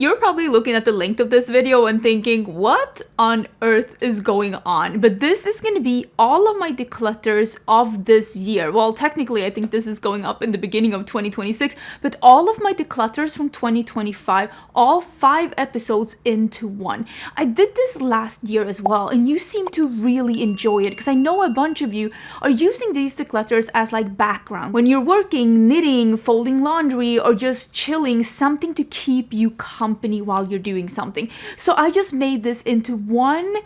You're probably looking at the length of this video and thinking, what on earth is going on? But this is going to be all of my declutters of this year. Well, technically, I think this is going up in the beginning of 2026, but all of my declutters from 2025, all 5 episodes into one. I did this last year as well, and you seem to really enjoy it because I know a bunch of you are using these declutters as like background. When you're working, knitting, folding laundry, or just chilling, something to keep you company while you're doing something. So I just made this into one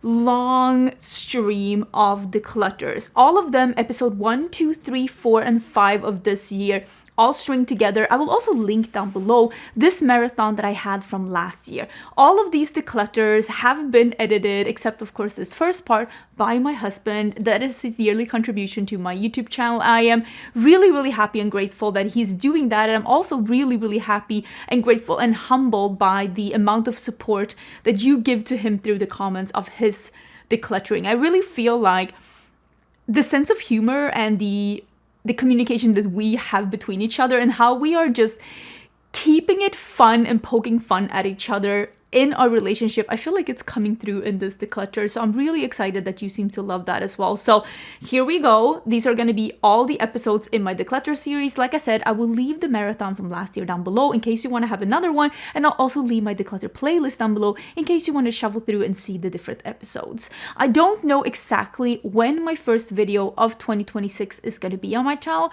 long stream of declutters. All of them, episode 1, 2, 3, 4, and 5 of this year, all string together. I will also link down below this marathon that I had from last year. All of these declutters have been edited, except of course this first part, by my husband. That is his yearly contribution to my YouTube channel. I am really, really happy and grateful that he's doing that. And I'm also really, really happy and grateful and humbled by the amount of support that you give to him through the comments of his decluttering. I really feel like the sense of humor and the communication that we have between each other and how we are just keeping it fun and poking fun at each other in our relationship, I feel like it's coming through in this declutter. So I'm really excited that you seem to love that as well. So here we go. These are going to be all the episodes in my declutter series. Like I said, I will leave the marathon from last year down below in case you want to have another one. And I'll also leave my declutter playlist down below in case you want to shuffle through and see the different episodes. I don't know exactly when my first video of 2026 is going to be on my channel,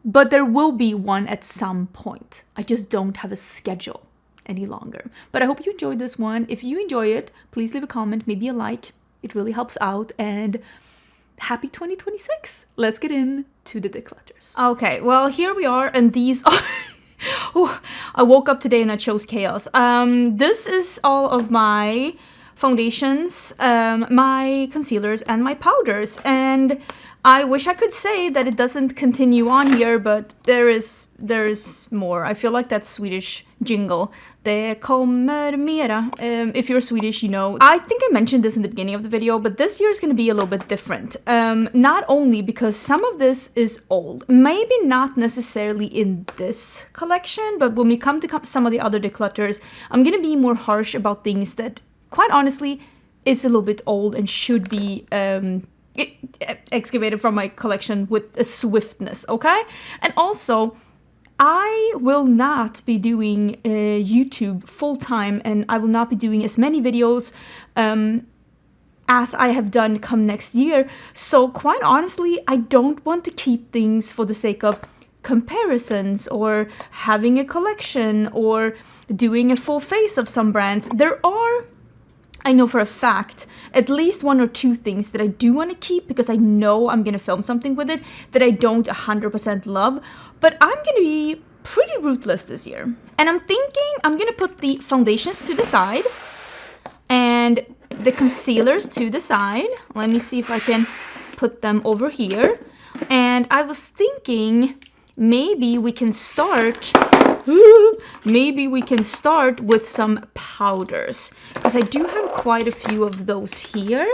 but there will be one at some point. I just don't have a schedule any longer. But I hope you enjoyed this one. If you enjoy it, please leave a comment, maybe a like. It really helps out. And happy 2026. Let's get into the declutters. Okay, well, here we are, and these are oh, I woke up today and I chose chaos. This is all of my foundations, my concealers, and my powders. And I wish I could say that it doesn't continue on here, but there is more. I feel like that Swedish jingle. Det kommer mera. If you're Swedish, you know. I think I mentioned this in the beginning of the video, but this year is going to be a little bit different. Not only because some of this is old, maybe not necessarily in this collection, but when we come to some of the other declutters, I'm going to be more harsh about things that, quite honestly, is a little bit old and should be excavated from my collection with a swiftness, okay? And also, I will not be doing YouTube full-time, and I will not be doing as many videos as I have done come next year. So quite honestly, I don't want to keep things for the sake of comparisons or having a collection or doing a full face of some brands. There are, I know for a fact, at least 1 or 2 things that I do want to keep because I know I'm going to film something with it that I don't 100% love. But I'm going to be pretty ruthless this year. And I'm thinking I'm going to put the foundations to the side and the concealers to the side. Let me see if I can put them over here. And I was thinking maybe we can start with some powders, because I do have quite a few of those here.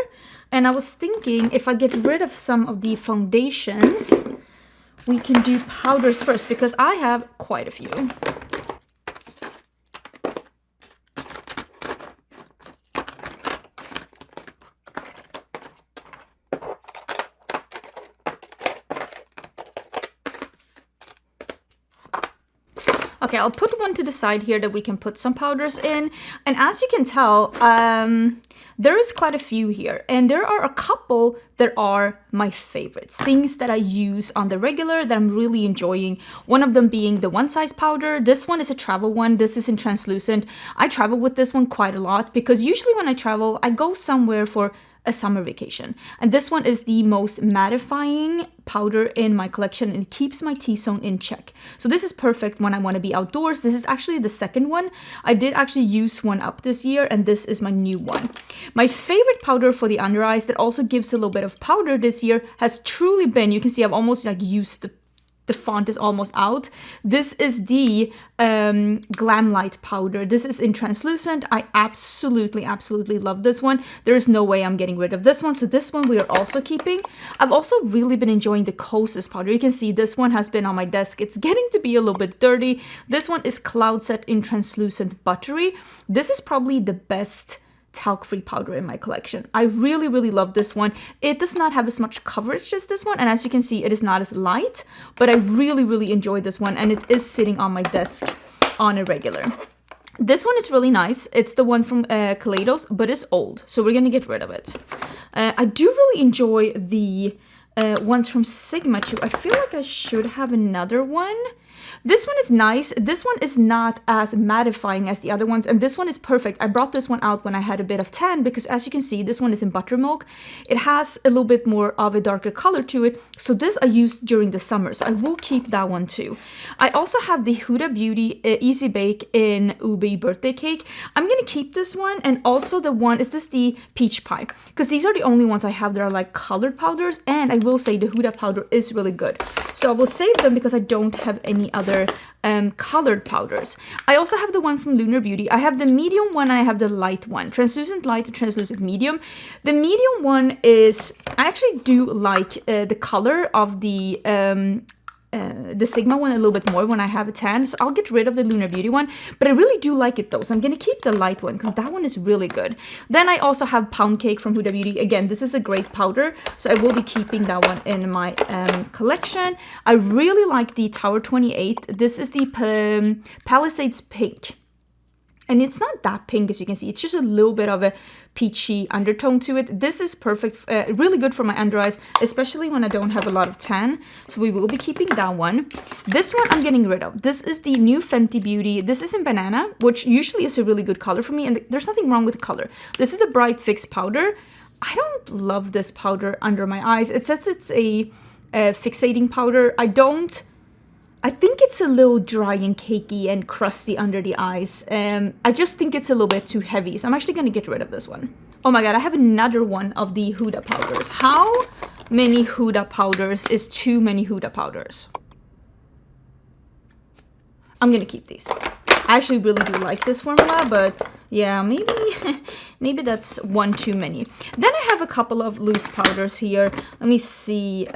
And I was thinking if I get rid of some of the foundations, we can do powders first, because I have quite a few. Okay, I'll put one to the side here that we can put some powders in. And as you can tell, there is quite a few here. And there are a couple that are my favorites. Things that I use on the regular that I'm really enjoying. One of them being the One Size powder. This one is a travel one. This is in translucent. I travel with this one quite a lot because usually when I travel, I go somewhere for a summer vacation. And this one is the most mattifying powder in my collection, and it keeps my T-zone in check. So this is perfect when I want to be outdoors. This is actually the second one. I did actually use one up this year, and this is my new one. My favorite powder for the under eyes that also gives a little bit of powder this year has truly been, you can see I've almost like used the font is almost out. This is the Glam Light powder. This is in translucent. I absolutely love this one. There is no way I'm getting rid of this one. So this one we are also keeping. I've also really been enjoying the Kosas powder. You can see this one has been on my desk. It's getting to be a little bit dirty. This one is Cloud Set in translucent buttery. This is probably the best talc-free powder in my collection. I really love this one. It does not have as much coverage as this one, and as you can see, it is not as light, but I really enjoy this one, and it is sitting on my desk on a regular. This one is really nice. It's the one from Kaleidos, but it's old, so we're gonna get rid of it. I do really enjoy the ones from Sigma too. I feel like I should have another one. This one is nice. This one is not as mattifying as the other ones, and this one is perfect. I brought this one out when I had a bit of tan because, as you can see, this one is in buttermilk. It has a little bit more of a darker color to it, so this I used during the summer, so I will keep that one too. I also have the Huda Beauty Easy Bake in Ubi birthday cake. I'm gonna keep this one, and also the one, is this the peach pie? Because these are the only ones I have that are like colored powders, and I will say the Huda powder is really good. So I will save them because I don't have any other colored powders. I also have the one from Lunar Beauty. I have the medium one and I have the light one. Translucent light and translucent medium. The medium one is, I actually do like the color of the Sigma one a little bit more when I have a tan, so I'll get rid of the Lunar Beauty one, but I really do like it though, so I'm gonna keep the light one because that one is really good. Then I also have Pound Cake from Huda Beauty. Again, this is a great powder, so I will be keeping that one in my collection. I really like the Tower 28. This is the Palisades Pink. And it's not that pink, as you can see. It's just a little bit of a peachy undertone to it. This is perfect, really good for my under eyes, especially when I don't have a lot of tan. So we will be keeping that one. This one I'm getting rid of. This is the new Fenty Beauty. This is in Banana, which usually is a really good color for me. And there's nothing wrong with the color. This is the Bright Fix powder. I don't love this powder under my eyes. It says it's a fixating powder. I think it's a little dry and cakey and crusty under the eyes. I just think it's a little bit too heavy, so I'm actually going to get rid of this one. Oh my god, I have another one of the Huda powders. How many Huda powders is too many Huda powders? I'm going to keep these. I actually really do like this formula, but yeah, maybe that's one too many. Then I have a couple of loose powders here. Let me see.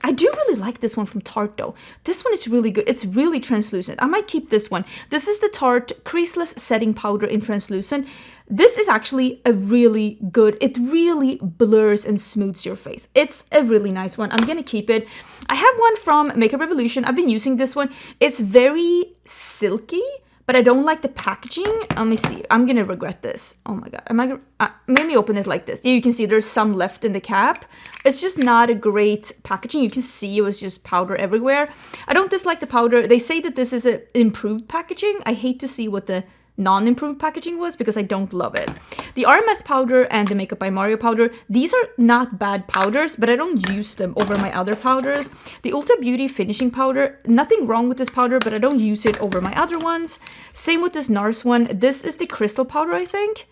I do really like this one from Tarte though. This one is really good. It's really translucent. I might keep this one. This is the Tarte Creaseless Setting Powder in Translucent. This is actually a really good, it really blurs and smooths your face. It's a really nice one. I'm gonna keep it. I have one from Makeup Revolution. I've been using this one. It's very silky, but I don't like the packaging. Let me see. I'm gonna regret this. Oh my god. Am I gonna... maybe open it like this. Yeah, you can see there's some left in the cap. It's just not a great packaging. You can see it was just powder everywhere. I don't dislike the powder. They say that this is an improved packaging. I hate to see what the non-improved packaging was because I don't love it. The RMS powder and the Makeup by Mario powder, these are not bad powders, but I don't use them over my other powders. The Ulta Beauty finishing powder, nothing wrong with this powder, but I don't use it over my other ones. Same with this NARS one. This is the crystal powder, I think.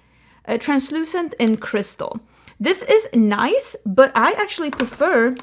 Translucent in crystal. This is nice, but I actually prefer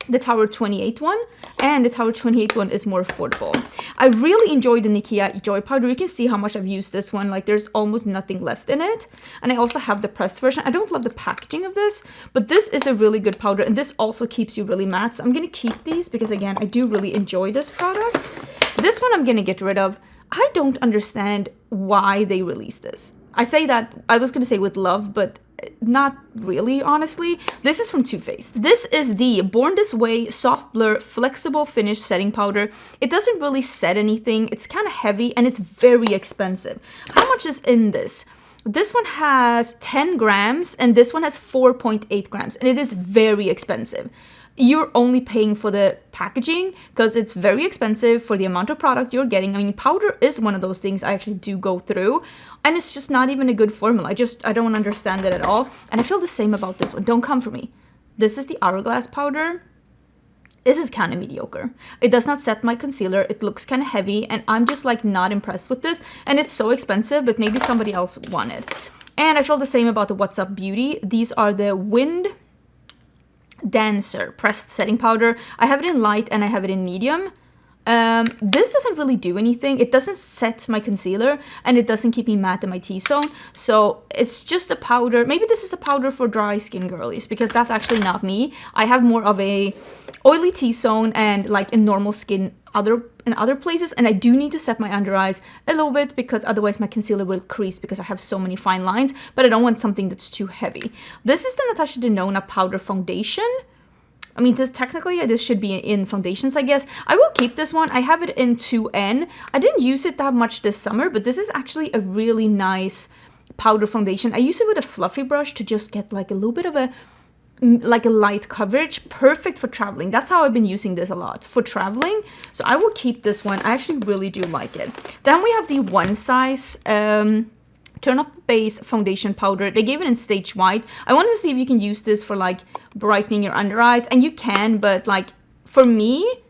the Tower 28 one, and the Tower 28 one is more affordable. I really enjoy the Nikia Joy powder. You can see how much I've used this one. Like, there's almost nothing left in it. And I also have the pressed version. I don't love the packaging of this, but this is a really good powder, and this also keeps you really matte. So I'm gonna keep these because, again, I do really enjoy this product. This one I'm gonna get rid of. I don't understand why they released this. I say that, I was gonna say with love, but not really, honestly. This is from Too Faced. This is the Born This Way Soft Blur Flexible Finish Setting Powder. It doesn't really set anything. It's kind of heavy and it's very expensive. How much is in this? This one has 10 grams and this one has 4.8 grams, and it is very expensive. You're only paying for the packaging because it's very expensive for the amount of product you're getting. I mean, powder is one of those things I actually do go through, and it's just not even a good formula. I don't understand it at all. And I feel the same about this one. Don't come for me. This is the Hourglass powder. This is kind of mediocre. It does not set my concealer. It looks kind of heavy, and I'm just like not impressed with this. And it's so expensive, but maybe somebody else wanted. And I feel the same about the What's Up Beauty. These are the Wind Dancer pressed setting powder. I have it in light and I have it in medium. This doesn't really do anything. It doesn't set my concealer and it doesn't keep me matte in my T-zone. So it's just a powder. Maybe this is a powder for dry skin girlies, because that's actually not me. I have more of a oily T-zone and like in normal skin in other places, and I do need to set my under eyes a little bit because otherwise my concealer will crease because I have so many fine lines, but I don't want something that's too heavy. This is the Natasha Denona powder foundation. I mean, this should be in foundations, I guess. I will keep this one. I have it in 2N. I didn't use it that much this summer, but this is actually a really nice powder foundation. I use it with a fluffy brush to just get like a little bit of a light coverage. Perfect for traveling. That's how I've been using this a lot, for traveling. So I will keep this one. I actually really do like it. Then we have the One Size Turn Up Base foundation powder. They gave it in stage white. I wanted to see if you can use this for like brightening your under eyes, and you can, but like for me,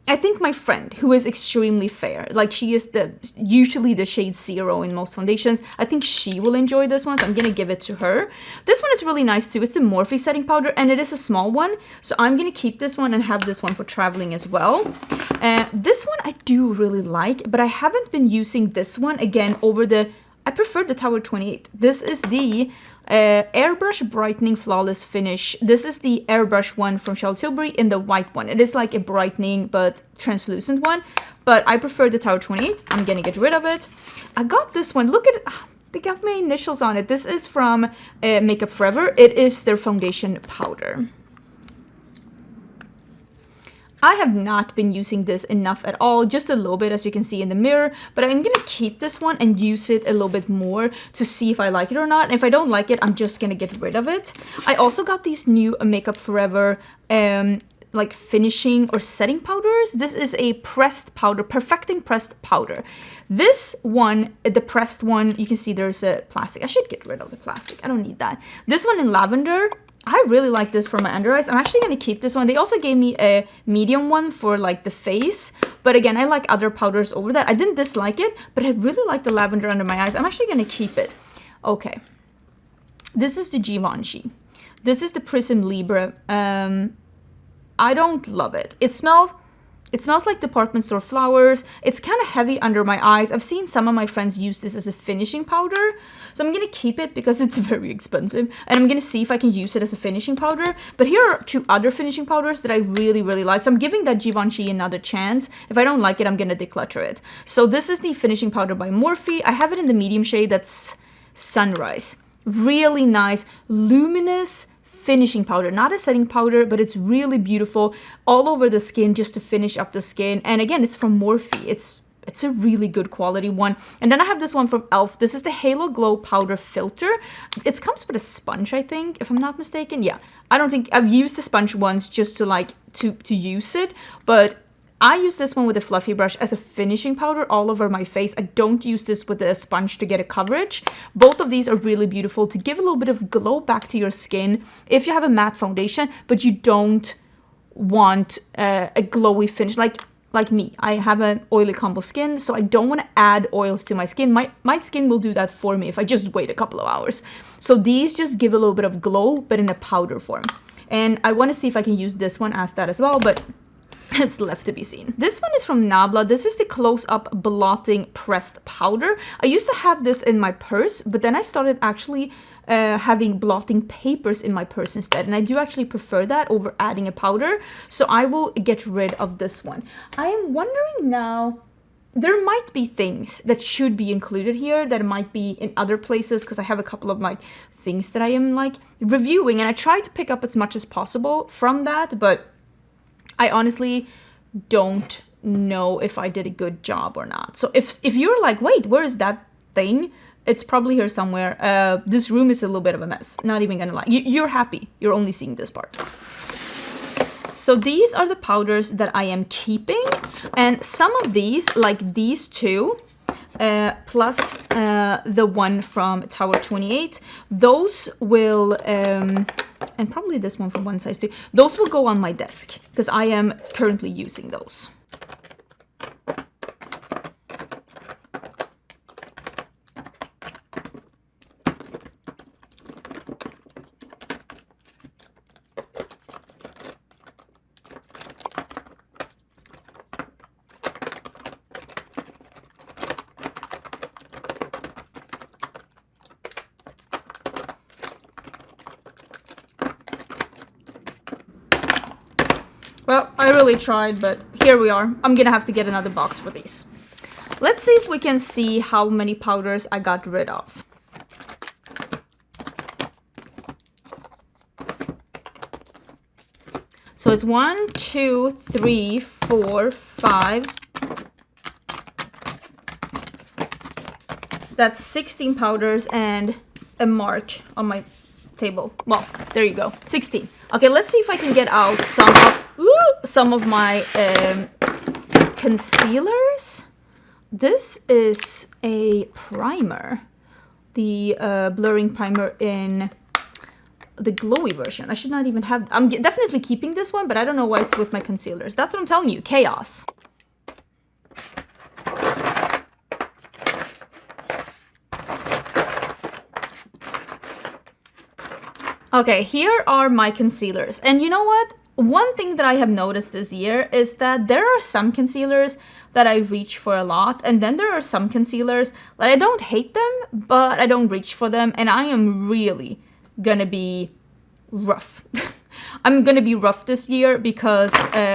I think my friend, who is extremely fair, like she is usually the shade 0 in most foundations, I think she will enjoy this one, so I'm gonna give it to her. This one is really nice too. It's the Morphe setting powder, and it is a small one, so I'm gonna keep this one and have this one for traveling as well. This one I do really like, but I haven't been using this one again I prefer the Tower 28. This is the Airbrush Brightening Flawless Finish. This is the airbrush one from Charlotte Tilbury in the white one. It is like a brightening but translucent one, but I prefer the Tower 28. I'm gonna get rid of it. I got this one. Look at it. They got my initials on it. This is from Makeup Forever. It is their foundation powder. I have not been using this enough at all, just a little bit as you can see in the mirror, but I'm gonna keep this one and use it a little bit more to see if I like it or not. And if I don't like it, I'm just gonna get rid of it. I also got these new Makeup Forever like finishing or setting powders. This is a pressed powder, perfecting pressed powder. This one, the pressed one, you can see there's a plastic. I should get rid of the plastic. I don't need that. This one in lavender, I really like this for my under eyes. I'm actually going to keep this one. They also gave me a medium one for like the face. But again, I like other powders over that. I didn't dislike it, but I really like the lavender under my eyes. I'm actually going to keep it. Okay. This is the Givenchy. This is the Prism Libre. I don't love it. It smells like department store flowers. It's kind of heavy under my eyes. I've seen some of my friends use this as a finishing powder. So I'm going to keep it because it's very expensive. And I'm going to see if I can use it as a finishing powder. But here are two other finishing powders that I really, really like. So I'm giving that Givenchy another chance. If I don't like it, I'm going to declutter it. So this is the finishing powder by Morphe. I have it in the medium shade. That's Sunrise. Really nice, luminous finishing powder, not a setting powder, but it's really beautiful all over the skin just to finish up the skin. And again, it's from Morphe. It's a really good quality one. And then I have this one from e.l.f. This is the Halo Glow Powder Filter. It comes with a sponge, I think, if I'm not mistaken. Yeah, I don't think I've used the sponge once just to like to use it, but I use this one with a fluffy brush as a finishing powder all over my face. I don't use this with a sponge to get a coverage. Both of these are really beautiful to give a little bit of glow back to your skin if you have a matte foundation, but you don't want a glowy finish. Like me, I have an oily combo skin, so I don't want to add oils to my skin. My skin will do that for me if I just wait a couple of hours. So these just give a little bit of glow, but in a powder form. And I want to see if I can use this one as that as well, but it's left to be seen. This one is from Nabla. This is the Close-Up Blotting Pressed Powder. I used to have this in my purse, but then I started actually having blotting papers in my purse instead. And I do actually prefer that over adding a powder. So I will get rid of this one. I am wondering now, there might be things that should be included here that might be in other places, because I have a couple of like things that I am like reviewing, and I try to pick up as much as possible from that, but I honestly don't know if I did a good job or not. So if you're like, wait, where is that thing? It's probably here somewhere. This room is a little bit of a mess. Not even gonna lie. You're happy. You're only seeing this part. So these are the powders that I am keeping. And some of these, like these two, plus the one from Tower 28, those will... and probably this one from One Size too. Those will go on my desk because I am currently using those. Well, I really tried, but here we are. I'm gonna have to get another box for these. Let's see if we can see how many powders I got rid of. So it's 1, 2, 3, 4, 5. That's 16 powders and a mark on my table. Well, there you go. 16. Okay, let's see if I can get out some of my concealers. This is a primer. The blurring primer in the glowy version. I should not even have... I'm definitely keeping this one, but I don't know why it's with my concealers. That's what I'm telling you. Chaos. Okay, here are my concealers. And you know what? One thing that I have noticed this year is that there are some concealers that I reach for a lot, and then there are some concealers that I don't hate them, but I don't reach for them, and I am really gonna be rough. I'm gonna be rough this year because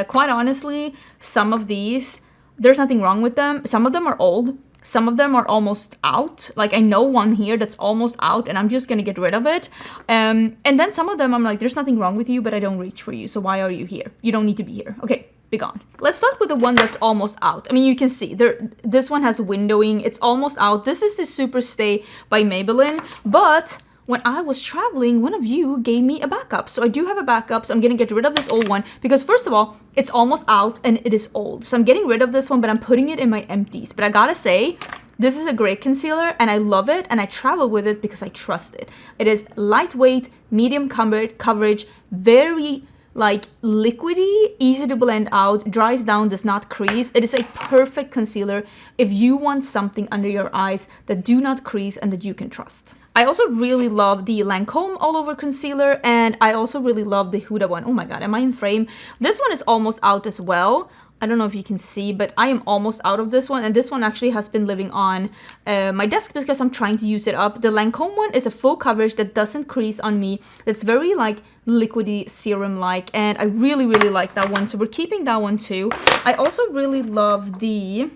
quite honestly, some of these, there's nothing wrong with them. Some of them are old. Some of them are almost out. Like I know one here that's almost out and I'm just gonna get rid of it. And then some of them I'm like, there's nothing wrong with you, but I don't reach for you. So why are you here? You don't need to be here. Okay, be gone. Let's start with the one that's almost out. I mean, you can see this one has windowing. It's almost out. This is the Super Stay by Maybelline, but when I was traveling, one of you gave me a backup. So I do have a backup, so I'm gonna get rid of this old one because first of all, it's almost out and it is old. So I'm getting rid of this one, but I'm putting it in my empties. But I gotta say, this is a great concealer and I love it and I travel with it because I trust it. It is lightweight, medium coverage, very like liquidy, easy to blend out, dries down, does not crease. It is a perfect concealer if you want something under your eyes that do not crease and that you can trust. I also really love the Lancome All Over Concealer, and I also really love the Huda one. Oh my god, am I in frame? This one is almost out as well. I don't know if you can see, but I am almost out of this one, and this one actually has been living on my desk because I'm trying to use it up. The Lancome one is a full coverage that doesn't crease on me. It's very like liquidy serum-like, and I really, really like that one, so we're keeping that one too. I also really love the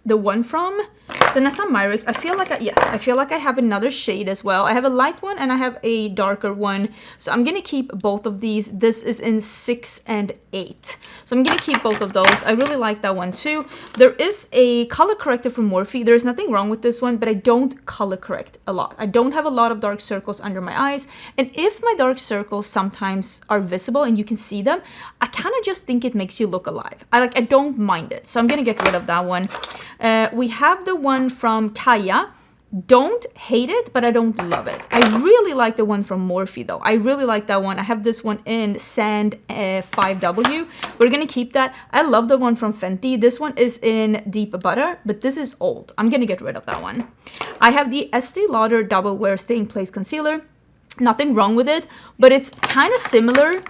one from the Nessa Myrix. I feel like I have another shade as well. I have a light one and I have a darker one. So I'm gonna keep both of these. This is in 6 and 8. So I'm gonna keep both of those. I really like that one too. There is a color corrector from Morphe. There's nothing wrong with this one, but I don't color correct a lot. I don't have a lot of dark circles under my eyes. And if my dark circles sometimes are visible and you can see them, I kind of just think it makes you look alive. I don't mind it. So I'm gonna get rid of that one. We have the one from Kaya. Don't hate it, but I don't love it. I really like the one from Morphe though. I really like that one. I have this one in Sand 5W. We're gonna keep that. I love the one from Fenty. This one is in Deep Butter, but this is old. I'm gonna get rid of that one. I have the Estee Lauder Double Wear Stay in Place Concealer. Nothing wrong with it, but it's kind of similar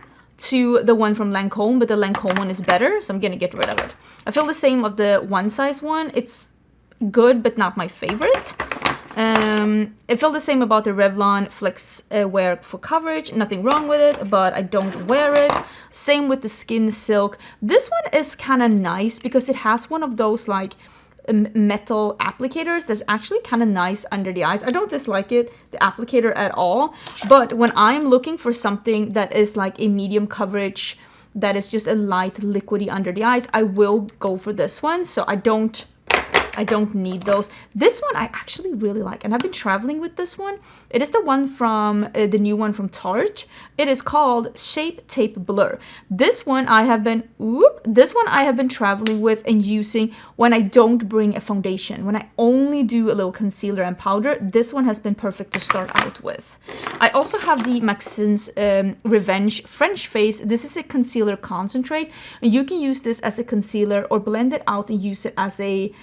to the one from Lancome, but the Lancome one is better, so I'm gonna get rid of it. I feel the same of the One Size one. It's good, but not my favorite. I feel the same about the Revlon Flex Wear for coverage. Nothing wrong with it, but I don't wear it. Same with the Skin Silk. This one is kind of nice because it has one of those like metal applicators that's actually kind of nice under the eyes. I don't dislike it, the applicator, at all, but when I'm looking for something that is like a medium coverage, that is just a light liquidy under the eyes, I will go for this one. So I don't need those. This one I actually really like, and I've been traveling with this one. It is the one from the new one from Tarte. It is called Shape Tape Blur. This one I have been traveling with and using when I don't bring a foundation, when I only do a little concealer and powder. This one has been perfect to start out with. I also have the Maxim's Revenge French Face. This is a concealer concentrate. You can use this as a concealer or blend it out and use it as a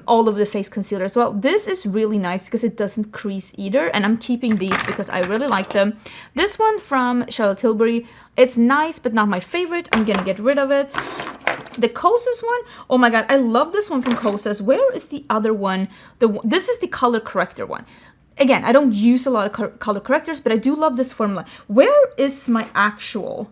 all of the face concealer as well. This is really nice because it doesn't crease either, and I'm keeping these because I really like them. This one from Charlotte Tilbury, it's nice but not my favorite. I'm gonna get rid of it. The Kosas one, oh my god, I love this one from Kosas. Where is the other one? This is the color corrector one. Again, I don't use a lot of color correctors, but I do love this formula. Where is my actual...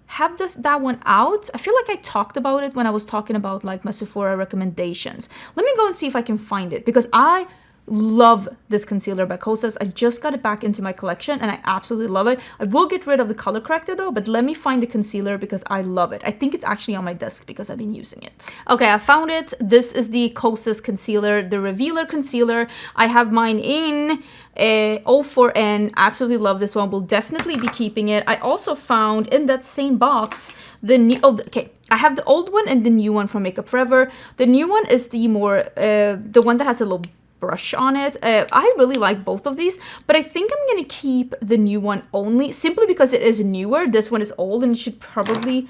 have that one out. I feel like I talked about it when I was talking about like my Sephora recommendations. Let me go and see if I can find it, because I love this concealer by Kosas. I just got it back into my collection and I absolutely love it. I will get rid of the color corrector though, but let me find the concealer because I love it. I think it's actually on my desk because I've been using it. Okay, I found it. This is the Kosas concealer, the Revealer concealer. I have mine in 04N. Absolutely love this one. Will definitely be keeping it. I also found in that same box the new, okay, I have the old one and the new one from Makeup Forever. The new one is the more, the one that has a little brush on it. I really like both of these, but I think I'm gonna keep the new one only simply because it is newer. This one is old and it should probably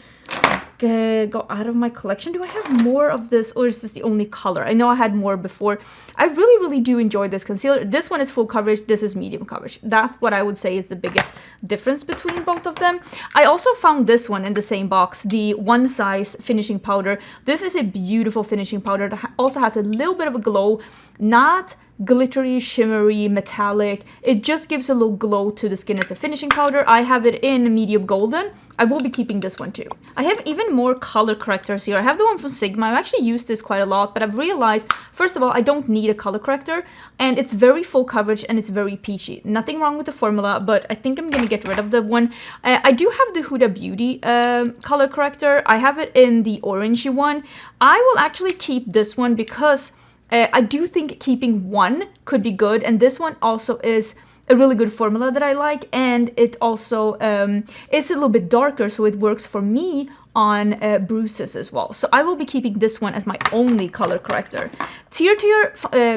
go out of my collection. Do I have more of this, or is this the only color? I know I had more before. I really do enjoy this concealer. This one is full coverage, this is medium coverage. That's what I would say is the biggest difference between both of them. I also found this one in the same box, the One Size finishing powder. This is a beautiful finishing powder that also has a little bit of a glow, not glittery, shimmery, metallic. It just gives a little glow to the skin as a finishing powder. I have it in medium golden. I will be keeping this one too. I have even more color correctors here. I have the one from Sigma. I've actually used this quite a lot, but I've realized, first of all, I don't need a color corrector, and it's very full coverage and it's very peachy. Nothing wrong with the formula, but I think I'm gonna get rid of the one. I do have the Huda Beauty color corrector. I have it in the orangey one. I will actually keep this one because I do think keeping one could be good, and this one also is a really good formula that I like, and it also it's a little bit darker, so it works for me on bruises as well. So I will be keeping this one as my only color corrector. Tear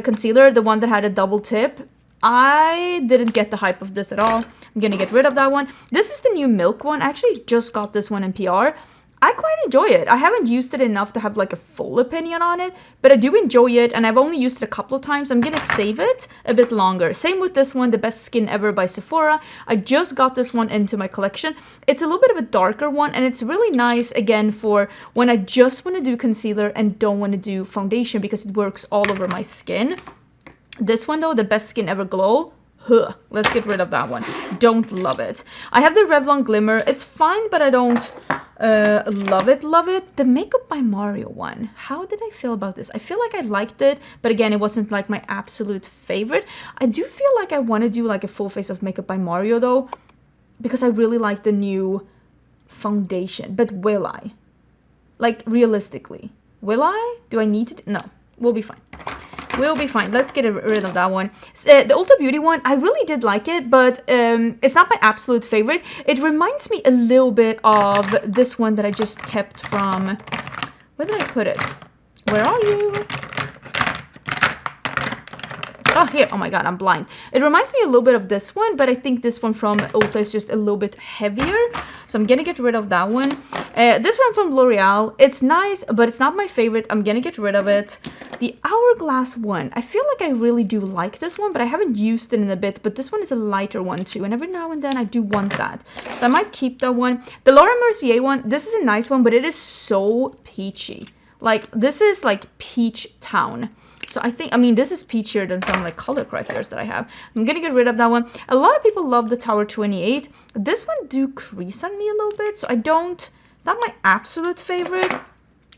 concealer, the one that had a double tip. I didn't get the hype of this at all. I'm gonna get rid of that one. This is the new Milk one. I actually just got this one in PR. I quite enjoy it. I haven't used it enough to have like a full opinion on it, but I do enjoy it, and I've only used it a couple of times. I'm gonna save it a bit longer. Same with this one, the Best Skin Ever by Sephora. I just got this one into my collection. It's a little bit of a darker one, and it's really nice again for when I just want to do concealer and don't want to do foundation because it works all over my skin. This one though, the Best Skin Ever Glow. Let's get rid of that one. Don't love it. I have the Revlon Glimmer. It's fine, but I don't love it. The Makeup by Mario one. How did I feel about this? I feel like I liked it, but again, it wasn't like my absolute favorite. I do feel like I want to do like a full face of Makeup by Mario though, because I really like the new foundation. But will I? Like realistically, will I? Do I need to? No, we'll be fine. We'll be fine. Let's get rid of that one. The Ulta Beauty one, I really did like it, but it's not my absolute favorite. It reminds me a little bit of this one that I just kept from... Where did I put it? Where are you? Oh, here. Oh my god, I'm blind. It reminds me a little bit of this one, but I think this one from Ulta is just a little bit heavier. So I'm gonna get rid of that one. This one from L'Oreal, it's nice, but it's not my favorite. I'm gonna get rid of it. The Hourglass one, I feel like I really do like this one, but I haven't used it in a bit. But this one is a lighter one too, and every now and then I do want that. So I might keep that one. The Laura Mercier one, this is a nice one, but it is so peachy. Like, this is like Peach Town. So I think, I mean, this is peachier than some like color correctors that I have. I'm gonna get rid of that one. A lot of people love the Tower 28. This one do crease on me a little bit, so I don't, it's not my absolute favorite.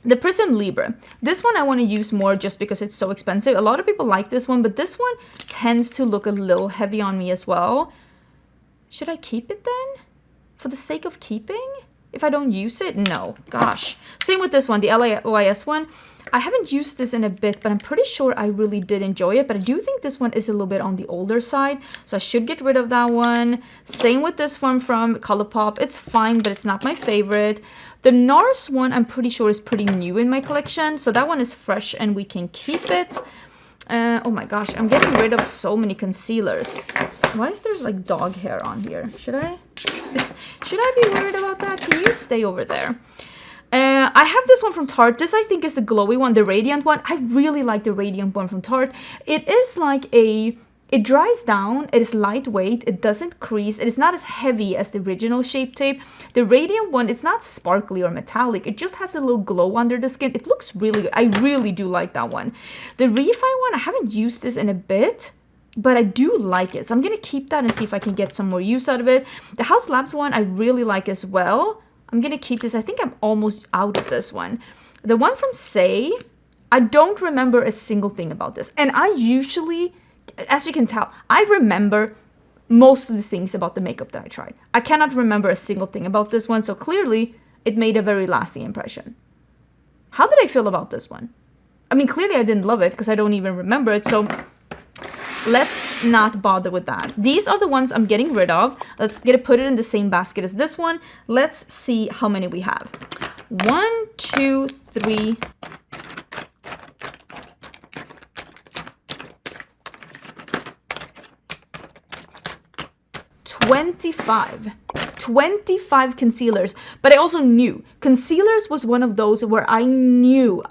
The Prism Libre. This one I want to use more just because it's so expensive. A lot of people like this one, but this one tends to look a little heavy on me as well. Should I keep it then? For the sake of keeping? If I don't use it? No. Gosh. Same with this one, the LAOIS one. I haven't used this in a bit, but I'm pretty sure I really did enjoy it. But I do think this one is a little bit on the older side, so I should get rid of that one. Same with this one from Colourpop. It's fine, but it's not my favorite. The NARS one, I'm pretty sure is pretty new in my collection, so that one is fresh and we can keep it. Oh my gosh, I'm getting rid of so many concealers. Why is there like dog hair on here? Should I be worried about that? Can you stay over there? I have this one from Tarte. This I think is the glowy one, the Radiant one. I really like the Radiant one from Tarte. It is like it dries down, it is lightweight, it doesn't crease, it is not as heavy as the original Shape Tape. The Radiant one, it's not sparkly or metallic, it just has a little glow under the skin. It looks really good. I really do like that one. The Refi one, I haven't used this in a bit, but I do like it. So I'm going to keep that and see if I can get some more use out of it. The House Labs one, I really like as well. I'm gonna keep this. I think I'm almost out of this one. The one from Say, I don't remember a single thing about this. And I usually, as you can tell, I remember most of the things about the makeup that I tried. I cannot remember a single thing about this one, so clearly it made a very lasting impression. How did I feel about this one? I mean, clearly I didn't love it because I don't even remember it, so let's not bother with that. These are the ones I'm getting rid of. Let's put it in the same basket as this one. Let's see how many we have. 1, 2, 3... 25 concealers. But I also knew concealers was one of those where I knew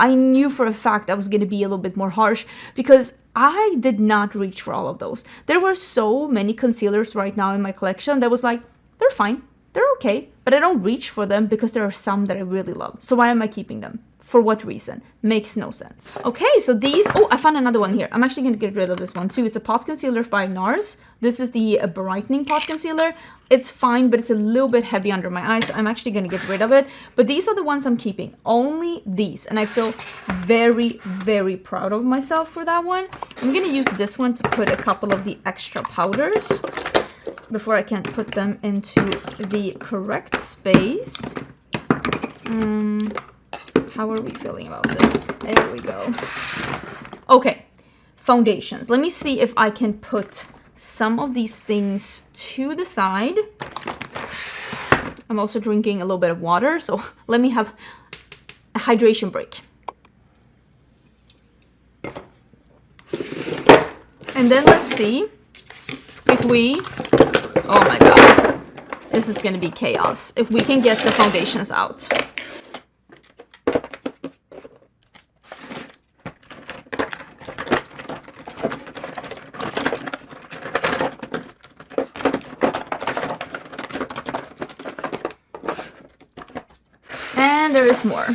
for a fact I was going to be a little bit more harsh, because I did not reach for all of those. There were so many concealers right now in my collection that was like, they're fine, they're okay, but I don't reach for them because there are some that I really love. So why am I keeping them? For what reason? Makes no sense. Okay, so these... Oh, I found another one here. I'm actually going to get rid of this one too. It's a pot concealer by NARS. This is the brightening pot concealer. It's fine, but it's a little bit heavy under my eyes, so I'm actually going to get rid of it. But these are the ones I'm keeping. Only these. And I feel very, very proud of myself for that one. I'm going to use this one to put a couple of the extra powders before I can put them into the correct space. How are we feeling about this? There we go. Okay, foundations. Let me see if I can put some of these things to the side. I'm also drinking a little bit of water, so let me have a hydration break. And then let's see if we... Oh my god. This is going to be chaos. If we can get the foundations out. And there is more.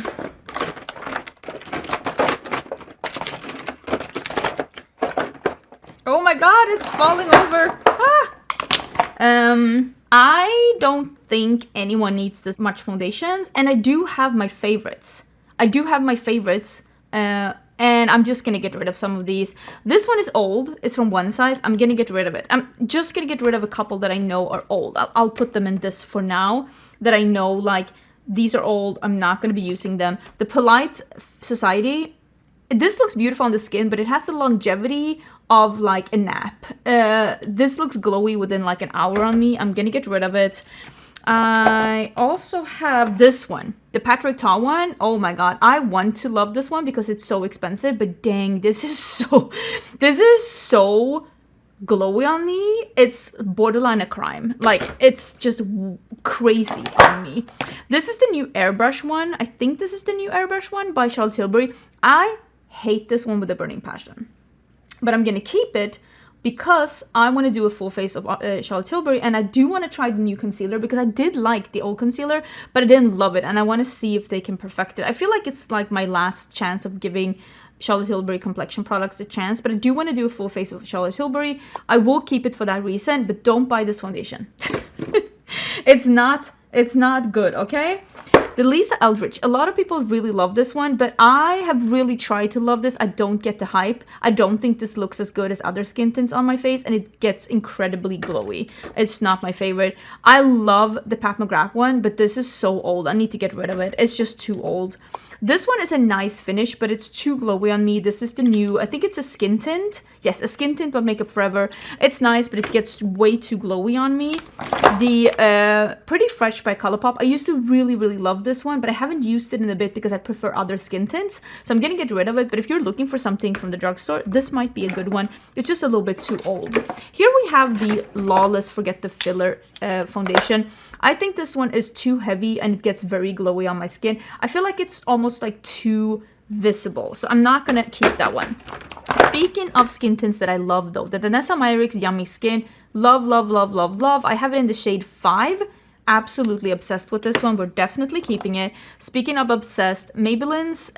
Oh my god, it's falling over. Ah! I don't think anyone needs this much foundations, and I do have my favorites. And I'm just gonna get rid of some of these. This one is old. It's from One Size. I'm gonna get rid of it. I'm just gonna get rid of a couple that I know are old. I'll put them in this for now, that I know, like, these are old. I'm not going to be using them. The Polite Society, this looks beautiful on the skin, but it has the longevity of like a nap. This looks glowy within like an hour on me. I'm going to get rid of it. I also have this one, the Patrick Ta one. Oh my god, I want to love this one because it's so expensive, but dang, this is so glowy on me. It's borderline a crime. Like, it's just crazy on me. This is the new airbrush one. I think this is the new airbrush one by Charlotte Tilbury. I hate this one with a burning passion, but I'm gonna keep it because I want to do a full face of Charlotte Tilbury, and I do want to try the new concealer because I did like the old concealer, but I didn't love it, and I want to see if they can perfect it. I feel like it's like my last chance of giving Charlotte Tilbury complexion products a chance, but I do want to do a full face of Charlotte Tilbury. I will keep it for that reason, but don't buy this foundation. It's not good, okay? The Lisa Eldridge. A lot of people really love this one, but I have really tried to love this. I don't get the hype. I don't think this looks as good as other skin tints on my face, and it gets incredibly glowy. It's not my favorite. I love the Pat McGrath one, but this is so old. I need to get rid of it. It's just too old. This one is a nice finish, but it's too glowy on me. This is the new, I think it's a skin tint. Yes, a skin tint by Makeup Forever. It's nice, but it gets way too glowy on me. The Pretty Fresh by Colourpop. I used to really, really love this one, but I haven't used it in a bit because I prefer other skin tints. So I'm gonna get rid of it, but if you're looking for something from the drugstore, this might be a good one. It's just a little bit too old. Here we have the Lawless Forget the Filler foundation. I think this one is too heavy and it gets very glowy on my skin. I feel like it's almost like too visible, so I'm not gonna keep that one. Speaking of skin tints that I love though, the Danessa Myricks Yummy Skin. Love, love, love, love, love. I have it in the shade 5. absolutely obsessed with this one. We're definitely keeping it. Speaking of obsessed, Maybelline's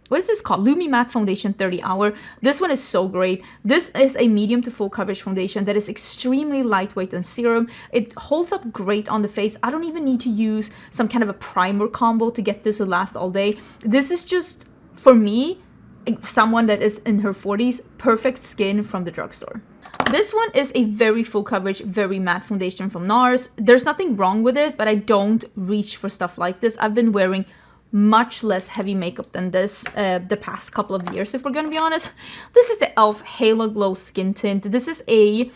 what is this called? Lumi Matte Foundation 30 Hour. This one is so great. This is a medium to full coverage foundation that is extremely lightweight and serum. It holds up great on the face. I don't even need to use some kind of a primer combo to get this to last all day. This is just, for me, someone that is in her 40s, perfect skin from the drugstore. This one is a very full coverage, very matte foundation from NARS. There's nothing wrong with it, but I don't reach for stuff like this. I've been wearing much less heavy makeup than this the past couple of years, if we're gonna be honest. This is the e.l.f. Halo Glow Skin Tint. This is a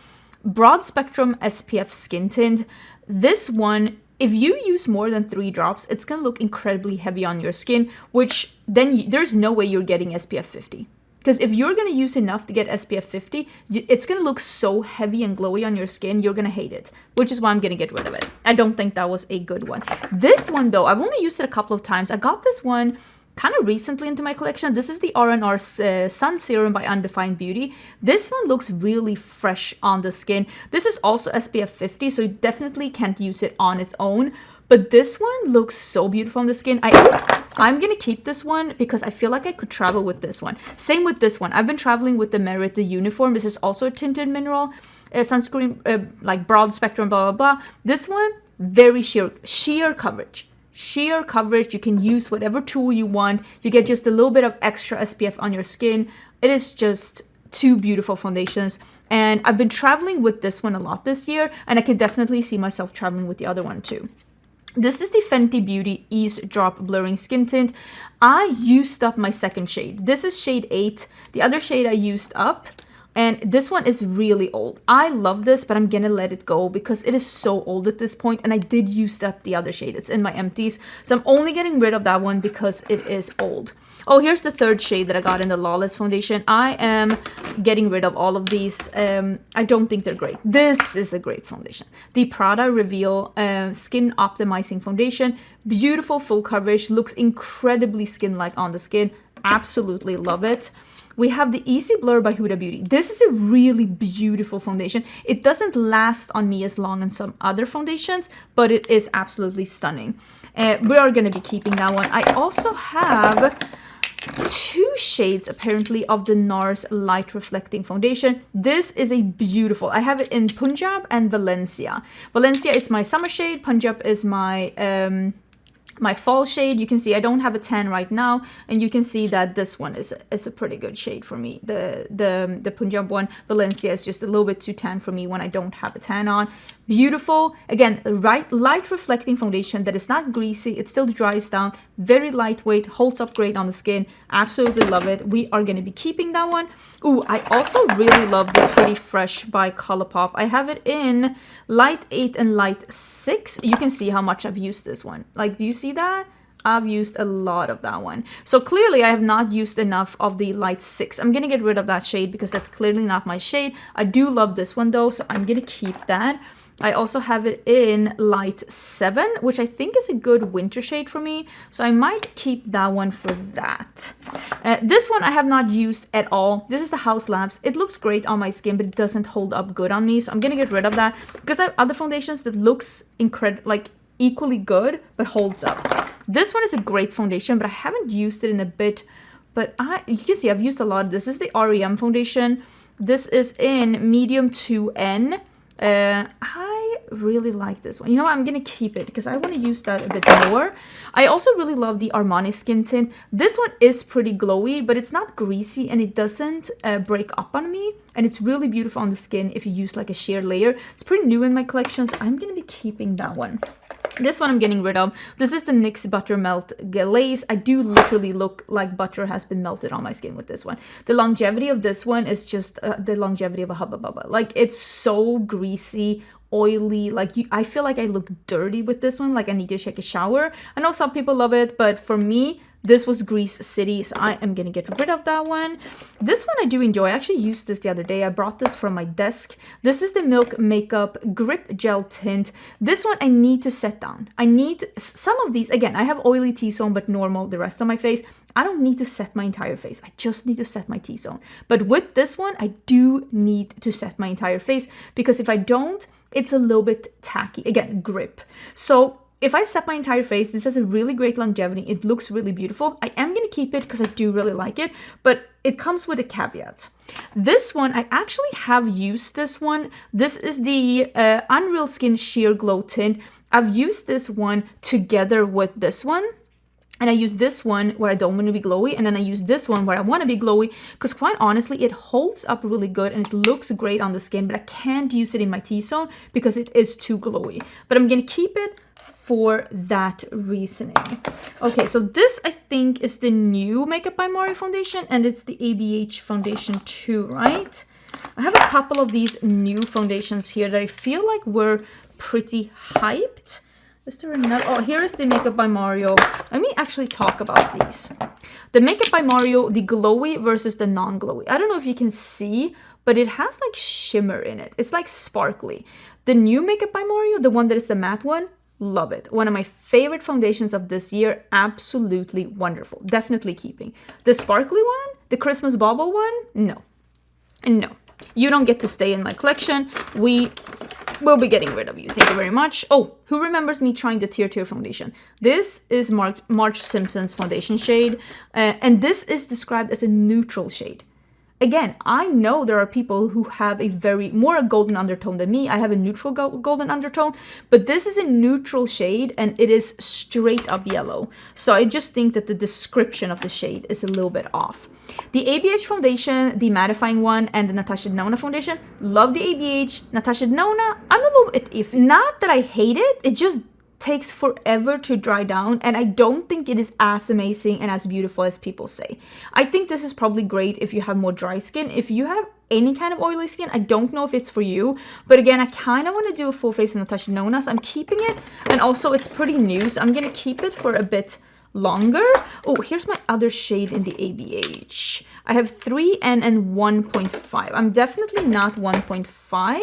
broad spectrum SPF skin tint. This one, if you use more than 3 drops, it's gonna look incredibly heavy on your skin, which then there's no way you're getting SPF 50. Because if you're going to use enough to get SPF 50, it's going to look so heavy and glowy on your skin, you're going to hate it. Which is why I'm going to get rid of it. I don't think that was a good one. This one, though, I've only used it a couple of times. I got this one kind of recently into my collection. This is the R&R Sun Serum by Undefined Beauty. This one looks really fresh on the skin. This is also SPF 50, so you definitely can't use it on its own. But this one looks so beautiful on the skin. I'm gonna keep this one because I feel like I could travel with this one. Same with this one. I've been traveling with the Merit, the Uniform. This is also a tinted mineral sunscreen, like broad spectrum, blah, blah, blah. This one, very sheer coverage. Sheer coverage. You can use whatever tool you want. You get just a little bit of extra SPF on your skin. It is just 2 beautiful foundations. And I've been traveling with this one a lot this year, and I can definitely see myself traveling with the other one too. This is the Fenty Beauty Ease Drop Blurring Skin Tint. I used up my second shade. This is shade 8. The other shade I used up. And this one is really old. I love this, but I'm gonna let it go because it is so old at this point, and I did use up the other shade. It's in my empties. So I'm only getting rid of that one because it is old. Oh, here's the third shade that I got in the Lawless foundation. I am getting rid of all of these. I don't think they're great. This is a great foundation. The Prada Reveal Skin Optimizing Foundation. Beautiful full coverage. Looks incredibly skin-like on the skin. Absolutely love it. We have the Easy Blur by Huda Beauty. This is a really beautiful foundation. It doesn't last on me as long as some other foundations, but it is absolutely stunning. We are going to be keeping that one. I also have 2 shades apparently of the NARS Light Reflecting Foundation. This is a beautiful, I have it in Punjab and Valencia. Valencia is my summer shade. Punjab is my my fall shade. You can see I don't have a tan right now, and you can see that this one is a pretty good shade for me. The Punjab one, Valencia, is just a little bit too tan for me when I don't have a tan on. Beautiful. Again, light reflecting foundation that is not greasy. It still dries down. Very lightweight. Holds up great on the skin. Absolutely love it. We are going to be keeping that one. Ooh, I also really love the Pretty Fresh by Colourpop. I have it in light 8 and light 6. You can see how much I've used this one. Like, do you see that? I've used a lot of that one. So clearly I have not used enough of the light 6. I'm going to get rid of that shade because that's clearly not my shade. I do love this one though, so I'm going to keep that. I also have it in light 7, which I think is a good winter shade for me. So I might keep that one for that. This one I have not used at all. This is the House Labs. It looks great on my skin, but it doesn't hold up good on me. So I'm going to get rid of that because I have other foundations that looks incredible, like equally good, but holds up. This one is a great foundation, but I haven't used it in a bit. But you can see I've used a lot of this. This is the REM foundation. This is in medium 2N. I really like this one. You know what? I'm gonna keep it because I want to use that a bit more. I also really love the Armani Skin Tint. This one is pretty glowy, but it's not greasy and it doesn't break up on me. And it's really beautiful on the skin if you use like a sheer layer. It's pretty new in my collection, so I'm gonna be keeping that one. This one I'm getting rid of. This is the NYX Butter Melt Glaze. I do literally look like butter has been melted on my skin with this one. The longevity of this one is just the longevity of a Hubba Bubba. Like, it's so greasy, oily. Like, I feel like I look dirty with this one. Like, I need to take a shower. I know some people love it, but for me, This was Grease City, so I am gonna get rid of that one. This one I do enjoy. I actually used this the other day. I brought this from my desk. This is the Milk Makeup Grip Gel Tint. This one I need to set down. I need some of these. Again, I have oily T-zone, but normal the rest of my face. I don't need to set my entire face. I just need to set my T-zone. But with this one, I do need to set my entire face, because if I don't, it's a little bit tacky. Again, grip. So if I set my entire face, this has a really great longevity. It looks really beautiful. I am going to keep it because I do really like it, but it comes with a caveat. This one, I actually have used this one. This is the Unreal Skin Sheer Glow Tint. I've used this one together with this one. And I use this one where I don't want to be glowy, and then I use this one where I want to be glowy, because quite honestly, it holds up really good and it looks great on the skin, but I can't use it in my T-zone because it is too glowy. But I'm going to keep it for that reasoning. Okay, so this I think is the new Makeup by Mario foundation, and it's the ABH foundation too, right? I have a couple of these new foundations here that I feel like were pretty hyped. Is there another? Oh, here is the Makeup by Mario. Let me actually talk about these. The Makeup by Mario, the glowy versus the non-glowy. I don't know if you can see, but it has like shimmer in it. It's like sparkly. The new Makeup by Mario, the one that is the matte one, love it. One of my favorite foundations of this year. Absolutely wonderful. Definitely keeping. The sparkly one, the Christmas bauble one, no. No. You don't get to stay in my collection. We will be getting rid of you. Thank you very much. Oh, who remembers me trying the Tier 2 foundation? This is Marge Simpson's foundation shade. And this is described as a neutral shade. Again, I know there are people who have a more golden undertone than me. I have a neutral golden undertone, but this is a neutral shade and it is straight up yellow. So I just think that the description of the shade is a little bit off. The ABH foundation, the mattifying one, and the Natasha Denona foundation, love the ABH. Natasha Denona, I'm a little bit iffy. Not that I hate it, it just takes forever to dry down, and I don't think it is as amazing and as beautiful as people say. I think this is probably great if you have more dry skin. If you have any kind of oily skin, I don't know if it's for you, but again, I kind of want to do a full face of Natasha Denona, so I'm keeping it, and also it's pretty new, so I'm gonna keep it for a bit longer. Oh, here's my other shade in the ABH. I have 3N and 1.5. I'm definitely not 1.5.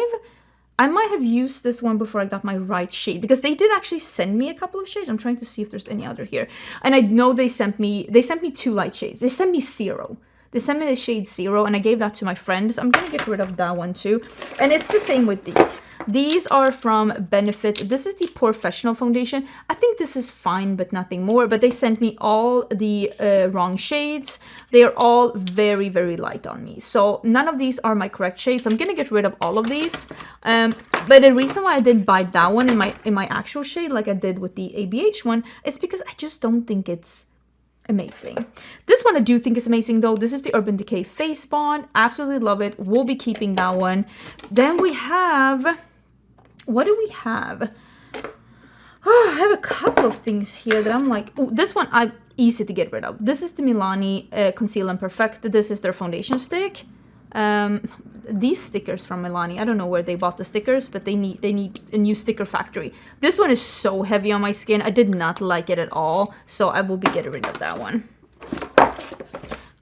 I might have used this one before I got my right shade, because they did actually send me a couple of shades. I'm trying to see if there's any other here. And I know they sent me 2 light shades. They sent me 0. They sent me the shade 0, and I gave that to my friend. So I'm going to get rid of that one too. And it's the same with these. These are from Benefit. This is the Professional foundation. I think this is fine, but nothing more. But they sent me all the wrong shades. They are all very, very light on me. So none of these are my correct shades. I'm going to get rid of all of these. But the reason why I didn't buy that one in my actual shade, like I did with the ABH one, is because I just don't think it's amazing. This one I do think is amazing though. This is the Urban Decay Face Bond. Absolutely love it. We'll be keeping that one. Then we have... What do we have? Oh, I have a couple of things here that I'm like... Oh, this one I'm easy to get rid of. This is the Milani Conceal and Perfect. This is their foundation stick. These stickers from Milani, I don't know where they bought the stickers, but they need a new sticker factory. This one is so heavy on my skin. I did not like it at all, so I will be getting rid of that one.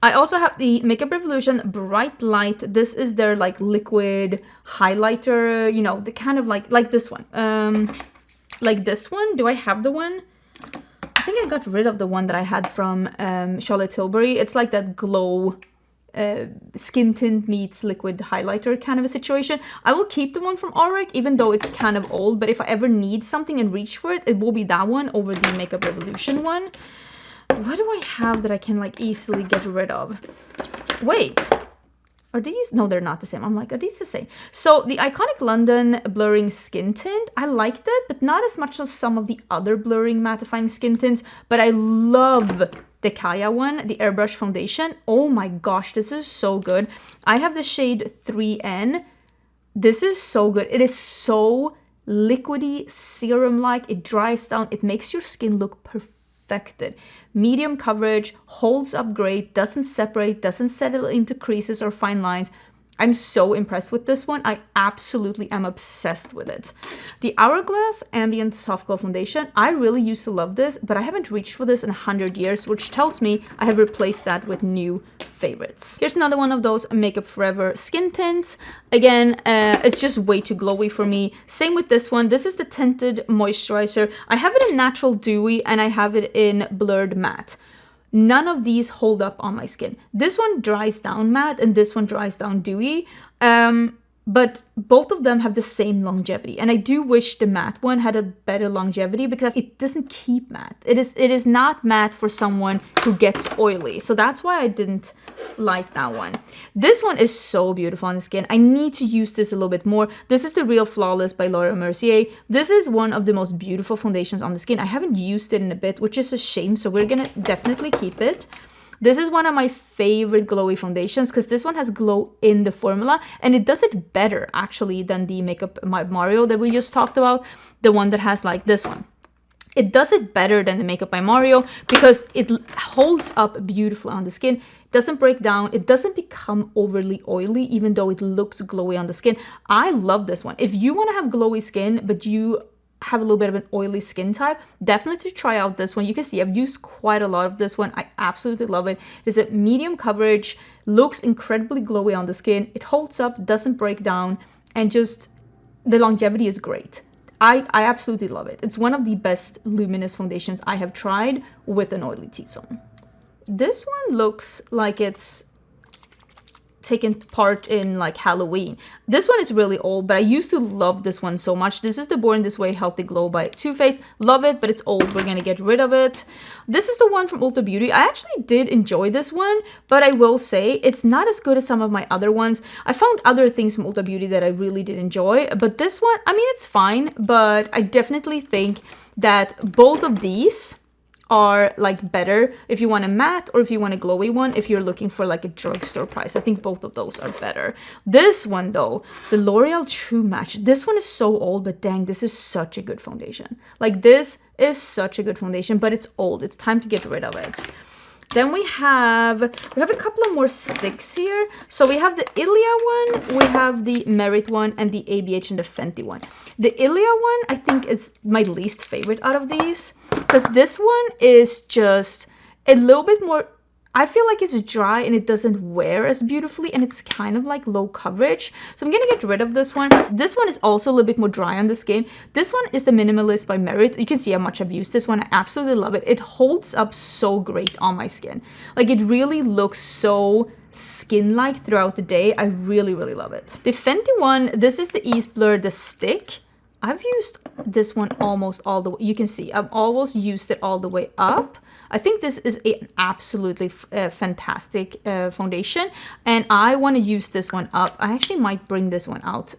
I also have the Makeup Revolution Bright Light. This is their like liquid highlighter, you know, the kind of like this one. Like this one. Do I have the one? I think I got rid of the one that I had from Charlotte Tilbury. It's like that glow skin tint meets liquid highlighter kind of a situation. I will keep the one from Auric, even though it's kind of old, but if I ever need something and reach for it, it will be that one over the Makeup Revolution one. What do I have that I can like easily get rid of? Wait, are these? No, they're not the same. I'm like, are these the same? So the Iconic London Blurring Skin Tint, I liked it, but not as much as some of the other blurring mattifying skin tints, but I love the Kaya one, the Airbrush Foundation. Oh my gosh, this is so good. I have the shade 3N. This is so good. It is so liquidy, serum-like. It dries down. It makes your skin look perfected. Medium coverage, holds up great, doesn't separate, doesn't settle into creases or fine lines. I'm so impressed with this one. I absolutely am obsessed with it. The Hourglass Ambient Soft Glow Foundation. I really used to love this, but I haven't reached for this in 100 years, which tells me I have replaced that with new favorites. Here's another one of those Makeup Forever skin tints. Again, it's just way too glowy for me. Same with this one. This is the Tinted Moisturizer. I have it in Natural Dewy and I have it in Blurred Matte. None of these hold up on my skin. This one dries down matte and this one dries down dewy. But both of them have the same longevity. And I do wish the matte one had a better longevity because it doesn't keep matte. It is not matte for someone who gets oily. So that's why I didn't like that one. This one is so beautiful on the skin. I need to use this a little bit more. This is the Real Flawless by Laura Mercier. This is one of the most beautiful foundations on the skin. I haven't used it in a bit, which is a shame. So we're gonna definitely keep it. This is one of my favorite glowy foundations because this one has glow in the formula and it does it better actually than the Makeup Mario that we just talked about, the one that has like this one. It does it better than the Makeup by Mario because it holds up beautifully on the skin, doesn't break down, it doesn't become overly oily even though it looks glowy on the skin. I love this one. If you want to have glowy skin but you have a little bit of an oily skin type, definitely try out this one. You can see I've used quite a lot of this one. I absolutely love it. It's a medium coverage, looks incredibly glowy on the skin. It holds up, doesn't break down, and just the longevity is great. I absolutely love it. It's one of the best luminous foundations I have tried with an oily T-zone. This one looks like it's taken part in like Halloween. This one is really old, but I used to love this one so much. This is the Born This Way Healthy Glow by Too Faced. Love it, but it's old. We're gonna get rid of it. This is the one from Ulta Beauty. I actually did enjoy this one, but I will say it's not as good as some of my other ones. I found other things from Ulta Beauty that I really did enjoy, but this one, I mean, it's fine, but I definitely think that both of these are like better if you want a matte or if you want a glowy one, if you're looking for like a drugstore price. I think both of those are better. This one though, the L'Oreal True Match, this one is so old, but dang, this is such a good foundation. Like this is such a good foundation, but it's old. It's time to get rid of it. Then we have a couple of more sticks here. So we have the Ilia one, we have the Merit one, and the ABH and the Fenty one. The Ilia one, I think is my least favorite out of these because this one is just a little bit more, I feel like it's dry and it doesn't wear as beautifully and it's kind of like low coverage. So I'm gonna get rid of this one. This one is also a little bit more dry on the skin. This one is the Minimalist by Merit. You can see how much I've used this one. I absolutely love it. It holds up so great on my skin. Like it really looks so skin-like throughout the day. I really, really love it. The Fenty one, this is the Ease Blur, the stick. I've used this one almost all the way. You can see I've almost used it all the way up. I think this is an absolutely fantastic foundation and I want to use this one up. I actually might bring this one out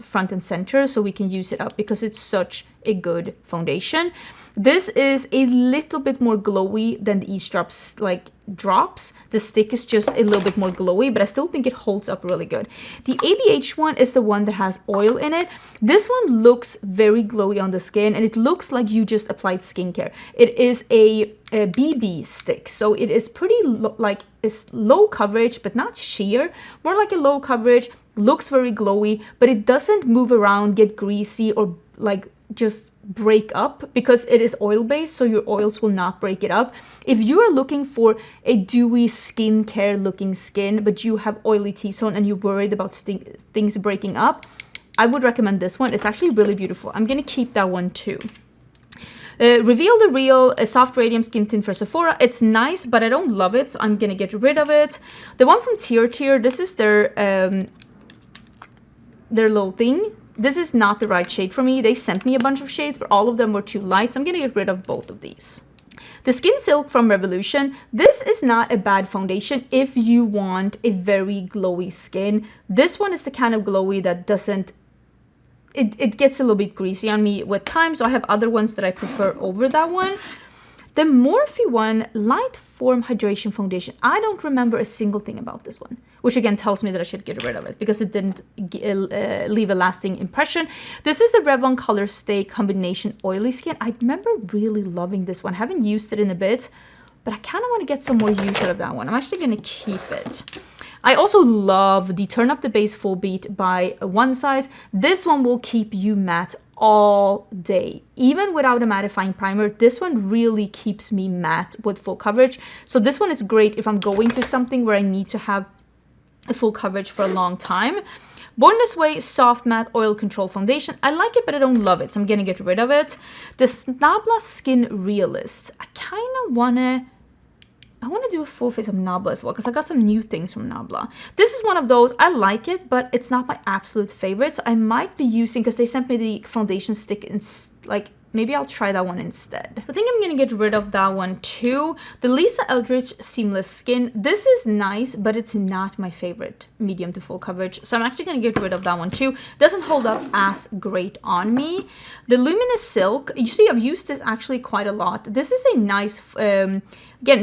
front and center so we can use it up because it's such a good foundation. This is a little bit more glowy than the Ease Drops like drops. The stick is just a little bit more glowy, but I still think it holds up really good. The ABH one is the one that has oil in it. This one looks very glowy on the skin and it looks like you just applied skincare. It is a BB stick, so it is pretty like it's low coverage but not sheer, more like a low coverage, looks very glowy, but it doesn't move around, get greasy, or like just break up because it is oil based, so your oils will not break it up. If you are looking for a dewy skincare looking skin but you have oily T-zone and you're worried about things breaking up, I would recommend this one. It's actually really beautiful. I'm gonna keep that one too. Reveal the Real, a soft radiant skin tint for Sephora. It's nice, but I don't love it, so I'm gonna get rid of it. The one from Tier, this is their little thing. This is not the right shade for me. They sent me a bunch of shades, but all of them were too light, so I'm gonna get rid of both of these. The Skin Silk from Revolution. This is not a bad foundation if you want a very glowy skin. This one is the kind of glowy that doesn't, it gets a little bit greasy on me with time, so I have other ones that I prefer over that one. The Morphe one, Light Form Hydration Foundation. I don't remember a single thing about this one, which again tells me that I should get rid of it because it didn't leave a lasting impression. This is the Revlon Color Stay Combination Oily Skin. I remember really loving this one. I haven't used it in a bit, but I kind of want to get some more use out of that one. I'm actually going to keep it. I also love the Turn Up the Base Full Beat by One Size. This one will keep you matte all day. Even without a mattifying primer, this one really keeps me matte with full coverage. So this one is great if I'm going to something where I need to have a full coverage for a long time. Born This Way Soft Matte Oil Control Foundation. I like it, but I don't love it, so I'm gonna get rid of it. The Nabla Skin Realist. I kind of I want to do a full face of Nabla as well, because I got some new things from Nabla. This is one of those, I like it, but it's not my absolute favorite. So I might be using, because they sent me the foundation stick in, like, maybe I'll try that one instead. So I think I'm gonna get rid of that one too. The Lisa Eldridge Seamless Skin. This is nice, but it's not my favorite medium to full coverage. So I'm actually gonna get rid of that one too. Doesn't hold up as great on me. The Luminous Silk. You see, I've used this actually quite a lot. This is a nice, again,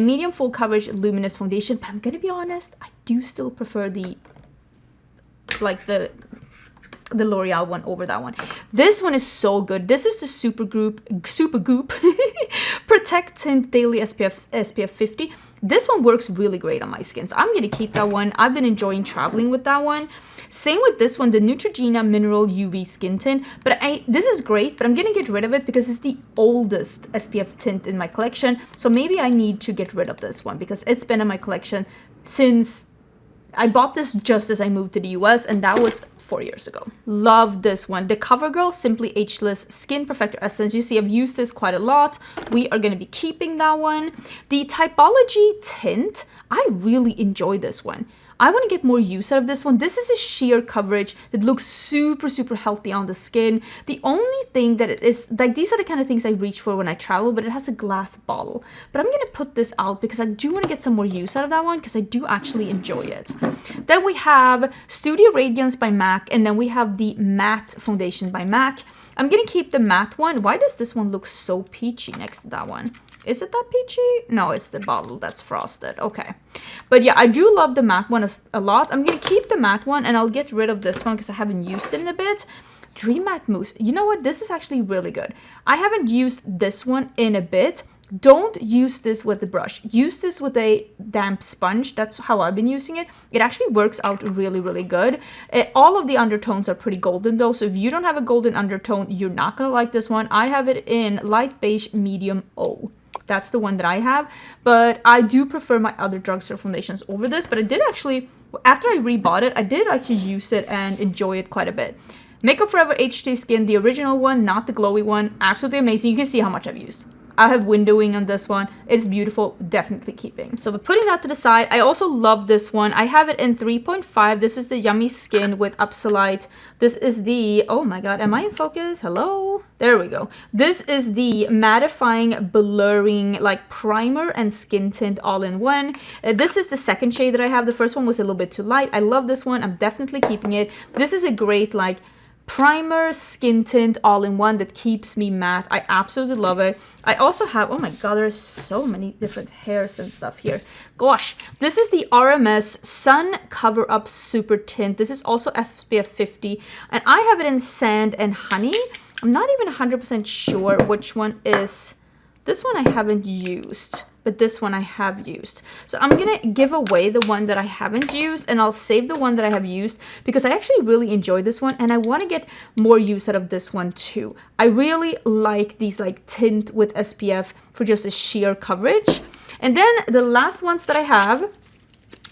medium full coverage luminous foundation, but I'm gonna be honest, I do still prefer the L'Oreal one over that one. This one is so good. This is the Supergoop Protect Tint Daily SPF 50. This one works really great on my skin, so I'm gonna keep that one. I've been enjoying traveling with that one. Same with this one, the Neutrogena Mineral UV Skin Tint. But this is great, but I'm gonna get rid of it because it's the oldest SPF tint in my collection. So maybe I need to get rid of this one because it's been in my collection since I bought this just as I moved to the US, and that was 4 years ago. Love this one. The CoverGirl Simply Ageless Skin Perfector Essence. You see, I've used this quite a lot. We are going to be keeping that one. The Typology Tint. I really enjoy this one. I want to get more use out of this one. This is a sheer coverage that looks super, super healthy on the skin. The only thing that it is, like, these are the kind of things I reach for when I travel, but it has a glass bottle. But I'm going to put this out because I do want to get some more use out of that one because I do actually enjoy it. Then we have Studio Radiance by MAC, and then we have the Matte Foundation by MAC. I'm going to keep the matte one. Why does this one look so peachy next to that one? Is it that peachy? No, it's the bottle that's frosted. Okay. But yeah, I do love the matte one a lot. I'm going to keep the matte one, and I'll get rid of this one because I haven't used it in a bit. Dream Matte Mousse. You know what? This is actually really good. I haven't used this one in a bit. Don't use this with a brush. Use this with a damp sponge. That's how I've been using it. It actually works out really, really good. All of the undertones are pretty golden though. So if you don't have a golden undertone, you're not going to like this one. I have it in light beige medium O. That's the one that I have, but I do prefer my other drugstore foundations over this. But I did actually, after I rebought it, I did actually use it and enjoy it quite a bit. Makeup Forever HD Skin, the original one, not the glowy one. Absolutely amazing. You can see how much I've used. I have windowing on this one. It's beautiful. Definitely keeping. So but putting that to the side, I also love this one. I have it in 3.5. This is the Yummy Skin with Upsolite. This is the, oh my god, am I in focus? Hello? There we go. This is the mattifying, blurring, like primer and skin tint all in one. This is the second shade that I have. The first one was a little bit too light. I love this one. I'm definitely keeping it. This is a great, like, primer, skin tint, all in one that keeps me matte. I absolutely love it. I also have, oh my god, there's so many different hairs and stuff here. Gosh, this is the RMS Sun Cover Up Super Tint. This is also SPF 50, and I have it in Sand and Honey. I'm not even 100% sure which one is. This one I haven't used, but this one I have used. So I'm gonna give away the one that I haven't used, and I'll save the one that I have used because I actually really enjoy this one, and I want to get more use out of this one too. I really like these like tint with SPF for just a sheer coverage. And then the last ones that I have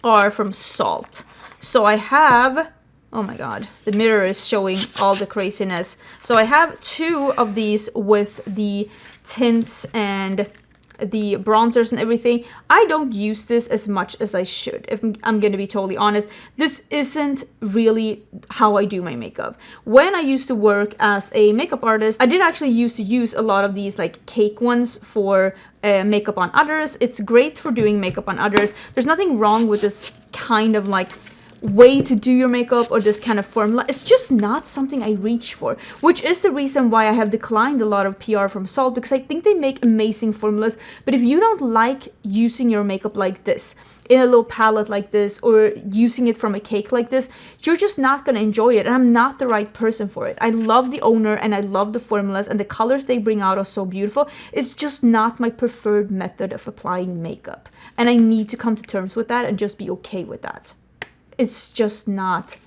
are from Salt. So I have, oh my god, the mirror is showing all the craziness. So I have two of these with the tints and the bronzers and everything. I don't use this as much as I should, if I'm gonna be totally honest. This isn't really how I do my makeup. When I used to work as a makeup artist, I did actually used to use a lot of these like cake ones for makeup on others. It's great for doing makeup on others. There's nothing wrong with this kind of like way to do your makeup or this kind of formula. It's just not something I reach for, which is the reason why I have declined a lot of PR from Salt, because I think they make amazing formulas. But if you don't like using your makeup like this, in a little palette like this, or using it from a cake like this, you're just not going to enjoy it, and I'm not the right person for it. I love the owner and I love the formulas, and the colors they bring out are so beautiful. It's just not my preferred method of applying makeup, and I need to come to terms with that and just be okay with that. it's just not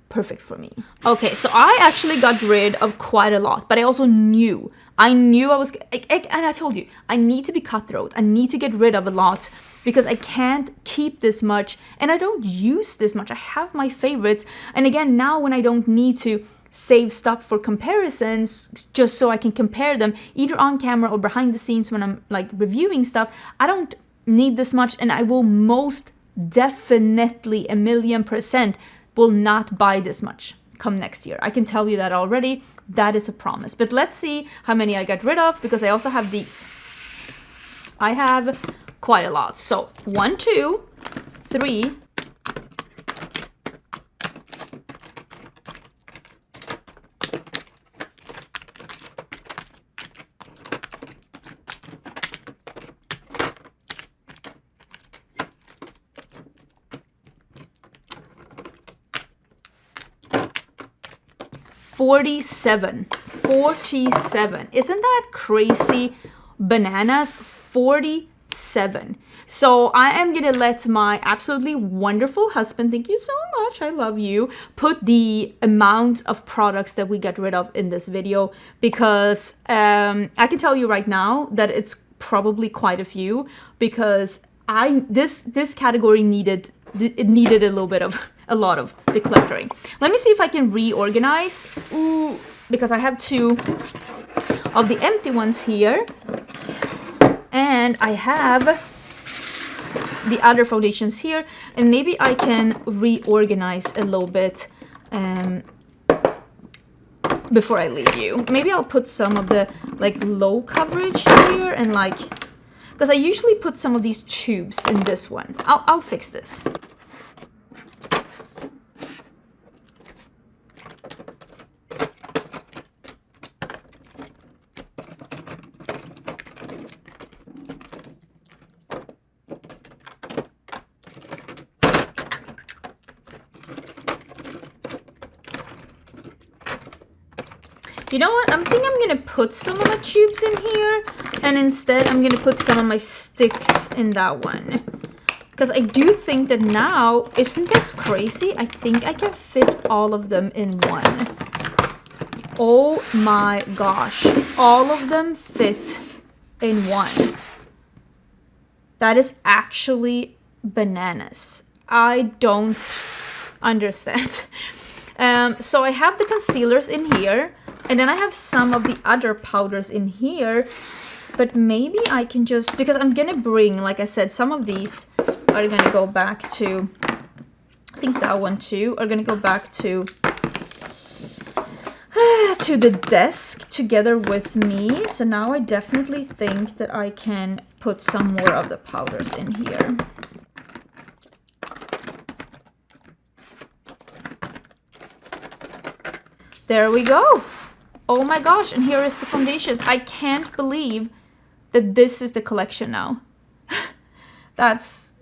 perfect for me. Okay, so I actually got rid of quite a lot, but I also knew I was, and I told you, I need to be cutthroat. I need to get rid of a lot because I can't keep this much and I don't use this much. I have my favorites. And again, now when I don't need to save stuff for comparisons just so I can compare them either on camera or behind the scenes when I'm like reviewing stuff, I don't need this much, and I will most definitely 1,000,000% will not buy this much come next year. I can tell you that already. That is a promise. But let's see how many I got rid of, because I also have these. I have quite a lot. So 1, 2, 3. $47. Isn't that crazy? Bananas. 47. So I am gonna let my absolutely wonderful husband, thank you so much, I love you, put the amount of products that we get rid of in this video, because I can tell you right now that it's probably quite a few, because this category needed a little bit of a lot of decluttering. Let me see if I can reorganize. Ooh, because I have 2 of the empty ones here, and I have the other foundations here, and maybe I can reorganize a little bit before I leave you. Maybe I'll put some of the like low coverage here, and like, because I usually put some of these tubes in this one. I'll fix this. You know what? I think I'm gonna put some of my tubes in here, and instead I'm gonna put some of my sticks in that one. Because I do think that now, isn't this crazy? I think I can fit all of them in one. Oh my gosh. All of them fit in one. That is actually bananas. I don't understand. So I have the concealers in here. And then I have some of the other powders in here, but maybe I can just, because I'm gonna bring, like I said, some of these are gonna go back to, I think that one too, are gonna go back to the desk together with me. So now I definitely think that I can put some more of the powders in here. There we go. Oh my gosh, and here is the foundations. I can't believe that this is the collection now. That's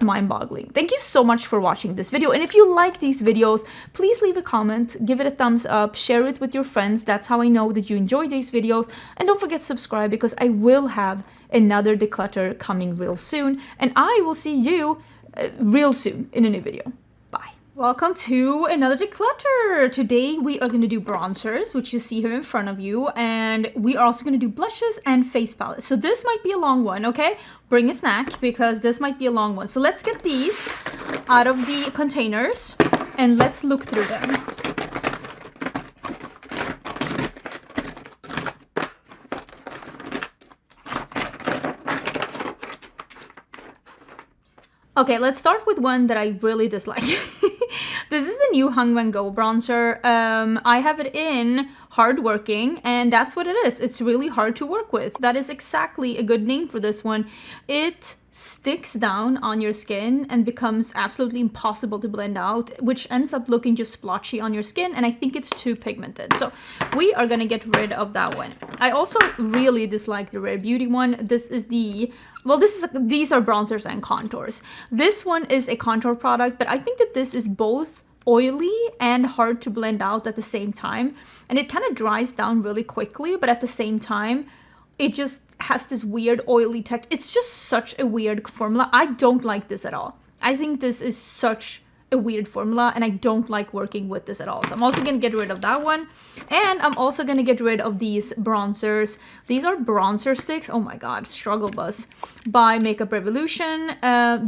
mind-boggling. Thank you so much for watching this video. And if you like these videos, please leave a comment, give it a thumbs up, share it with your friends. That's how I know that you enjoy these videos. And don't forget to subscribe, because I will have another declutter coming real soon. And I will see you real soon in a new video. Welcome to another declutter. Today we are going to do bronzers, which you see here in front of you, and we are also going to do blushes and face palettes. So this might be a long one, okay? Bring a snack, because this might be a long one. So let's get these out of the containers and let's look through them. Okay, let's start with one that I really dislike. This is the new Hung Van Go bronzer. I have it in Hardworking, and that's what it is. It's really hard to work with. That is exactly a good name for this one. It sticks down on your skin and becomes absolutely impossible to blend out, which ends up looking just splotchy on your skin, and I think it's too pigmented. So we are gonna get rid of that one. I also really dislike the Rare Beauty one. This is the, well, these are bronzers and contours. This one is a contour product, but I think that this is both oily and hard to blend out at the same time, and it kind of dries down really quickly, but at the same time it just has this weird oily texture. It's just such a weird formula. I don't like this at all. I think this is such a weird formula, and I don't like working with this at all. So I'm also going to get rid of that one. And I'm also going to get rid of these bronzers. These are bronzer sticks. Oh my god, Struggle Bus by Makeup Revolution.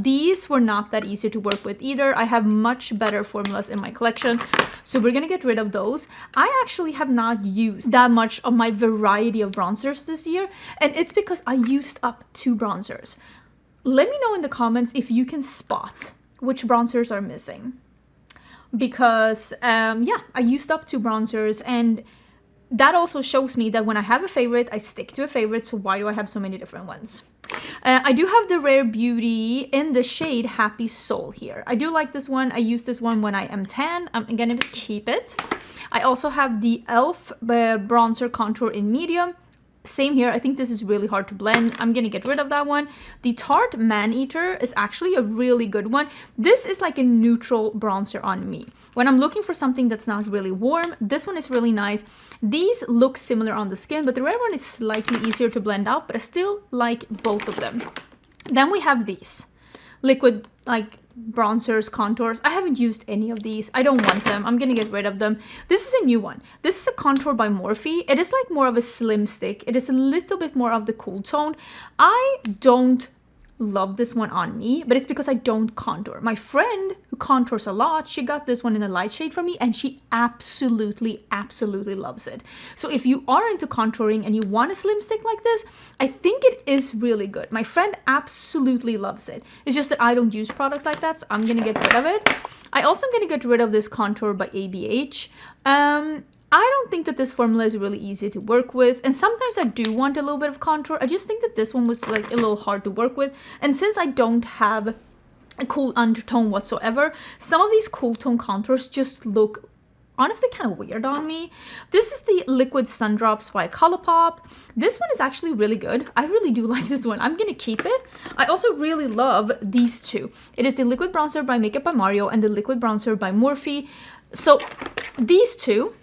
These were not that easy to work with either. I have much better formulas in my collection, so we're going to get rid of those. I actually have not used that much of my variety of bronzers this year, and it's because I used up 2 bronzers. Let me know in the comments if you can spot which bronzers are missing, because yeah, I used up 2 bronzers, and that also shows me that when I have a favorite, I stick to a favorite. So why do I have so many different ones? I do have the Rare Beauty in the shade Happy Soul here. I do like this one. I use this one when I am tan. I'm gonna keep it. I also have the e.l.f. bronzer contour in medium. Same here. I think this is really hard to blend. I'm gonna get rid of that one. The Tarte Man-Eater is actually a really good one. This is like a neutral bronzer on me. When I'm looking for something that's not really warm, this one is really nice. These look similar on the skin, but the red one is slightly easier to blend out, but I still like both of them. Then we have these liquid like bronzers, contours. I haven't used any of these. I don't want them. I'm gonna get rid of them. This is a new one. This is a contour by Morphe. It is like more of a slim stick. It is a little bit more of the cool tone. I don't love this one on me, but it's because I don't contour. My friend who contours a lot, she got this one in a light shade from me, and she absolutely loves it. So if you are into contouring and you want a slim stick like this, I think it is really good. My friend absolutely loves it. It's just that I don't use products like that, so I'm gonna get rid of it. I also am gonna get rid of this contour by ABH. I don't think that this formula is really easy to work with, and sometimes I do want a little bit of contour. I just think that this one was like a little hard to work with, and since I don't have a cool undertone whatsoever, some of these cool tone contours just look honestly kind of weird on me. This is the Liquid Sun Drops by Colourpop. This one is actually really good. I really do like this one. I'm gonna keep it. I also really love these two. It is the Liquid Bronzer by Makeup by Mario and the Liquid Bronzer by Morphe. So these two,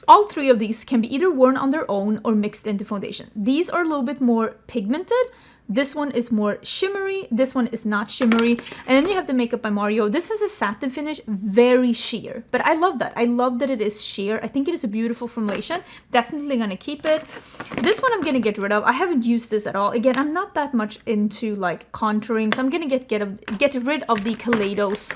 all 3 of these can be either worn on their own or mixed into foundation. These are a little bit more pigmented. This one is more shimmery. This one is not shimmery. And then you have the Makeup by Mario. This has a satin finish, very sheer. But I love that. I love that it is sheer. I think it is a beautiful formulation. Definitely gonna keep it. This one I'm gonna get rid of. I haven't used this at all. Again, I'm not that much into like contouring, so I'm gonna get rid of the Kaleidos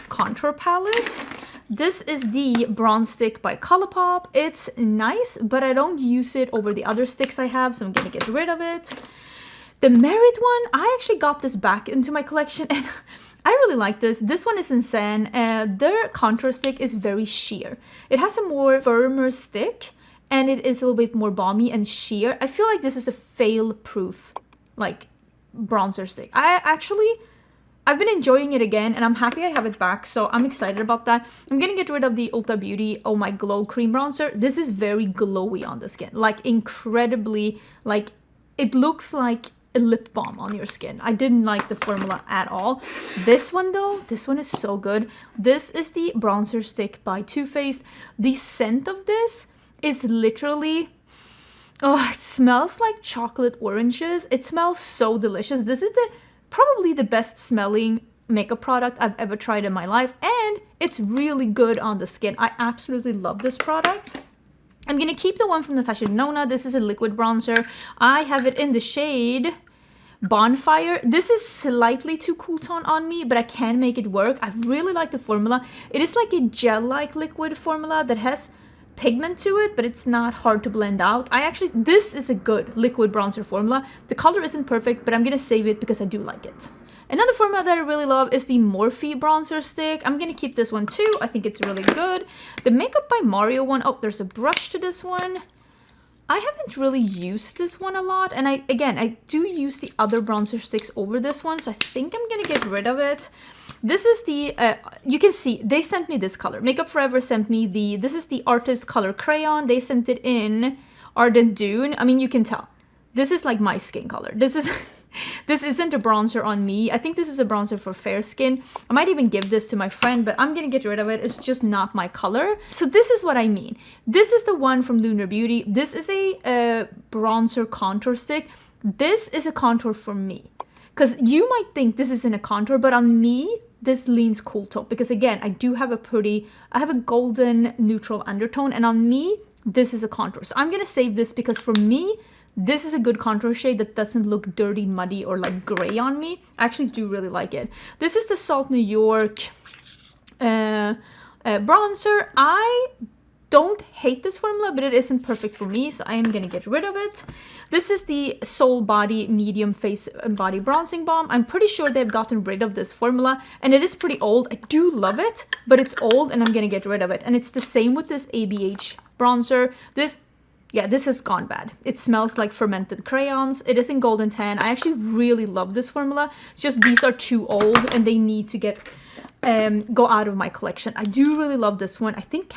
contour palette. This is the Bronze Stick by Colourpop. It's nice, but I don't use it over the other sticks I have, so I'm gonna get rid of it. The Merit one, I actually got this back into my collection, and I really like this. This one is insane. Their contour stick is very sheer. It has a more firmer stick, and it is a little bit more balmy and sheer. I feel like this is a fail-proof, like, bronzer stick. I've been enjoying it again, and I'm happy I have it back, so I'm excited about that. I'm gonna get rid of the Ulta Beauty Oh My Glow Cream Bronzer. This is very glowy on the skin, like incredibly, like it looks like a lip balm on your skin. I didn't like the formula at all. This one though, this one is so good. This is the bronzer stick by Too Faced. The scent of this is literally, oh, it smells like chocolate oranges. It smells so delicious. This is probably the best smelling makeup product I've ever tried in my life, and it's really good on the skin. I absolutely love this product. I'm gonna keep the one from Natasha Denona. This is a liquid bronzer. I have it in the shade Bonfire. This is slightly too cool tone on me, but I can make it work. I really like the formula. It is like a gel-like liquid formula that has pigment to it, but it's not hard to blend out. This is a good liquid bronzer formula. The color isn't perfect, but I'm gonna save it because I do like it. Another formula that I really love is the Morphe bronzer stick. I'm gonna keep this one too. I think it's really good. The Makeup by Mario one, oh, there's a brush to this one. I haven't really used this one a lot, and I do use the other bronzer sticks over this one, so I think I'm gonna get rid of it. This is the, you can see, they sent me this color. Makeup Forever sent me this is the Artist Color Crayon. They sent it in Ardent Dune. I mean, you can tell. This is like my skin color. This isn't a bronzer on me. I think this is a bronzer for fair skin. I might even give this to my friend, but I'm gonna get rid of it. It's just not my color. So this is what I mean. This is the one from Lunar Beauty. This is a bronzer contour stick. This is a contour for me. Because you might think this isn't a contour, but on me, this leans cool tone because again, I have a golden neutral undertone, and on me, this is a contour. So I'm gonna save this because for me, this is a good contour shade that doesn't look dirty, muddy, or like gray on me. I actually do really like it. This is the Salt New York bronzer. I don't hate this formula, but it isn't perfect for me, so I am gonna get rid of it. This is the Soul Body Medium Face and Body Bronzing Balm. I'm pretty sure they've gotten rid of this formula, and it is pretty old. I do love it, but it's old, and I'm gonna get rid of it. And it's the same with this ABH bronzer. This has gone bad. It smells like fermented crayons. It is in golden tan. I actually really love this formula. It's just these are too old, and they need to get go out of my collection. I do really love this one. I think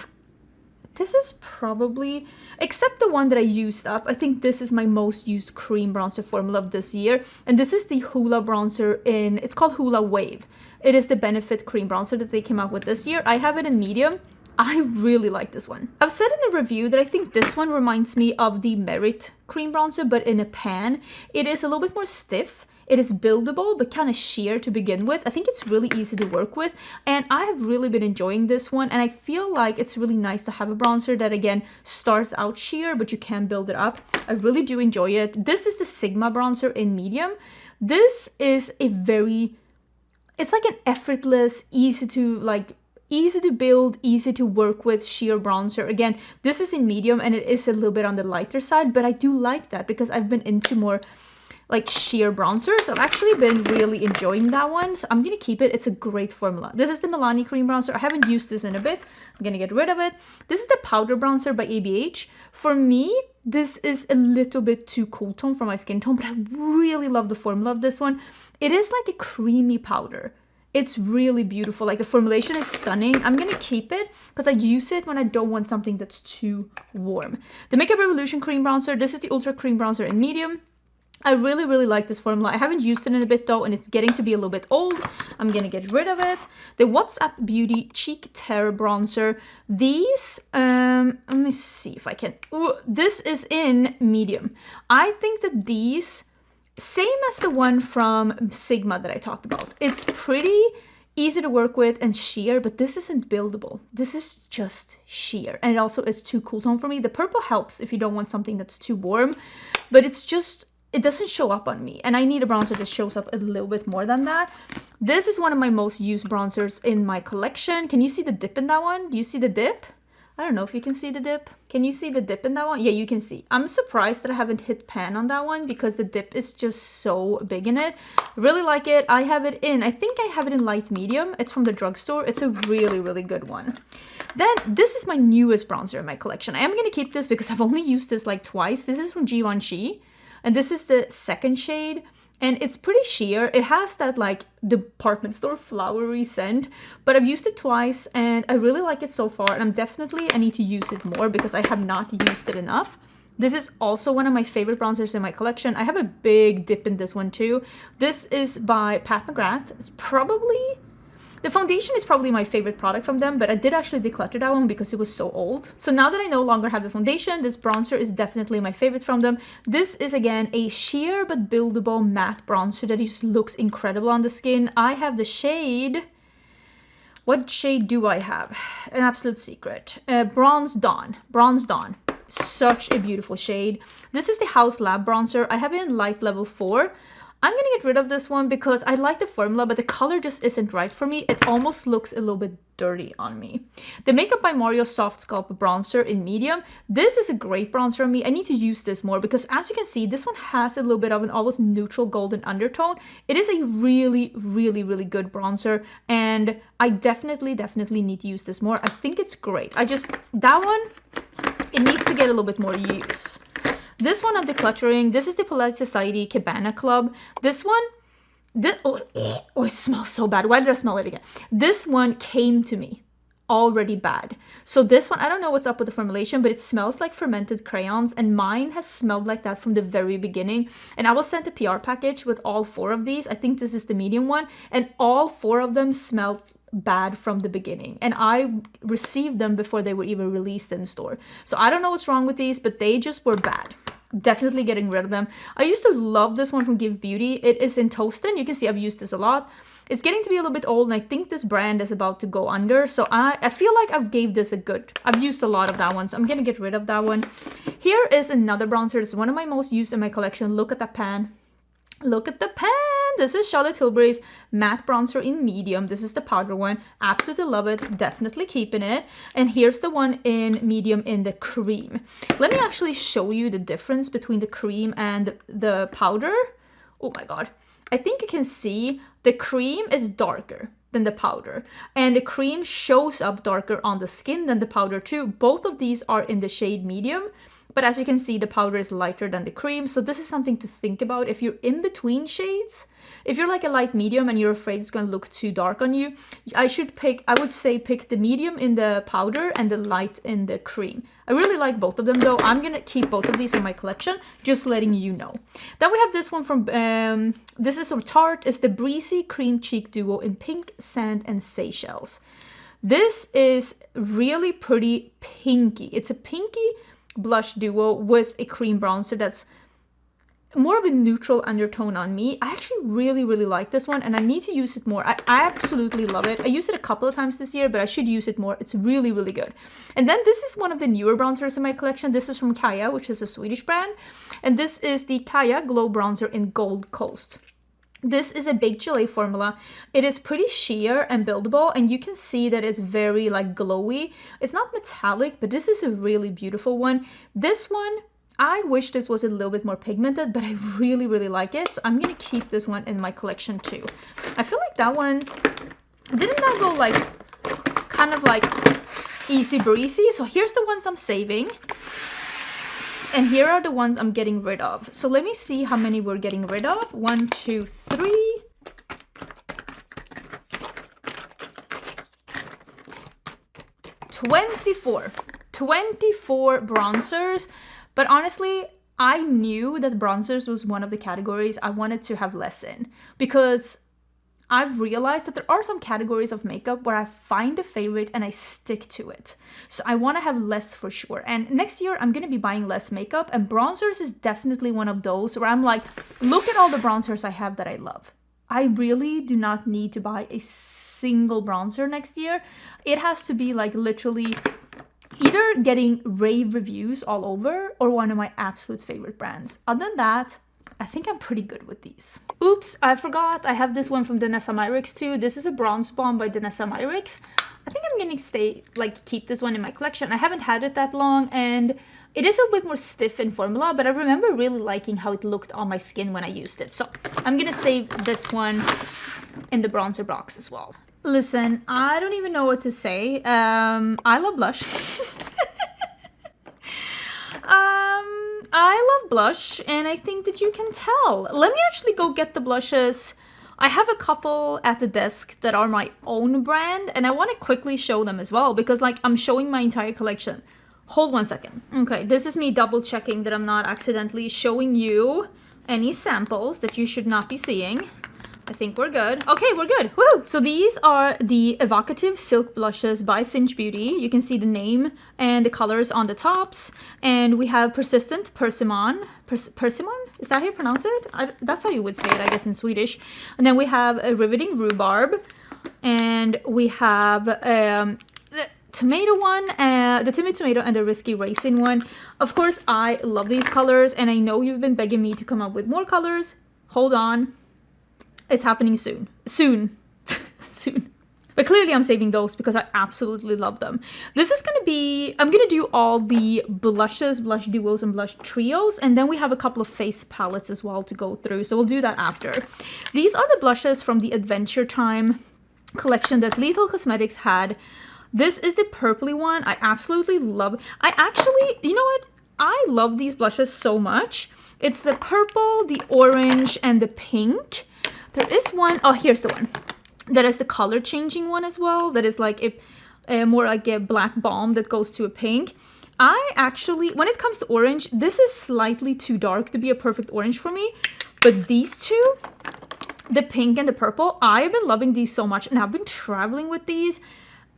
this is probably, except the one that I used up, I think this is my most used cream bronzer formula of this year. And this is the Hoola bronzer it's called Hoola Wave. It is the Benefit cream bronzer that they came out with this year. I have it in medium. I really like this one. I've said in the review that I think this one reminds me of the Merit cream bronzer, but in a pan. It is a little bit more stiff. It is buildable, but kind of sheer to begin with. I think it's really easy to work with, and I have really been enjoying this one, and I feel like it's really nice to have a bronzer that, again, starts out sheer, but you can build it up. I really do enjoy it. This is the Sigma bronzer in medium. This is it's like an effortless, easy to build, easy to work with sheer bronzer. Again, this is in medium, and it is a little bit on the lighter side, but I do like that because I've been into more like sheer bronzers. I've actually been really enjoying that one, so I'm gonna keep it. It's a great formula. This is the Milani cream bronzer. I haven't used this in a bit. I'm gonna get rid of it. This is the powder bronzer by ABH. For me, this is a little bit too cool tone for my skin tone, but I really love the formula of this one. It is like a creamy powder. It's really beautiful. Like, the formulation is stunning. I'm gonna keep it because I use it when I don't want something that's too warm. The Makeup Revolution cream bronzer. This is the Ultra Cream bronzer in medium. I really, really like this formula. I haven't used it in a bit though, and it's getting to be a little bit old. I'm gonna get rid of it. The WhatsApp Beauty Cheek Terror bronzer. These, let me see if I can. Ooh, this is in medium. I think that these, same as the one from Sigma that I talked about. It's pretty easy to work with and sheer, but this isn't buildable. This is just sheer, and it also is too cool tone for me. The purple helps if you don't want something that's too warm, but it doesn't show up on me, and I need a bronzer that shows up a little bit more than that. This is one of my most used bronzers in my collection. Can you see the dip in that one? Do you see the dip? I don't know if you can see the dip. Can you see the dip in that one? Yeah, you can see. I'm surprised that I haven't hit pan on that one because the dip is just so big in it. Really like it. I think I have it in light medium. It's from the drugstore. It's a really, really good one. Then this is my newest bronzer in my collection. I am going to keep this because I've only used this like twice. This is from Givenchy. And this is the second shade, and it's pretty sheer. It has that like department store flowery scent, but I've used it twice and I really like it so far, and I need to use it more because I have not used it enough. This is also one of my favorite bronzers in my collection. I have a big dip in this one too. This is by Pat McGrath. The foundation is probably my favorite product from them, but I did actually declutter that one because it was so old. So now that I no longer have the foundation, this bronzer is definitely my favorite from them. This is, again, a sheer but buildable matte bronzer that just looks incredible on the skin. I have the shade... What shade do I have? An absolute secret. Bronze Dawn. Bronze Dawn. Such a beautiful shade. This is the House Lab bronzer. I have it in light level 4. I'm gonna get rid of this one because I like the formula, but the color just isn't right for me. It almost looks a little bit dirty on me. The Makeup by Mario Soft Sculpt bronzer in medium. This is a great bronzer on me. I need to use this more because, as you can see, this one has a little bit of an almost neutral golden undertone. It is a really, really, really good bronzer, and I definitely need to use this more. I think it's great. That one, it needs to get a little bit more use. This one I'm decluttering. This is the Polite Society Cabana Club. This one, it smells so bad. Why did I smell it again? This one came to me already bad. So this one, I don't know what's up with the formulation, but it smells like fermented crayons, and mine has smelled like that from the very beginning. And I was sent a PR package with all 4 of these. I think this is the medium one, and all 4 of them smelled bad from the beginning, and I received them before they were even released in store. So I don't know what's wrong with these, but they just were bad. Definitely getting rid of them. I used to love this one from Give Beauty. It is in Toastin. You can see I've used this a lot. It's getting to be a little bit old, and I think this brand is about to go under. So I feel like I've used a lot of that one, so I'm gonna get rid of that one. Here is another bronzer. It's one of my most used in my collection. Look at that pan. Look at the pan. This is Charlotte Tilbury's matte bronzer in medium. This is the powder one. Absolutely love it. Definitely keeping it. And here's the one in medium in the cream. Let me actually show you the difference between the cream and the powder. Oh my god. I think you can see the cream is darker than the powder, and the cream shows up darker on the skin than the powder too. Both of these are in the shade medium, but as you can see, the powder is lighter than the cream. So this is something to think about if you're in between shades. If you're like a light medium and you're afraid it's going to look too dark on you, I would say pick the medium in the powder and the light in the cream. I really like both of them though. I'm going to keep both of these in my collection, just letting you know. Then we have this one from, this is from Tarte. It's the Breezy Cream Cheek Duo in Pink, Sand, and Seychelles. This is really pretty pinky. It's a pinky blush duo with a cream bronzer that's more of a neutral undertone on me. I actually really like this one, and I need to use it more. I absolutely love it. I used it a couple of times this year, but I should use it more. It's really good. And then this is one of the newer bronzers in my collection. This is from Kaja, which is a Swedish brand, and this is the Kaja Glow Bronzer in Gold Coast. This is a Baked Gelée formula. It is pretty sheer and buildable, and you can see that it's very like glowy. It's not metallic, but this is a really beautiful one. This one, I wish this was a little bit more pigmented, but I really like it. So I'm gonna keep this one in my collection too. I feel like that one, didn't that go like, kind of like easy breezy? So here's the ones I'm saving. And here are the ones I'm getting rid of. So let me see how many we're getting rid of. 1, 2, 3. 24 bronzers. But honestly, I knew that bronzers was one of the categories I wanted to have less in, because I've realized that there are some categories of makeup where I find a favorite and I stick to it. So I want to have less for sure. And next year I'm going to be buying less makeup, and bronzers is definitely one of those where I'm like, look at all the bronzers I have that I love. I really do not need to buy a single bronzer next year. It has to be like literally either getting rave reviews all over or one of my absolute favorite brands. Other than that, I think I'm pretty good with these. Oops, I forgot. I have this one from Danessa Myricks too. This is a Bronze Bomb by Danessa Myricks. I think I'm gonna keep this one in my collection. I haven't had it that long, and it is a bit more stiff in formula, but I remember really liking how it looked on my skin when I used it. So I'm gonna save this one in the bronzer box as well. Listen, I don't even know what to say. I love blush. I love blush, and I think that you can tell. Let me actually go get the blushes. I have a couple at the desk that are my own brand, and I want to quickly show them as well, because like I'm showing my entire collection. Hold one second. Okay, this is me double checking that I'm not accidentally showing you any samples that you should not be seeing. I think we're good. Okay, we're good. Woo! So these are the Evocative Silk Blushes by Cinch Beauty. You can see the name and the colors on the tops. And we have Persistent Persimmon. Persimmon? Is that how you pronounce it? That's how you would say it, I guess, in Swedish. And then we have a Riveting Rhubarb. And we have the tomato one, the timid tomato, and the risky raisin one. Of course, I love these colors, and I know you've been begging me to come up with more colors. Hold on. It's happening soon. Soon. But clearly I'm saving those because I absolutely love them. This is going to be, I'm going to do all the blushes, blush duos, and blush trios. And then we have a couple of face palettes as well to go through. So we'll do that after. These are the blushes from the Adventure Time collection that Lethal Cosmetics had. This is the purpley one. I absolutely love. I actually, you know what? I love these blushes so much. It's the purple, the orange, and the pink. There is one, oh, here's the one. That is the color changing one as well. That is like a more like a black balm that goes to a pink. I actually, when it comes to orange, this is slightly too dark to be a perfect orange for me. But these two, the pink and the purple, I've been loving these so much. And I've been traveling with these.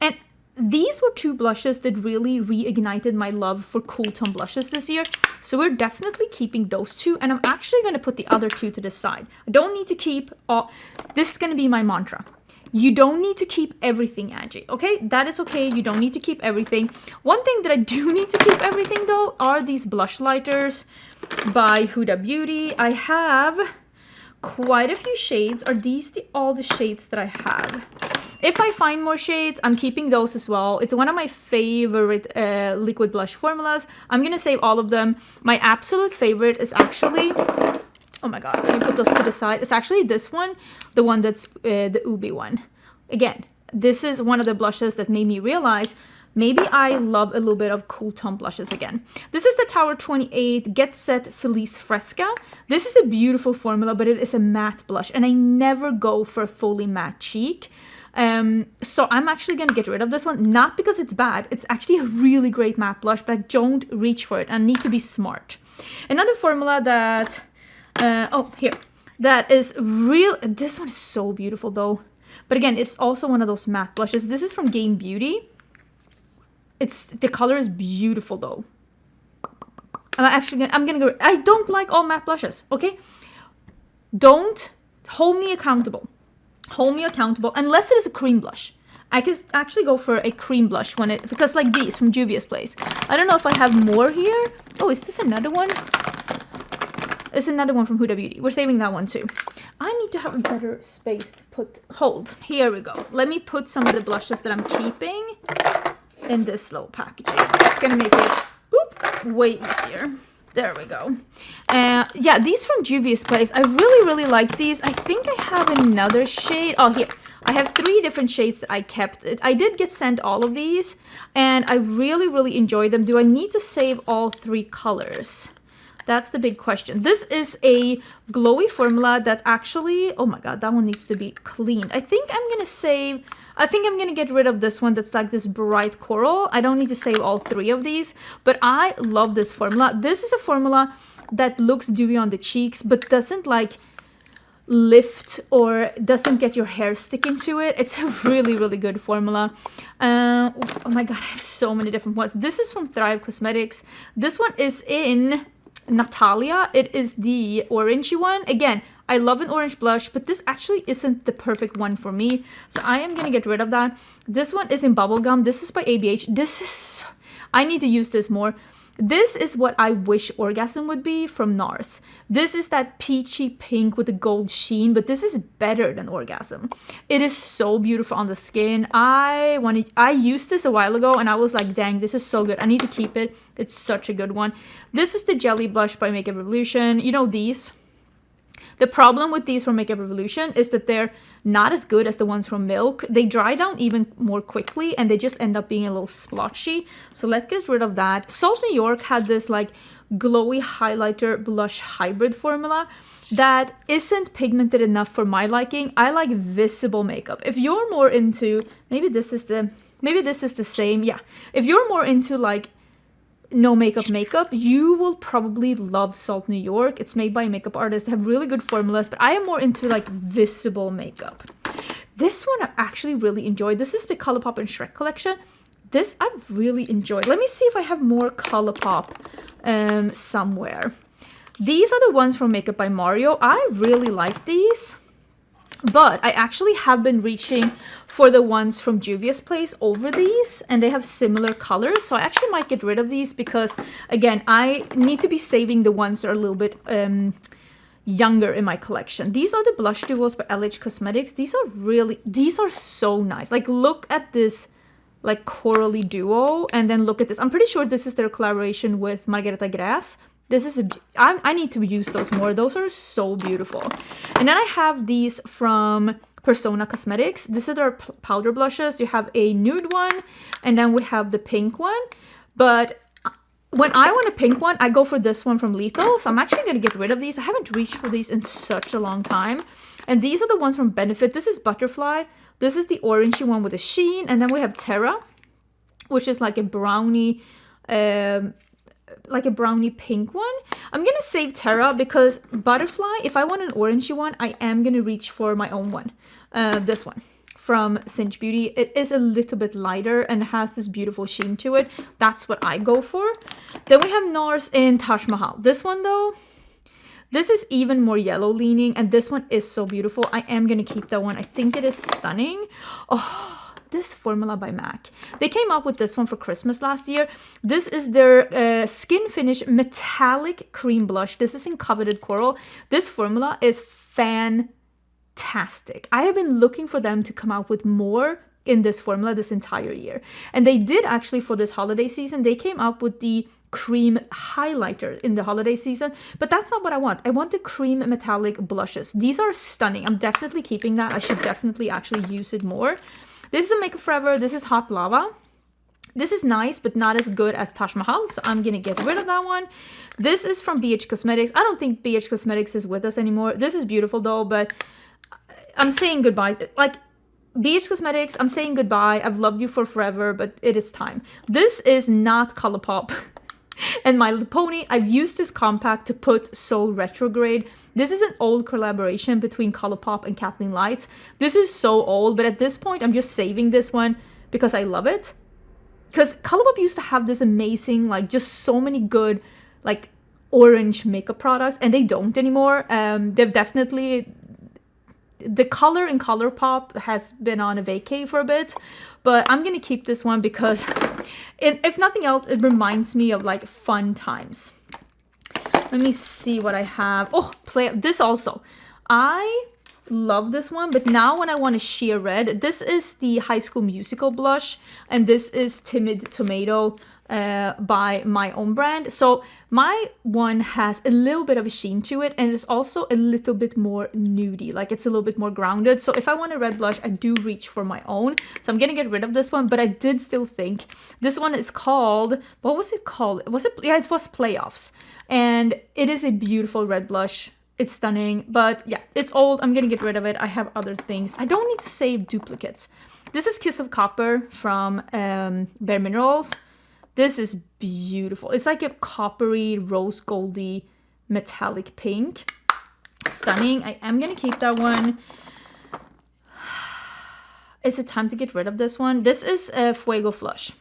And these were two blushes that really reignited my love for cool tone blushes this year. So we're definitely keeping those two. And I'm actually going to put the other two to the side. I don't need to keep all... This is going to be my mantra. You don't need to keep everything, Angie. Okay? That is okay. You don't need to keep everything. One thing that I do need to keep everything, though, are these blush lighters by Huda Beauty. I have quite a few shades. Are these all the shades that I have? If I find more shades, I'm keeping those as well. It's one of my favorite liquid blush formulas. I'm gonna save all of them. My absolute favorite is actually, oh my god, let me put those to the side. It's actually this one, the one that's the Ubi one. Again, this is one of the blushes that made me realize maybe I love a little bit of cool tone blushes again. This is the Tower 28 Get Set Felice Fresca. This is a beautiful formula, but it is a matte blush, and I never go for a fully matte cheek. So I'm actually going to get rid of this one, not because it's bad. It's actually a really great matte blush, but I don't reach for it. I need to be smart. Another formula that, that is real. This one is so beautiful though. But again, it's also one of those matte blushes. This is from Game Beauty. The color is beautiful though. I'm gonna go. I don't like all matte blushes. Okay, don't hold me accountable. Hold me accountable unless it is a cream blush. I can actually go for a cream blush because like these from Juvia's Place. I don't know if I have more here. Oh, is this another one? It's another one from Huda Beauty. We're saving that one too. I need to have a better space to hold. Here we go. Let me put some of the blushes that I'm keeping in this little packaging. It's gonna make it way easier. There we go. Yeah, these from Juvia's Place. I really like these. I think I have another shade. Oh, here. I have 3 different shades that I kept. I did get sent all of these, and I really enjoy them. Do I need to save all 3 colors? That's the big question. This is a glowy formula that actually... Oh my god, that one needs to be cleaned. I think I'm gonna get rid of this one that's like this bright coral. I don't need to save all 3 of these, but I love this formula. This is a formula that looks dewy on the cheeks, but doesn't like lift or doesn't get your hair sticking to it. It's a really good formula. Oh my god, I have so many different ones. This is from Thrive Cosmetics. This one is in Natalia. It is the orangey one. Again, I love an orange blush, but this actually isn't the perfect one for me. So I am going to get rid of that. This one is in Bubblegum. This is by ABH. I need to use this more. This is what I wish Orgasm would be from NARS. This is that peachy pink with the gold sheen, but this is better than Orgasm. It is so beautiful on the skin. I used this a while ago and I was like, dang, this is so good. I need to keep it. It's such a good one. This is the Jelly Blush by Makeup Revolution. You know these? The problem with these from Makeup Revolution is that they're not as good as the ones from Milk. They dry down even more quickly and they just end up being a little splotchy. So let's get rid of that. Salt New York had this like glowy highlighter blush hybrid formula that isn't pigmented enough for my liking. I like visible makeup. If you're more into, maybe this is the same. Yeah. If you're more into like no makeup, you will probably love Salt New York. It's made by a makeup artist. They have really good formulas, but I am more into like visible makeup. This one I actually really enjoyed. This is the ColourPop and Shrek collection. This I've really enjoyed. Let me see if I have more ColourPop somewhere. These are the ones from Makeup by Mario. I really like these. But I actually have been reaching for the ones from Juvia's Place over these, and they have similar colors. So I actually might get rid of these because, again, I need to be saving the ones that are a little bit younger in my collection. These are the blush duos by LH Cosmetics. These are so nice. Like, look at this like corally duo, and then look at this. I'm pretty sure this is their collaboration with Margareta Gras. This is I need to use those more. Those are so beautiful. And then I have these from Persona Cosmetics. These are their powder blushes. You have a nude one, and then we have the pink one. But when I want a pink one, I go for this one from Lethal. So I'm actually going to get rid of these. I haven't reached for these in such a long time. And these are the ones from Benefit. This is Butterfly. This is the orangey one with a sheen. And then we have Terra, which is like a brownie... like a brownie pink one. I'm gonna save Terra because Butterfly, if I want an orangey one, I am gonna reach for my own one. This one from Cinch Beauty. It is a little bit lighter and has this beautiful sheen to it. That's what I go for. Then we have NARS in Taj Mahal. This one though, this is even more yellow leaning, and this one is so beautiful. I am gonna keep that one. I think it is stunning. Oh, this formula by MAC. They came up with this one for Christmas last year. This is their Skin Finish Metallic Cream Blush. This is in Coveted Coral. This formula is fantastic. I have been looking for them to come out with more in this formula this entire year. And they did actually for this holiday season. They came up with the cream highlighter in the holiday season, but that's not what I want. I want the cream metallic blushes. These are stunning. I'm definitely keeping that. I should definitely actually use it more. This is a Makeup Forever. This is Hot Lava. This is nice, but not as good as Taj Mahal, so I'm gonna get rid of that one. This is from BH Cosmetics. I don't think BH Cosmetics is with us anymore. This is beautiful though, but I'm saying goodbye. Like, BH Cosmetics, I'm saying goodbye. I've loved you for forever, but it is time. This is not Colourpop. And My Little Pony, I've used this compact to put So Retrograde. This is an old collaboration between Colourpop and Kathleen Lights. This is so old, but at this point, I'm just saving this one because I love it. Because Colourpop used to have this amazing, like, just so many good, like, orange makeup products, and they don't anymore. They've definitely... The color in Colourpop has been on a vacay for a bit, but I'm gonna keep this one because, if nothing else, it reminds me of like fun times. Let me see what I have. Oh, this also. I love this one, but now when I want a sheer red, this is the High School Musical blush, and this is Timid Tomato by my own brand. So my one has a little bit of a sheen to it, and it's also a little bit more nudie, like it's a little bit more grounded. So if I want a red blush, I do reach for my own. So I'm gonna get rid of this one, but I did still think this one is called, what was it called? Yeah, it was Playoffs, and it is a beautiful red blush. It's stunning, but yeah, it's old. I'm gonna get rid of it. I have other things. I don't need to save duplicates. This is Kiss of Copper from Bare Minerals. This is beautiful. It's like a coppery, rose goldy, metallic pink. Stunning. I am gonna keep that one. Is it time to get rid of this one? This is a Fuego Flush.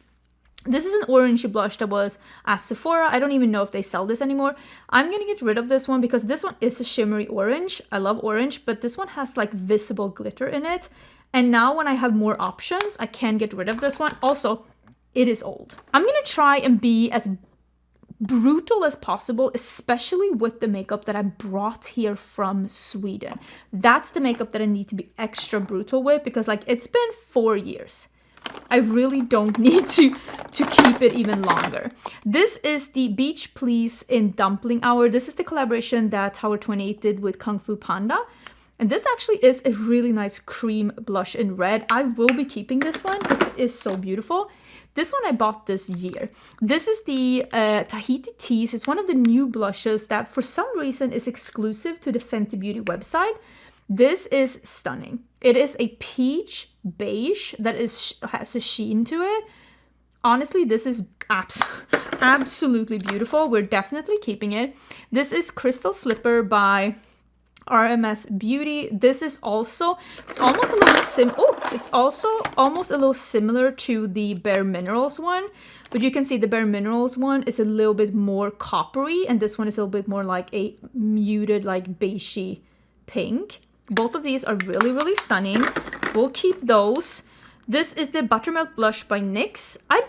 This is an orangey blush that was at Sephora. I don't even know if they sell this anymore. I'm gonna get rid of this one because this one is a shimmery orange. I love orange, but this one has like visible glitter in it. And now when I have more options, I can get rid of this one. Also, it is old. I'm gonna try and be as brutal as possible, especially with the makeup that I brought here from Sweden. That's the makeup that I need to be extra brutal with because like it's been 4 years. I really don't need to keep it even longer. This is the Beach Please in Dumpling Hour. This is the collaboration that Tower 28 did with Kung Fu Panda. And this actually is a really nice cream blush in red. I will be keeping this one because it is so beautiful. This one I bought this year. This is the Tahiti Tease. It's one of the new blushes that for some reason is exclusive to the Fenty Beauty website. This is stunning. It is a peach beige that has a sheen to it. Honestly, this is absolutely beautiful. We're definitely keeping it. This is Crystal Slipper by RMS Beauty. This is also, it's almost a little similar to the Bare Minerals one, but you can see the Bare Minerals one is a little bit more coppery, and this one is a little bit more like a muted, like beigey pink. Both of these are really, really stunning. We'll keep those. This is the Buttermilk Blush by NYX. I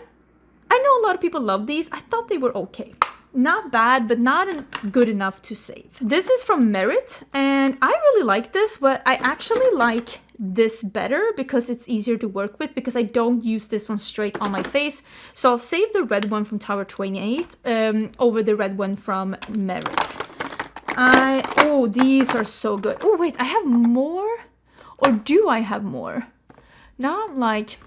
know a lot of people love these. I thought they were okay. Not bad, but not good enough to save. This is from Merit, and I really like this, but I actually like this better because it's easier to work with because I don't use this one straight on my face. So I'll save the red one from Tower 28 over the red one from Merit. Oh, these are so good. Oh, wait, I have more? Or do I have more? Now I'm like,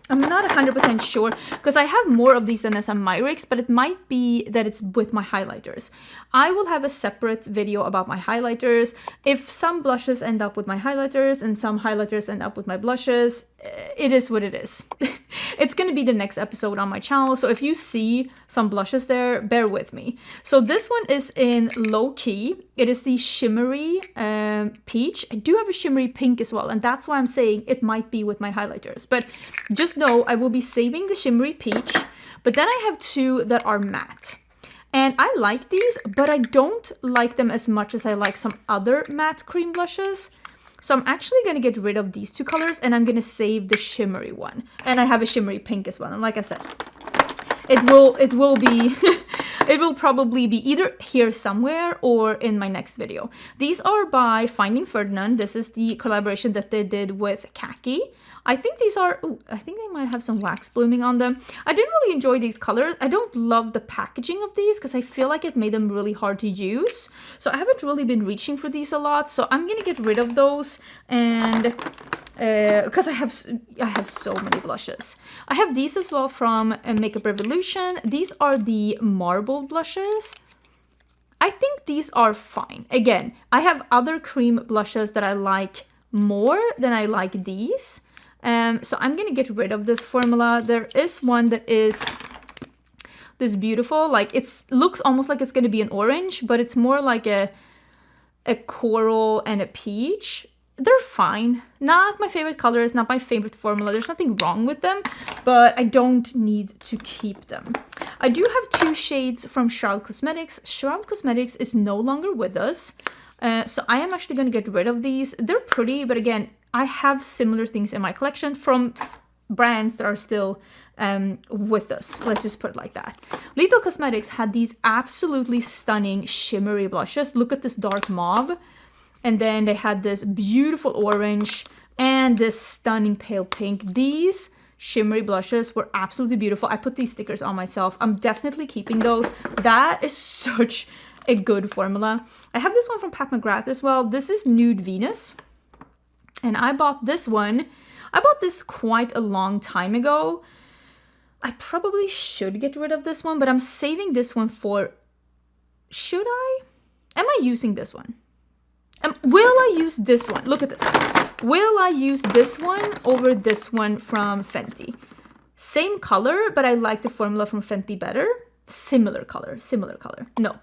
I'm not 100% sure because I have more of these than some Myrix, but it might be that it's with my highlighters. I will have a separate video about my highlighters. If some blushes end up with my highlighters and some highlighters end up with my blushes, it is what it is. It's gonna be the next episode on my channel, so if you see some blushes there, bear with me. So this one is in Low Key. It is the shimmery peach. I do have a shimmery pink as well, and that's why I'm saying it might be with my highlighters. But just know I will be saving the shimmery peach, but then I have two that are matte. And I like these, but I don't like them as much as I like some other matte cream blushes. So I'm actually going to get rid of these two colors, and I'm going to save the shimmery one. And I have a shimmery pink as well. And like I said, it will be, it will probably be either here somewhere or in my next video. These are by Finding Ferdinand. This is the collaboration that they did with Khaki. I think these are, ooh, I think they might have some wax blooming on them. I didn't really enjoy these colors. I don't love the packaging of these because I feel like it made them really hard to use. So I haven't really been reaching for these a lot. So I'm going to get rid of those, and because I have so many blushes. I have these as well from Makeup Revolution. These are the marble blushes. I think these are fine. Again, I have other cream blushes that I like more than I like these. So I'm gonna get rid of this formula. There is one that is this beautiful, like it looks almost like it's gonna be an orange, but it's more like a coral and a peach. They're fine. Not my favorite colors, not my favorite formula. There's nothing wrong with them, but I don't need to keep them. I do have two shades from Gerard Cosmetics. Gerard Cosmetics is no longer with us. So I am actually going to get rid of these. They're pretty, but again, I have similar things in my collection from brands that are still with us. Let's just put it like that. Lethal Cosmetics had these absolutely stunning shimmery blushes. Look at this dark mauve. And then they had this beautiful orange and this stunning pale pink. These shimmery blushes were absolutely beautiful. I put these stickers on myself. I'm definitely keeping those. That is such a good formula. I have this one from Pat McGrath as well. This is Nude Venus. And I bought this one. I bought this quite a long time ago. I probably should get rid of this one, but I'm saving this one for... Should I? Am I using this one? Will I use this one? Look at this. Will I use this one over this one from Fenty? Same color, but I like the formula from Fenty better. Similar color. No.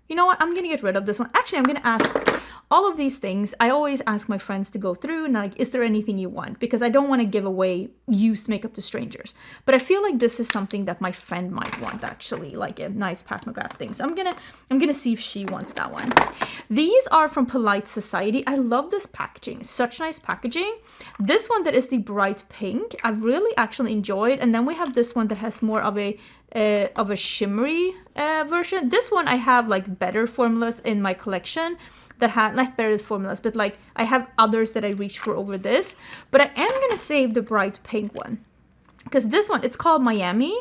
You know what? I'm going to get rid of this one. Actually, I'm going to ask all of these things. I always ask my friends to go through and like, is there anything you want? Because I don't want to give away used makeup to strangers. But I feel like this is something that my friend might want actually, like a nice Pat McGrath thing. So I'm gonna see if she wants that one. These are from Polite Society. I love this packaging. Such nice packaging. This one that is the bright pink, I really actually enjoyed. And then we have this one that has more of a shimmery version. This one I have like better formulas in my collection that have not better formulas, but like I have others that I reach for over this. But I am gonna save the bright pink one because this one, it's called Miami.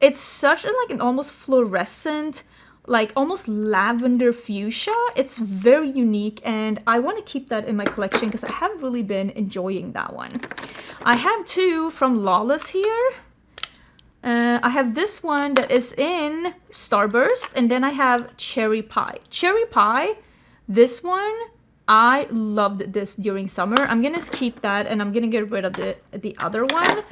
It's such a, like an almost fluorescent, like almost lavender fuchsia. It's very unique, and I want to keep that in my collection because I have really been enjoying that one. I have two from Lawless here. I have this one that is in Starburst, and then I have Cherry Pie. Cherry Pie, this one, I loved this during summer. I'm gonna keep that, and I'm gonna get rid of the other one.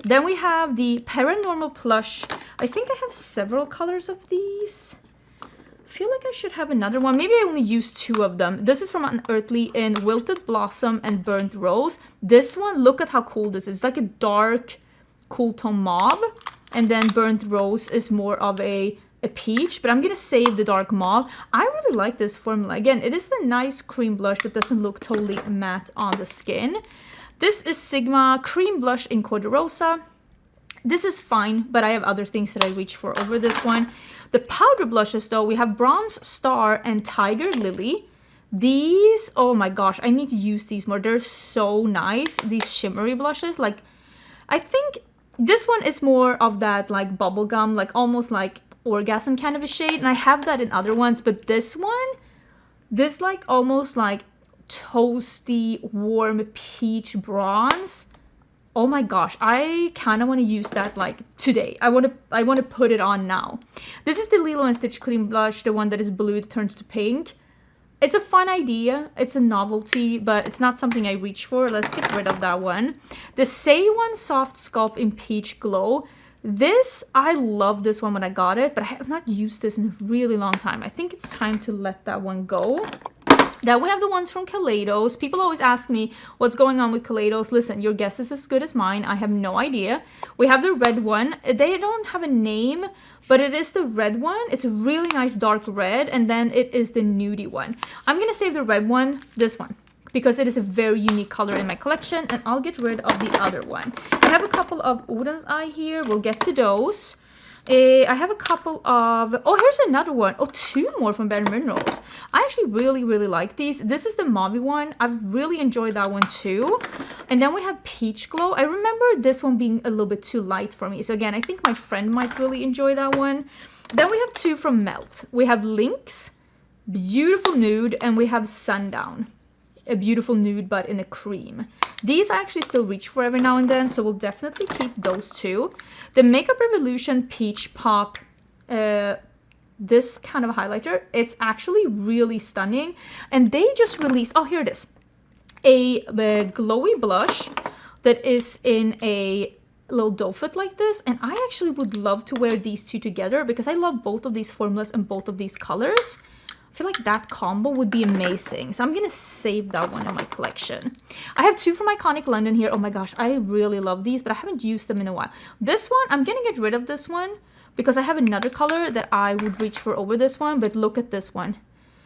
Then we have the Paranormal Plush. I think I have several colors of these. I feel like I should have another one. Maybe I only used two of them. This is from Unearthly in Wilted Blossom and Burnt Rose. This one, look at how cool this is. It's like a dark, cool tone mauve. And then Burnt Rose is more of a peach, but I'm gonna save the dark mauve. I really like this formula. Again, it is the nice cream blush that doesn't look totally matte on the skin. This is Sigma Cream Blush in Eau de Rosa. This is fine, but I have other things that I reach for over this one. The powder blushes though, we have Bronze Star and Tiger Lily. These, oh my gosh, I need to use these more. They're so nice. These shimmery blushes, like, I think this one is more of that like bubblegum, like almost like orgasm kind of a shade. And I have that in other ones, but this one, this like almost like toasty, warm peach bronze. Oh my gosh, I kind of want to use that like today. I want to put it on now. This is the Lilo and Stitch Cream Blush, the one that is blue that turns to pink. It's a fun idea. It's a novelty, but it's not something I reach for. Let's get rid of that one. The Say One Soft Sculpt in Peach Glow. This, I love this one when I got it, but I have not used this in a really long time. I think it's time to let that one go. Then we have the ones from Kaleidos. People always ask me what's going on with Kaleidos. Listen, your guess is as good as mine. I have no idea. We have the red one. They don't have a name, but it is the red one. It's a really nice dark red, and then it is the nudie one. I'm gonna save the red one, this one, because it is a very unique color in my collection, and I'll get rid of the other one. I have a couple of Oden's Eye here. We'll get to those. I have a couple of, oh, here's another one. Oh, two more from Bare Minerals. I actually really like these. This is the Mauve one. I've really enjoyed that one too. And then we have Peach Glow. I remember this one being a little bit too light for me. So again, I think my friend might really enjoy that one. Then we have two from Melt. We have Lynx, beautiful nude, and we have Sundown, a beautiful nude but in a cream. These I actually still reach for every now and then, so we'll definitely keep those two. The Makeup Revolution Peach Pop, this kind of highlighter, it's actually really stunning. And they just released, oh, here it is, a glowy blush that is in a little doe foot like this. And I actually would love to wear these two together because I love both of these formulas and both of these colors. I feel like that combo would be amazing. So I'm going to save that one in my collection. I have two from Iconic London here. Oh my gosh, I really love these, but I haven't used them in a while. This one, I'm going to get rid of this one because I have another color that I would reach for over this one. But look at this one.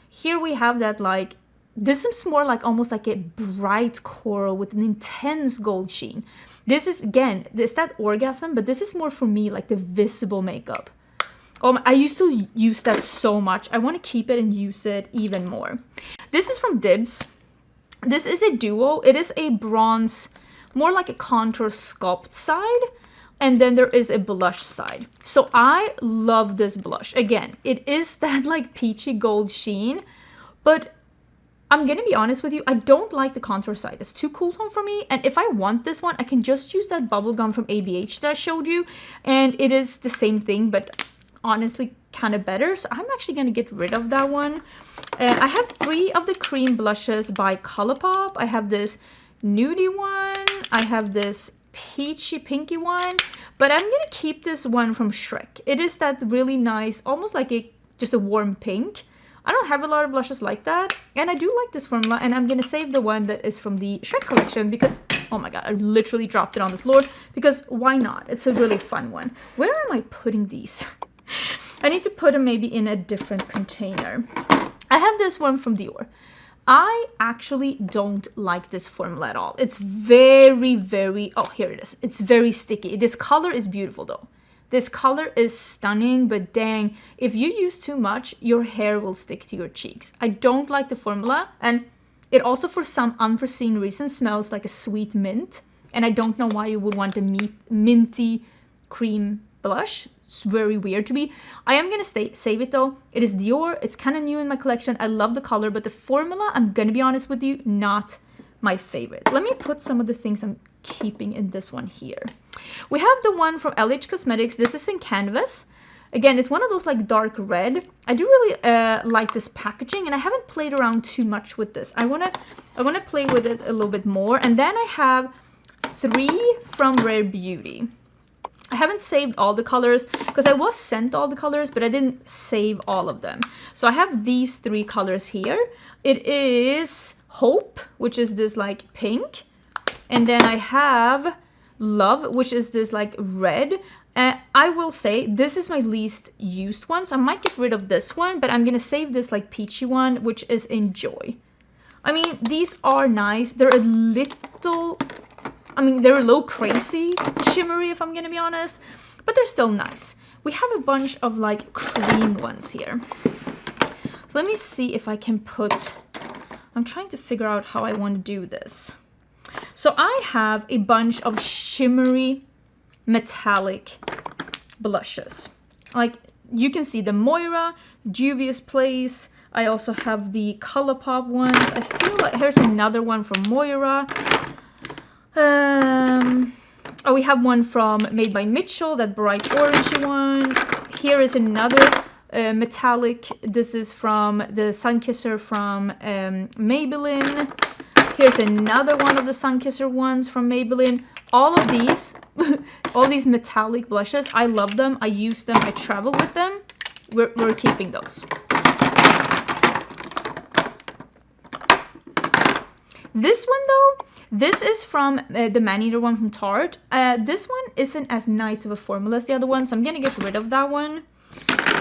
Here we have that like, this is more like almost like a bright coral with an intense gold sheen. This is, again, it's that orgasm, but this is more for me like the visible makeup. I used to use that so much. I want to keep it and use it even more. This is from Dibs. This is a duo. It is a bronze, more like a contour sculpt side. And then there is a blush side. So I love this blush. Again, it is that like peachy gold sheen. But I'm going to be honest with you. I don't like the contour side. It's too cool tone for me. And if I want this one, I can just use that bubblegum from ABH that I showed you. And it is the same thing, but honestly kind of better. So I'm actually going to get rid of that one. I have three of the cream blushes by Colourpop. I have this nudie one. I have this peachy pinky one. But I'm going to keep this one from Shrek. It is that really nice, almost like just a warm pink. I don't have a lot of blushes like that. And I do like this formula. And I'm going to save the one that is from the Shrek collection because, oh my god, I literally dropped it on the floor. Because why not? It's a really fun one. Where am I putting these? I need to put them maybe in a different container. I have this one from Dior. I actually don't like this formula at all. It's very, oh, here it is. It's very sticky. This color is beautiful though. This color is stunning, but dang, if you use too much, your hair will stick to your cheeks. I don't like the formula, and it also for some unforeseen reason smells like a sweet mint. And I don't know why you would want a minty cream blush. It's very weird to me. I am going to save it though. It is Dior. It's kind of new in my collection. I love the color, but the formula, I'm going to be honest with you, not my favorite. Let me put some of the things I'm keeping in this one here. We have the one from LH Cosmetics. This is in Canvas. Again, it's one of those like dark red. I do really like this packaging, and I haven't played around too much with this. I wanna play with it a little bit more. And then I have three from Rare Beauty. I haven't saved all the colors because I was sent all the colors, but I didn't save all of them. So I have these three colors here. It is Hope, which is this like pink. And then I have Love, which is this like red. I will say this is my least used one. So I might get rid of this one, but I'm going to save this like peachy one, which is Enjoy. I mean, these are nice. They're a little... I mean, they're a little crazy shimmery, if I'm going to be honest, but they're still nice. We have a bunch of like cream ones here. So let me see if I can put, I'm trying to figure out how I want to do this. So I have a bunch of shimmery metallic blushes. Like you can see the Moira, Juvia's Place. I also have the Colourpop ones. I feel like here's another one from Moira. Oh, we have one from Made by Mitchell, that bright orangey one. Here is another metallic. This is from the Sun Kisser from Maybelline. Here's another one of the Sun Kisser ones from Maybelline. All of these, all these metallic blushes, I love them. I use them. I travel with them. We're keeping those. This one though, this is from the Man-Eater one from Tarte. This one isn't as nice of a formula as the other one, so I'm gonna get rid of that one.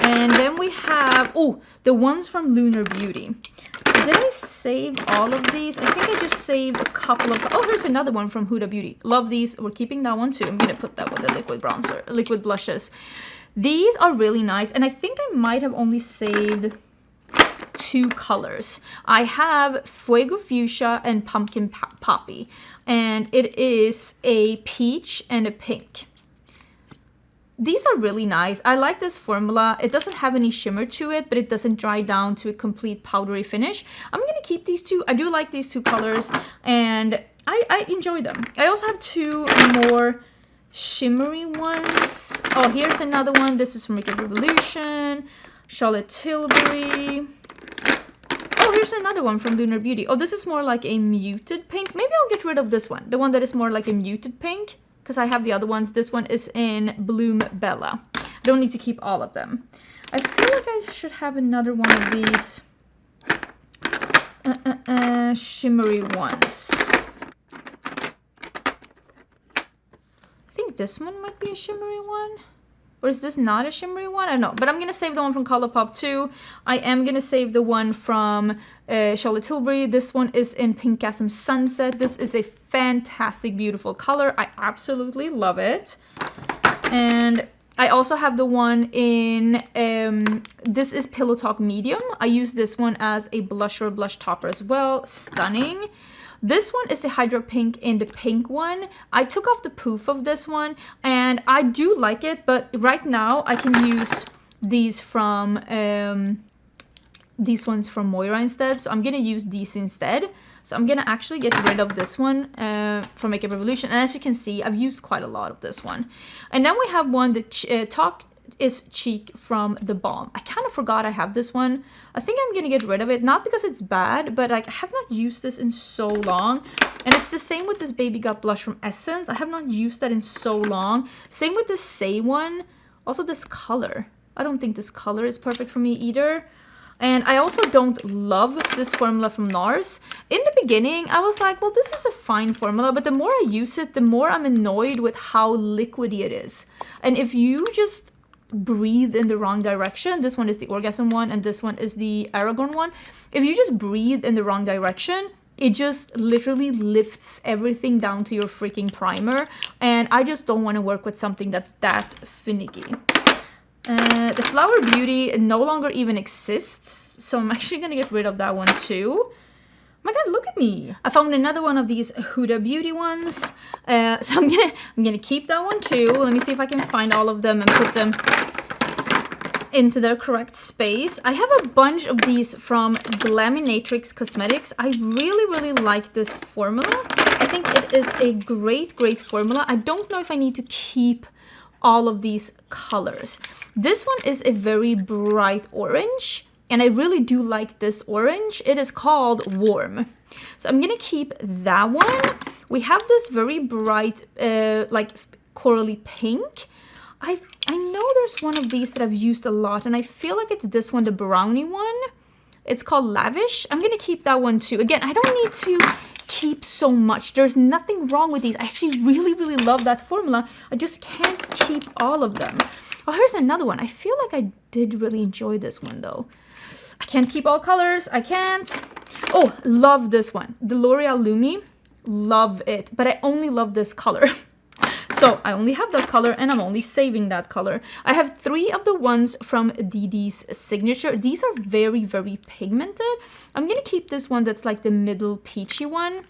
And then we have, oh, the ones from Lunar Beauty. Did I save all of these? I think I just saved a couple of, oh, here's another one from Huda Beauty. Love these. We're keeping that one too. I'm gonna put that with the liquid bronzer, liquid blushes. These are really nice, and I think I might have only saved 2 colors. I have Fuego Fuchsia and Pumpkin Poppy, and it is a peach and a pink. These are really nice. I like this formula. It doesn't have any shimmer to it, but it doesn't dry down to a complete powdery finish. I'm gonna keep these 2. I do like these 2 colors, and I enjoy them. I also have 2 more shimmery ones. Oh, here's another one. This is from Makeup Revolution, Charlotte Tilbury. Oh, here's another one from Lunar Beauty. Oh, this is more like a muted pink. Maybe I'll get rid of this one. The one that is more like a muted pink, because I have the other ones. This one is in Bloom Bella. I don't need to keep all of them. I feel like I should have another one of these shimmery ones. I think this one might be a shimmery one. Or is this not a shimmery one? I don't know. But I'm going to save the one from Colourpop too. I am going to save the one from Charlotte Tilbury. This one is in Pinkasm Sunset. This is a fantastic, beautiful color. I absolutely love it. And I also have the one in, this is Pillow Talk Medium. I use this one as a blusher, blush topper as well. Stunning. This one is the Hydra Pink in the pink one. I took off the poof of this one, and I do like it, but right now I can use these from, these ones from Moira instead. So I'm gonna use these instead. So I'm gonna actually get rid of this one from Makeup Revolution. And as you can see, I've used quite a lot of this one. And then we have one that Talk is Cheek from The Balm. I kind of forgot I have this one. I think I'm gonna get rid of it, not because it's bad, but like I have not used this in so long. And it's the same with this Baby Got blush from Essence. I have not used that in so long. Same with this Say one. Also this color. I don't think this color is perfect for me either. And I also don't love this formula from NARS. In the beginning, I was like, well, this is a fine formula, but the more I use it, the more I'm annoyed with how liquidy it is. And if you just breathe in the wrong direction, this one is the Orgasm one, and this one is the Aragon one. If you just breathe in the wrong direction, it just literally lifts everything down to your freaking primer. And I just don't want to work with something that's that finicky. The Flower Beauty no longer even exists, so I'm actually gonna get rid of that one too. Oh my god, look at me! I found another one of these Huda Beauty ones, so I'm gonna keep that one too. Let me see if I can find all of them and put them into their correct space. I have a bunch of these from Gourmande Cosmetics. I really like this formula. I think it is a great formula. I don't know if I need to keep all of these colors. This one is a very bright orange, and I really do like this orange. It is called Warm. So I'm gonna keep that one. We have this very bright, like corally pink. I know there's one of these that I've used a lot, and I feel like it's this one, the brownie one. It's called Lavish. I'm gonna keep that one too. Again, I don't need to keep so much. There's nothing wrong with these. I actually really love that formula. I just can't keep all of them. Oh, here's another one. I feel like I did really enjoy this one though. I can't keep all colors. I can't. Oh, love this one. The L'Oreal Lumi. Love it. But I only love this color. So I only have that color, and I'm only saving that color. I have 3 of the ones from DD's Signature. These are very pigmented. I'm gonna keep this one that's like the middle peachy one.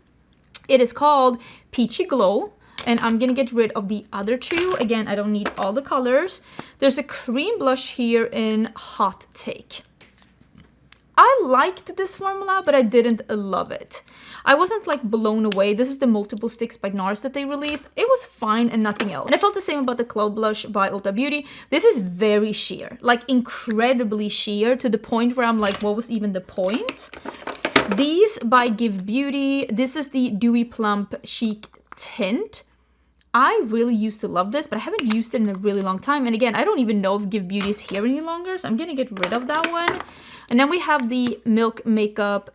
It is called Peachy Glow, and I'm gonna get rid of the other 2. Again, I don't need all the colors. There's a cream blush here in Hot Take. I liked this formula, but I didn't love it. I wasn't like blown away. This is the multiple sticks by NARS that they released. It was fine and nothing else. And I felt the same about the Cloud Blush by Ulta Beauty. This is very sheer, like incredibly sheer, to the point where I'm like, what was even the point? These by Give Beauty. This is the Dewy Plump Chic Tint. I really used to love this, but I haven't used it in a really long time. And again, I don't even know if Give Beauty is here any longer, so I'm gonna get rid of that one. And then we have the Milk Makeup.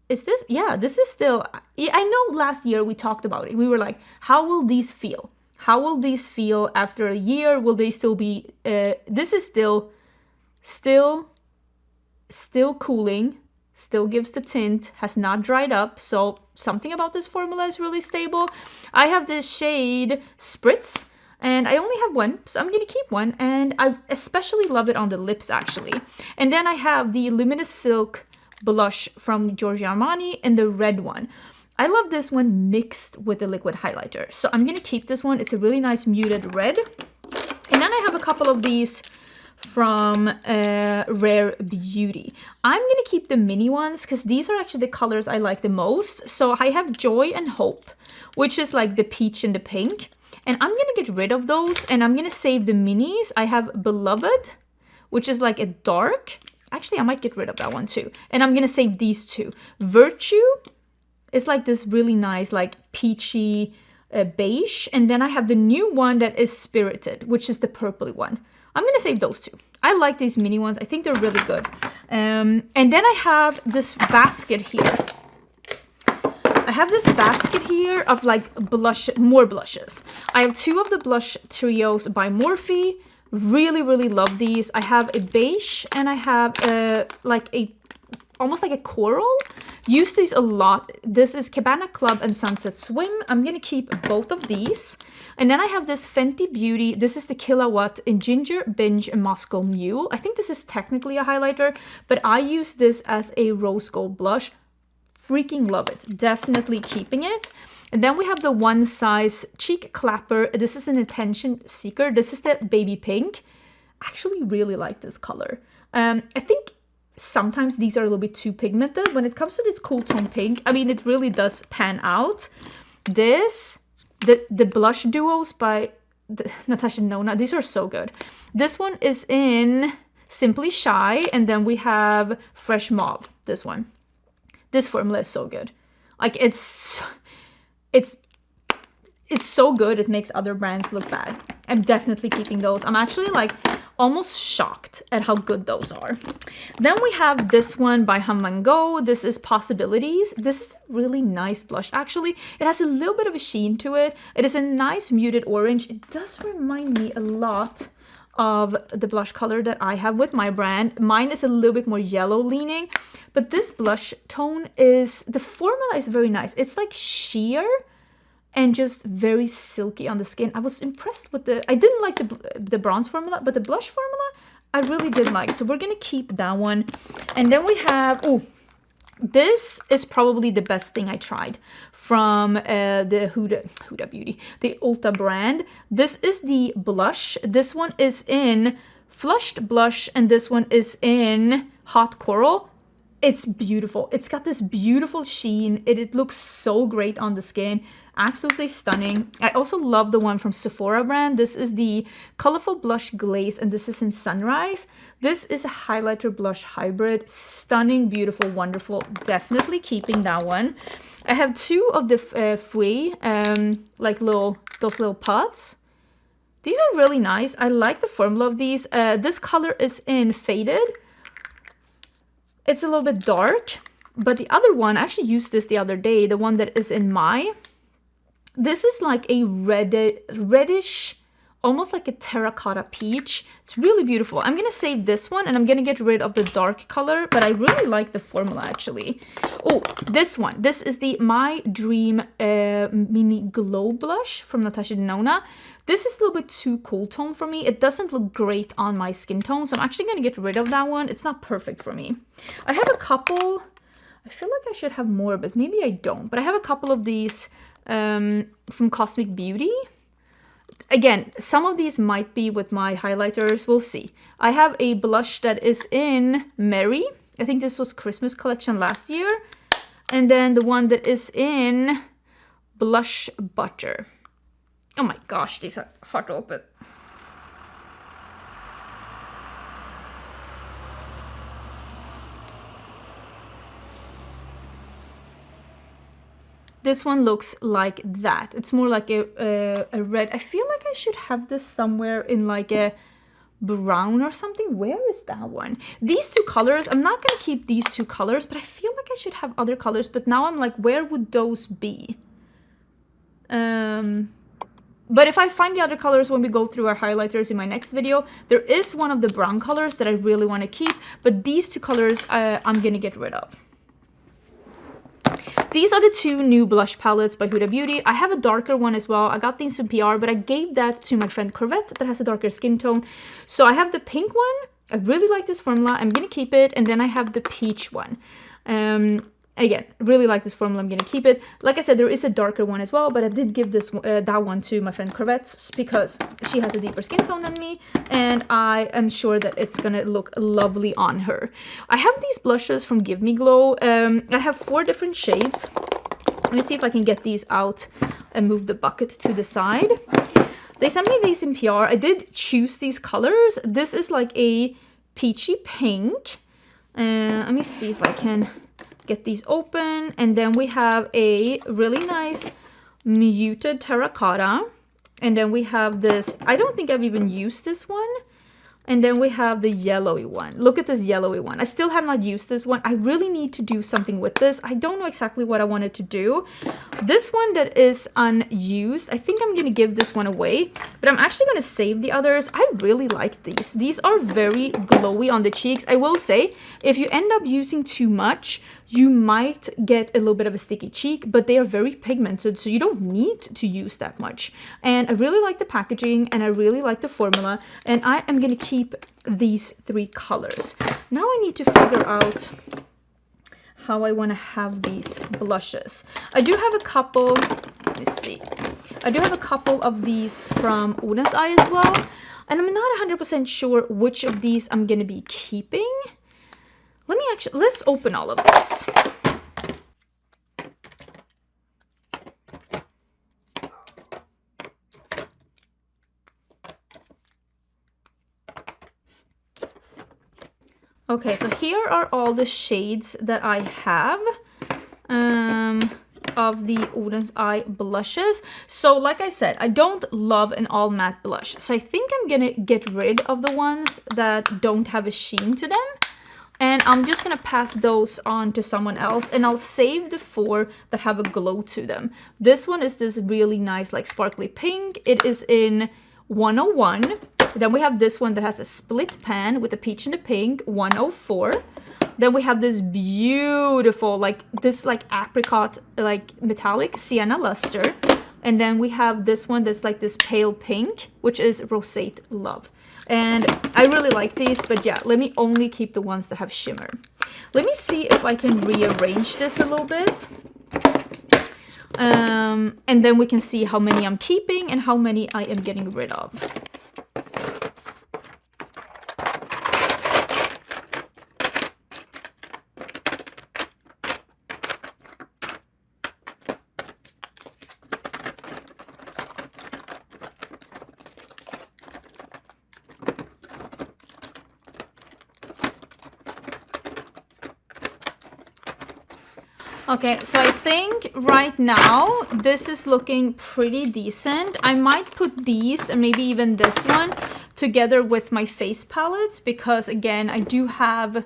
Is this? Yeah, this is still, I know last year we talked about it. We were like, how will these feel? How will these feel after a year? Will they still be, this is still cooling. Still gives the tint, has not dried up, so something about this formula is really stable. I have this shade Spritz, and I only have one, so I'm gonna keep one, and I especially love it on the lips, actually. And then I have the Luminous Silk blush from Giorgio Armani in the red one. I love this one mixed with the liquid highlighter, so I'm gonna keep this one. It's a really nice muted red. And then I have a couple of these from Rare Beauty. I'm gonna keep the mini ones because these are actually the colors I like the most. So I have Joy and Hope, which is like the peach and the pink, and I'm gonna get rid of those and I'm gonna save the minis. I have Beloved, which is like a dark, actually I might get rid of that one too, and I'm gonna save these two. Virtue is like this really nice like peachy beige, and then I have the new one that is Spirited, which is the purpley one. I'm gonna save those two. I like these mini ones. I think they're really good. And then I have this basket here. I have this basket here of like more blushes. I have two of the blush trios by Morphe. Really, really love these. I have a beige and I have almost like a coral. Use these a lot. This is Cabana Club and Sunset Swim. I'm gonna keep both of these. And then I have this Fenty Beauty. This is the Kilowatt in Ginger, Binge, and Moscow Mule. I think this is technically a highlighter, but I use this as a rose gold blush. Freaking love it. Definitely keeping it. And then we have the One Size Cheek Clapper. This is an Attention Seeker. This is the Baby Pink. I actually really like this color. I think sometimes these are a little bit too pigmented. When it comes to this cool tone pink, I mean, it really does pan out. This, the blush duos by Natasha Nona, these are so good. This one is in Simply Shy, and then we have Fresh Mauve, this one. This formula is so good. Like, it's so good, it makes other brands look bad. I'm definitely keeping those. I'm actually like almost shocked at how good those are. Then we have this one by Hum & Go. This is Possibilities. This is a really nice blush, actually. It has a little bit of a sheen to it. It is a nice muted orange. It does remind me a lot of the blush color that I have with my brand. Mine is a little bit more yellow leaning, but this blush tone is, the formula is very nice. It's like sheer and just very silky on the skin. I was impressed with I didn't like the bronze formula, but the blush formula I really did like. So we're gonna keep that one. And then we have, this is probably the best thing I tried from the Huda Beauty, the Ulta brand. This is the blush. This one is in Flushed Blush, and this one is in Hot Coral. It's beautiful. It's got this beautiful sheen. It looks so great on the skin. Absolutely stunning. I also love the one from Sephora brand. This is the Colorful Blush Glaze, and this is in Sunrise. This is a highlighter blush hybrid. Stunning, beautiful, wonderful. Definitely keeping that one. I have two of the Fui, like those little pots. These are really nice. I like the formula of these. This color is in Faded. It's a little bit dark, but the other one, I actually used this the other day, the one that is in My. This is like a reddish, almost like a terracotta peach. It's really beautiful. I'm gonna save this one and I'm gonna get rid of the dark color, but I really like the formula actually. Oh, this one. This is the My Dream Mini Glow Blush from Natasha Denona. This is a little bit too cool tone for me. It doesn't look great on my skin tone, so I'm actually gonna get rid of that one. It's not perfect for me. I have a couple, I feel like I should have more, but maybe I don't. But I have a couple of these from Cosmic Beauty. Again, some of these might be with my highlighters. We'll see. I have a blush that is in Mary. I think this was Christmas collection last year. And then the one that is in Blush Butter. Oh my gosh, these are hard to open. This one looks like that. It's more like a red. I feel like I should have this somewhere in like a brown or something. Where is that one? These two colors, I'm not gonna keep these two colors, but I feel like I should have other colors. But now I'm like, where would those be? But if I find the other colors when we go through our highlighters in my next video, there is one of the brown colors that I really want to keep, but these two colors I'm gonna get rid of. These are the two new blush palettes by Huda Beauty. I have a darker one as well. I got these from PR, but I gave that to my friend Corvette that has a darker skin tone. So I have the pink one. I really like this formula. I'm gonna keep it. And then I have the peach one. Again, really like this formula. I'm gonna keep it. Like I said, there is a darker one as well, but I did give this that one to my friend Corvette because she has a deeper skin tone than me, and I am sure that it's gonna look lovely on her. I have these blushes from Give Me Glow. I have 4 different shades. Let me see if I can get these out and move the bucket to the side. They sent me these in PR. I did choose these colors. This is like a peachy pink. Let me see if I can get these open. And then we have a really nice muted terracotta. And then we have this, I don't think I've even used this one. And then we have the yellowy one. Look at this yellowy one. I still have not used this one. I really need to do something with this. I don't know exactly what I wanted to do. This one that is unused, I think I'm going to give this one away. But I'm actually going to save the others. I really like these. These are very glowy on the cheeks. I will say, if you end up using too much, you might get a little bit of a sticky cheek, but they are very pigmented, so you don't need to use that much. And I really like the packaging, and I really like the formula, and I am going to keep these 3 colors. Now I need to figure out how I want to have these blushes. I do have a couple, let me see. I do have a couple of these from Oden's Eye as well, and I'm not 100% sure which of these I'm going to be keeping. Let's open all of this. Okay, so here are all the shades that I have of the Oden's Eye blushes. So like I said, I don't love an all matte blush. So I think I'm gonna get rid of the ones that don't have a sheen to them. And I'm just gonna pass those on to someone else, and I'll save the 4 that have a glow to them. This one is this really nice like sparkly pink. It is in 101. Then we have this one that has a split pan with the peach and the pink, 104. Then we have this beautiful like apricot like metallic sienna luster. And then we have this one that's like this pale pink, which is Rosate Love. And I really like these, but yeah, let me only keep the ones that have shimmer. Let me see if I can rearrange this a little bit. And then we can see how many I'm keeping and how many I am getting rid of. Okay, so I think right now this is looking pretty decent. I might put these and maybe even this one together with my face palettes because again, I do have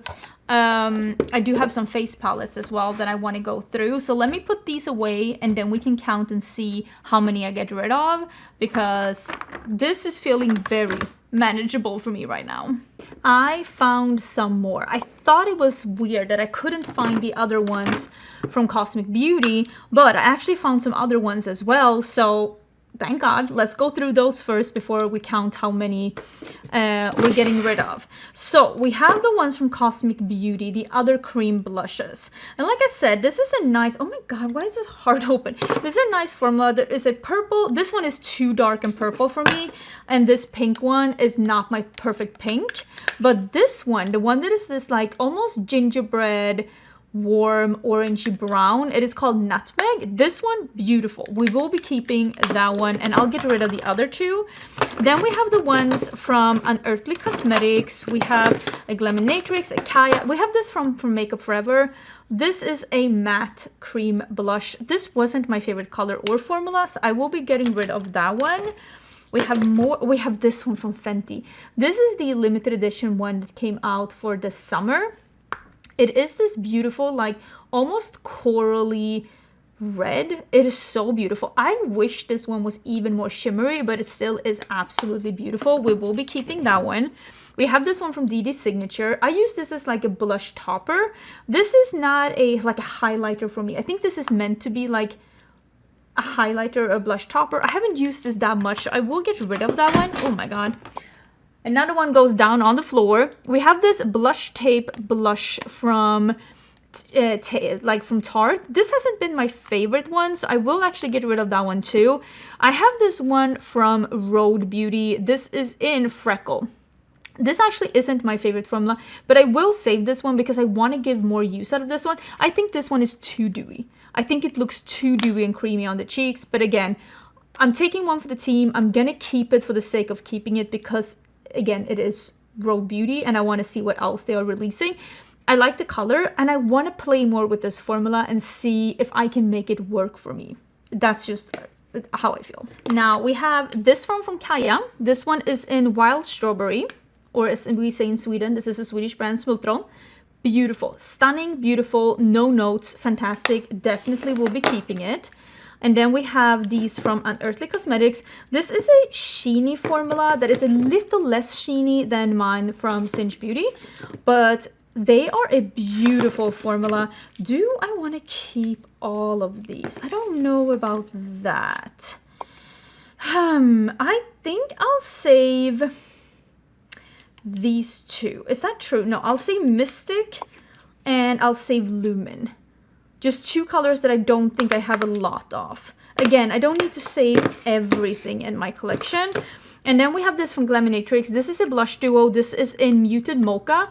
some face palettes as well that I want to go through. So let me put these away and then we can count and see how many I get rid of because this is feeling very manageable for me right now. I found some more. I thought it was weird that I couldn't find the other ones from Cosmic Beauty, but I actually found some other ones as well. So thank God. Let's go through those first before we count how many we're getting rid of. So we have the ones from Cosmic Beauty, the other cream blushes. And like I said, this is a nice, oh my God, why is this hard open? This is a nice formula. There is a purple. This one is too dark and purple for me. And this pink one is not my perfect pink. But this one, the one that is this like almost gingerbread, warm orangey brown, it is called Nutmeg. This one, beautiful. We will be keeping that one, and I'll get rid of the other two. Then we have the ones from Unearthly Cosmetics. We have a Glaminatrix, a Kaya. We have this from Makeup Forever. This is a matte cream blush. This wasn't my favorite color or formula, so I will be getting rid of that one. We have more. We have this one from Fenty. This is the limited edition one that came out for the summer. It is this beautiful, like almost corally red. It is so beautiful. I wish this one was even more shimmery, but it still is absolutely beautiful. We will be keeping that one. We have this one from DD Signature. I use this as like a blush topper. This is not like a highlighter for me. I think this is meant to be like a highlighter or a blush topper. I haven't used this that much, so I will get rid of that one. Oh my God. Another one goes down on the floor. We have this blush tape blush from Tarte. This hasn't been my favorite one, so I will actually get rid of that one too. I have this one from Rhode Beauty. This is in Freckle. This actually isn't my favorite formula, but I will save this one because I want to give more use out of this one. I think this one is too dewy. I think it looks too dewy and creamy on the cheeks, but again, I'm taking one for the team. I'm gonna keep it for the sake of keeping it because again, it is Rhode Beauty and I want to see what else they are releasing. I like the color and I want to play more with this formula and see if I can make it work for me. That's just how I feel. Now we have this one from Kaya. This one is in Wild Strawberry, or as we say in Sweden, this is a Swedish brand, Smultron. Beautiful, stunning, beautiful, no notes, fantastic. Definitely will be keeping it. And then we have these from Unearthly Cosmetics. This is a sheeny formula that is a little less sheeny than mine from Cinch Beauty, but they are a beautiful formula. Do I want to keep all of these? I don't know about that. I think I'll save these two. Is that true? No, I'll save Mystic and I'll save Lumen. Just two colors that I don't think I have a lot of. Again, I don't need to save everything in my collection. And then we have this from Glaminatrix. This is a blush duo. This is in Muted Mocha.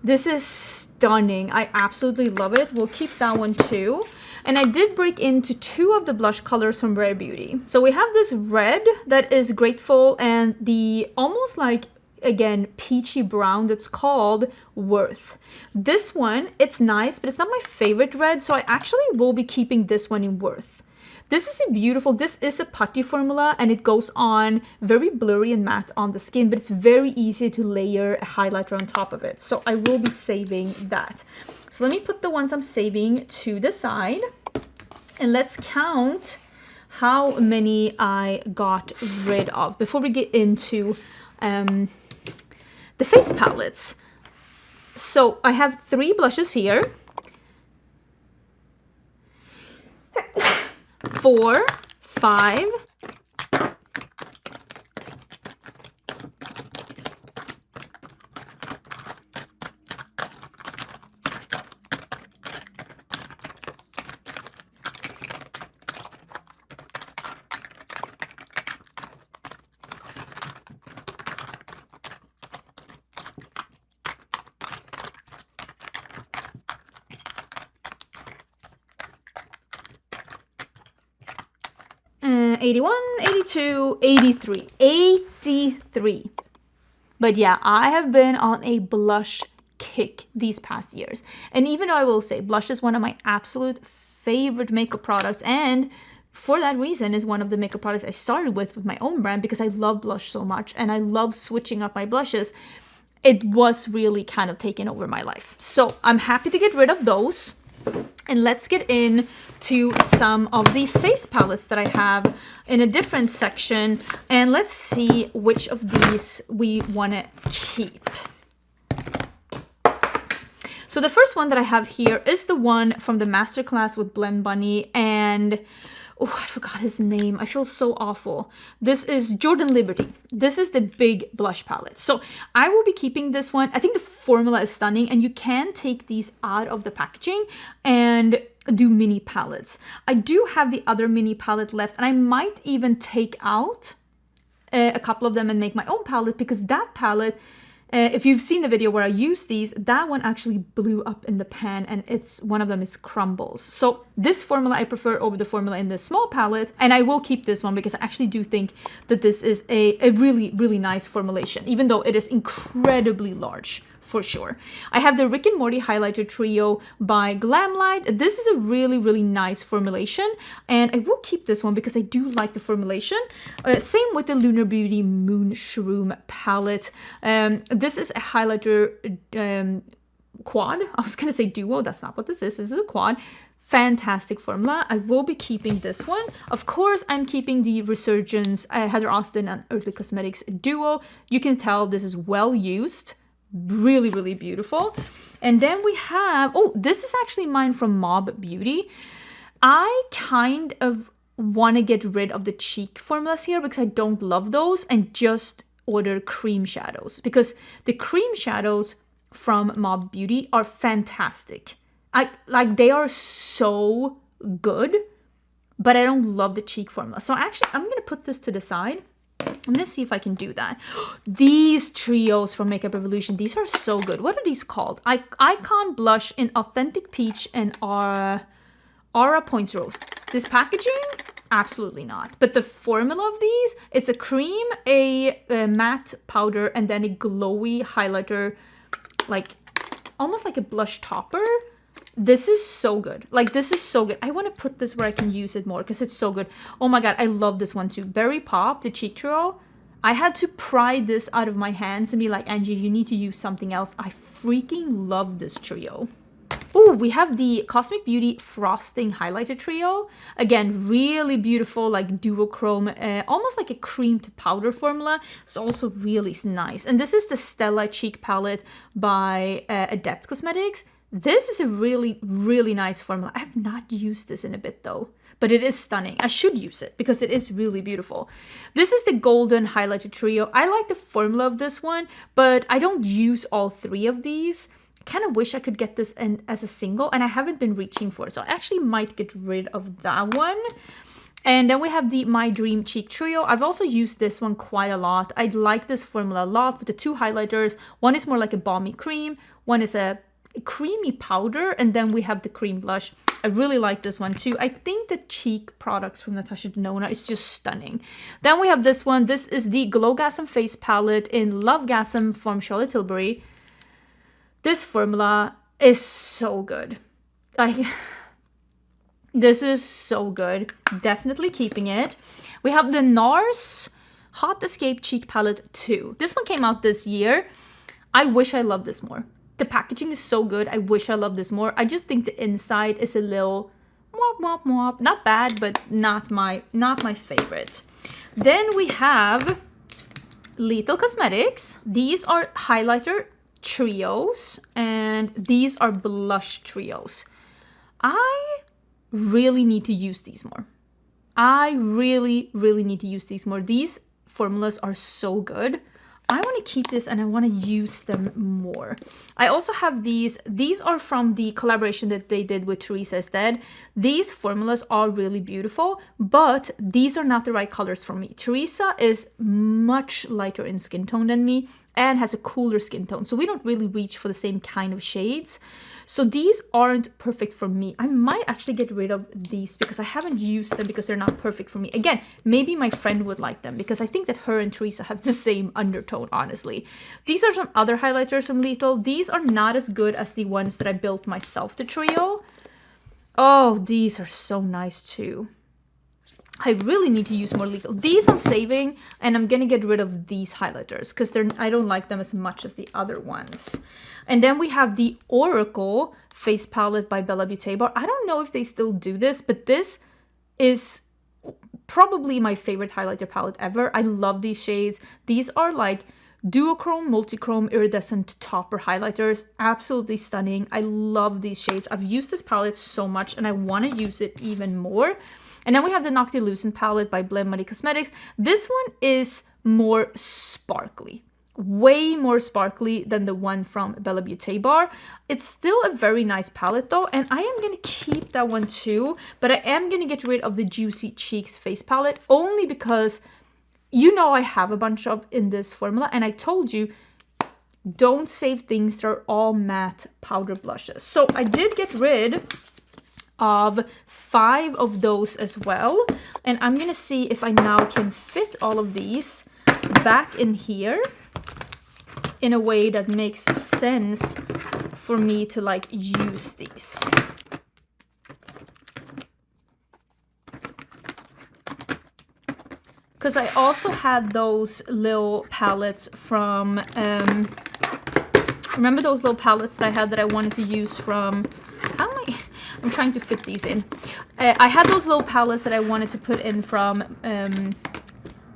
This is stunning. I absolutely love it. We'll keep that one too. And I did break into two of the blush colors from Rare Beauty. So we have this red that is Grateful and the almost like, again, peachy brown that's called Worth. This one, it's nice, but it's not my favorite red, so I actually will be keeping this one in Worth. This is a beautiful, this is a putty formula and it goes on very blurry and matte on the skin, but it's very easy to layer a highlighter on top of it. So I will be saving that. So let me put the ones I'm saving to the side and let's count how many I got rid of before we get into the face palettes. So I have 3 blushes here. 4, 5, 81, 82, 83. 83. But yeah, I have been on a blush kick these past years. And even though I will say blush is one of my absolute favorite makeup products, and for that reason is one of the makeup products I started with my own brand because I love blush so much and I love switching up my blushes, it was really kind of taking over my life. So I'm happy to get rid of those. And let's get into some of the face palettes that I have in a different section. And let's see which of these we want to keep. So the first one that I have here is the one from the masterclass with Blend Bunny. And Oh, I forgot his name. I feel so awful. This is Jordan Liberty. This is the big blush palette. So I will be keeping this one. I think the formula is stunning, and you can take these out of the packaging and do mini palettes. I do have the other mini palette left, and I might even take out a couple of them and make my own palette, because that palette, if you've seen the video where I use these, that one actually blew up in the pan, and one of them is crumbles. So this formula I prefer over the formula in the small palette, and I will keep this one because I actually do think that this is a really, really nice formulation, even though it is incredibly large. For sure. I have the Rick and Morty Highlighter Trio by Glamlight. This is a really, really nice formulation, and I will keep this one because I do like the formulation. Same with the Lunar Beauty Moon Shroom palette. This is a highlighter quad. I was gonna say duo. That's not what this is. This is a quad. Fantastic formula. I will be keeping this one. Of course, I'm keeping the Resurgence Heather Austin and Earthly Cosmetics duo. You can tell this is well used. Really, really beautiful. And then we have, oh, this is actually mine from Mob Beauty. I kind of want to get rid of the cheek formulas here because I don't love those, and just order cream shadows, because the cream shadows from Mob Beauty are fantastic. They are so good, but I don't love the cheek formula. So actually, I'm going to put this to the side. I'm gonna see if I can do that. These trios from Makeup Revolution, these are so good. What are these called? Icon Blush in Authentic Peach and Aura Points Rose. This packaging? Absolutely not. But the formula of these, it's a cream, a matte powder, and then a glowy highlighter, like almost like a blush topper. This is so good. Like, this is so good. I want to put this where I can use it more because it's so good. Oh my god, I love this one too. Berry Pop, the cheek trio. I had to pry this out of my hands and be like, Angie, you need to use something else. I freaking love this trio. Ooh, we have the Cosmic Beauty Frosting Highlighter Trio. Again, really beautiful, like duochrome, almost like a cream to powder formula. It's also really nice. And this is the Stella Cheek Palette by Adept Cosmetics. This is a really, really nice formula. I have not used this in a bit though, but it is stunning. I should use it because it is really beautiful. This is the Golden Highlighter Trio. I like the formula of this one, but I don't use all three of these. I kind of wish I could get this in as a single, and I haven't been reaching for it. So I actually might get rid of that one. And then we have the My Dream Cheek Trio. I've also used this one quite a lot. I like this formula a lot with the two highlighters. One is more like a balmy cream. One is a creamy powder, and then we have the cream blush. I really like this one too. I think the cheek products from Natasha Denona is just stunning. Then we have this one. This is the Glowgasm Face Palette in Lovegasm from Charlotte Tilbury. This formula is so good. This is so good. Definitely keeping it. We have the NARS Hot Escape Cheek Palette 2. This one came out this year. I wish I loved this more. The packaging is so good. I wish I loved this more. I just think the inside is a little womp womp womp. Not bad, but not my favorite. Then we have Lethal Cosmetics. These are highlighter trios, and these are blush trios. I really need to use these more. I really, really need to use these more. These formulas are so good. I want to keep this and I want to use them more. I also have these. These are from the collaboration that they did with Teresa Ested. These formulas are really beautiful, but these are not the right colors for me. Teresa is much lighter in skin tone than me and has a cooler skin tone. So we don't really reach for the same kind of shades. So these aren't perfect for me. I might actually get rid of these because I haven't used them because they're not perfect for me. Again, maybe my friend would like them because I think that her and Teresa have the same undertone, honestly. These are some other highlighters from Lethal. These are not as good as the ones that I built myself, the trio. Oh, these are so nice too. I really need to use more Lethal. These I'm saving, and I'm gonna get rid of these highlighters because I don't like them as much as the other ones. And then we have the Oracle Face Palette by Bella Beauté Bar. I don't know if they still do this, but this is probably my favorite highlighter palette ever. I love these shades. These are like duochrome, multichrome, iridescent topper highlighters. Absolutely stunning. I love these shades. I've used this palette so much and I want to use it even more. And then we have the Noctilucent palette by Nomad Cosmetics. This one is more sparkly. Way more sparkly than the one from Bella Beauté bar. It's still a very nice palette though, and I am gonna keep that one too, but I am gonna get rid of the Juicy Cheeks face palette only because you know I have a bunch of in this formula, and I told you don't save things that are all matte powder blushes. So I did get rid of 5 of those as well, and I'm gonna see if I now can fit all of these back in here in a way that makes sense for me to like use these. Because I also had those little palettes from, remember those little palettes that I had that I wanted to use from, I'm trying to fit these in. I had those little palettes that I wanted to put in from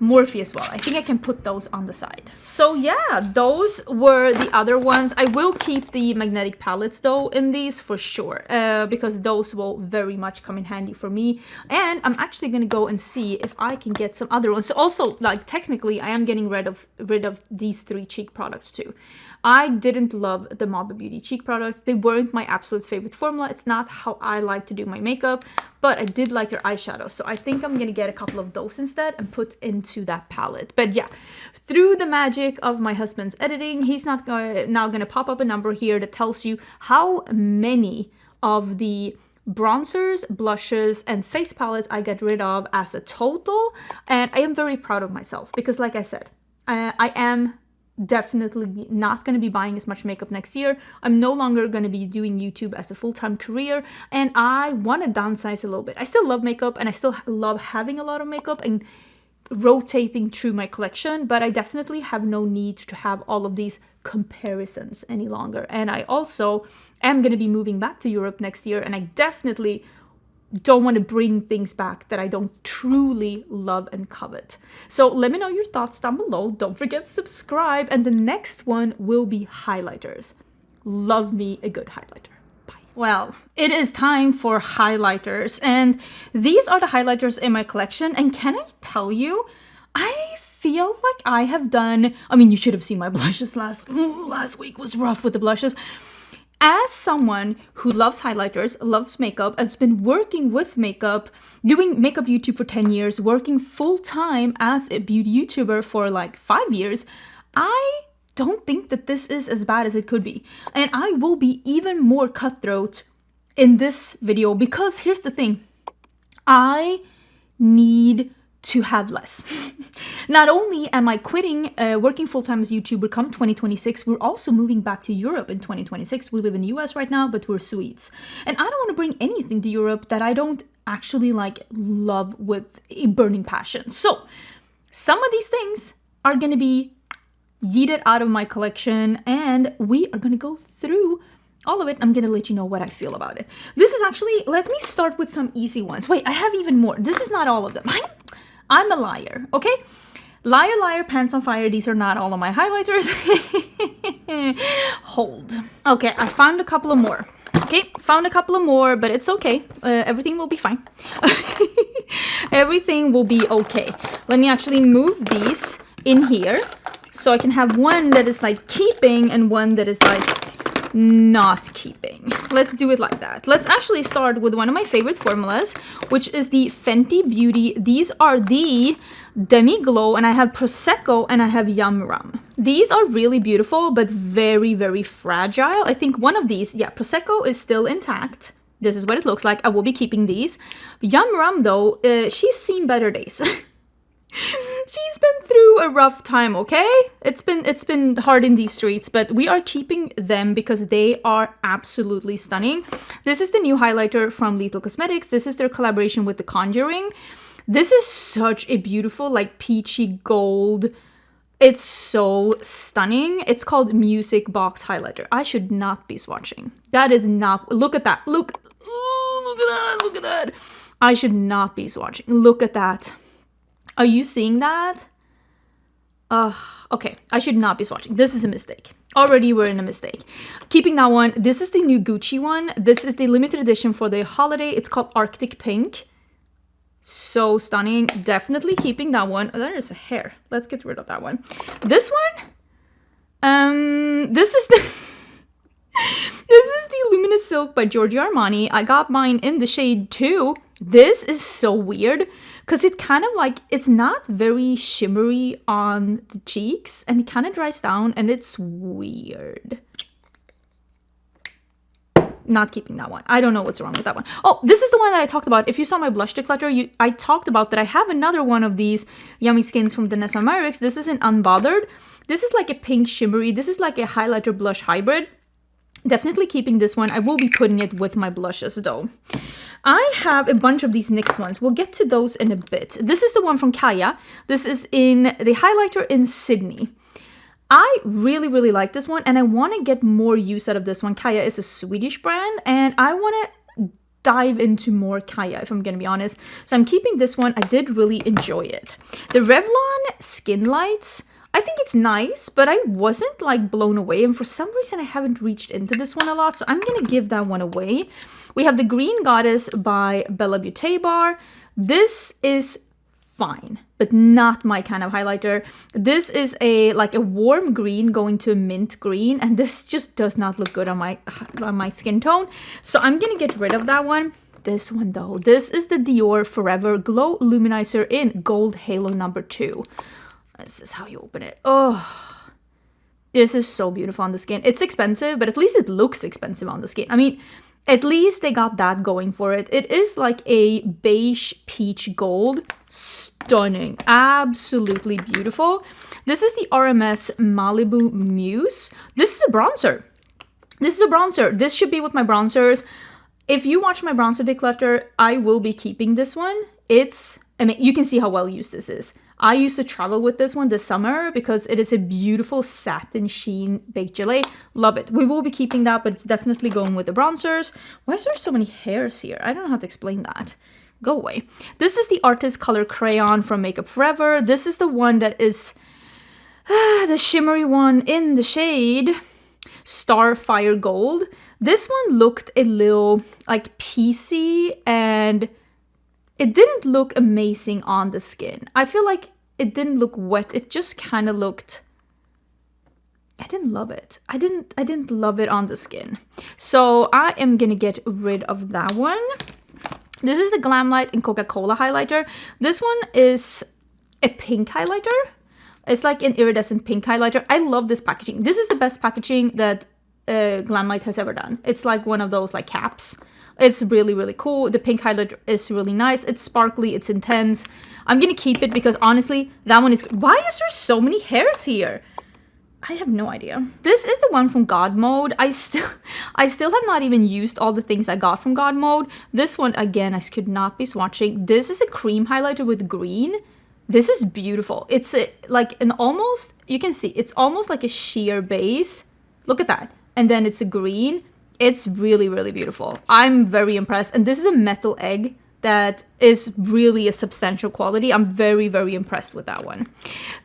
Morphe as well. I think I can put those on the side. So yeah, those were the other ones. I will keep the magnetic palettes though in these for sure, because those will very much come in handy for me. And I'm actually gonna go and see if I can get some other ones. So also, like, technically I am getting rid of these 3 cheek products too. I didn't love the Nomad Beauty cheek products. They weren't my absolute favorite formula. It's not how I like to do my makeup, but I did like their eyeshadows. So I think I'm gonna get a couple of those instead and put into that palette. But yeah, through the magic of my husband's editing, he's now gonna pop up a number here that tells you how many of the bronzers, blushes, and face palettes I get rid of as a total. And I am very proud of myself because, like I said, I am definitely not going to be buying as much makeup next year. I'm no longer going to be doing YouTube as a full-time career, and I want to downsize a little bit. I still love makeup, and I still love having a lot of makeup and rotating through my collection, but I definitely have no need to have all of these comparisons any longer. And I also am going to be moving back to Europe next year, and I definitely don't want to bring things back that I don't truly love and covet. So let me know your thoughts down below. Don't forget to subscribe, and the next one will be highlighters. Love me a good highlighter. Bye. Well, it is time for highlighters, and these are the highlighters in my collection. And can I tell you, I feel like I have done, I mean, you should have seen my blushes last week was rough with the blushes. As someone who loves highlighters, loves makeup, has been working with makeup, doing makeup YouTube for 10 years, working full-time as a beauty YouTuber for like 5 years, I don't think that this is as bad as it could be. And I will be even more cutthroat in this video because here's the thing. I need to have less. Not only am I quitting working full-time as a YouTuber come 2026, we're also moving back to Europe in 2026. We live in the US right now, but we're Swedes. And I don't want to bring anything to Europe that I don't actually like love with a burning passion. So some of these things are going to be yeeted out of my collection, and we are going to go through all of it. I'm gonna let you know what I feel about it. This is actually, let me start with some easy ones. Wait, I have even more. This is not all of them. I'm a liar, okay? Liar, liar, pants on fire. These are not all of my highlighters. Hold. Okay, I found a couple of more. Okay, found a couple of more, but it's okay. Everything will be fine. Everything will be okay. Let me actually move these in here so I can have one that is like keeping and one that is like not keeping. Let's do it like that. Let's actually start with one of my favorite formulas, which is the Fenty Beauty. These are the Demi Glow, and I have Prosecco and I have Yum Rum. These are really beautiful, but very, very fragile. I think one of these, yeah, Prosecco is still intact. This is what it looks like. I will be keeping these. Yum Rum, though, she's seen better days. She's been through a rough time, okay? It's been hard in these streets, but we are keeping them because they are absolutely stunning. This is the new highlighter from Lethal Cosmetics. This is their collaboration with The Conjuring. This is such a beautiful, like, peachy gold. It's so stunning. It's called Music Box Highlighter. I should not be swatching. That is not, look at that. Look, ooh, look at that, look at that. I should not be swatching. Look at that. Are you seeing that? Okay, I should not be swatching. This is a mistake. Already we're in a mistake. Keeping that one. This is the new Gucci one. This is the limited edition for the holiday. It's called Arctic Pink. So stunning. Definitely keeping that one. Oh, there is a hair. Let's get rid of that one. This one, this is the this is the Luminous Silk by Giorgio Armani. I got mine in the shade 2. This is so weird because it kind of like, it's not very shimmery on the cheeks and it kind of dries down and it's weird. Not keeping that one. I don't know what's wrong with that one. Oh, this is the one that I talked about. If you saw my blush declutter, I talked about that I have another one of these Yummy Skins from Danessa Myricks. This is an Unbothered. This is like a pink shimmery. This is like a highlighter blush hybrid. Definitely keeping this one. I will be putting it with my blushes though. I have a bunch of these NYX ones. We'll get to those in a bit. This is the one from Kaya. This is in the highlighter in Sydney. I really, really like this one and I want to get more use out of this one. Kaya is a Swedish brand and I want to dive into more Kaya if I'm going to be honest. So I'm keeping this one. I did really enjoy it. The Revlon Skin Lights, I think it's nice, but I wasn't like blown away. And for some reason, I haven't reached into this one a lot. So I'm going to give that one away. We have the Green Goddess by Bella Beauté Bar. This is fine, but not my kind of highlighter. This is like a warm green going to a mint green. And this just does not look good on my skin tone. So I'm going to get rid of that one. This one though, this is the Dior Forever Glow Luminizer in Gold Halo number 2. This is how you open it. Oh, this is so beautiful on the skin. It's expensive, but at least it looks expensive on the skin. I mean, at least they got that going for it. It is like a beige peach gold. Stunning. Absolutely beautiful. This is the RMS Malibu Muse. This is a bronzer. This is a bronzer. This should be with my bronzers. If you watch my bronzer declutter, I will be keeping this one. I mean, you can see how well used this is. I used to travel with this one this summer because it is a beautiful satin sheen baked gelée. Love it. We will be keeping that, but it's definitely going with the bronzers. Why is there so many hairs here? I don't know how to explain that. Go away. This is the Artist Color Crayon from Makeup Forever. This is the one that is the shimmery one in the shade Starfire Gold. This one looked a little like piecey and it didn't look amazing on the skin. I feel like it didn't look wet. It just kind of looked... I didn't love it. I didn't love it on the skin. So I am gonna get rid of that one. This is the Glamlight in Coca-Cola highlighter. This one is a pink highlighter. It's like an iridescent pink highlighter. I love this packaging. This is the best packaging that Glamlight has ever done. It's like one of those like caps. It's really, really cool. The pink highlighter is really nice. It's sparkly. It's intense. I'm going to keep it because honestly, that one is... Why is there so many hairs here? I have no idea. This is the one from God Mode. I still have not even used all the things I got from God Mode. This one, again, I could not be swatching. This is a cream highlighter with green. This is beautiful. It's like an almost... You can see, it's almost like a sheer base. Look at that. And then it's a green. It's really, really beautiful. I'm very impressed. And this is a metal egg that is really a substantial quality. I'm very, very impressed with that one.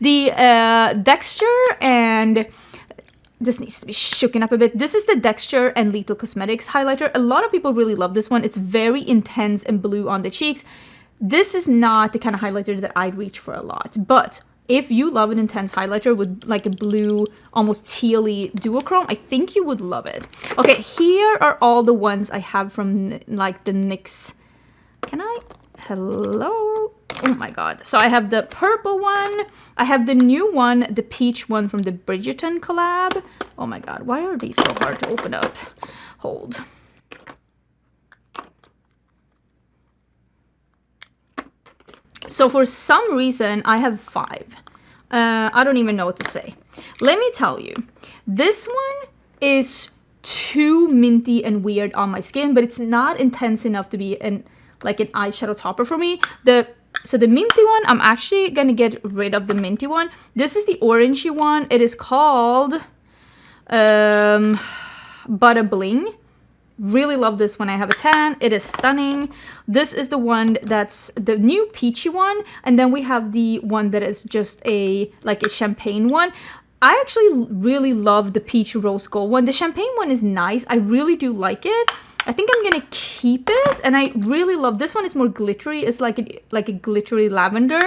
The Dexture and... This needs to be shooken up a bit. This is the Dexture and Lethal Cosmetics highlighter. A lot of people really love this one. It's very intense and blue on the cheeks. This is not the kind of highlighter that I reach for a lot. But... if you love an intense highlighter with like a blue, almost tealy duochrome, I think you would love it. Okay, here are all the ones I have from like the NYX. Can I? Hello? Oh my god. So I have the purple one. I have the new one, the peach one from the Bridgerton collab. Oh my god, why are these so hard to open up? Hold. So for some reason, I have 5. I don't even know what to say. Let me tell you, this one is too minty and weird on my skin, but it's not intense enough to be like an eyeshadow topper for me. So the minty one, I'm actually gonna get rid of the minty one. This is the orangey one. It is called Butter Bling. Really love this one. I have a tan. It is stunning. This is the one that's the new peachy one. And then we have the one that is just like a champagne one. I actually really love the peach rose gold one. The champagne one is nice. I really do like it. I think I'm gonna keep it, and I really love this one. It's more glittery. It's like a glittery lavender.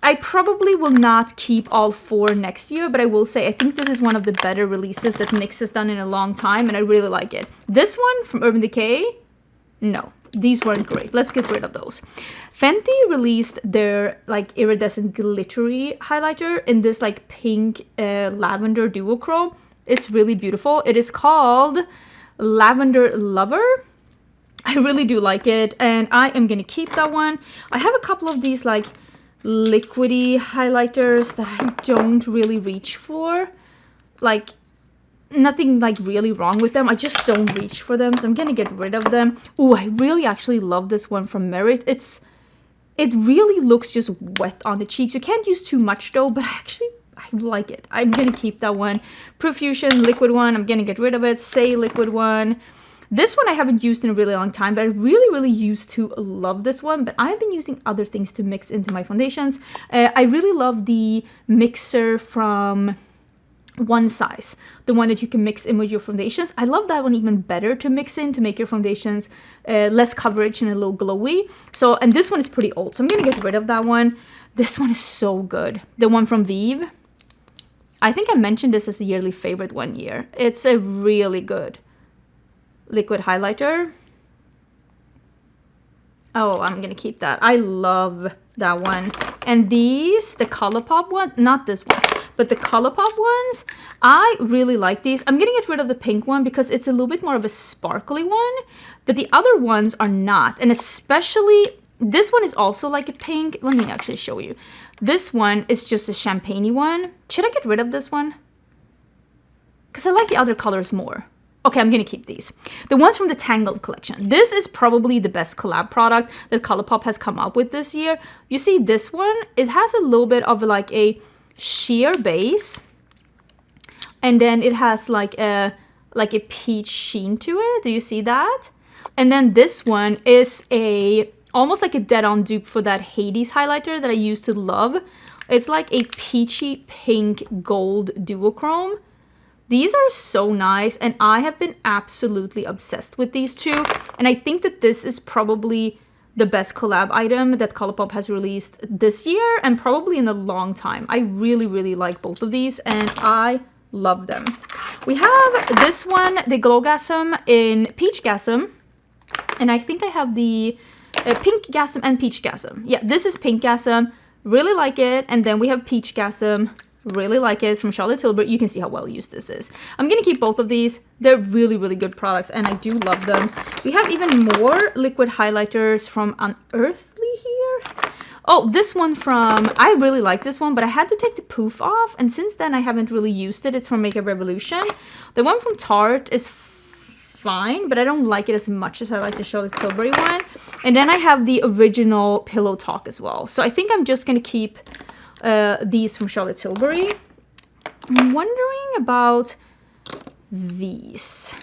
I probably will not keep all 4 next year, but I will say I think this is one of the better releases that NYX has done in a long time, and I really like it. This one from Urban Decay, no, these weren't great. Let's get rid of those. Fenty released their like iridescent glittery highlighter in this like pink lavender duochrome. It's really beautiful. It is called Lavender Lover. I really do like it, and I am gonna keep that one. I have a couple of these like liquidy highlighters that I don't really reach for. Like, nothing like really wrong with them. I just don't reach for them, so I'm gonna get rid of them. Ooh, I really actually love this one from Merit. It really looks just wet on the cheeks. You can't use too much though, but I like it. I'm gonna keep that one. Profusion liquid one, I'm gonna get rid of it. Say liquid one. This one I haven't used in a really long time, but I really used to love this one. But I've been using other things to mix into my foundations. I really love the mixer from One Size, the one that you can mix in with your foundations. I love that one even better to mix in to make your foundations less coverage and a little glowy. So, and this one is pretty old, so I'm gonna get rid of that one. This one is so good. The one from Vive. I think I mentioned this as a yearly favorite one year. It's a really good liquid highlighter. Oh, I'm gonna keep that. I love that one. And these, the ColourPop ones, not this one, but the ColourPop ones, I really like these. I'm gonna get rid of the pink one because it's a little bit more of a sparkly one, but the other ones are not. And especially, this one is also like a pink. Let me actually show you. This one is just a champagne-y one. Should I get rid of this one? Because I like the other colors more. Okay, I'm gonna keep these. The ones from the Tangled collection. This is probably the best collab product that ColourPop has come up with this year. You see this one? It has a little bit of like a sheer base. And then it has like a peach sheen to it. Do you see that? And then this one is almost like a dead-on dupe for that Hades highlighter that I used to love. It's like a peachy pink gold duochrome. These are so nice, and I have been absolutely obsessed with these two. And I think that this is probably the best collab item that ColourPop has released this year and probably in a long time. I really like both of these, and I love them. We have this one, the Glowgasm in Peach Gasm, and I think I have the Pink Gasm and Peach Gasm. Yeah, this is Pink Gasm, really like it, and then we have Peach Gasm. Really like it from Charlotte Tilbury. You can see how well used this is. I'm gonna keep both of these. They're really good products, and I do love them. We have even more liquid highlighters from Unearthly here. Oh, this one from, I really like this one, but I had to take the poof off, and since then I haven't really used it. It's from Makeup Revolution. The one from Tarte is fine, but I don't like it as much as I like the Charlotte Tilbury one. And then I have the original Pillow Talk as well. So I think I'm just gonna keep these from Charlotte Tilbury. I'm wondering about these.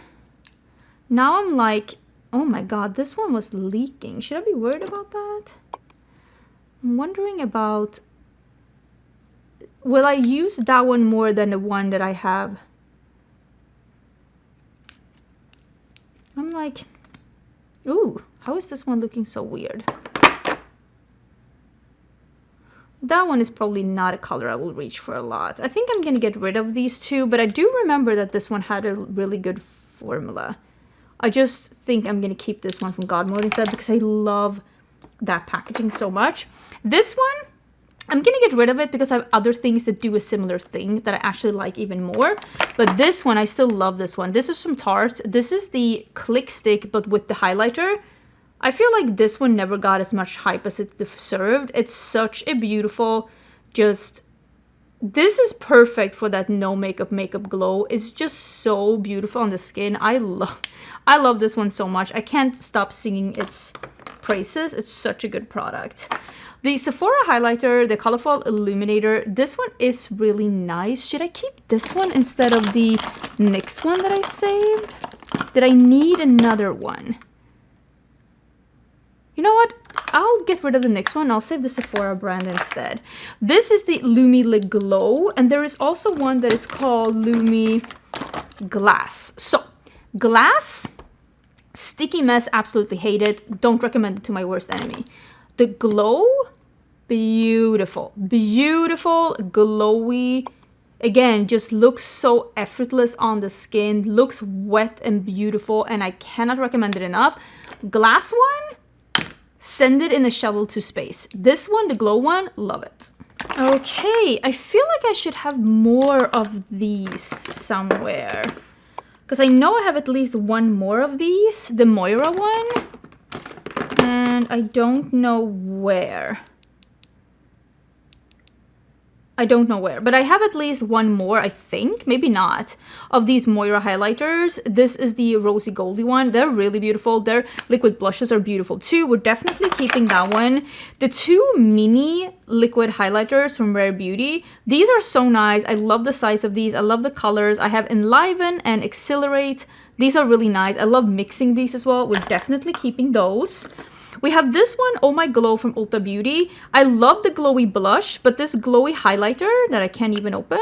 Now I'm like, oh my god, this one was leaking. Should I be worried about that? I'm wondering about, will I use that one more than the one that I have? I'm like, ooh, how is this one looking so weird? That one is probably not a color I will reach for a lot. I think I'm gonna get rid of these two, but I do remember that this one had a really good formula. I just think I'm gonna keep this one from God Mode instead because I love that packaging so much. This one, I'm gonna get rid of it because I have other things that do a similar thing that I actually like even more. But this one, I still love this one. This is from Tarte. This is the Click Stick, but with the highlighter. I feel like this one never got as much hype as it deserved. It's such a beautiful, just, this is perfect for that no makeup glow. It's just so beautiful on the skin. I love this one so much. I can't stop singing its praises. It's such a good product. The Sephora highlighter, the Colorful Illuminator, this one is really nice. Should I keep this one instead of the NYX one that I saved? Did I need another one? You know what? I'll get rid of the NYX one. I'll save the Sephora brand instead. This is the Lumi Le Glow, and there is also one that is called Lumi Glass. So Glass, sticky mess, absolutely hate it. Don't recommend it to my worst enemy. The Glow, beautiful. Beautiful, glowy. Again, just looks so effortless on the skin. Looks wet and beautiful, and I cannot recommend it enough. Glass one, send it in a shovel to space. This one, the Glow one, love it. Okay, I feel like I should have more of these somewhere. Because I know I have at least one more of these. The Moira one. And I don't know where. I don't know where, but I have at least one more, I think, maybe not, of these Moira highlighters. This is the Rosy Goldy one. They're really beautiful. Their liquid blushes are beautiful too. We're definitely keeping that one. The two mini liquid highlighters from Rare Beauty, these are so nice. I love the size of these. I love the colors. I have Enliven and Accelerate. These are really nice. I love mixing these as well. We're definitely keeping those. We have this one, Oh My Glow from Ulta Beauty. I love the glowy blush, but this glowy highlighter that I can't even open,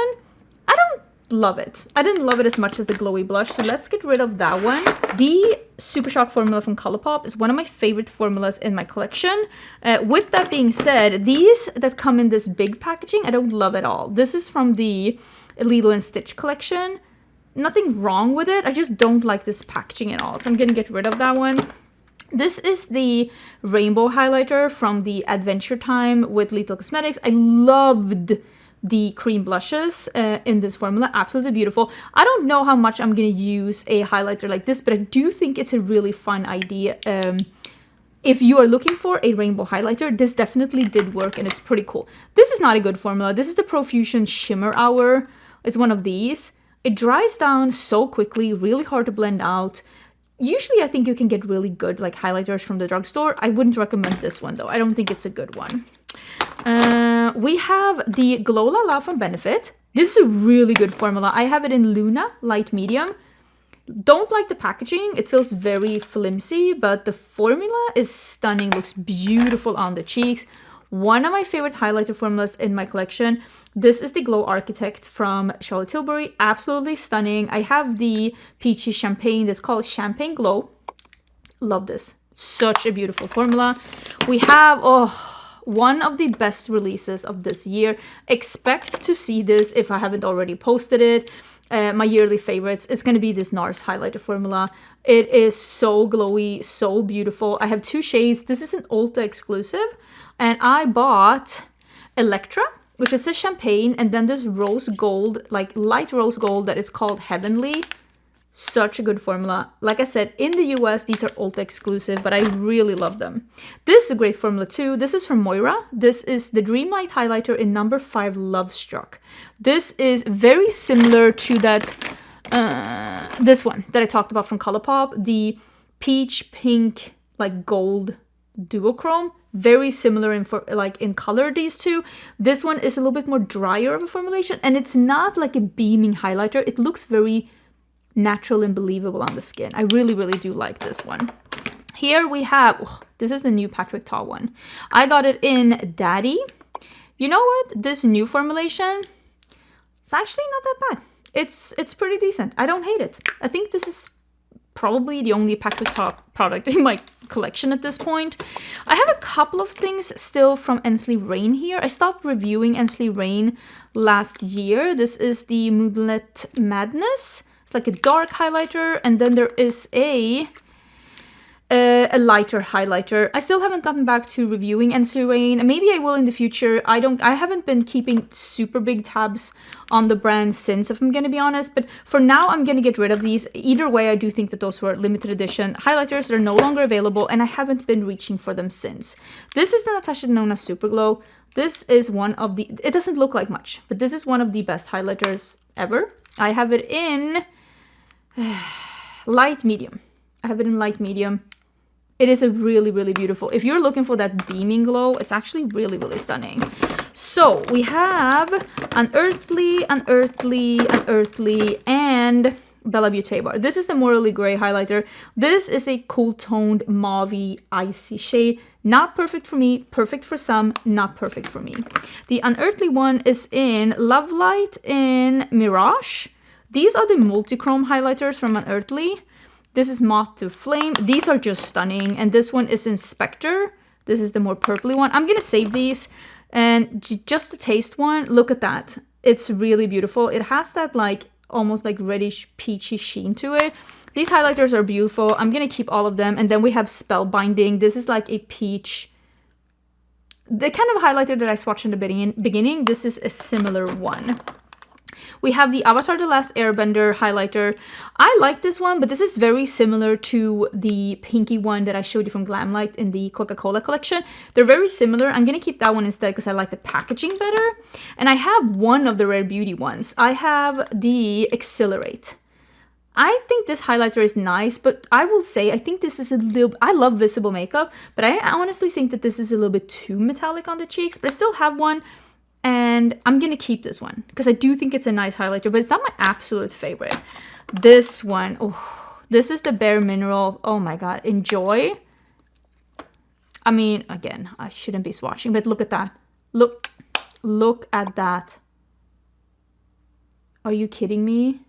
I don't love it. I didn't love it as much as the glowy blush, so let's get rid of that one. The Super Shock formula from Colourpop is one of my favorite formulas in my collection. With that being said, these that come in this big packaging, I don't love at all. This is from the Lilo & Stitch collection. Nothing wrong with it, I just don't like this packaging at all, so I'm gonna get rid of that one. This is the rainbow highlighter from the Adventure Time with Lethal Cosmetics. I loved the cream blushes in this formula. Absolutely beautiful. I don't know how much I'm going to use a highlighter like this, but I do think it's a really fun idea. If you are looking for a rainbow highlighter, this definitely did work and it's pretty cool. This is not a good formula. This is the Profusion Shimmer Hour. It's one of these. It dries down so quickly, really hard to blend out. Usually I think you can get really good like highlighters from the drugstore. I wouldn't recommend this one though. I don't think it's a good one. We have the Glow La La from Benefit. This is a really good formula. I have it in Luna, light medium. Don't like the packaging. It feels very flimsy, but the formula is stunning. Looks beautiful on the cheeks. One of my favorite highlighter formulas in my collection. This is the Glow Architect from Charlotte Tilbury. Absolutely stunning. I have the Peachy Champagne that's called Champagne Glow. Love this. Such a beautiful formula. We have one of the best releases of this year. Expect to see this if I haven't already posted it. My yearly favorites. It's going to be this NARS highlighter formula. It is so glowy, so beautiful. I have two shades. This is an Ulta exclusive. And I bought Electra, which is a champagne, and then this rose gold, like light rose gold that is called Heavenly. Such a good formula. Like I said, in the US, these are Ulta exclusive, but I really love them. This is a great formula too. This is from Moira. This is the Dreamlight highlighter in number 5 Love Struck. This is very similar to that, this one that I talked about from Colourpop, the peach pink, like gold duochrome. Very similar in color, these two. This one is a little bit more drier of a formulation, and it's not like a beaming highlighter. It looks very natural and believable on the skin. I really, really do like this one. Here we have, this is the new Patrick Ta one. I got it in Daddy. You know what? This new formulation, it's actually not that bad. It's pretty decent. I don't hate it. I think this is probably the only Patrick Ta product in my collection at this point. I have a couple of things still from Ensley Rain here. I stopped reviewing Ensley Rain last year. This is the Moonlit Madness. It's like a dark highlighter, and then there is a lighter highlighter. I still haven't gotten back to reviewing Ensley Rain. Maybe I will in the future. I haven't been keeping super big tabs on the brand since, if I'm gonna be honest, but for now I'm gonna get rid of these. Either way, I do think that those were limited edition highlighters. They're no longer available, and I haven't been reaching for them since. This is the Natasha Denona Super Glow. This is one of the, it doesn't look like much, but this is one of the best highlighters ever. I have it in light medium. I have it in light medium. It is a really, really beautiful. If you're looking for that beaming glow, it's actually really, really stunning. So we have Unearthly, Unearthly, Unearthly, and Bella Beauté Bar. This is the Morally Grey highlighter. This is a cool toned mauvey icy shade. Not perfect for me, perfect for some, not perfect for me. The Unearthly one is in Love Light in Mirage. These are the multi-chrome highlighters from Unearthly. This is Moth to Flame. These are just stunning. And this one is Inspector. This is the more purpley one. I'm going to save these. And just to taste one, look at that. It's really beautiful. It has that like almost like reddish peachy sheen to it. These highlighters are beautiful. I'm going to keep all of them. And then we have Spellbinding. This is like a peach. The kind of highlighter that I swatched in the beginning. This is a similar one. We have the Avatar The Last Airbender highlighter. I like this one, but this is very similar to the pinky one that I showed you from Glamlight in the Coca-Cola collection. They're very similar. I'm going to keep that one instead because I like the packaging better. And I have one of the Rare Beauty ones. I have the Accelerate. I think this highlighter is nice, but I will say I think this is a little... I love visible makeup, but I honestly think that this is a little bit too metallic on the cheeks. But I still have one. And I'm going to keep this one because I do think it's a nice highlighter, but it's not my absolute favorite. This one, oh, this is the Bare Mineral. Oh my God, Enjoy. I mean, again, I shouldn't be swatching, but look at that. Look at that. Are you kidding me?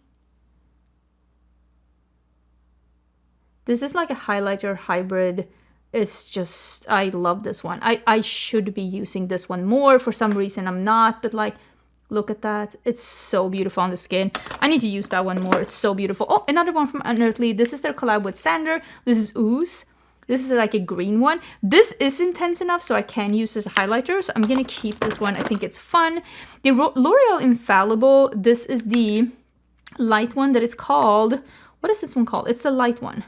This is like a highlighter hybrid. It's just, I love this one. I should be using this one more. For some reason, I'm not. But like, look at that. It's so beautiful on the skin. I need to use that one more. It's so beautiful. Oh, another one from Unearthly. This is their collab with Sander. This is Ooze. This is like a green one. This is intense enough, so I can use this as a highlighter. So I'm going to keep this one. I think it's fun. The L'Oreal Infallible. This is the light one that it's called. What is this one called? It's the light one.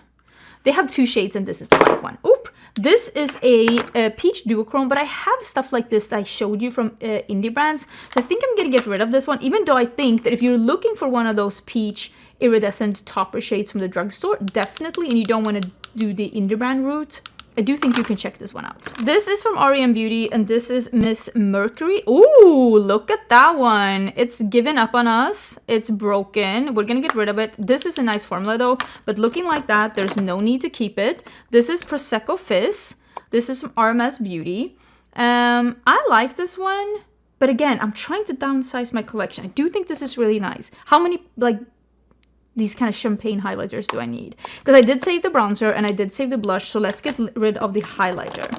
They have two shades and this is the light one. Oop! This is a peach duochrome, but I have stuff like this that I showed you from indie brands. So I think I'm going to get rid of this one, even though I think that if you're looking for one of those peach iridescent topper shades from the drugstore, definitely, and you don't want to do the indie brand route, I do think you can check this one out. This is from REM Beauty, and this is Miss Mercury. Ooh, look at that one. It's given up on us. It's broken. We're gonna get rid of it. This is a nice formula though, but looking like that, there's no need to keep it. This is Prosecco Fizz. This is from RMS Beauty. I like this one, but again, I'm trying to downsize my collection. I do think this is really nice. How many, like, these kind of champagne highlighters do I need? Because I did save the bronzer and I did save the blush, so let's get rid of the highlighter.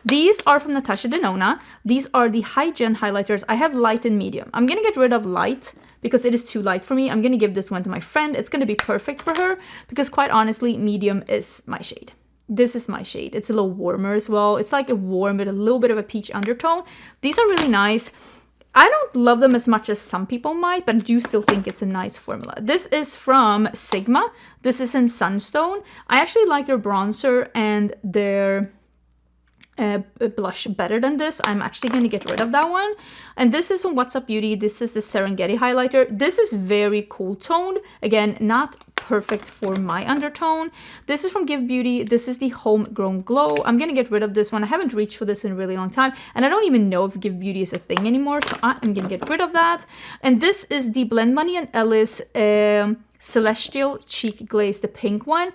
These are from Natasha Denona. These are the high gen highlighters. I have light and medium. I'm gonna get rid of light because it is too light for me. I'm gonna give this one to my friend. It's gonna be perfect for her because quite honestly, medium is my shade. This is my shade. It's a little warmer as well. It's like a warm with a little bit of a peach undertone. These are really nice. I don't love them as much as some people might, but I do still think it's a nice formula. This is from Sigma. This is in Sunstone. I actually like their bronzer and their blush better than this. I'm actually going to get rid of that one. And this is from What's Up Beauty. This is the Serengeti highlighter. This is very cool toned. Again, not perfect for my undertone. This is from Give Beauty. This is the Homegrown Glow. I'm going to get rid of this one. I haven't reached for this in a really long time. And I don't even know if Give Beauty is a thing anymore. So I'm going to get rid of that. And this is the Blend Money and Ellis Celestial Cheek Glaze, the pink one.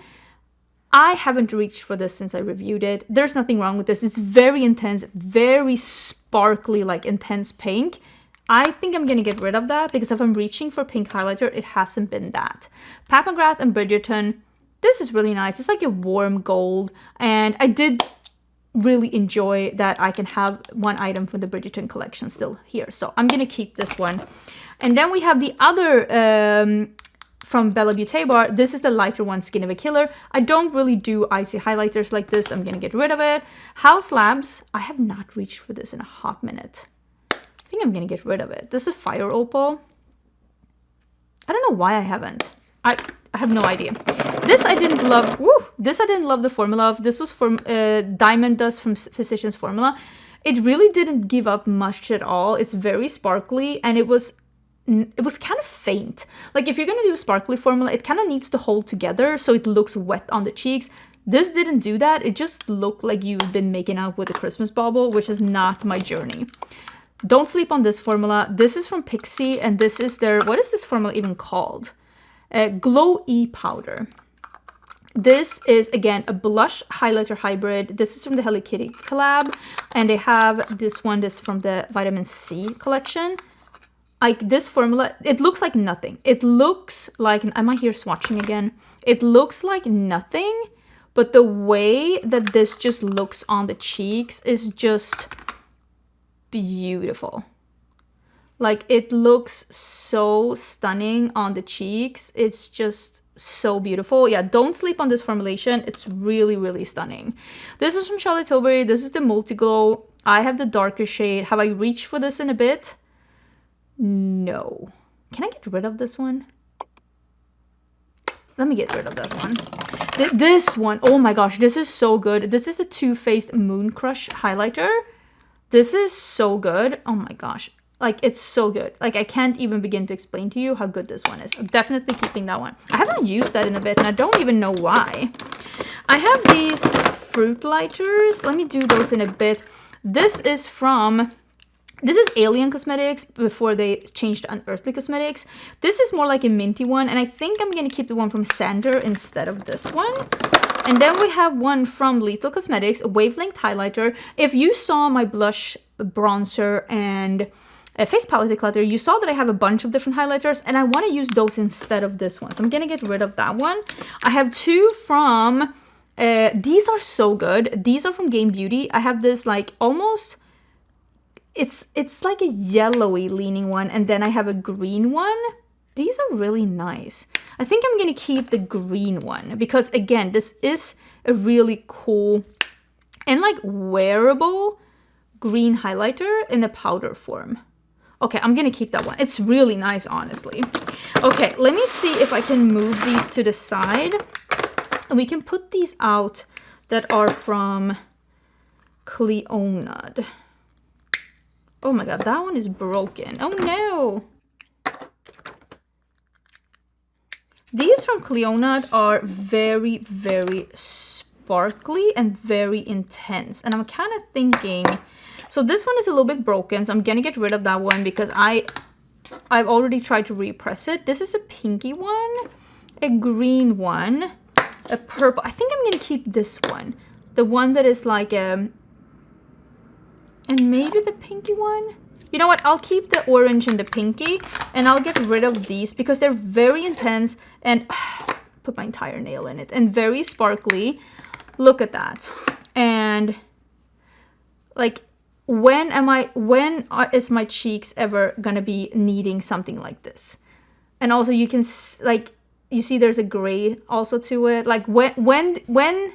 I haven't reached for this since I reviewed it. There's nothing wrong with this. It's very intense, very sparkly, like intense pink. I think I'm going to get rid of that because if I'm reaching for pink highlighter, it hasn't been that. Pat McGrath and Bridgerton. This is really nice. It's like a warm gold. And I did really enjoy that I can have one item from the Bridgerton collection still here. So I'm going to keep this one. And then we have the other... from Bella Beauté Bar. This is the lighter one, Skin of a Killer. I don't really do icy highlighters like this. I'm gonna get rid of it. House Labs. I have not reached for this in a hot minute. I think I'm gonna get rid of it. This is Fire Opal. I don't know why I haven't. I have no idea. This I didn't love. Woo! This I didn't love the formula of. This was from Diamond Dust from Physicians Formula. It really didn't give up much at all. It's very sparkly and it was kind of faint. Like if you're gonna do a sparkly formula, it kind of needs to hold together so it looks wet on the cheeks. This didn't do that. It just looked like you've been making out with a Christmas bauble, which is not my journey. Don't sleep on this formula. This is from Pixie and this is their, what is this formula even called? Glow E Powder. This is, again, a blush highlighter hybrid. This is from the Hello Kitty collab. And they have this one, this from the Vitamin C collection. like this formula, it looks like nothing. It looks like, am I here swatching again? It looks like nothing, but the way that this just looks on the cheeks is just beautiful. Like, it looks so stunning on the cheeks. It's just so beautiful. Yeah, don't sleep on this formulation. It's really, really stunning. This is from Charlotte Tilbury. This is the Multi Glow. I have the darker shade. Have I reached for this in a bit? No. Can I get rid of this one? Let me get rid of this one. This one, oh my gosh, this is so good. This is the Too Faced Moon Crush highlighter. This is so good. Oh my gosh. Like, it's so good. Like, I can't even begin to explain to you how good this one is. I'm definitely keeping that one. I haven't used that in a bit, and I don't even know why. I have these fruit lighters. Let me do those in a bit. This is Alien Cosmetics before they changed to Unearthly Cosmetics. This is more like a minty one, and I think I'm gonna keep the one from Sander instead of this one. And then we have one from Lethal Cosmetics, a wavelength highlighter. If you saw my blush, bronzer, and face palette declutter, you saw that I have a bunch of different highlighters, and I want to use those instead of this one. So I'm gonna get rid of that one. I have two from, these are so good. These are from Game Beauty. I have this like almost, it's like a yellowy leaning one, and then I have a green one. These are really nice. I think I'm gonna keep the green one because, again, this is a really cool and like wearable green highlighter in a powder form. Okay, I'm gonna keep that one. It's really nice, honestly. Okay, let me see if I can move these to the side. And we can put these out that are from Cleonad. Oh my god, that one is broken. Oh no! These from Cleonad are very, very sparkly and very intense. And I'm kind of thinking... So this one is a little bit broken, so I'm gonna get rid of that one because I've already tried to repress it. This is a pinky one, a green one, a purple. I think I'm gonna keep this one. The one that is like and maybe the pinky one. You know what? I'll keep the orange and the pinky, and I'll get rid of these because they're very intense and put my entire nail in it, and very sparkly. Look at that. And like, when is my cheeks ever gonna be needing something like this? And also you can like, you see there's a gray also to it. Like, when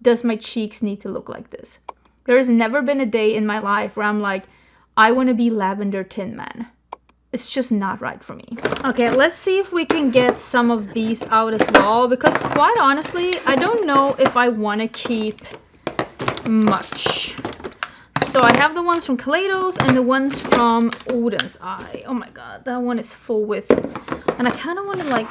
does my cheeks need to look like this? There has never been a day in my life where I'm like, I want to be Lavender Tin Man. It's just not right for me. Okay, let's see if we can get some of these out as well, because quite honestly, I don't know if I want to keep much. So I have the ones from Kaleidos and the ones from Oden's Eye. Oh my god, that one is full with... And I kind of want to like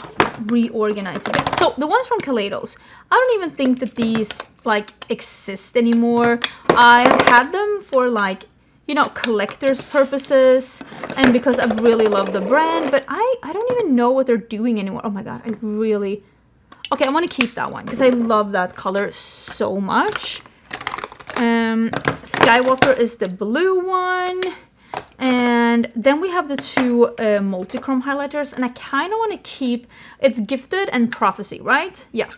reorganize a bit. So the ones from Kaleidos, I don't even think that these like exist anymore. I've had them for like, you know, collector's purposes and because I really love the brand, but I don't even know what they're doing anymore. Oh my god, I really... Okay, I want to keep that one because I love that color so much. Skywalker is the blue one. And then we have the two multi-chrome highlighters, and I kind of want to keep... It's Gifted and Prophecy, right? Yeah.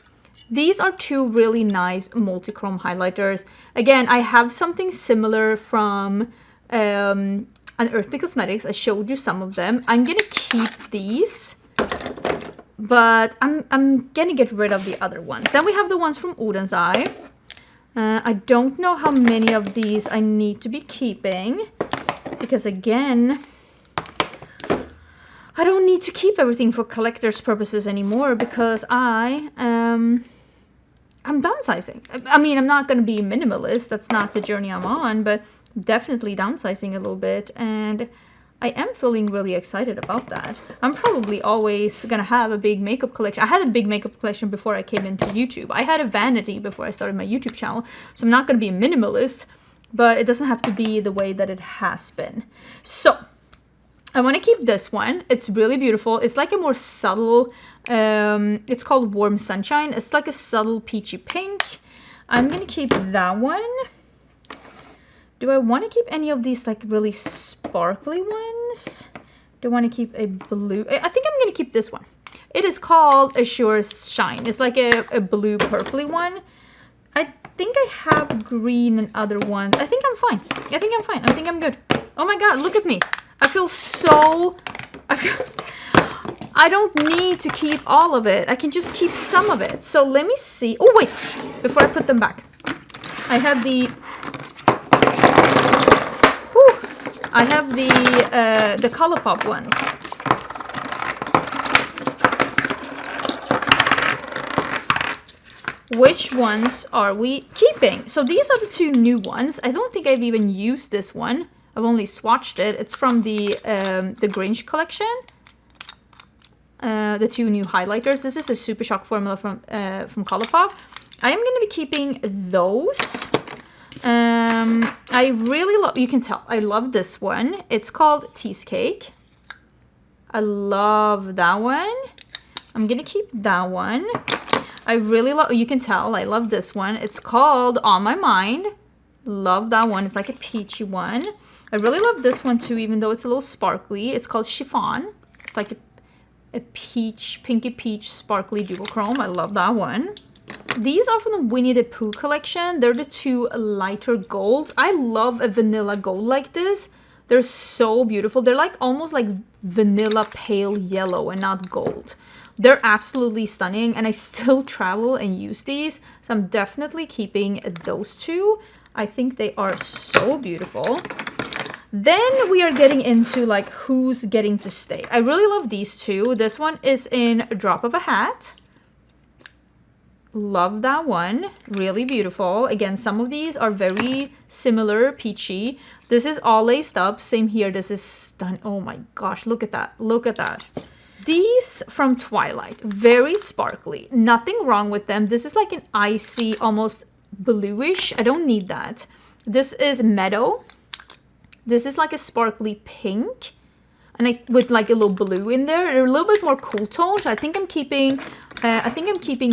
These are two really nice multi-chrome highlighters. Again, I have something similar from Unearthly Cosmetics. I showed you some of them. I'm gonna keep these, but I'm gonna get rid of the other ones. Then we have the ones from Oden's Eye. I don't know how many of these I need to be keeping, because again, I don't need to keep everything for collector's purposes anymore because I'm downsizing. I mean, I'm not going to be minimalist. That's not the journey I'm on, but definitely downsizing a little bit. And I am feeling really excited about that. I'm probably always going to have a big makeup collection. I had a big makeup collection before I came into YouTube. I had a vanity before I started my YouTube channel. So I'm not going to be a minimalist, but it doesn't have to be the way that it has been. So I want to keep this one. It's really beautiful. It's like a more subtle, it's called Warm Sunshine. It's like a subtle peachy pink. I'm going to keep that one. Do I want to keep any of these like really sparkly ones? Do I want to keep a blue? I think I'm going to keep this one. It is called Assure Shine. It's like a blue purpley one. I think I have green and other ones. I think I'm fine. I think I'm fine. I think I'm good. Oh my god, look at me. I feel I don't need to keep all of it. I can just keep some of it. So let me see. Oh wait, before I put them back. I have the the Colourpop ones. Which ones are we keeping? So these are the two new ones. I don't think I've even used this one. I've only swatched it. It's from the Grinch collection. The two new highlighters. This is a Super Shock formula from Colourpop. I am going to be keeping those. I really love, you can tell, I love this one. It's called Cheesecake. I love that one. I'm going to keep that one. I really love, you can tell, I love this one. It's called On My Mind. Love that one. It's like a peachy one. I really love this one too, even though it's a little sparkly. It's called Chiffon. It's like a peach, pinky peach sparkly duochrome. I love that one. These are from the Winnie the Pooh collection. They're the two lighter golds. I love a vanilla gold like this. They're so beautiful. They're like almost like vanilla pale yellow and not gold. They're absolutely stunning, and I still travel and use these. So I'm definitely keeping those two. I think they are so beautiful. Then we are getting into like who's getting to stay. I really love these two. This one is in Drop of a Hat. Love that one. Really beautiful. Again, some of these are very similar, peachy. This is all laced up. Same here. This is stunning. Oh my gosh, look at that. Look at that. These from Twilight, very sparkly. Nothing wrong with them. This is like an icy, almost bluish. I don't need that. This is Meadow. This is like a sparkly pink, and with like a little blue in there. They're a little bit more cool toned. So I think I'm keeping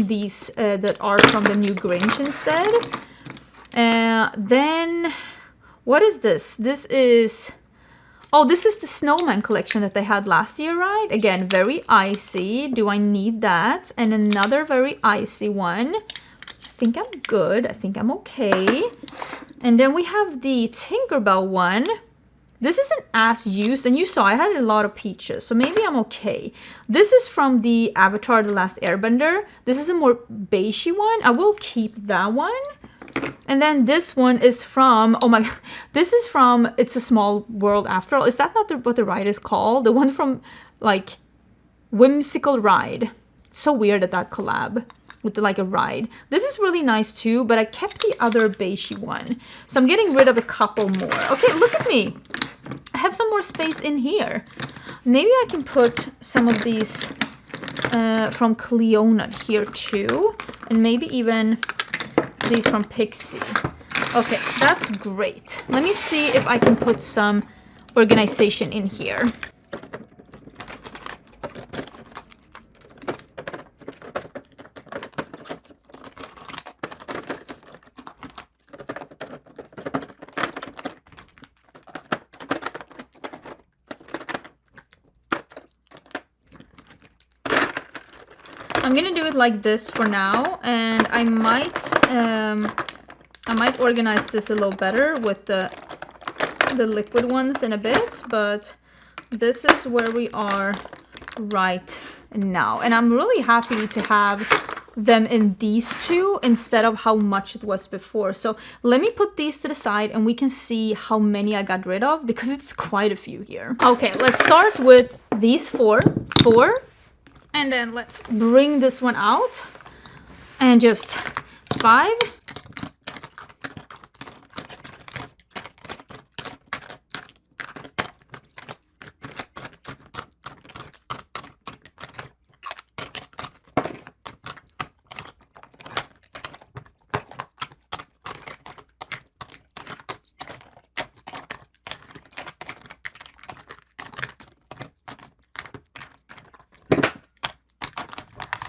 these that are from the new Grinch instead. Then what is this? This is the Snowman collection that they had last year, right? Again, very icy. Do I need that? And another very icy one. I think I'm good. I think I'm okay. And then we have the Tinkerbell one. This isn't as used, and you saw I had a lot of peaches, so maybe I'm okay. This is from the Avatar: The Last Airbender. This is a more beigey one. I will keep that one. And then this one is from, oh my god, this is from It's a Small World After All. Is that not what the ride is called? The one from like Whimsical Ride. So weird that collab with like a ride. This is really nice too, but I kept the other beigey one. So I'm getting rid of a couple more. Okay, look at me. I have some more space in here. Maybe I can put some of these from Cleona here too. And maybe even these from Pixie. Okay, that's great. Let me see if I can put some organization in here. I'm gonna do it like this for now, and I might organize this a little better with the liquid ones in a bit, but this is where we are right now. And I'm really happy to have them in these two instead of how much it was before. So let me put these to the side and we can see how many I got rid of, because it's quite a few here. Okay, let's start with these four. And then let's bring this one out and just 5.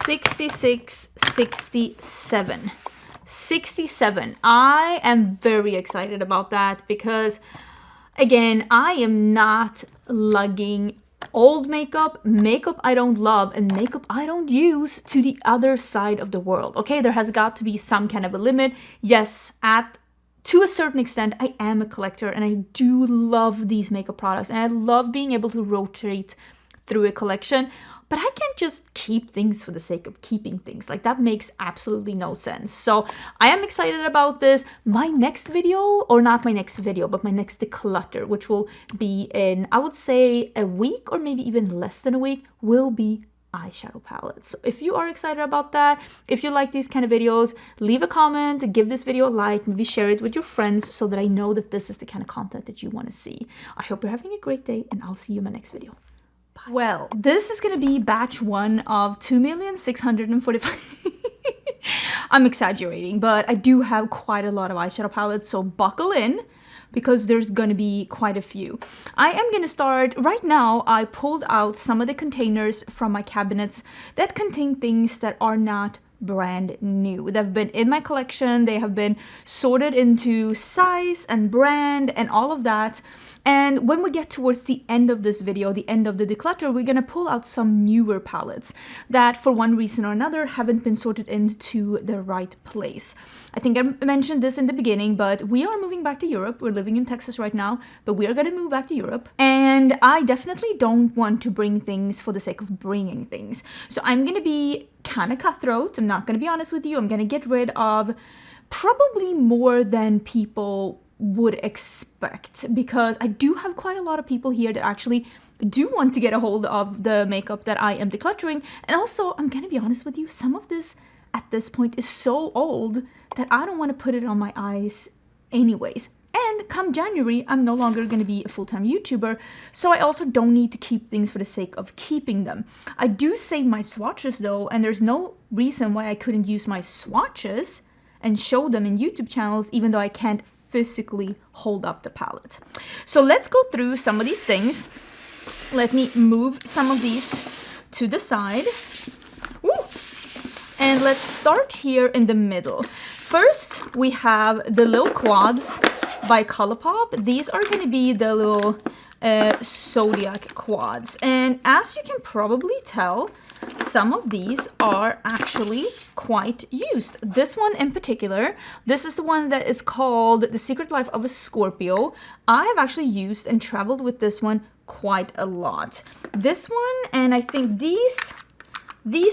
$66, 67. 67. I am very excited about that because, again, I am not lugging old makeup, makeup I don't love, and makeup I don't use to the other side of the world. Okay, there has got to be some kind of a limit. Yes, to a certain extent, I am a collector and I do love these makeup products and I love being able to rotate through a collection, but I can't just keep things for the sake of keeping things. Like, that makes absolutely no sense. So I am excited about this. My next video, or not my next video, but my next declutter, which will be in, I would say, a week or maybe even less than a week, will be eyeshadow palettes. So if you are excited about that, if you like these kind of videos, leave a comment, give this video a like, maybe share it with your friends so that I know that this is the kind of content that you want to see. I hope you're having a great day and I'll see you in my next video. Bye. Well, this is going to be batch 1 of 2,645,000. I'm exaggerating, but I do have quite a lot of eyeshadow palettes, so buckle in, because there's going to be quite a few. I am going to start right now. I pulled out some of the containers from my cabinets that contain things that are not brand new. They've been in my collection. They have been sorted into size and brand and all of that. And when we get towards the end of this video, the end of the declutter, we're going to pull out some newer palettes that for one reason or another haven't been sorted into the right place. I think I mentioned this in the beginning, but we are moving back to Europe. We're living in Texas right now, but we are going to move back to Europe. And I definitely don't want to bring things for the sake of bringing things. So I'm going to be kind of cutthroat. I'm not going to be honest with you. I'm going to get rid of probably more than people would expect, because I do have quite a lot of people here that actually do want to get a hold of the makeup that I am decluttering. And also, I'm gonna be honest with you, some of this at this point is so old that I don't want to put it on my eyes anyways. And come January, I'm no longer going to be a full-time YouTuber, so I also don't need to keep things for the sake of keeping them. I do save my swatches though, and there's no reason why I couldn't use my swatches and show them in YouTube channels, even though I can't physically hold up the palette. So let's go through some of these things. Let me move some of these to the side. Woo! And let's start here in the middle. First, we have the little quads by Colourpop. These are going to be the little Zodiac quads. And as you can probably tell, some of these are actually quite used. This one in particular, this is the one that is called The Secret Life of a Scorpio. I have actually used and traveled with this one quite a lot. This one, and I think these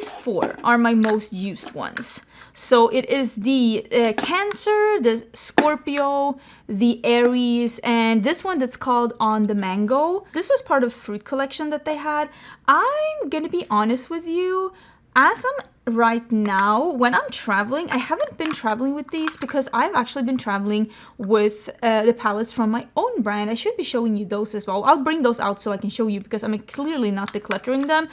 4 are my most used ones. So it is the Cancer, the Scorpio, the Aries, and this one that's called On the Mango. This was part of fruit collection that they had. I'm gonna be honest with you, as I'm right now, when I'm traveling, I haven't been traveling with these because I've actually been traveling with the palettes from my own brand. I should be showing you those as well. I'll bring those out so I can show you, because I'm clearly not decluttering them.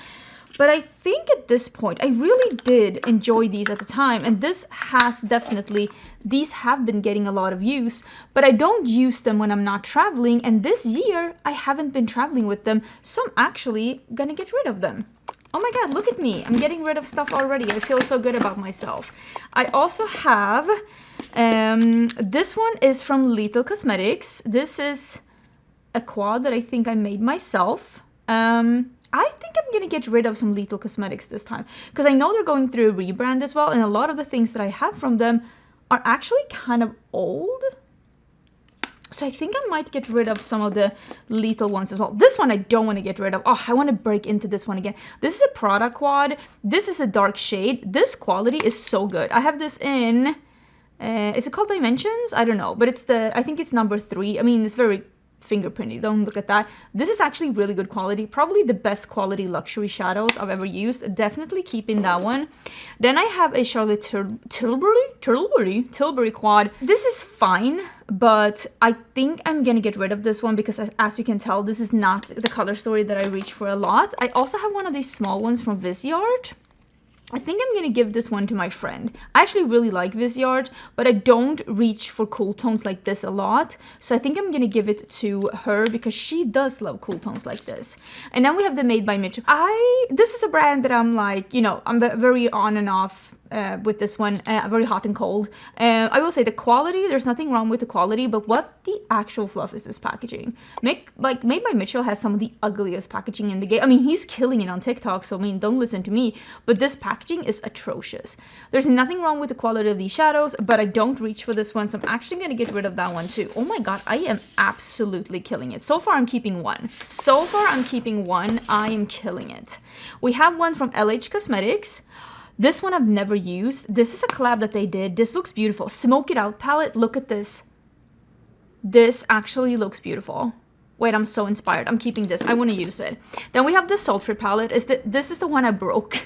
But I think at this point, I really did enjoy these at the time. And this has definitely, these have been getting a lot of use, but I don't use them when I'm not traveling. And this year, I haven't been traveling with them. So I'm actually gonna get rid of them. Oh my God, look at me. I'm getting rid of stuff already. I feel so good about myself. I also have, this one is from Lethal Cosmetics. This is a quad that I think I made myself. I think I'm gonna get rid of some Lethal Cosmetics this time, because I know they're going through a rebrand as well, and a lot of the things that I have from them are actually kind of old. So I think I might get rid of some of the Lethal ones as well. This one I don't want to get rid of. Oh, I want to break into this one again. This is a Prada quad. This is a dark shade. This quality is so good. I have this in, is it called Dimensions? I don't know, but it's I think it's number 3. I mean, it's very fingerprinty, don't look at that. This is actually really good quality, probably the best quality luxury shadows I've ever used. Definitely keeping that one. Then I have a Charlotte Tilbury quad. This is fine, but I think I'm gonna get rid of this one because as you can tell, this is not the color story that I reach for a lot. I also have one of these small ones from Viseart. I think I'm gonna give this one to my friend. I actually really like Viseart, but I don't reach for cool tones like this a lot. So I think I'm gonna give it to her because she does love cool tones like this. And then we have the Made by Mitch. This is a brand that I'm like, you know, I'm very on and off with this one, very hot and cold. I will say the quality, there's nothing wrong with the quality, but what the actual fluff is this packaging? Made by Mitchell has some of the ugliest packaging in the game. I mean, he's killing it on TikTok, so I mean, don't listen to me, but this packaging is atrocious. There's nothing wrong with the quality of these shadows, but I don't reach for this one, so I'm actually gonna get rid of that one too. Oh my god, I am absolutely killing it. So far, I'm keeping one. I am killing it. We have one from LH Cosmetics. This one I've never used. This is a collab that they did. This looks beautiful. Smoke It Out palette. Look at this. This actually looks beautiful. Wait, I'm so inspired. I'm keeping this. I want to use it. Then we have the Sultry palette. This is the one I broke.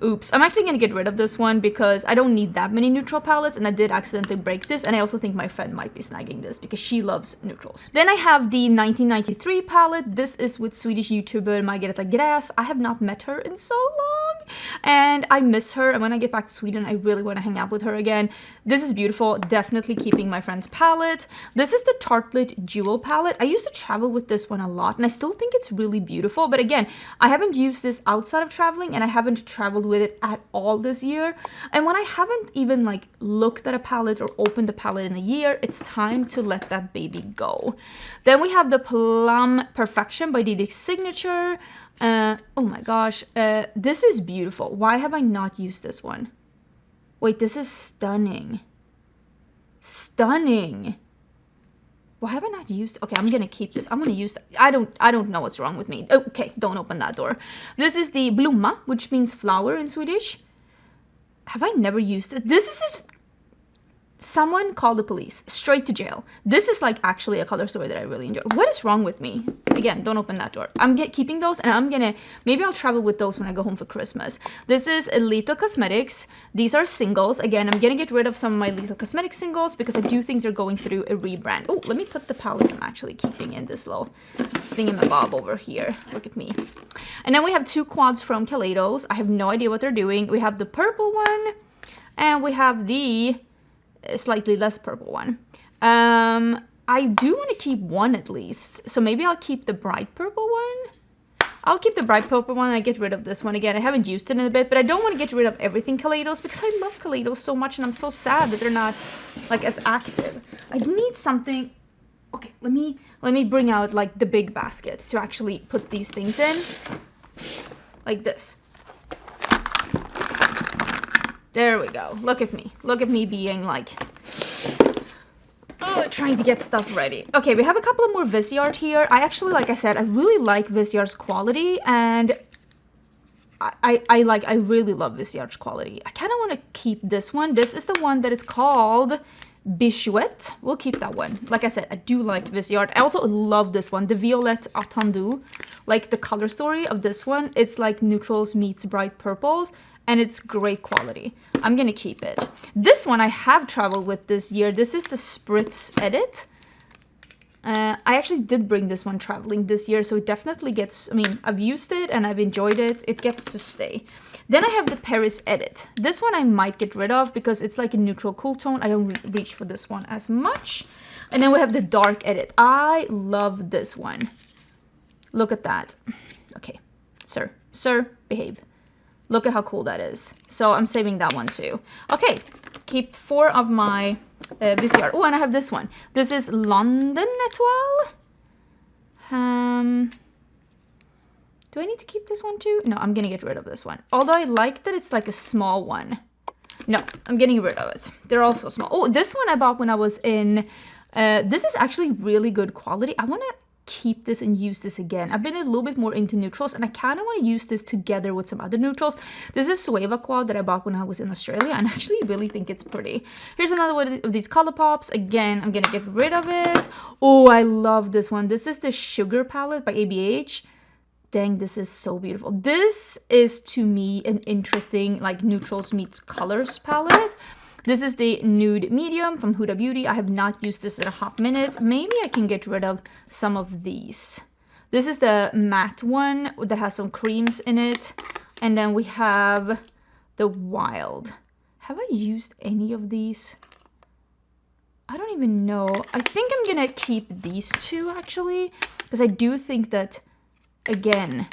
Oops. I'm actually going to get rid of this one because I don't need that many neutral palettes, and I did accidentally break this, and I also think my friend might be snagging this because she loves neutrals. Then I have the 1993 palette. This is with Swedish YouTuber Margareta Gräs. I have not met her in so long, and I miss her, and when I get back to Sweden, I really want to hang out with her again. This is beautiful. Definitely keeping my friend's palette. This is the Tartelette Jewel palette. I used to travel with this one a lot, and I still think it's really beautiful, but again, I haven't used this outside of traveling, and I haven't traveled with it at all this year. And when I haven't even like looked at a palette or opened a palette in a year, it's time to let that baby go. Then we have the Plum Perfection by Didik's Signature. Oh my gosh, this is beautiful. Why have I not used this one? Wait, this is stunning. Stunning. Why have I not used? Okay, I'm gonna keep this. I'm gonna use. I don't know what's wrong with me. Okay, don't open that door. This is the Blomma, which means flower in Swedish. Have I never used it? This is just. Someone call the police. Straight to jail. This is like actually a color story that I really enjoy. What is wrong with me? Again, don't open that door. I'm keeping those, and I'm gonna, maybe I'll travel with those when I go home for Christmas. This is Little Cosmetics. These are singles. Again, I'm gonna get rid of some of my Little Cosmetics singles because I do think they're going through a rebrand. Oh, let me put the palettes I'm actually keeping in this little thingamabob over here. Look at me. And then we have two quads from Kaleidos. I have no idea what they're doing. We have the purple one, and we have the slightly less purple one. I do want to keep one at least, so maybe I'll keep the bright purple one. I'll keep the bright purple one and I get rid of this one. Again, I haven't used it in a bit, but I don't want to get rid of everything Kaleidos because I love Kaleidos so much, and I'm so sad that they're not like as active. I need something. Okay, let me bring out like the big basket to actually put these things in, like this. There we go. Look at me. Look at me being like, trying to get stuff ready. Okay, we have a couple of more Visyard here. I actually, like I said, I really like Visyard's quality, and I really love Visyard's quality. I kind of want to keep this one. This is the one that is called Bichouette. We'll keep that one. Like I said, I do like Visyard. I also love this one, the Violette Attendu. Like the color story of this one, it's like neutrals meets bright purples, and it's great quality. I'm gonna keep it. This one I have traveled with this year. This is the Spritz Edit. I actually did bring this one traveling this year, so it definitely gets, I mean, I've used it and I've enjoyed it. It gets to stay. Then I have the Paris Edit. This one I might get rid of because it's like a neutral cool tone. I don't reach for this one as much. And then we have the Dark Edit. I love this one. Look at that. Okay, sir, behave. Look at how cool that is. So I'm saving that one too. Okay, keep 4 of my Visyard. Oh, and I have this one. This is London Etoile. Do I need to keep this one too? No, I'm gonna get rid of this one. Although I like that it's like a small one. No, I'm getting rid of it. They're also small. Oh, this one I bought when I was in... this is actually really good quality. I want to keep this and use this again. I've been a little bit more into neutrals, and I kind of want to use this together with some other neutrals. This is Sueva Quad that I bought when I was in Australia, and I actually really think it's pretty. Here's another one of these color pops. Again, I'm gonna get rid of it. Oh, I love this one. This is the Sugar palette by ABH. Dang, this is so beautiful. This is to me an interesting like neutrals meets colors palette. This is the Nude Medium from Huda Beauty. I have not used this in a hot minute. Maybe I can get rid of some of these. This is the matte one that has some creams in it. And then we have the Wild. Have I used any of these? I don't even know. I think I'm gonna keep these two actually, because I do think that, again,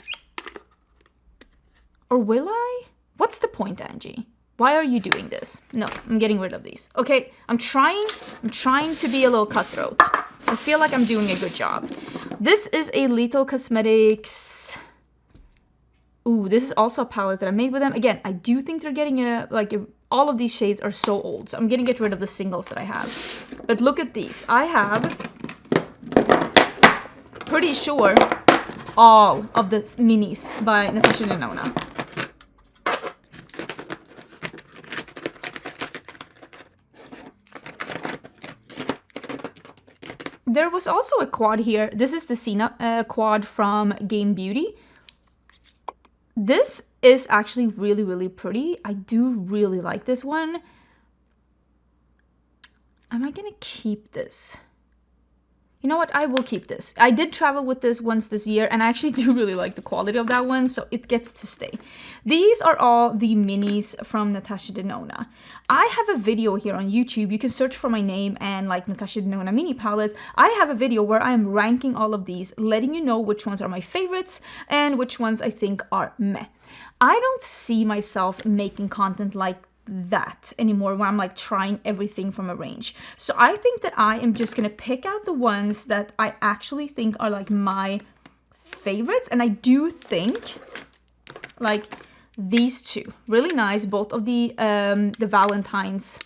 or will I? What's the point, Angie? Why are you doing this? No, I'm getting rid of these. Okay, I'm trying to be a little cutthroat. I feel like I'm doing a good job. This is a Lethal Cosmetics. Ooh, this is also a palette that I made with them. Again, I do think they're getting all of these shades are so old, so I'm gonna get rid of the singles that I have. But look at these. I have, pretty sure, all of the minis by Natasha Denona. There was also a quad here. This is the Cena quad from Game Beauty. This is actually really, really pretty. I do really like this one. Am I gonna keep this? You know what? I will keep this. I did travel with this once this year, and I actually do really like the quality of that one, so it gets to stay. These are all the minis from Natasha Denona. I have a video here on YouTube. You can search for my name and like Natasha Denona mini palettes. I have a video where I am ranking all of these, letting you know which ones are my favorites and which ones I think are meh. I don't see myself making content like that anymore where I'm like trying everything from a range. So I think that I am just gonna pick out the ones that I actually think are like my favorites, and I do think like these two really nice, both of the Valentine's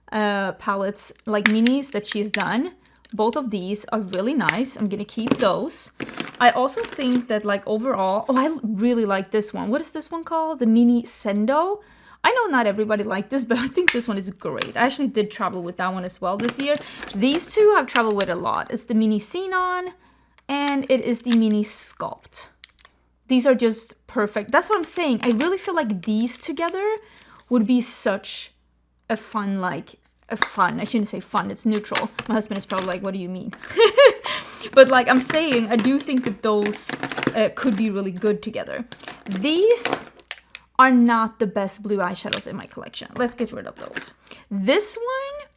palettes, like minis that she's done. Both of these are really nice. I'm gonna keep those. I also think that like overall, oh, I really like this one. What is this one called? The mini Sendo. I know not everybody liked this, but I think this one is great. I actually did travel with that one as well this year. These two I've traveled with a lot. It's the mini Xenon and it is the mini Sculpt. These are just perfect. That's what I'm saying. I really feel like these together would be such a fun, I shouldn't say fun, it's neutral. My husband is probably like, what do you mean? But like I'm saying, I do think that those could be really good together. These are not the best blue eyeshadows in my collection. Let's get rid of those. This one,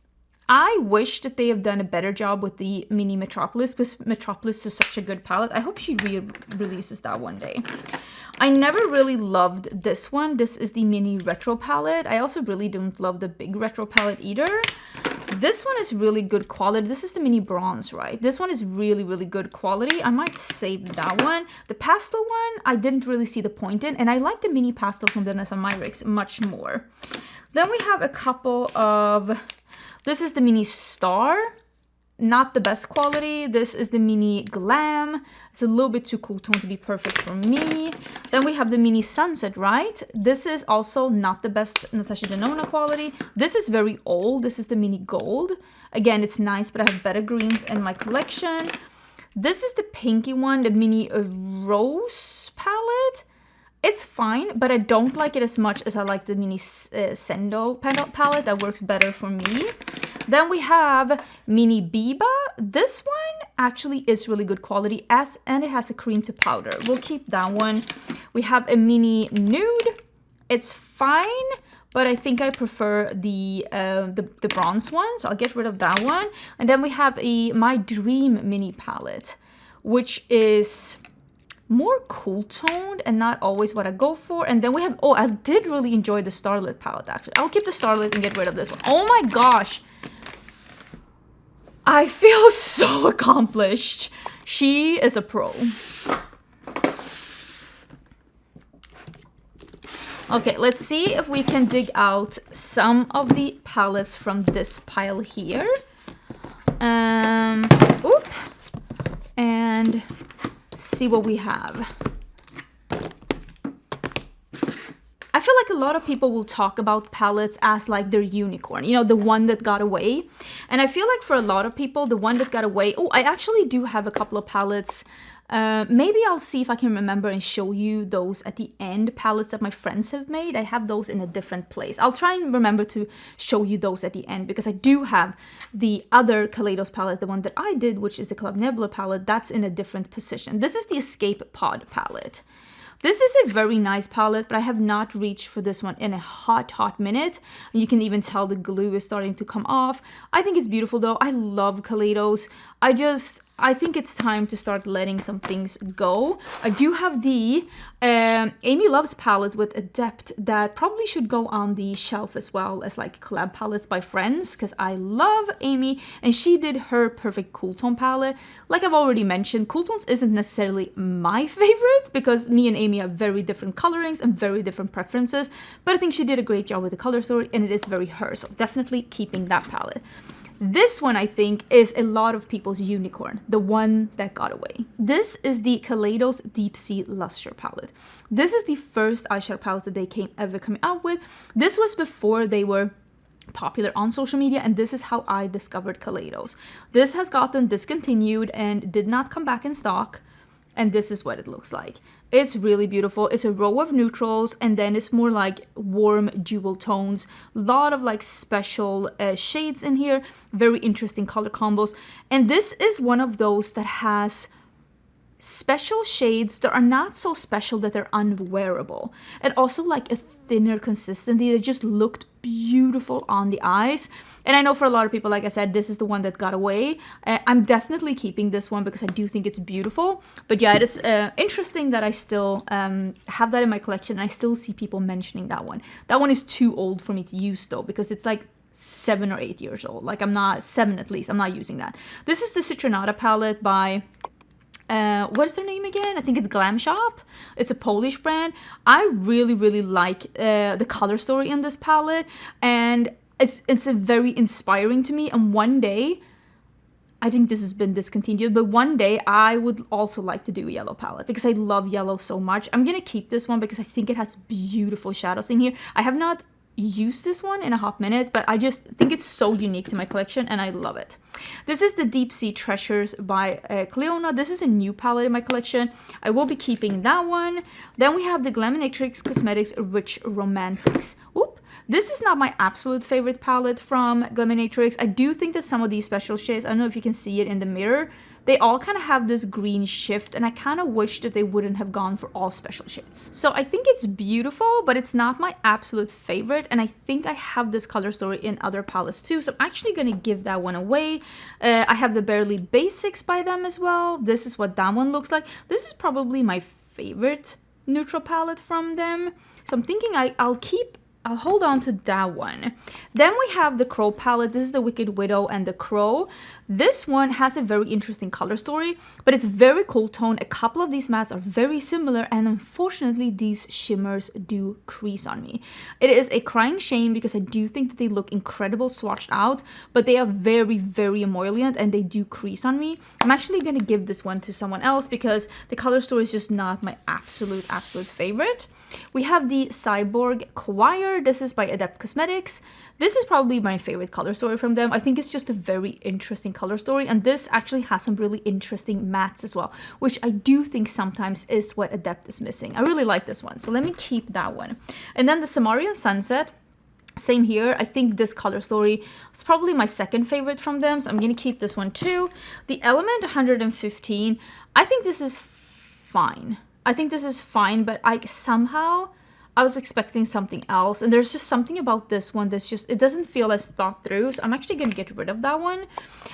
I wish that they have done a better job with the mini Metropolis, because Metropolis is such a good palette. I hope she re-releases that one day. I never really loved this one. This is the mini retro palette. I also really don't love the big retro palette either. This one is really good quality. This is the mini bronze, right? This one is really, really good quality. I might save that one. The pastel one, I didn't really see the point in, and I like the mini pastel from Vanessa Myricks much more. Then we have a couple of, this is the mini star. Not the best quality. This is the mini Glam. It's a little bit too cool tone to be perfect for me. Then we have the mini Sunset, right? This is also not the best Natasha Denona quality. This is very old. This is the mini Gold. Again, it's nice, but I have better greens in my collection. This is the pinky one, the mini Rose palette. It's fine, but I don't like it as much as I like the mini Sendo palette. That works better for me. Then we have mini Biba. This one actually is really good quality, and it has a cream to powder. We'll keep that one. We have a mini Nude. It's fine, but I think I prefer the bronze one, so I'll get rid of that one. And then we have My Dream mini palette, which is more cool toned and not always what I go for. And then we have, oh, I did really enjoy the Starlit palette actually. I'll keep the Starlit and get rid of this one. Oh my gosh, I feel so accomplished. She is a pro. Okay, let's see if we can dig out some of the palettes from this pile here. Oop. And see what we have. I feel like a lot of people will talk about palettes as like their unicorn, you know, the one that got away. And I feel like for a lot of people, the one that got away, oh, I actually do have a couple of palettes. Maybe I'll see if I can remember and show you those at the end, palettes that my friends have made. I have those in a different place. I'll try and remember to show you those at the end, because I do have the other Kaleidos palette, the one that I did, which is the Club Nebula palette. That's in a different position. This is the Escape Pod palette. This is a very nice palette, but I have not reached for this one in a hot minute. You can even tell the glue is starting to come off. I think it's beautiful though. I love Kaleidos. I think it's time to start letting some things go. I do have the Amy Loves palette with Adept that probably should go on the shelf as well as like collab palettes by friends, because I love Amy and she did her perfect cool tone palette. Like I've already mentioned, cool tones isn't necessarily my favorite because me and Amy have very different colorings and very different preferences, but I think she did a great job with the color story and it is very her, so definitely keeping that palette. This one, I think, is a lot of people's unicorn, the one that got away. This is the Kaleidos Deep Sea Luster palette. This is the first eyeshadow palette that they ever came out with. This was before they were popular on social media, and this is how I discovered Kaleidos. This has gotten discontinued and did not come back in stock. And this is what it looks like. It's really beautiful. It's a row of neutrals and then it's more like warm jewel tones. A lot of like special shades in here. Very interesting color combos. And this is one of those that has special shades that are not so special that they're unwearable. And also like a thinner consistency that just looked beautiful on the eyes. And I know for a lot of people, like I said, this is the one that got away. I'm definitely keeping this one because I do think it's beautiful. But yeah, it is interesting that I still have that in my collection. I still see people mentioning that one. That one is too old for me to use though, because it's like 7 or 8 years old. Like I'm not, 7 at least, I'm not using that. This is the Citronata palette by what is their name again? I think it's Glam Shop. It's a Polish brand. I really like the color story in this palette, and it's a very inspiring to me. And one day, I think this has been discontinued, but one day I would also like to do a yellow palette because I love yellow so much. I'm gonna keep this one because I think it has beautiful shadows in here. I have not used this one in a hot minute, but I just think it's so unique to my collection and I love it. This is the Deep Sea Treasures by Cleona. This is a new palette in my collection. I will be keeping that one. Then we have the Gourmande Cosmetics Rich Romantics. Oop. This is not my absolute favorite palette from Gourmande. I do think that some of these special shades, I don't know if you can see it in the mirror, they all kind of have this green shift, and I kind of wish that they wouldn't have gone for all special shades. So I think it's beautiful, but it's not my absolute favorite, and I think I have this color story in other palettes too, so I'm actually going to give that one away. I have the Barely Basics by them as well. This is what that one looks like. This is probably my favorite neutral palette from them, so I'm thinking I'll hold on to that one. Then we have the Crow palette. This is the Wicked Widow and the Crow. This one has a very interesting color story, but it's very cool tone. A couple of these mattes are very similar, and unfortunately these shimmers do crease on me. It is a crying shame because I do think that they look incredible swatched out, but they are very emollient and they do crease on me. I'm actually going to give this one to someone else because the color story is just not my absolute favorite. We have the Cyborg Choir. This is by Adept Cosmetics. This is probably my favorite color story from them. I think it's just a very interesting color story, and this actually has some really interesting mattes as well, which I do think sometimes is what Adept is missing. I really like this one, so let me keep that one. And then the Samarian Sunset. Same here. I think this color story is probably my second favorite from them, so I'm going to keep this one too. The Element 115. I think this is fine. But I was expecting something else, and there's just something about this one that's just, it doesn't feel as thought through, so I'm actually going to get rid of that one.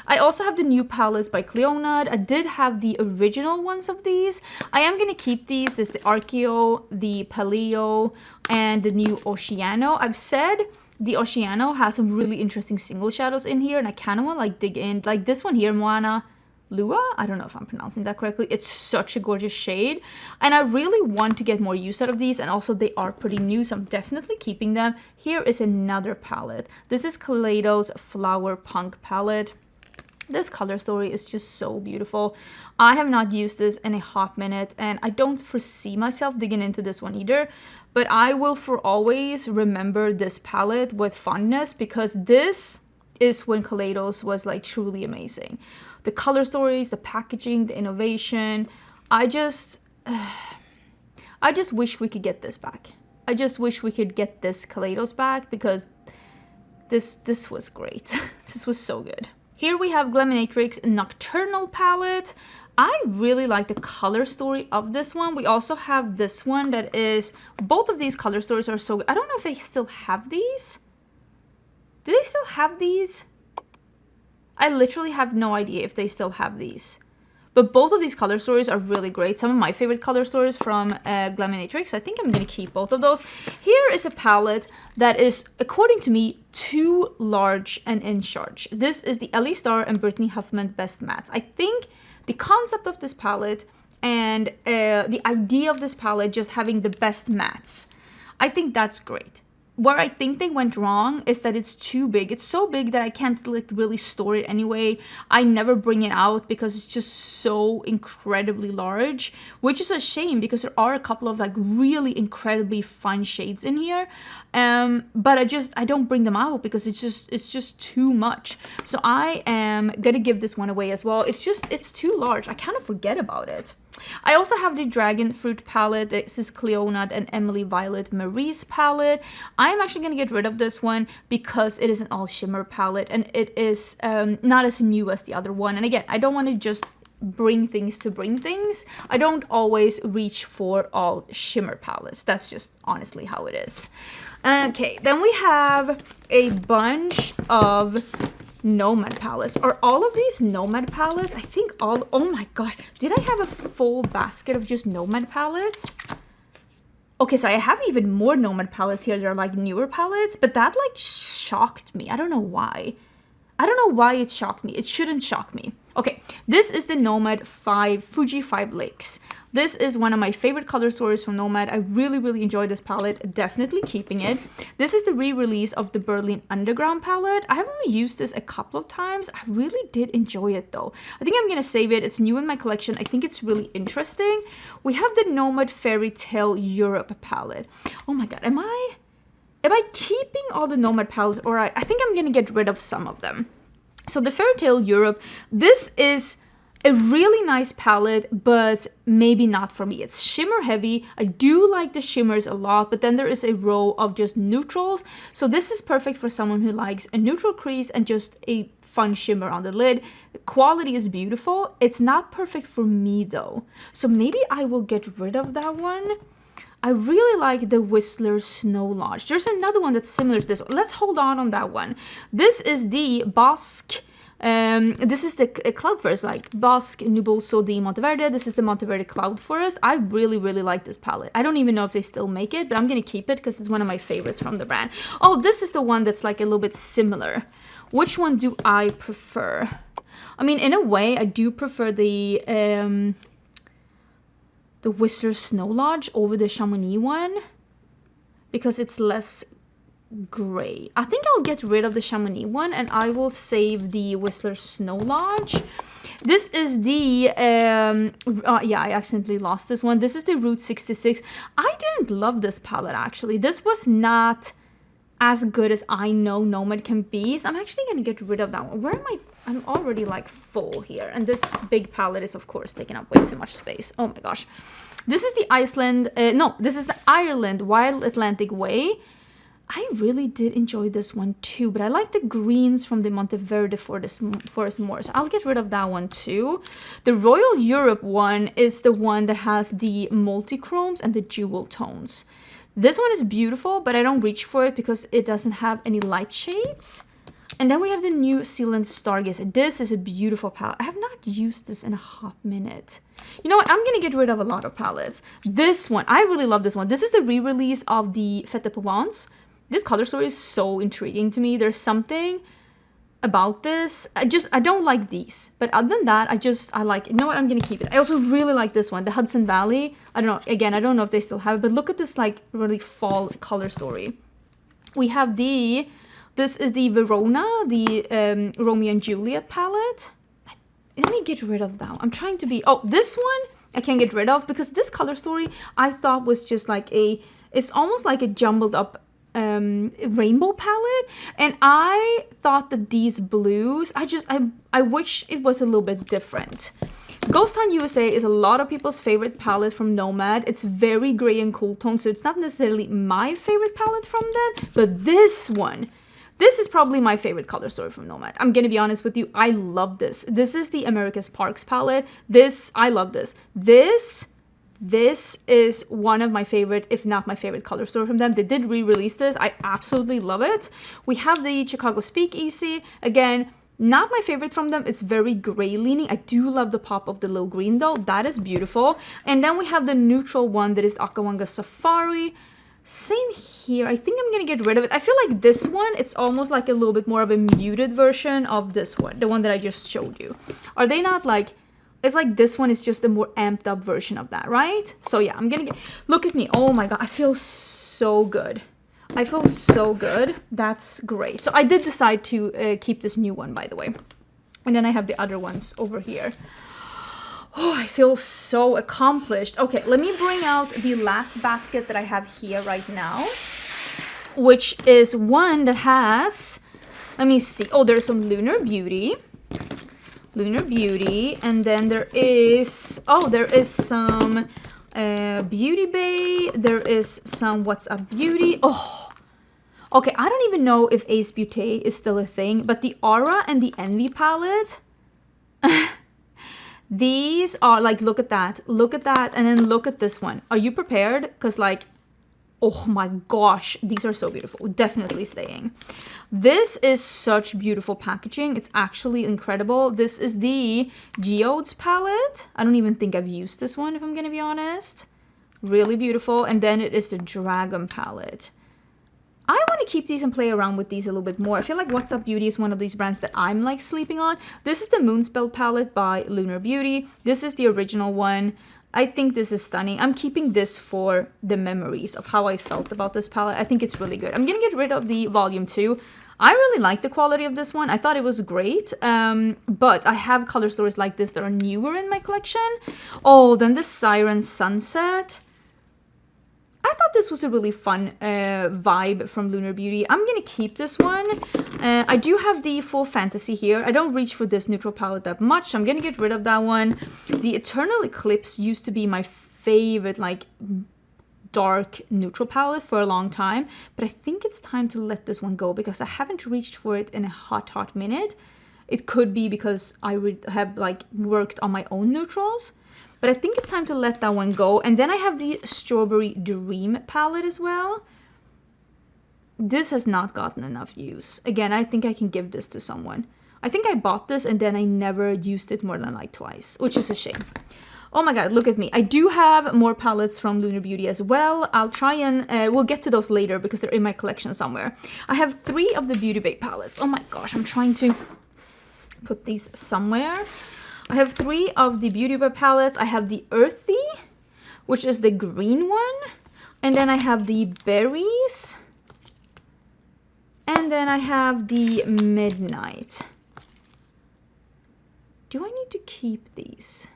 I also have the new palettes by Cleona. I did have the original ones of these. I am going to keep these. There's the Archeo, the Paleo, and the new Oceano. I've said the Oceano has some really interesting single shadows in here, and I kind of want to like dig in. Like this one here, Moana Lua, I don't know if I'm pronouncing that correctly. It's such a gorgeous shade, and I really want to get more use out of these, and also they are pretty new, so I'm definitely keeping them. Here is another palette. This is Kaleidos Flower Punk palette. This color story is just so beautiful. I have not used this in a hot minute, and I don't foresee myself digging into this one either, but I will for always remember this palette with fondness because this is when Kaleidos was like truly amazing. The color stories, the packaging, the innovation. I just wish we could get this back. I just wish we could get this Kaleidos back because this was great. This was so good. Here we have Gourmande Nocturnal palette. I really like the color story of this one. We also have this one that is, both of these color stories are so good. I don't know if they still have these. Do they still have these? I literally have no idea if they still have these. But both of these color stories are really great. Some of my favorite color stories from Glaminatrix. I think I'm going to keep both of those. Here is a palette that is, according to me, too large and in charge. This is the Ellie Starr and Brittany Huffman Best Mattes. I think the concept of this palette and the idea of this palette just having the best mattes, I think that's great. Where I think they went wrong is that it's too big. It's so big that I can't like really store it anyway. I never bring it out because it's just so incredibly large, which is a shame because there are a couple of like really incredibly fun shades in here. But I don't bring them out because it's just too much. So I am gonna give this one away as well. It's too large. I kind of forget about it. I also have the Dragon Fruit palette. This is Cleona and Emily Violet Marie's palette. I'm actually going to get rid of this one because it is an all shimmer palette and it is not as new as the other one. And again, I don't want to just bring things to bring things. I don't always reach for all shimmer palettes. That's just honestly how it is. Okay, then we have a bunch of Nomad palettes. Are all of these Nomad palettes? I think all. Oh my gosh, did I have a full basket of just Nomad palettes? Okay, so I have even more Nomad palettes here. They're like newer palettes, but that like shocked me. I don't know why. I don't know why it shocked me. It shouldn't shock me. Okay, this is the Nomad Fuji 5 Lakes. This is one of my favorite color stories from Nomad. I really enjoy this palette. Definitely keeping it. This is the re-release of the Berlin Underground palette. I have only used this a couple of times. I really did enjoy it though. I think I'm gonna save it. It's new in my collection. I think it's really interesting. We have the Nomad Fairy Tale Europe palette. Oh my god, am I keeping all the Nomad palettes, or I think I'm gonna get rid of some of them. So the Fairy Tale Europe, this is a really nice palette, but maybe not for me. It's shimmer heavy. I do like the shimmers a lot, but then there is a row of just neutrals. So this is perfect for someone who likes a neutral crease and just a fun shimmer on the lid. The quality is beautiful. It's not perfect for me though. So maybe I will get rid of that one. I really like the Whistler Snow Lodge. There's another one that's similar to this. Let's hold on that one. This is the Bosque. This is the Cloud Forest, like Bosque Nuboso di Monteverde. This is the Monteverde Cloud Forest. I really like this palette. I don't even know if they still make it, but I'm gonna keep it because it's one of my favorites from the brand. Oh, this is the one that's like a little bit similar. Which one do I prefer? I mean, in a way, I do prefer the Whistler Snow Lodge over the Chamonix one because it's less gray. I think I'll get rid of the Chamonix one and I will save the Whistler Snow Lodge. This is the yeah, I accidentally lost this one. This is the Route 66. I didn't love this palette actually. This was not as good as I know Nomad can be, so I'm actually gonna get rid of that one. Where am I? I'm already like full here, and this big palette is of course taking up way too much space. Oh my gosh. This is the this is the Ireland Wild Atlantic Way. I really did enjoy this one too, but I like the greens from the Monteverde Forest more, so I'll get rid of that one too. The Royal Europe one is the one that has the multi-chromes and the jewel tones. This one is beautiful, but I don't reach for it because it doesn't have any light shades. And then we have the New Zealand Stargaze. This is a beautiful palette. I have not used this in a hot minute. You know what? I'm going to get rid of a lot of palettes. This one, I really love this one. This is the re-release of the Fête de Provence. This color story is so intriguing to me. There's something about this. I don't like these. But other than that, I like it. You know what? I'm going to keep it. I also really like this one, the Hudson Valley. I don't know. Again, I don't know if they still have it. But look at this like really fall color story. We have this is the Verona, the Romeo and Juliet palette. Let me get rid of that one. I'm trying to be... Oh, this one I can't get rid of because this color story I thought was just like it's almost like a jumbled up rainbow palette, and I thought that these blues, I wish it was a little bit different. Ghost Town USA is a lot of people's favorite palette from Nomad. It's very gray and cool tone, so it's not necessarily my favorite palette from them, but this is probably my favorite color story from Nomad. I'm gonna be honest with you, I love this. This is the America's Parks palette. I love this. This is one of my favorite, if not my favorite color story from them. They did re-release this. I absolutely love it. We have the Chicago Speakeasy. Again, Not my favorite from them. It's very gray leaning. I do love the pop of the low green though. That is beautiful. And then we have the neutral one that is Akawanga Safari. Same here. I think I'm gonna get rid of it. I feel like this one, it's almost like a little bit more of a muted version of this one, the one that I just showed you. Are they not like, it's like this one is just a more amped up version of that, right? So yeah, I'm gonna get, look at me. Oh my God, I feel so good. I feel so good. That's great. So I did decide to keep this new one, by the way. And then I have the other ones over here. Oh, I feel so accomplished. Okay, let me bring out the last basket that I have here right now, which is one that has, let me see. Oh, there's some Lunar Beauty. Lunar Beauty. And then there is some Beauty Bay. There is some What's Up Beauty. Oh, okay. I don't even know if Ace Beauté is still a thing, but the Aura and the Envy palette, these are like, look at that, and then look at this one. Are you prepared? Because like, oh my gosh, these are so beautiful. Definitely staying. This is such beautiful packaging. It's actually incredible. This is the Geodes palette. I don't even think I've used this one, if I'm gonna be honest. Really beautiful. And then it is the Dragon palette. I want to keep these and play around with these a little bit more. I feel like What's Up Beauty is one of these brands that I'm like sleeping on. This is the Moonspell palette by Lunar Beauty. This is the original one. I think this is stunning. I'm keeping this for the memories of how I felt about this palette. I think it's really good. I'm gonna get rid of the volume 2. I really like the quality of this one. I thought it was great, but I have color stories like this that are newer in my collection. Oh, then the Siren Sunset. I thought this was a really fun vibe from Lunar Beauty. I'm gonna keep this one. I do have the Full Fantasy here. I don't reach for this neutral palette that much. I'm gonna get rid of that one. The Eternal Eclipse used to be my favorite, like, dark neutral palette for a long time. But I think it's time to let this one go because I haven't reached for it in a hot minute. It could be because I would have, like, worked on my own neutrals. But I think it's time to let that one go. And then I have the Strawberry Dream palette as well. This has not gotten enough use. Again, I think I can give this to someone. I think I bought this and then I never used it more than like twice, which is a shame. Oh my God, look at me. I do have more palettes from Lunar Beauty as well. I'll try and, we'll get to those later because they're in my collection somewhere. I have 3 of the Beauty Bay palettes. Oh my gosh, I'm trying to put these somewhere. I have 3 of the Beauty Bay palettes. I have the Earthy, which is the green one. And then I have the Berries. And then I have the Midnight. Do I need to keep these?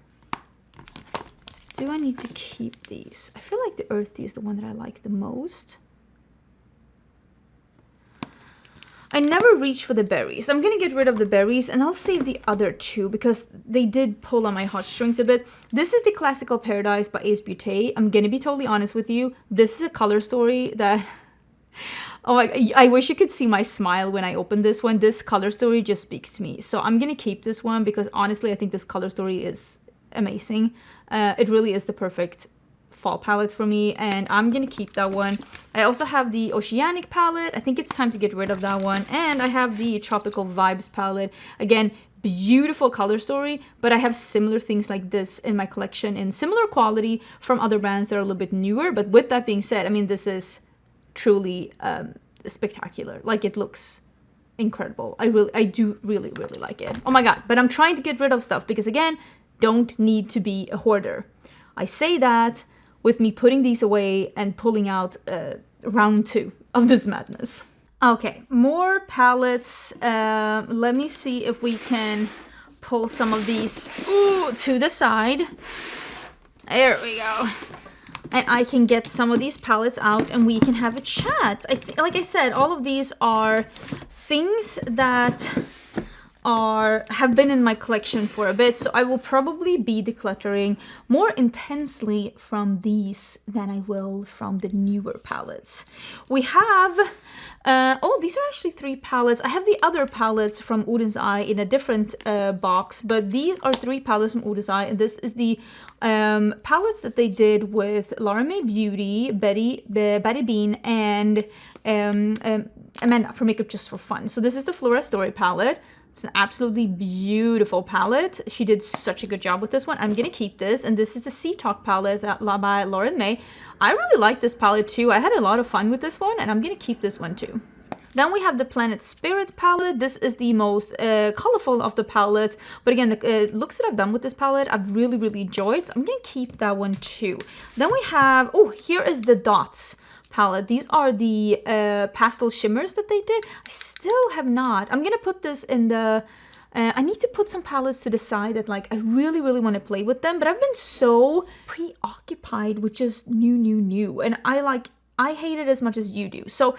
Do I need to keep these? I feel like the Earthy is the one that I like the most. I never reach for the berries. I'm gonna get rid of the berries and I'll save the other 2 because they did pull on my heartstrings a bit. This is the Classical Paradise by Ace Beauté. I'm gonna be totally honest with you. This is a color story that... Oh, I wish you could see my smile when I opened this one. This color story just speaks to me. So I'm gonna keep this one because honestly, I think this color story is amazing. It really is the perfect fall palette for me, and I'm gonna keep that one. I also have the Oceanic palette. I think it's time to get rid of that one. And I have the Tropical Vibes palette. Again, beautiful color story, but I have similar things like this in my collection in similar quality from other brands that are a little bit newer. But with that being said, I mean, this is truly spectacular. Like, it looks incredible. I do really like it. Oh my God, but I'm trying to get rid of stuff because, again, don't need to be a hoarder. I say that with me putting these away and pulling out round 2 of this madness. Okay, more palettes. Let me see if we can pull some of these to the side. There we go. And I can get some of these palettes out and we can have a chat. Like I said, all of these are things that have been in my collection for a bit, so I will probably be decluttering more intensely from these than I will from the newer palettes. We have these are actually 3 palettes. I have the other palettes from Oden's Eye in a different box, but these are 3 palettes from Oden's Eye, and this is the palettes that they did with Laura May Beauty, Betty Bean, and Amanda for Makeup Just for Fun. So this is the Flora Story palette. It's an absolutely beautiful palette. She did such a good job with this one. I'm gonna keep this, and this is the Sea Talk palette by Lauren May. I really like this palette too. I had a lot of fun with this one, and I'm gonna keep this one too. Then we have the Planet Spirit palette. This is the most colorful of the palettes. But again, the looks that I've done with this palette, I've really, really enjoyed. So I'm going to keep that one too. Then we have, oh, here is the Dots palette. These are the pastel shimmers that they did. I still have not. I'm going to put this in the... I need to put some palettes to the side that like I really, really want to play with them. But I've been so preoccupied with just new. And I hate it as much as you do. So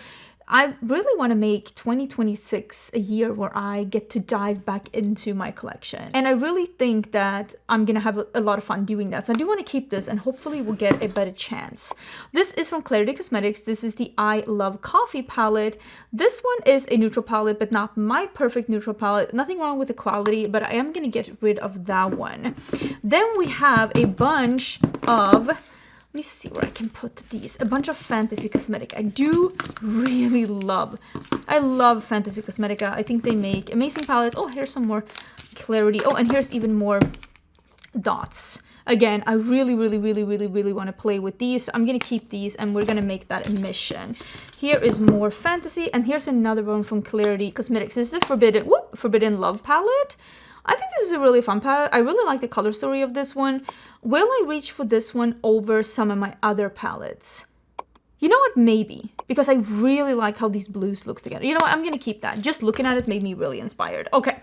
I really want to make 2026 a year where I get to dive back into my collection. And I really think that I'm going to have a lot of fun doing that. So I do want to keep this and hopefully we'll get a better chance. This is from Clarity Cosmetics. This is the I Love Coffee palette. This one is a neutral palette, but not my perfect neutral palette. Nothing wrong with the quality, but I am going to get rid of that one. Then we have a bunch of... Let me see where I can put these. A bunch of Fantasy Cosmetica. I love Fantasy Cosmetica. I think they make amazing palettes. Oh, here's some more Clarity. Oh, and here's even more Dots. Again, I really want to play with these. So I'm going to keep these and we're going to make that a mission. Here is more Fantasy. And here's another one from Clarity Cosmetics. This is a Forbidden Love palette. I think this is a really fun palette. I really like the color story of this one. Will I reach for this one over some of my other palettes? You know what? Maybe. Because I really like how these blues look together. You know what? I'm going to keep that. Just looking at it made me really inspired. Okay.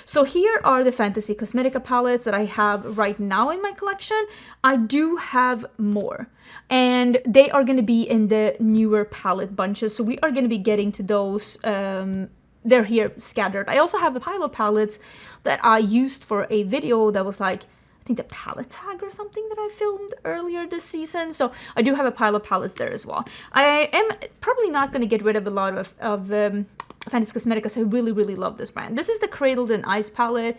So here are the Fantasy Cosmetica palettes that I have right now in my collection. I do have more. And they are going to be in the newer palette bunches. So we are going to be getting to those... they're here scattered. I also have a pile of palettes that I used for a video that was like, I think the palette tag or something that I filmed earlier this season. So I do have a pile of palettes there as well. I am probably not going to get rid of a lot of Fantasy Cosmetics because I really love this brand. This is the Cradled in Ice palette.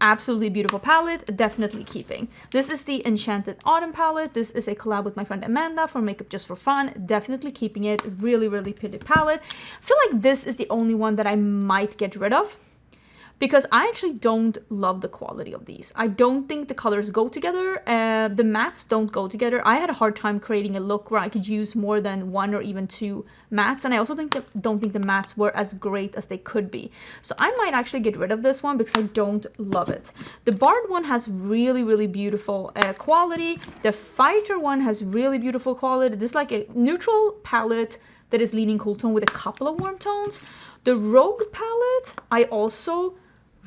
Absolutely beautiful palette, definitely keeping. This is the Enchanted Autumn palette. This is a collab with my friend Amanda for Makeup Just for Fun. Definitely keeping it. Really pretty palette. I feel like this is the only one that I might get rid of because I actually don't love the quality of these. I don't think the colors go together. The mattes don't go together. I had a hard time creating a look where I could use more than one or even two mattes. And I also don't think the mattes were as great as they could be. So I might actually get rid of this one because I don't love it. The Bard one has really beautiful quality. The Fighter one has really beautiful quality. This is like a neutral palette that is leaning cool tone with a couple of warm tones. The Rogue palette, I also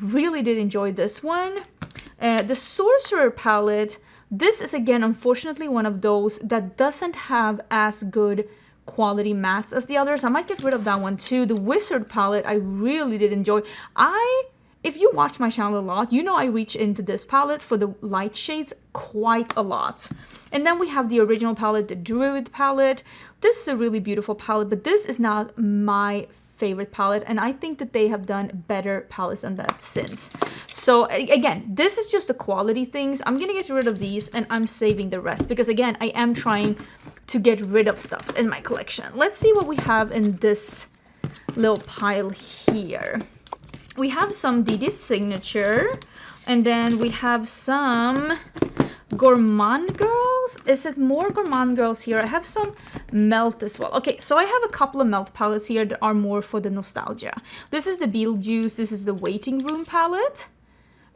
really did enjoy this one. The Sorcerer palette, this is again unfortunately one of those that doesn't have as good quality mattes as the others. I might get rid of that one too. The Wizard palette I really did enjoy. If you watch my channel a lot, you know I reach into this palette for the light shades quite a lot. And then we have the original palette, the Druid palette. This is a really beautiful palette, but this is not my favorite palette, and I think that they have done better palettes than that since. So again, this is just the quality things. I'm gonna get rid of these and I'm saving the rest because again, I am trying to get rid of stuff in my collection. Let's see what we have in this little pile here. We have some Didi Signature, and then we have some Gourmande Girls. Is it more Gourmande Girls here? I have some Melt as well. Okay, so I have a couple of Melt palettes here that are more for the nostalgia. This is the Beetlejuice. This is the Waiting Room palette.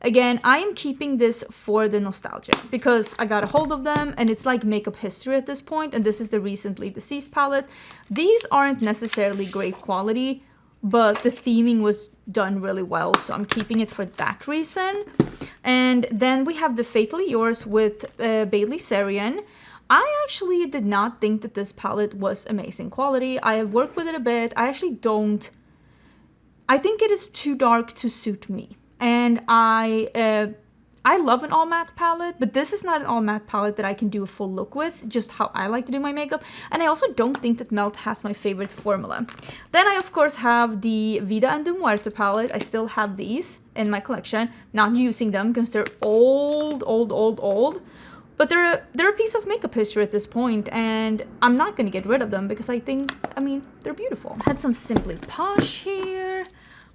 Again, I am keeping this for the nostalgia because I got a hold of them and it's like makeup history at this point. And this is the Recently Deceased palette. These aren't necessarily great quality, but the theming was done really well, so I'm keeping it for that reason. And then we have the Fatally Yours with Bailey Sarian. I actually did not think that this palette was amazing quality. I have worked with it a bit. I actually don't... I think it is too dark to suit me. And I love an all matte palette, but this is not an all matte palette that I can do a full look with, just how I like to do my makeup. And I also don't think that Melt has my favorite formula. Then I of course have the Vida and de Muerte palette. I still have these in my collection, not using them because they're old. But they're a piece of makeup history at this point, and I'm not gonna get rid of them because I mean, they're beautiful. I had some Simply Posh here.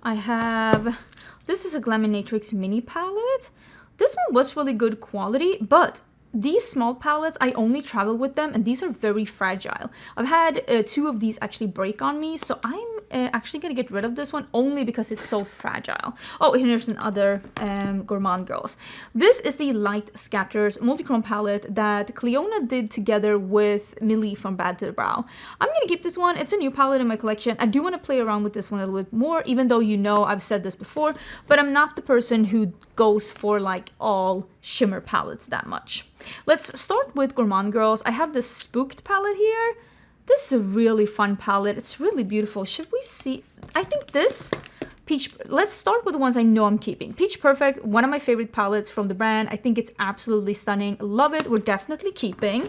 I have, this is a Glaminatrix mini palette. This one was really good quality, but these small palettes, I only travel with them, and these are very fragile. I've had 2 of these actually break on me, so I'm actually gonna get rid of this one only because it's so fragile. Oh, and here's another Gourmande Girls. This is the Light Scatters multichrome palette that Cleona did together with Millie from Bad to the Brow. I'm gonna keep this one. It's a new palette in my collection. I do want to play around with this one a little bit more, even though you know I've said this before, but I'm not the person who goes for like all shimmer palettes that much. Let's start with Gourmande Girls. I have this Spooked palette here. This is a really fun palette. It's really beautiful. Should we see? I think this Peach, let's start with the ones I know I'm keeping. Peach Perfect, one of my favorite palettes from the brand. I think it's absolutely stunning. Love it. We're definitely keeping.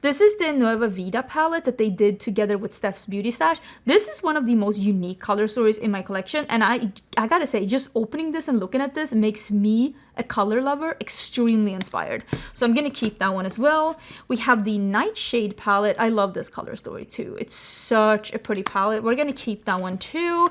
This is the Nueva Vida palette that they did together with Steph's Beauty Stash. This is one of the most unique color stories in my collection. And I gotta say, just opening this and looking at this makes me, a color lover, extremely inspired. So I'm gonna keep that one as well. We have the Nightshade palette. I love this color story too. It's such a pretty palette. We're gonna keep that one too.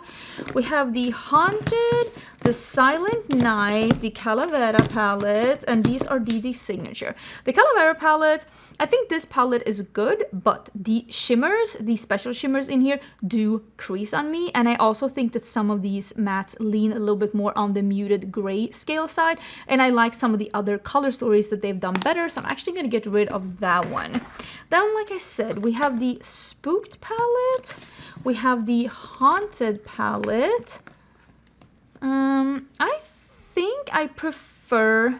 We have the Haunted, the Silent Night, the Calavera palette, and these are the signature. The Calavera palette, I think this palette is good, but the shimmers, the special shimmers in here do crease on me. And I also think that some of these mattes lean a little bit more on the muted gray scale side. And I like some of the other color stories that they've done better. So I'm actually going to get rid of that one. Then, like I said, we have the Spooked palette. We have the Haunted palette. I think I prefer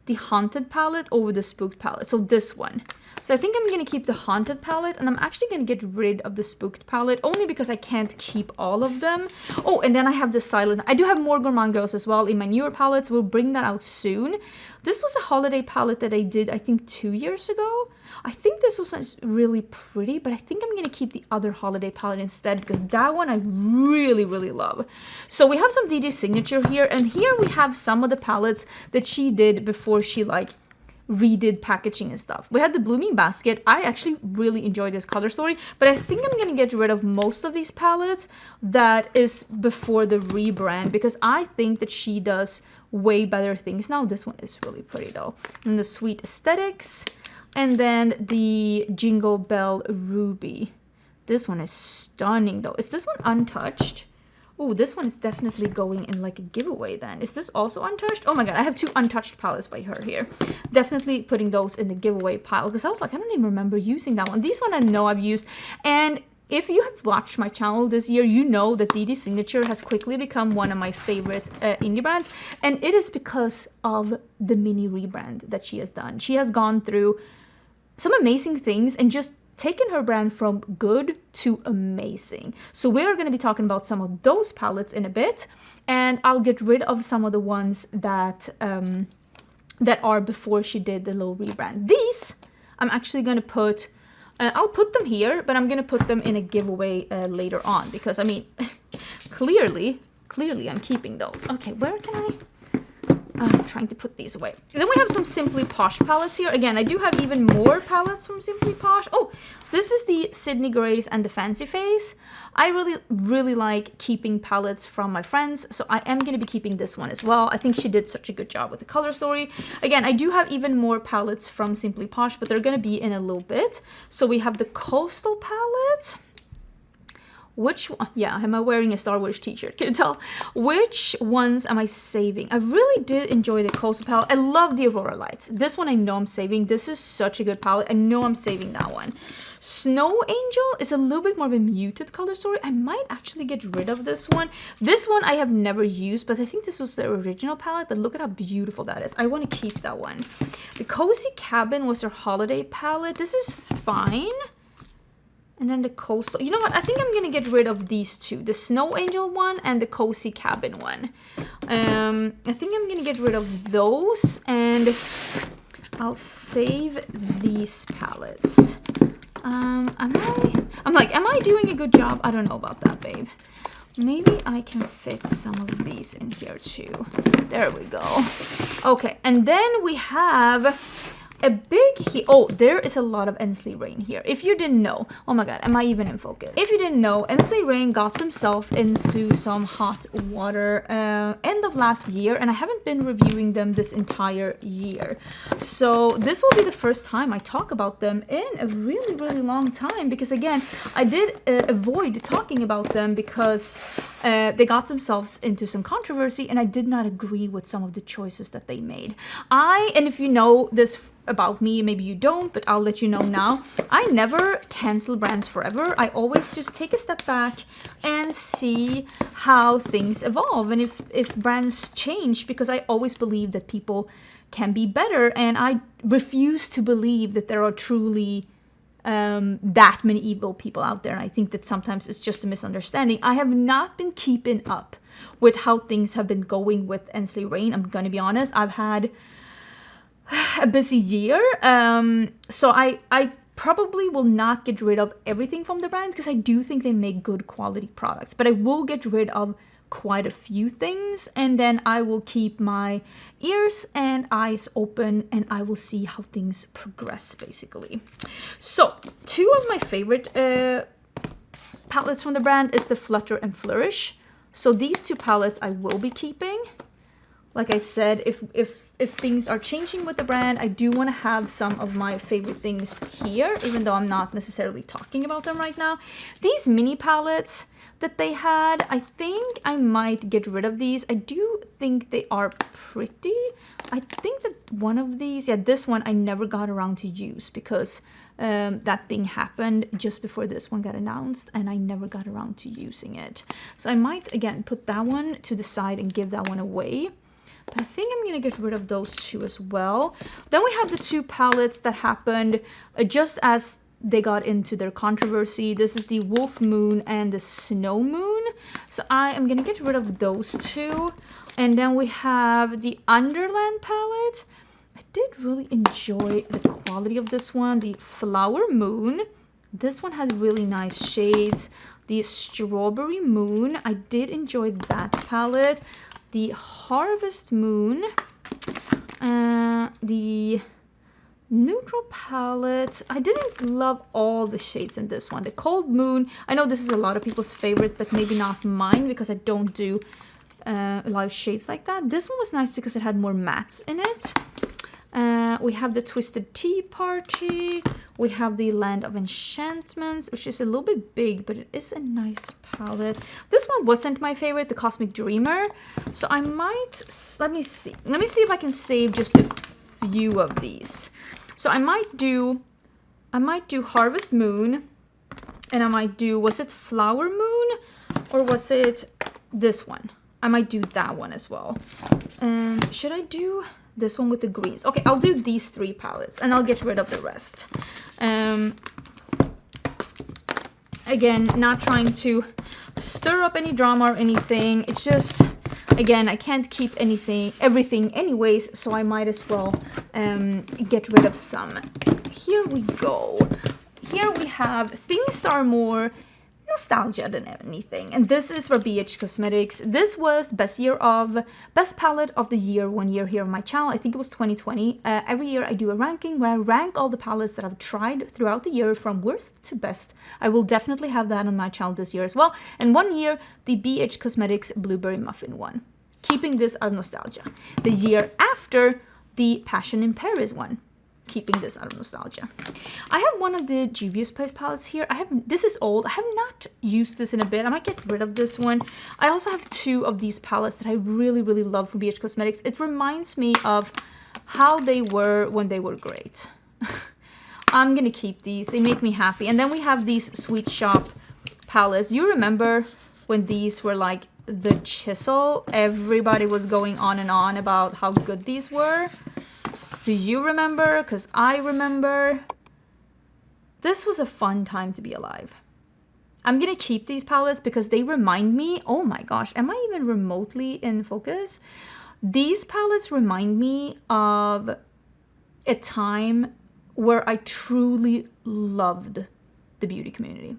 the Haunted palette over the Spooked palette. So this one. So I think I'm going to keep the Haunted palette, and I'm actually going to get rid of the Spooked palette only because I can't keep all of them. Oh, and then I have the Silent. I do have more Gourmande Girls as well in my newer palettes. We'll bring that out soon. This was a holiday palette that I did, I think, 2 years ago. I think this was really pretty, but I think I'm going to keep the other holiday palette instead because that one I really, really love. So we have some DD signature here, and here we have some of the palettes that she did before she like redid packaging and stuff. We had the Blooming Basket. I actually really enjoyed this color story, but I think I'm going to get rid of most of these palettes that is before the rebrand because I think that she does way better things now. This one is really pretty though. And the Sweet Aesthetics. And then the Jingle Bell Ruby. This one is stunning though. Is this one untouched? Oh, this one is definitely going in like a giveaway then. Is this also untouched? Oh my god, I have 2 untouched palettes by her here. Definitely putting those in the giveaway pile because I was like, I don't even remember using that one. These one I know I've used. And if you have watched my channel this year, you know that DD Signature has quickly become one of my favorite indie brands. And it is because of the mini rebrand that she has done. She has gone through some amazing things and just taken her brand from good to amazing. So we're going to be talking about some of those palettes in a bit, and I'll get rid of some of the ones that that are before she did the little rebrand. These I'm actually going to put I'll put them here, but I'm going to put them in a giveaway later on because I mean clearly I'm keeping those. Okay, where can I I'm trying to put these away. Then we have some Simply Posh palettes here. Again, I do have even more palettes from Simply Posh. Oh, this is the Sydney Grace and the Fancy Face. I really like keeping palettes from my friends, so I am going to be keeping this one as well. I think she did such a good job with the color story. Again, I do have even more palettes from Simply Posh, but they're going to be in a little bit. So we have the Coastal palette. Which one? Yeah, am I wearing a Star Wars t-shirt? Can you tell? Which ones am I saving? I really did enjoy the Coastal palette. I love the Aurora Lights. This one I know I'm saving. This is such a good palette. I know I'm saving that one. Snow Angel is a little bit more of a muted color story. I might actually get rid of this one. This one I have never used, but I think this was the original palette, but look at how beautiful that is. I want to keep that one. The Cozy Cabin was her holiday palette. This is fine. And then the Coastal, you know what? I think I'm going to get rid of these 2. The Snow Angel one and the Cozy Cabin one. I think I'm going to get rid of those. And I'll save these palettes. Am I doing a good job? I don't know about that, babe. Maybe I can fit some of these in here too. There we go. Okay, and then we have a big oh, there is a lot of Ensley Rain here. If you didn't know, oh my god, am I even in focus? If you didn't know, Ensley Rain got themselves into some hot water end of last year, and I haven't been reviewing them this entire year. So this will be the first time I talk about them in a really, really long time, because again, I did avoid talking about them because they got themselves into some controversy, and I did not agree with some of the choices that they made. And if you know this about me, maybe you don't, but I'll let you know now, I never cancel brands forever. I always just take a step back and see how things evolve, and if brands change, because I always believe that people can be better, and I refuse to believe that there are truly that many evil people out there. And I think that sometimes it's just a misunderstanding. I have not been keeping up with how things have been going with Ensley Rain. I'm gonna be honest, I've had a busy year, so I probably will not get rid of everything from the brand, because I do think they make good quality products, but I will get rid of quite a few things, and then I will keep my ears and eyes open, and I will see how things progress, basically. So 2 of my favorite palettes from the brand is the Flutter and Flourish. So these 2 palettes I will be keeping. Like I said, if things are changing with the brand, I do want to have some of my favorite things here, even though I'm not necessarily talking about them right now. These mini palettes that they had, I think I might get rid of these. I do think they are pretty. I think that one of these, yeah, this one I never got around to use, because that thing happened just before this one got announced, and I never got around to using it. So I might, again, put that one to the side and give that one away. But I think I'm going to get rid of those 2 as well. Then we have the 2 palettes that happened just as they got into their controversy. This is the Wolf Moon and the Snow Moon. So I am going to get rid of those 2. And then we have the Underland palette. I did really enjoy the quality of this one. The Flower Moon. This one has really nice shades. The Strawberry Moon. I did enjoy that palette. The Harvest Moon, the Neutral palette. I didn't love all the shades in this one. The Cold Moon, I know this is a lot of people's favorite, but maybe not mine, because I don't do a lot of shades like that. This one was nice because it had more mattes in it. We have the Twisted Tea Party. We have the Land of Enchantments, which is a little bit big, but it is a nice palette. This one wasn't my favorite, the Cosmic Dreamer. So I might, let me see if I can save just a few of these. So I might do Harvest Moon, and I might do, was it Flower Moon, or was it this one? I might do that one as well. Should I do this one with the greens? Okay, I'll do these 3 palettes, and I'll get rid of the rest. Again, not trying to stir up any drama or anything. It's just, again, I can't keep everything anyways, so I might as well get rid of some. Here we go. Here we have things that are more nostalgia than anything, and this is for BH Cosmetics. This was best palette of the year 1 year here on my channel. I think it was 2020. Every year I do a ranking where I rank all the palettes that I've tried throughout the year from worst to best. I will definitely have that on my channel this year as well. And 1 year the BH Cosmetics Blueberry Muffin won, keeping this out of nostalgia. The year after, the Passion in Paris one, keeping this out of nostalgia. I have one of the Juvia's Place palettes here. This is old. I have not used this in a bit. I might get rid of this one. I also have 2 of these palettes that I really, really love from BH Cosmetics. It reminds me of how they were when they were great. I'm gonna keep these. They make me happy. And then we have these Sweet Shop palettes. You remember when these were like the chisel? Everybody was going on and on about how good these were. Do you remember? Because I remember. This was a fun time to be alive. I'm gonna keep these palettes because they remind me, oh my gosh, am I even remotely in focus? These palettes remind me of a time where I truly loved the beauty community.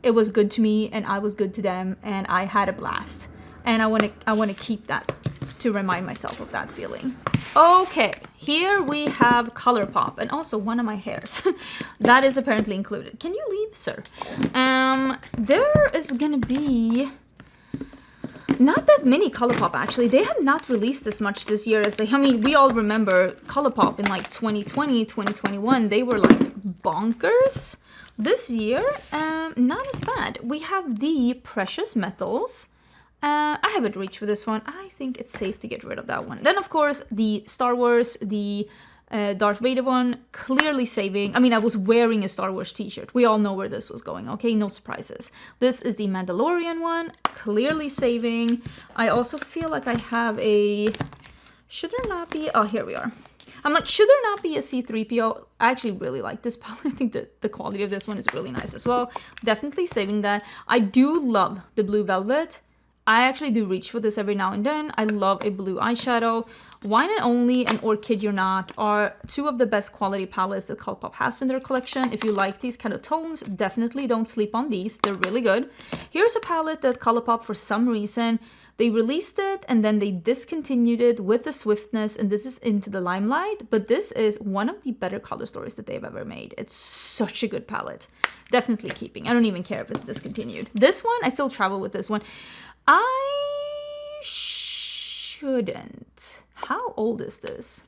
It was good to me, and I was good to them, and I had a blast. And I want to keep that. to remind myself of that feeling. Okay, here we have ColourPop, and also one of my hairs. That is apparently included. Can you leave, sir? There is gonna be not that many ColourPop, actually. They have not released as much this year as they... I mean, we all remember ColourPop in like 2020, 2021. They were like bonkers. This year, not as bad. We have the Precious Metals. I haven't reached for this one. I think it's safe to get rid of that one. Then, of course, the Star Wars, the Darth Vader one, clearly saving. I mean, I was wearing a Star Wars t-shirt. We all know where this was going, okay? No surprises. This is the Mandalorian one, clearly saving. I also feel like I have a... Should there not be... Oh, here we are. I'm like, should there not be a C-3PO? I actually really like this palette. I think that the quality of this one is really nice as well. Definitely saving that. I do love the Blue Velvet. I actually do reach for this every now and then. I love a blue eyeshadow. Wine and Only and Or Kid You're Not are two of the best quality palettes that ColourPop has in their collection. If you like these kind of tones, definitely don't sleep on these. They're really good. Here's a palette that ColourPop, for some reason, they released it and then they discontinued it with the Swiftness, and this is Into the Limelight, but this is one of the better color stories that they've ever made. It's such a good palette. Definitely keeping. I don't even care if it's discontinued. This one, I still travel with this one. I shouldn't. How old is this?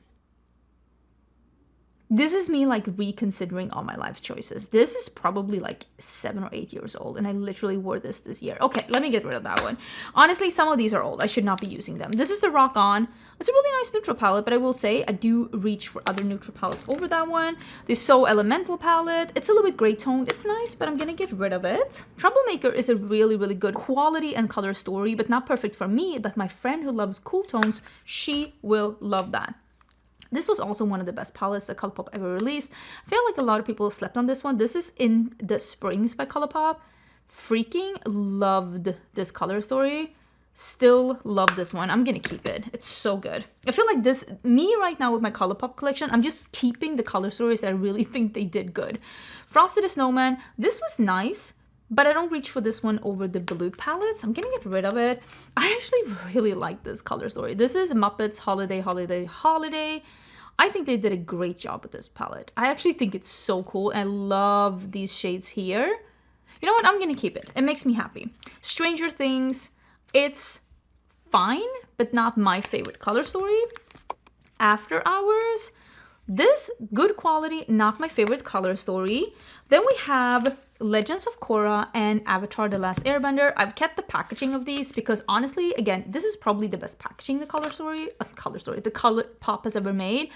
This is me like reconsidering all my life choices. This is probably like 7 or 8 years old, and I literally wore this year. Okay, let me get rid of that one. Honestly, some of these are old. I should not be using them. This is the Rock On. It's a really nice neutral palette, but I will say I do reach for other neutral palettes over that one. The So Elemental palette, it's a little bit gray toned. It's nice, but I'm gonna get rid of it. Troublemaker is a really, really good quality and color story, but not perfect for me. But my friend who loves cool tones, she will love that. This was also one of the best palettes that ColourPop ever released. I feel like a lot of people slept on this one. This is In the Springs by ColourPop. Freaking loved this color story. Still love this one. I'm gonna keep it. It's so good. I feel like this, me right now with my ColourPop collection, I'm just keeping the color stories that I really think they did good. Frosted the Snowman. This was nice, but I don't reach for this one over the blue palettes. I'm gonna get rid of it. I actually really like this color story. This is Muppets Holiday, Holiday, Holiday. I think they did a great job with this palette. I actually think it's so cool. I love these shades here. You know what? I'm gonna keep it. It makes me happy. Stranger Things. It's fine, but not my favorite color story. After Hours. This, good quality, not my favorite color story. Then we have Legends of Korra and Avatar The Last Airbender. I've kept the packaging of these because honestly, again, this is probably the best packaging the ColourPop has ever made.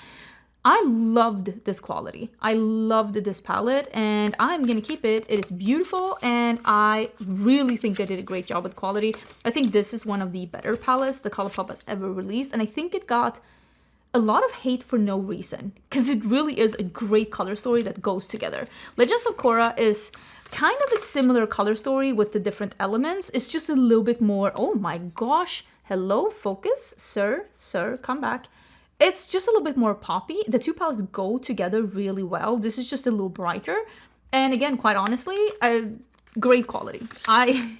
I loved this quality. I loved this palette and I'm gonna keep it. It is beautiful and I really think they did a great job with quality. I think this is one of the better palettes the ColourPop has ever released, and I think it got a lot of hate for no reason because it really is a great color story that goes together. Legends of Korra is kind of a similar color story with the different elements. It's just a little bit more, oh my gosh, hello, focus, sir, come back. It's just a little bit more poppy. The two palettes go together really well. This is just a little brighter. And again, quite honestly, great quality. I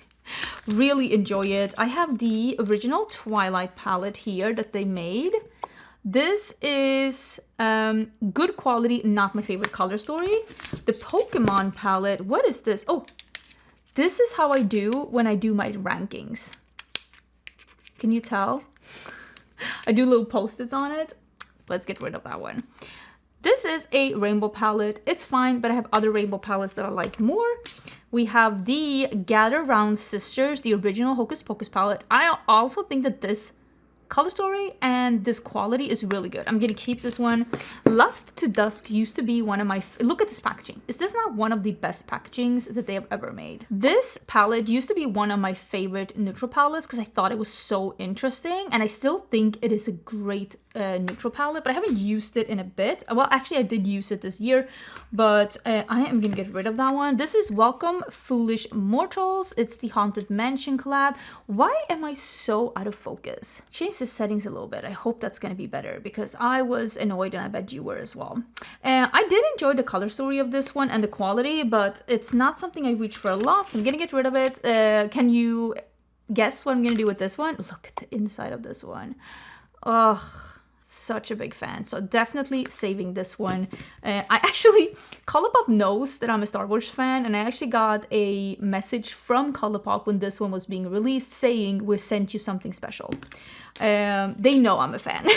really enjoy it. I have the original Twilight palette here that they made. This is good quality, not my favorite color story. The Pokemon palette, what is this? Oh, this is how I do when I do my rankings. Can you tell? I do little post-its on it. Let's get rid of that one. This is a rainbow palette. It's fine, but I have other rainbow palettes that I like more. We have the Gather Round Sisters, the original Hocus Pocus palette. I also think that this color story and this quality is really good. I'm gonna keep this one. Lust to Dusk used to be one of my look at this packaging. Is this not one of the best packagings that they have ever made? This palette used to be one of my favorite neutral palettes because I thought it was so interesting, and I still think it is a great neutral palette, but I haven't used it in a bit. Well, actually I did use it this year, but I am gonna get rid of that one. This is Welcome Foolish Mortals. It's the Haunted Mansion collab. Why am I so out of focus? Change the settings a little bit. I hope that's gonna be better because I was annoyed and I bet you were as well. I did enjoy the color story of this one and the quality, but it's not something I reach for a lot, so I'm gonna get rid of it. Can you guess what I'm gonna do with this one? Look at the inside of this one. Ugh, such a big fan. So definitely saving this one. I actually, Colourpop knows that I'm a Star Wars fan, and I actually got a message from Colourpop when this one was being released saying, we sent you something special. They know I'm a fan.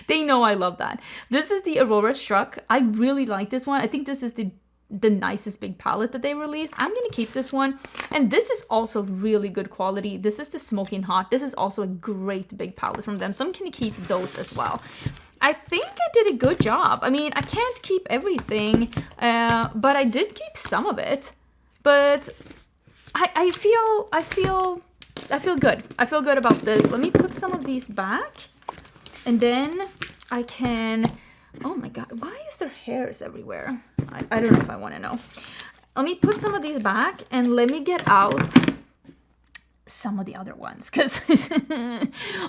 they know I love that. This is the Aurora Struck. I really like this one. I think this is the nicest big palette that they released. I'm gonna keep this one, and this is also really good quality. This is the Smoking Hot. This is also a great big palette from them, so I'm gonna keep those as well. I think I did a good job. I mean, I can't keep everything, but I did keep some of it. But I feel good. I feel good about this. Let me put some of these back, and then I can. Oh my god, why is there hairs everywhere? I don't know if I want to know. Let me put some of these back, and let me get out some of the other ones, because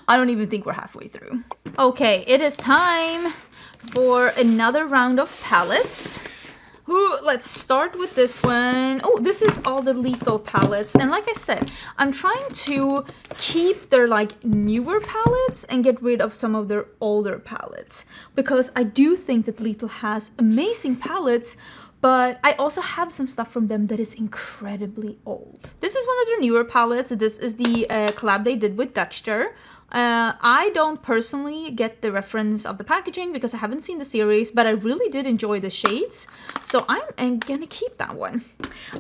I don't even think we're halfway through. Okay, it is time for another round of palettes. Ooh, let's start with this one. Oh, this is all the Lethal palettes. And like I said, I'm trying to keep their like newer palettes and get rid of some of their older palettes, because I do think that Lethal has amazing palettes, but I also have some stuff from them that is incredibly old. This is one of their newer palettes. This is the collab they did with Dexter. I don't personally get the reference of the packaging because I haven't seen the series, but I really did enjoy the shades, so I'm gonna keep that one.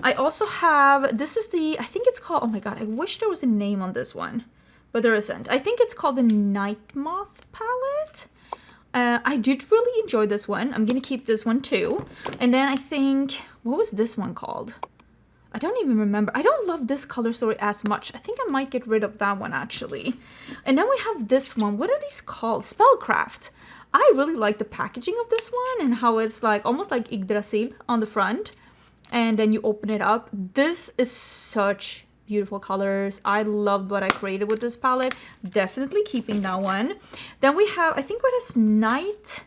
I also have, this is the, I think it's called, oh my god, I wish there was a name on this one, but there isn't. I think it's called the Night Moth palette. I did really enjoy this one. I'm gonna keep this one too. And then I think, what was this one called? I don't even remember. I don't love this color story as much. I think I might get rid of that one actually. And then we have this one. What are these called? Spellcraft. I really like the packaging of this one and how it's like almost like Yggdrasil on the front. And then you open it up. This is such beautiful colors. I loved what I created with this palette. Definitely keeping that one. Then we have, I think what is Night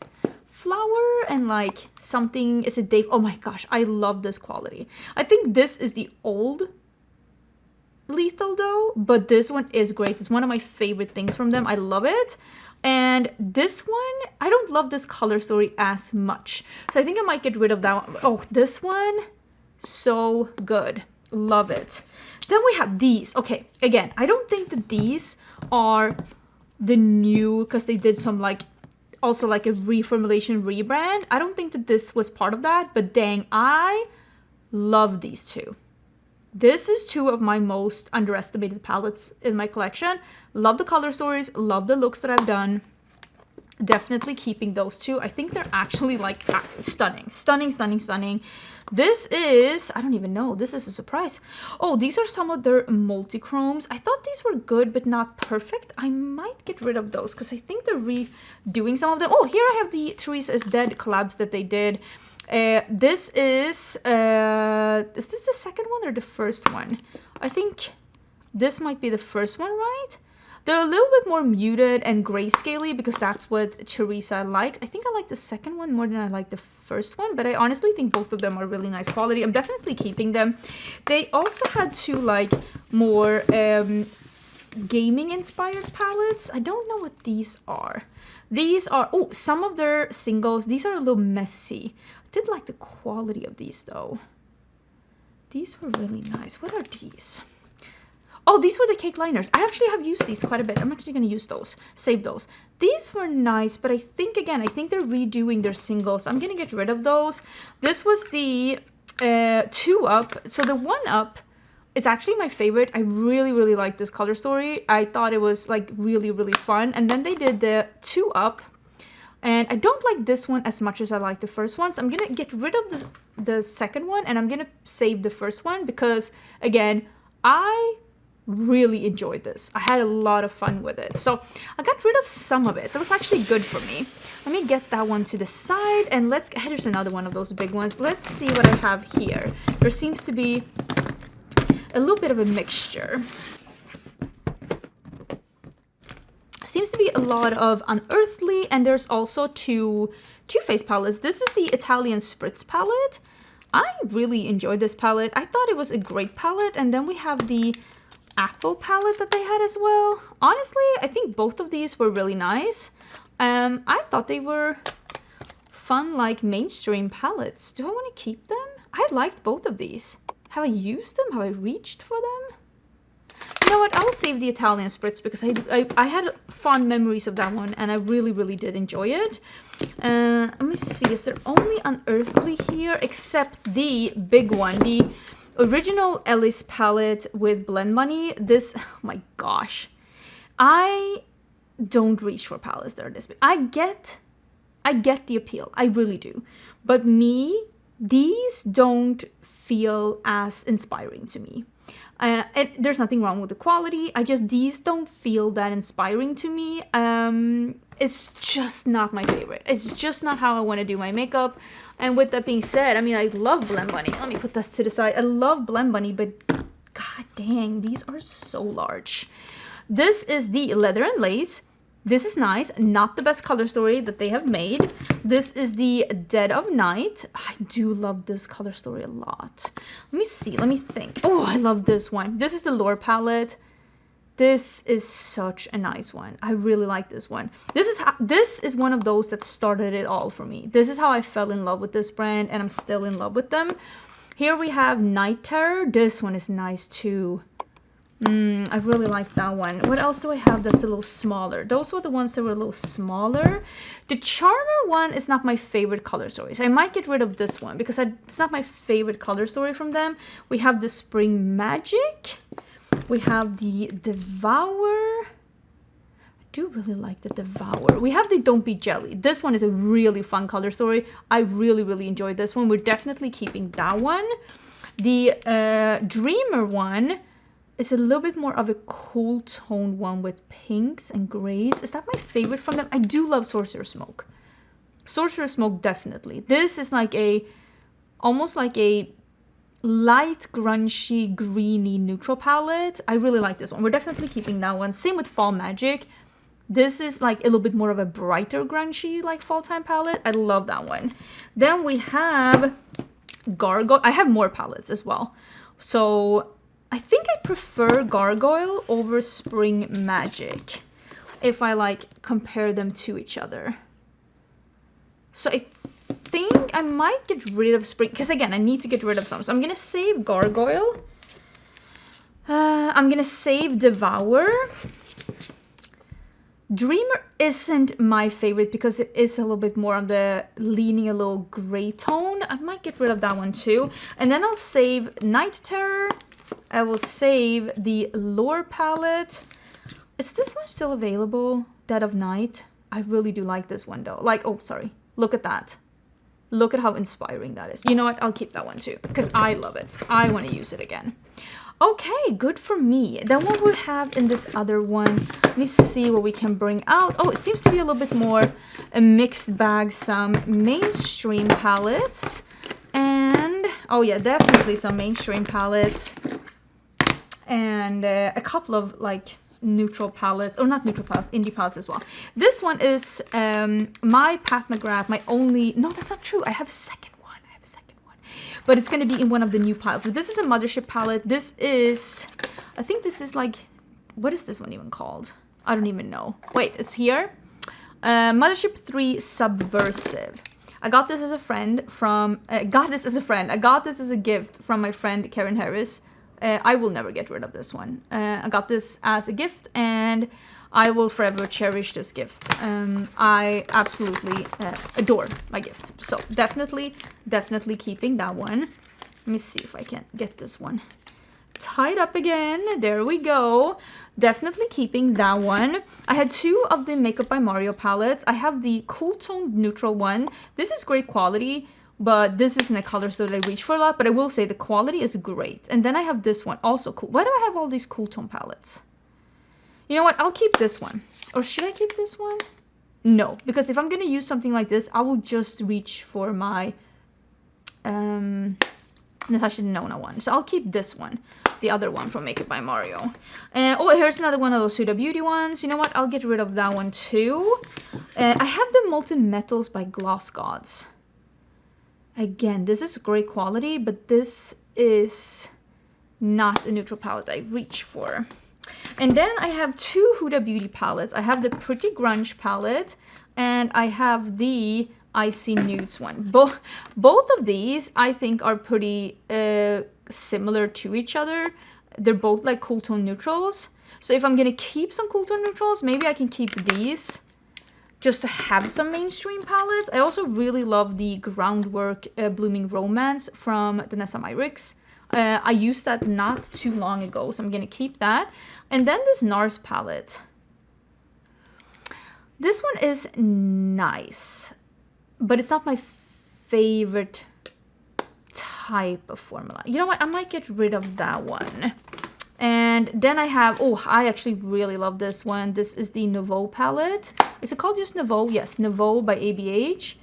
Flower and like something, is it Dave? Oh my gosh, I love this quality. I think this is the old Lethal though, but this one is great. It's one of my favorite things from them. I love it. And this one, I don't love this color story as much, so I think I might get rid of that one. Oh, this one, so good. Love it. Then we have these. Okay, again, I don't think that these are the new, because they did some like also like a reformulation rebrand. I don't think that this was part of that, but dang, I love these two. This is two of my most underestimated palettes in my collection. Love the color stories, love the looks that I've done. Definitely keeping those two. I think they're actually like stunning, stunning, stunning, stunning. This is, I don't even know, this is a surprise. Oh, these are some of their multi-chromes. I thought these were good, but not perfect. I might get rid of those because I think they're redoing some of them. Oh, here I have the Teresa is Dead collabs that they did. This is this the second one or the first one? I think this might be the first one, right? They're a little bit more muted and grayscale-y because that's what Teresa likes. I think I like the second one more than I like the first one, but I honestly think both of them are really nice quality. I'm definitely keeping them. They also had two like more gaming-inspired palettes. I don't know what these are. These are, oh, some of their singles. These are a little messy. I did like the quality of these though. These were really nice. What are these? Oh, these were the cake liners. I actually have used these quite a bit. I'm actually going to use those. Save those. These were nice, but I think, again, I think they're redoing their singles. I'm going to get rid of those. This was the 2-Up. So the 1-Up is actually my favorite. I really, really like this color story. I thought it was, like, really, really fun. And then they did the 2-Up. And I don't like this one as much as I like the first one. So I'm going to get rid of the second one. And I'm going to save the first one because, again, I really enjoyed this. I had a lot of fun with it. So I got rid of some of it. That was actually good for me. Let me get that one to the side and let's, here's another one of those big ones. Let's see what I have here. There seems to be a little bit of a mixture. Seems to be a lot of Unearthly, and there's also two Too Faced palettes. This is the Italian Spritz palette. I really enjoyed this palette. I thought it was a great palette. And then we have the apple palette that they had as well. Honestly, I think both of these were really nice. I thought they were fun, like mainstream palettes. Do I want to keep them? I liked both of these. Have I used them? Have I reached for them? You know what? I will save the Italian spritz because I had fond memories of that one and I really did enjoy it. Let me see. Is there only unearthly here except the big one, the original Ellis palette with Blend Money? This, oh my gosh, I don't reach for palettes that are this big. I get the appeal, I really do, but these don't feel as inspiring to me. There's nothing wrong with the quality. These don't feel that inspiring to me. It's just not my favorite. It's just not how I want to do my makeup. And with that being said, I mean, I love Blend Bunny. Let me put this to the side. I love Blend Bunny, but god dang, these are so large. This is the Leather and Lace. This is nice. Not the best color story that they have made. This is the Dead of Night. I do love this color story a lot. Let me see. Let me think. Oh, I love this one. This is the Lore palette. This is such a nice one. I really like this one. This is one of those that started it all for me. This is how I fell in love with this brand, and I'm still in love with them. Here we have Night Terror. This one is nice too. I really like that one. What else do I have that's a little smaller? Those were the ones that were a little smaller. The Charmer one is not my favorite color story, so I might get rid of this one because it's not my favorite color story from them. We have the Spring Magic. We have the Devour. I do really like the Devour. We have the Don't Be Jelly. This one is a really fun color story. I really enjoyed this one. We're definitely keeping that one. The Dreamer one is a little bit more of a cool tone one with pinks and grays. Is that my favorite from them? I do love Sorcerer Smoke. Sorcerer Smoke, definitely. This is like almost like a light, grungy, greeny neutral palette. I really like this one. We're definitely keeping that one. Same with Fall Magic. This is like a little bit more of a brighter, grungy, like fall time palette. I love that one. Then we have Gargoyle. I have more palettes as well. So I think I prefer Gargoyle over Spring Magic if I like compare them to each other. So I think I might get rid of Spring, because again, I need to get rid of some. So I'm gonna save Gargoyle. I'm gonna save Devour. Dreamer isn't my favorite because it is a little bit more on the leaning a little gray tone. I might get rid of that one too. And then I'll save Night Terror. I will save the Lore palette. Is this one still available? Dead of Night. I really do like this one though. Like, oh, sorry. Look at that. Look at how inspiring that is. You know what? I'll keep that one too because I love it. I want to use it again. Okay, good for me. Then what we have in this other one, let me see what we can bring out. Oh, it seems to be a little bit more a mixed bag, some mainstream palettes. And, oh yeah, definitely some mainstream palettes. And a couple of like neutral palettes, or not neutral palettes, indie palettes as well. This one is my Pat McGrath, my only, no, that's not true. I have a second. But it's going to be in one of the new piles. But this is a Mothership palette. This is, I think this is like, what is this one even called? I don't even know. Wait, it's here. Mothership 3 Subversive. I got this as a friend from, I got this as a gift from my friend Karen Harris. I will never get rid of this one. I got this as a gift and I will forever cherish this gift. I absolutely adore my gift. So definitely keeping that one. Let me see if I can get this one tied up again. There we go. Definitely keeping that one. I had two of the Makeup by Mario palettes. I have the Cool Tone Neutral one. This is great quality, but this isn't a color so that I reach for a lot. But I will say the quality is great. And then I have this one, also cool. Why do I have all these Cool Tone palettes? You know what? I'll keep this one. Or should I keep this one? No, because if I'm going to use something like this, I will just reach for my Natasha Denona one. So I'll keep this one. The other one from Makeup by Mario. Oh, here's another one of those Huda Beauty ones. You know what? I'll get rid of that one too. I have the Molten Metals by Gloss Gods. Again, this is great quality, but this is not a neutral palette I reach for. And then I have two Huda Beauty palettes. I have the Pretty Grunge palette and I have the Icy Nudes one. Both of these I think are pretty similar to each other. They're both like cool tone neutrals. So if I'm gonna keep some cool tone neutrals, maybe I can keep these just to have some mainstream palettes. I also really love the Groundwork Blooming Romance from Danessa Myricks. I used that not too long ago, so I'm gonna keep that. And then this NARS palette. This one is nice, but it's not my favorite type of formula. You know what? I might get rid of that one. And then I have, oh, I actually really love this one. This is the Nouveau palette. Is it called just Nouveau? Yes, Nouveau by ABH.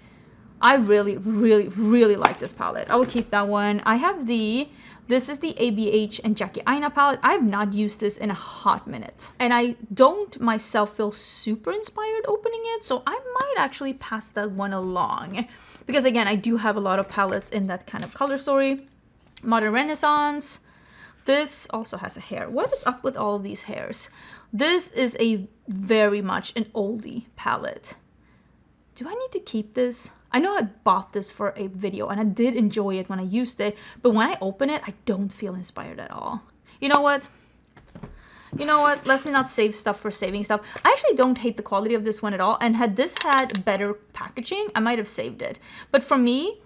I really, really, really like this palette. I will keep that one. I have this is the ABH and Jackie Aina palette. I have not used this in a hot minute. And I don't myself feel super inspired opening it, so I might actually pass that one along. Because again, I do have a lot of palettes in that kind of color story. Modern Renaissance. This also has a hair. What is up with all of these hairs? This is a very much an oldie palette. Do I need to keep this? I know I bought this for a video and I did enjoy it when I used it, but when I open it, I don't feel inspired at all. You know what? You know what? Let me not save stuff for saving stuff. I actually don't hate the quality of this one at all. And had this had better packaging, I might have saved it. But for me,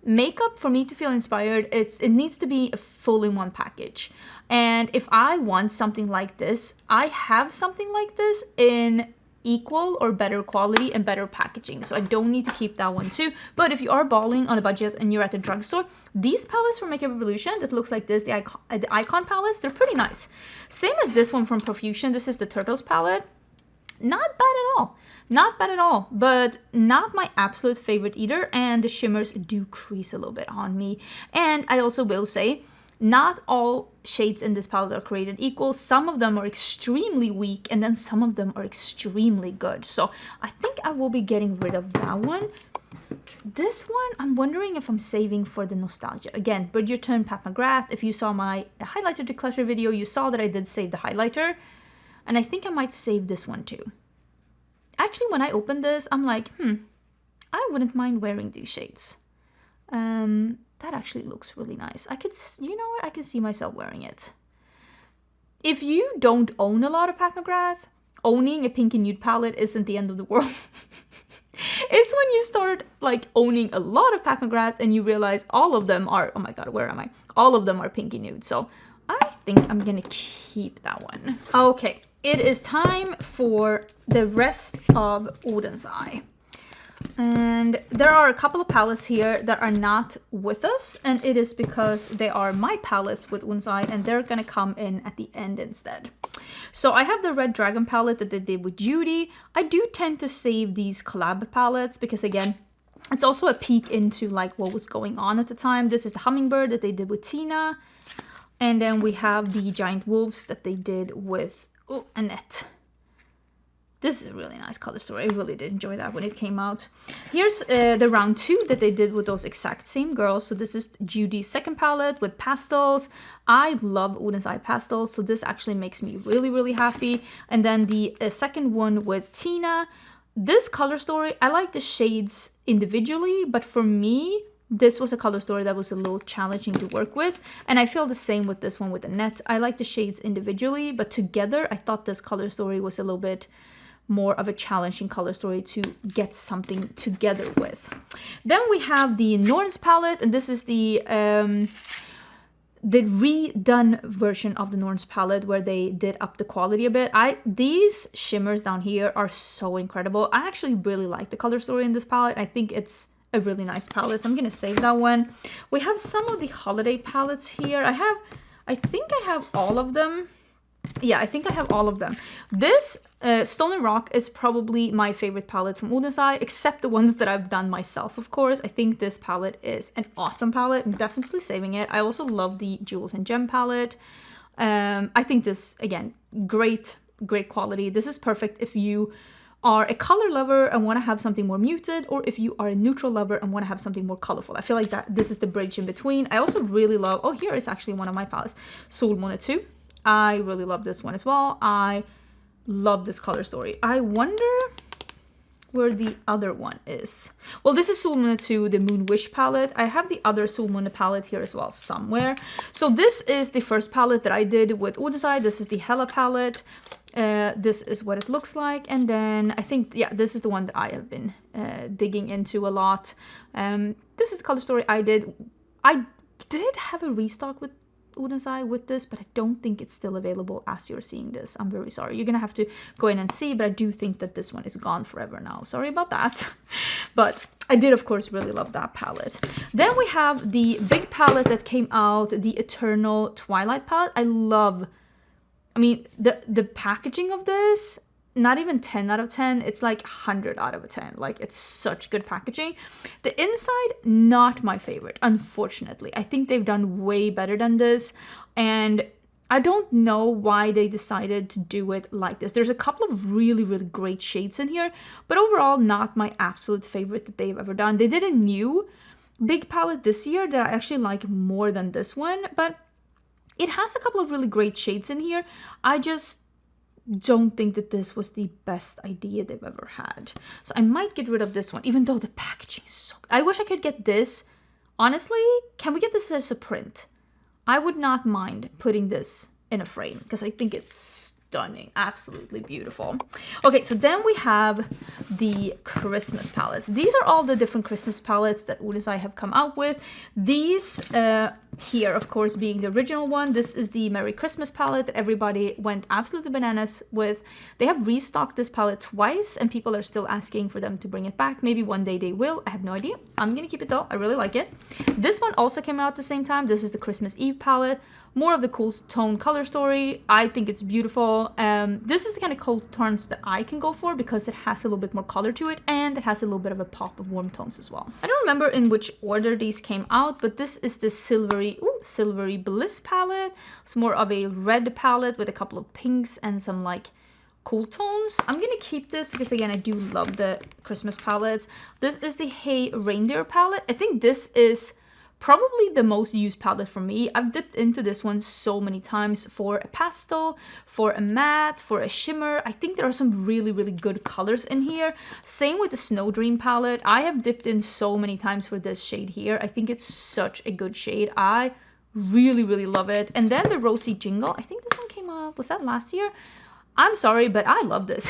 makeup, for me to feel inspired, it needs to be a full-in-one package. And if I want something like this, I have something like this in equal or better quality and better packaging, so I don't need to keep that one too. But if you are balling on a budget and you're at the drugstore, these palettes from Makeup Revolution that looks like this, the Icon palettes, they're pretty nice. Same as this one from Profusion. This is the Turtles palette. Not bad at all. Not bad at all, but not my absolute favorite either, and the shimmers do crease a little bit on me. And I also will say, not all shades in this palette are created equal. Some of them are extremely weak, and then some of them are extremely good. So I think I will be getting rid of that one. This one, I'm wondering if I'm saving for the nostalgia. Again, Bridgerton, Pat McGrath. If you saw my highlighter declutter video, you saw that I did save the highlighter. And I think I might save this one too. Actually, when I opened this, I'm like, I wouldn't mind wearing these shades. That actually looks really nice. I could, you know what? I can see myself wearing it. If you don't own a lot of Pat McGrath, owning a pink and nude palette isn't the end of the world. It's when you start like owning a lot of Pat McGrath and you realize all of them are, oh my god, where am I? All of them are pinky nude. So I think I'm gonna keep that one. Okay, it is time for the rest of Oden's Eye. And there are a couple of palettes here that are not with us, and it is because they are my palettes with Oden's Eye, and they're gonna come in at the end instead. So I have the Red Dragon palette that they did with Judy. I do tend to save these collab palettes because, again, it's also a peek into like what was going on at the time. This is the Hummingbird that they did with Tina, and then we have the Giant Wolves that they did with Annette. This is a really nice color story. I really did enjoy that when it came out. Here's the round 2 that they did with those exact same girls. So this is Judy's second palette with pastels. I love Oden's Eye pastels, so this actually makes me really, really happy. And then the second one with Tina. This color story, I like the shades individually, but for me, this was a color story that was a little challenging to work with. And I feel the same with this one with Annette. I like the shades individually, but together, I thought this color story was a little bit more of a challenging color story to get something together with. Then we have the Norns palette, and this is the redone version of the Norns palette where they did up the quality a bit. These shimmers down here are so incredible. I actually really like the color story in this palette. I think it's a really nice palette, so I'm gonna save that one. We have some of the holiday palettes here. I think I have all of them. Yeah, I think I have all of them. This Stone and Rock is probably my favorite palette from Oden's Eye, except the ones that I've done myself, of course. I think this palette is an awesome palette. I'm definitely saving it. I also love the Jewels and Gem palette. I think this, again, great quality. This is perfect if you are a color lover and want to have something more muted, or if you are a neutral lover and want to have something more colorful. I feel like that this is the bridge in between. I also really love, oh, here is actually one of my palettes, Solmåne 2. I really love this one as well. I love this color story. I wonder where the other one is. Well, this is Solmåne 2, the Moon Wish palette. I have the other Solmåne palette here as well somewhere. So this is the first palette that I did with Oden. This is the Hella palette. This is what it looks like. And then I think, yeah, this is the one that I have been digging into a lot. This is the color story I did. I did have a restock with Oden with this, but I don't think it's still available as you're seeing this. I'm very sorry. You're gonna have to go in and see, but I do think that this one is gone forever now. Sorry about that. But I did, of course, really love that palette. Then we have the big palette that came out, the Eternal Twilight palette. I mean, the packaging of this, not even 10 out of 10, it's like 100 out of 10. Like, it's such good packaging. The inside, not my favorite, unfortunately. I think they've done way better than this, and I don't know why they decided to do it like this. There's a couple of really, really great shades in here, but overall, not my absolute favorite that they've ever done. They did a new big palette this year that I actually like more than this one, but it has a couple of really great shades in here. I just don't think that this was the best idea they've ever had. So I might get rid of this one, even though the packaging is so good. I wish I could get this. Honestly, can we get this as a print? I would not mind putting this in a frame because I think it's stunning, absolutely beautiful. Okay, so then we have the Christmas palettes. These are all the different Christmas palettes that Oden have come out with. These here, of course, being the original one. This is the Merry Christmas palette that everybody went absolutely bananas with. They have restocked this palette twice, and people are still asking for them to bring it back. Maybe one day they will. I have no idea. I'm gonna keep it though. I really like it. This one also came out at the same time. This is the Christmas Eve palette. More of the cool tone color story. I think it's beautiful. This is the kind of cool tones that I can go for because it has a little bit more color to it, and it has a little bit of a pop of warm tones as well. I don't remember in which order these came out, but this is the Silvery Bliss palette. It's more of a red palette with a couple of pinks and some like cool tones. I'm gonna keep this because again, I do love the Christmas palettes. This is the Hey Reindeer palette. I think this is probably the most used palette for me. I've dipped into this one so many times for a pastel, for a matte, for a shimmer. I think there are some really, really good colors in here. Same with the Snow Dream palette. I have dipped in so many times for this shade here. I think it's such a good shade. I really, really love it. And then the Rosy Jingle. I think this one came out, was that last year? I'm sorry, but I love this.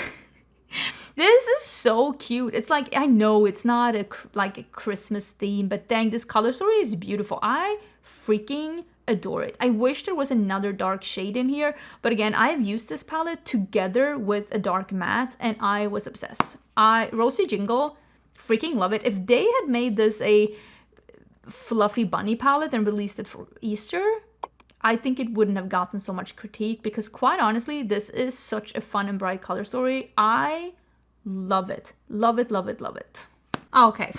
This is so cute. It's like, I know it's not like a Christmas theme, but dang, this color story is beautiful. I freaking adore it. I wish there was another dark shade in here, but again, I have used this palette together with a dark matte, and I was obsessed. Rosy Jingle, freaking love it. If they had made this a fluffy bunny palette and released it for Easter, I think it wouldn't have gotten so much critique because quite honestly, this is such a fun and bright color story. I love it. Love it, love it, love it. Okay.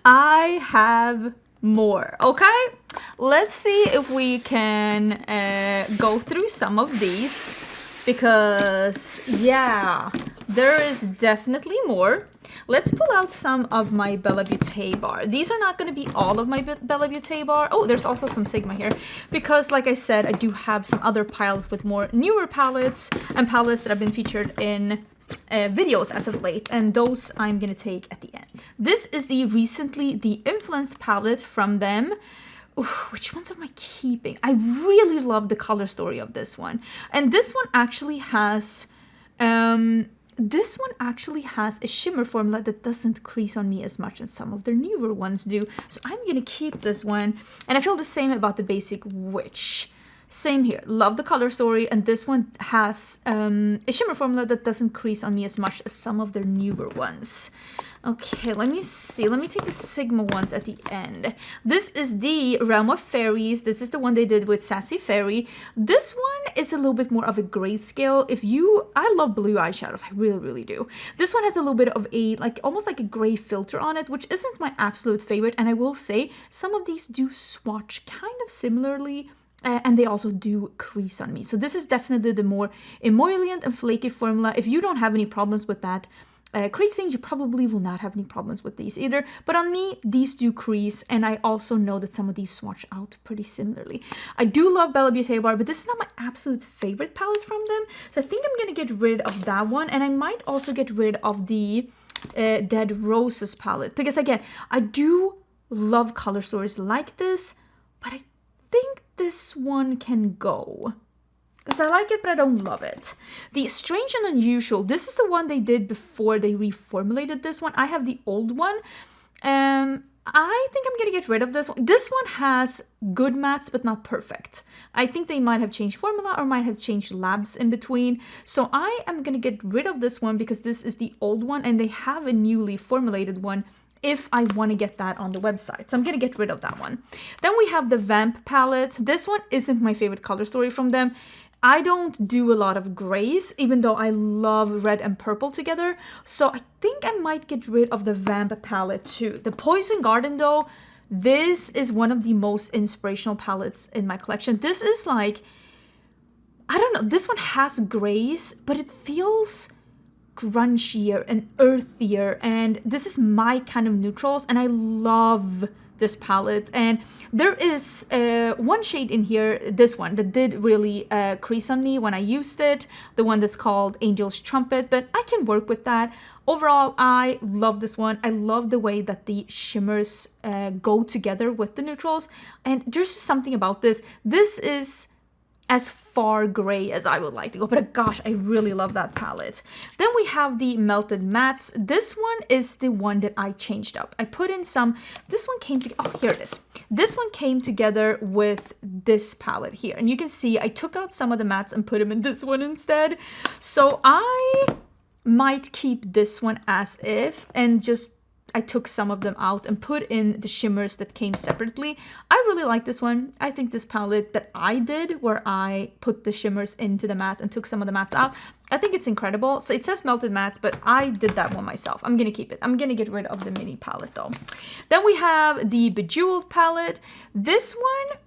I have more, okay? Let's see if we can go through some of these because, yeah, there is definitely more. Let's pull out some of my Bella Beauté bar. These are not going to be all of my Bella Beauté bar. Oh, there's also some Sigma here because, like I said, I do have some other piles with more newer palettes and palettes that have been featured in videos as of late, and those I'm going to take at the end. This is the Influenced palette from them. Ooh, which ones am I keeping? I really love the color story of this one. And this one actually has a shimmer formula that doesn't crease on me as much as some of their newer ones do. So I'm gonna keep this one. And I feel the same about the Basic Witch. Same here, love the color story, and this one has a shimmer formula that doesn't crease on me as much as some of their newer ones. Okay, let me see. Let me take the Sigma ones at the end. This is the Realm of Fairies. This is the one they did with Sassy Fairy. This one is a little bit more of a grayscale. I love blue eyeshadows. I really, really do. This one has a little bit of almost like a gray filter on it, which isn't my absolute favorite. And I will say some of these do swatch kind of similarly and they also do crease on me. So this is definitely the more emollient and flaky formula. If you don't have any problems with that creasing, you probably will not have any problems with these either. But on me, these do crease, and I also know that some of these swatch out pretty similarly. I do love Bella Beauté Bar, but this is not my absolute favorite palette from them. So I think I'm gonna get rid of that one, and I might also get rid of the Dead Roses palette, because again, I do love color stories like this, but I think this one can go. Because I like it, but I don't love it. The Strange and Unusual, this is the one they did before they reformulated this one. I have the old one. I think I'm going to get rid of this one. This one has good mattes, but not perfect. I think they might have changed formula or might have changed labs in between. So I am going to get rid of this one because this is the old one and they have a newly formulated one if I want to get that on the website. So I'm going to get rid of that one. Then we have the Vamp palette. This one isn't my favorite color story from them. I don't do a lot of grays, even though I love red and purple together. So I think I might get rid of the Vamp palette too. The Poison Garden though, this is one of the most inspirational palettes in my collection. This is like, I don't know, this one has grays, but it feels grungier and earthier, and this is my kind of neutrals, and I love this palette. And there is one shade in here, this one, that did really crease on me when I used it, the one that's called Angel's Trumpet, but I can work with that. Overall, I love this one. I love the way that the shimmers go together with the neutrals, and there's just something about this. This is as far gray as I would like to go, but gosh, I really love that palette. Then we have the Melted Mattes. This one is the one that I changed up. I put in some, this one came to, oh, here it is. This one came together with this palette here, and you can see I took out some of the mattes and put them in this one instead. So I might keep this one as if, and just I took some of them out and put in the shimmers that came separately. I really like this one. I think this palette that I did, where I put the shimmers into the matte and took some of the mattes out, I think it's incredible. So it says Melted Mattes, but I did that one myself. I'm gonna keep it. I'm gonna get rid of the mini palette though. Then we have the Bejeweled palette. This one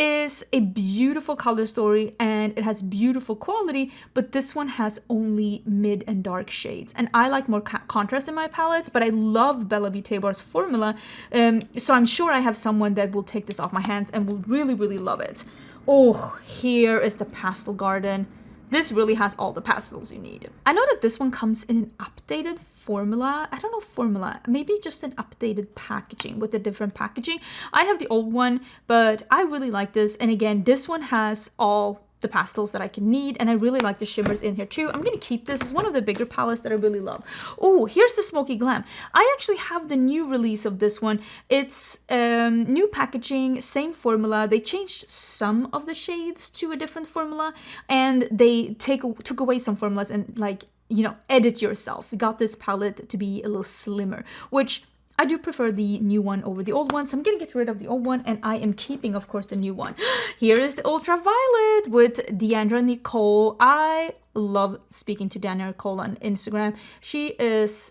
is a beautiful color story and it has beautiful quality, but this one has only mid and dark shades, and I like more contrast in my palettes, but I love Bella Beauté Bar's formula, so I'm sure I have someone that will take this off my hands and will really, really love it. Oh, here is the Pastel Garden. This really has all the pastels you need. I know that this one comes in an updated formula. I don't know formula, maybe just an updated packaging with a different packaging. I have the old one, but I really like this. And again, this one has all the pastels that I can need, and I really like the shimmers in here too. I'm gonna keep this. It's one of the bigger palettes that I really love. Oh, here's the Smoky Glam. I actually have the new release of this one. It's new packaging, same formula. They changed some of the shades to a different formula, and they took away some formulas and, like, you know, edit yourself. You got this palette to be a little slimmer, which I do prefer the new one over the old one, so I'm gonna get rid of the old one, and I am keeping, of course, the new one. Here is the Ultraviolet with Deandra Nicole. I love speaking to Deandra Nicole on Instagram. She is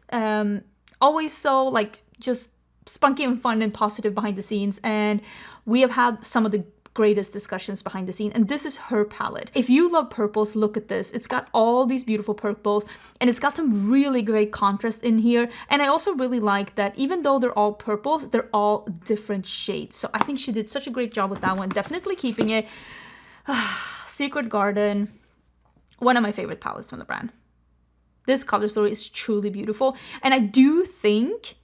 always so, like, just spunky and fun and positive behind the scenes, and we have had some of the greatest discussions behind the scene, and this is her palette. If you love purples, look at this. It's got all these beautiful purples, and it's got some really great contrast in here. And I also really like that even though they're all purples, they're all different shades. So I think she did such a great job with that one. Definitely keeping it. Secret Garden, one of my favorite palettes from the brand. This color story is truly beautiful, and I do think